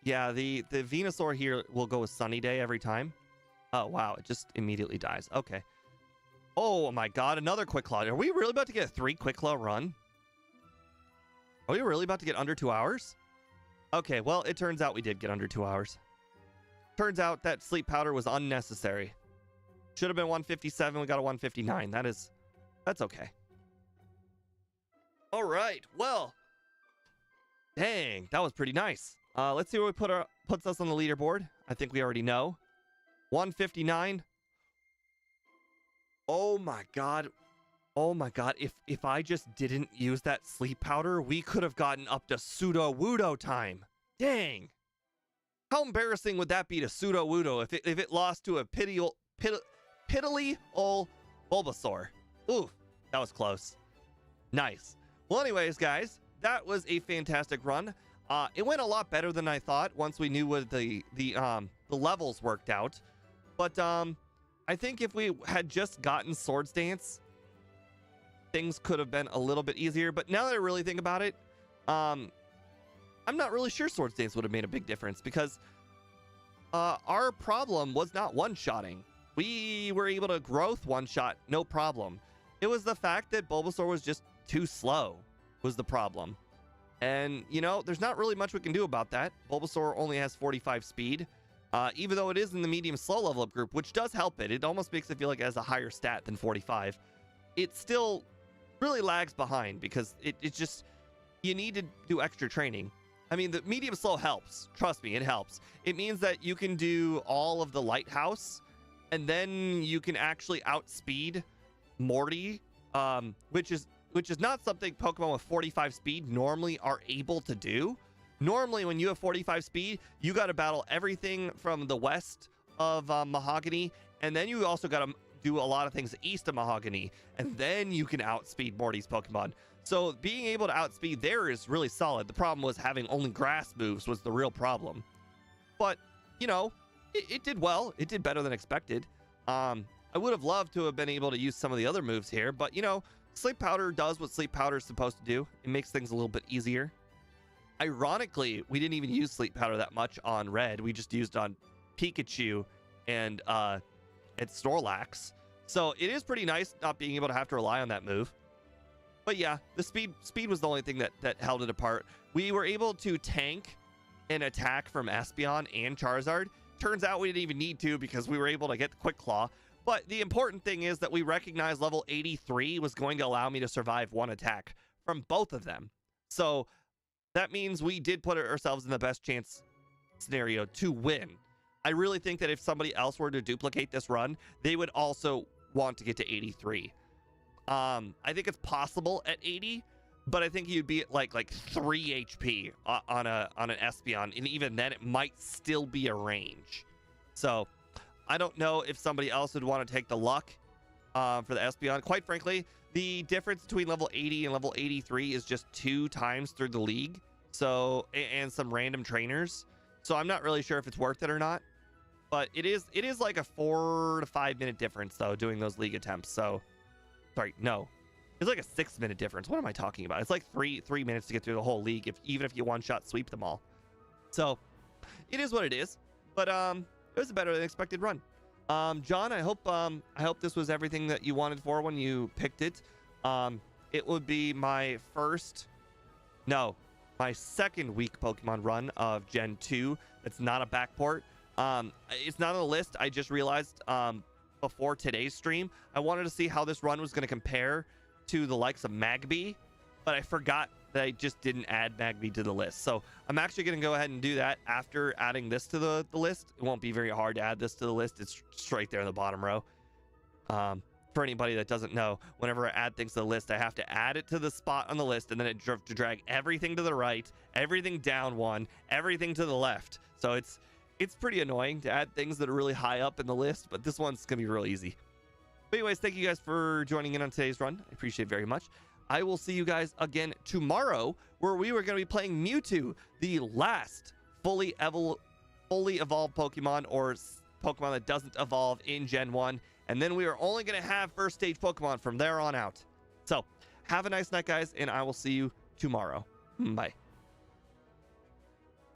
Venusaur here will go with Sunny Day every time. Oh wow, it just immediately dies. Okay. Oh my god, another Quick Claw. Are we really about to get a 3 Quick Claw run? Are we really about to get under 2 hours? Okay, well, it turns out we did get under 2 hours. Turns out that sleep powder was unnecessary. Should have been 157, we got a 159. That's okay. All right, well, dang, that was pretty nice. Let's see where we puts us on the leaderboard. I think we already know. 159. Oh my god. Oh my god. If I just didn't use that sleep powder, we could have gotten up to Pseudo-Wudo time. Dang. How embarrassing would that be to Pseudo-Wudo if it lost to a piddly old Bulbasaur? Ooh, that was close. Nice. Well, anyways, guys, that was a fantastic run. It went a lot better than I thought once we knew what the levels worked out. But I think if we had just gotten Swords Dance, things could have been a little bit easier. But now that I really think about it, I'm not really sure Swords Dance would have made a big difference because our problem was not one-shotting. We were able to growth one-shot, no problem. It was the fact that Bulbasaur was just too slow was the problem. And, you know, there's not really much we can do about that. Bulbasaur only has 45 speed, even though it is in the medium slow level up group, which does help it. It almost makes it feel like it has a higher stat than 45. It still really lags behind because it's just, you need to do extra training. I mean, the medium slow helps. Trust me, it helps. It means that you can do all of the Lighthouse, and then you can actually outspeed Morty which is not something Pokemon with 45 speed normally are able to do. Normally, when you have 45 speed, you got to battle everything from the west of Mahogany, and then you also got to do a lot of things east of Mahogany, and then you can outspeed Morty's Pokemon. So being able to outspeed there is really solid. The problem was having only grass moves was the real problem. But, you know, it did well. It did better than expected. I would have loved to have been able to use some of the other moves here, but, you know, Sleep Powder does what Sleep Powder is supposed to do. It makes things a little bit easier. Ironically, we didn't even use Sleep Powder that much on Red. We just used on Pikachu and Snorlax. So it is pretty nice not being able to have to rely on that move. But yeah, the speed was the only thing that held it apart. We were able to tank an attack from Espeon and Charizard. Turns out we didn't even need to because we were able to get the Quick Claw. But the important thing is that we recognized level 83 was going to allow me to survive one attack from both of them. So that means we did put ourselves in the best chance scenario to win. I really think that if somebody else were to duplicate this run, they would also want to get to 83. I think it's possible at 80, but I think you'd be at like 3 HP on an Espeon, and even then it might still be a range. So I don't know if somebody else would want to take the luck for the Espeon. Quite frankly, the difference between level 80 and level 83 is just 2 times through the league. So, and some random trainers. So I'm not really sure if it's worth it or not. But it is like a 4 to 5 minute difference though, doing those league attempts. So, sorry, no. It's like a 6 minute difference. What am I talking about? It's like three minutes to get through the whole league, even if you one-shot sweep them all. So, it is what it is. But it was a better than expected run. John, I hope this was everything that you wanted for when you picked it. It would be my second week Pokemon run of Gen 2. It's not a backport. It's not on the list. I just realized before today's stream, I wanted to see how this run was going to compare to the likes of Magby, but I forgot that I just didn't add Magby to the list. So I'm actually going to go ahead and do that after adding this to the list. It won't be very hard to add this to the list. It's right there in the bottom row. For anybody that doesn't know, whenever I add things to the list, I have to add it to the spot on the list, and then it to drag everything to the right, everything down one, everything to the left. So it's pretty annoying to add things that are really high up in the list, but this one's gonna be real easy. But anyways, thank you guys for joining in on today's run. I appreciate it very much. I will see you guys again tomorrow, where we were going to be playing Mewtwo, the last fully evolved Pokemon, or Pokemon that doesn't evolve in Gen 1. And then we are only going to have first stage Pokemon from there on out. So have a nice night, guys, and I will see you tomorrow. Bye.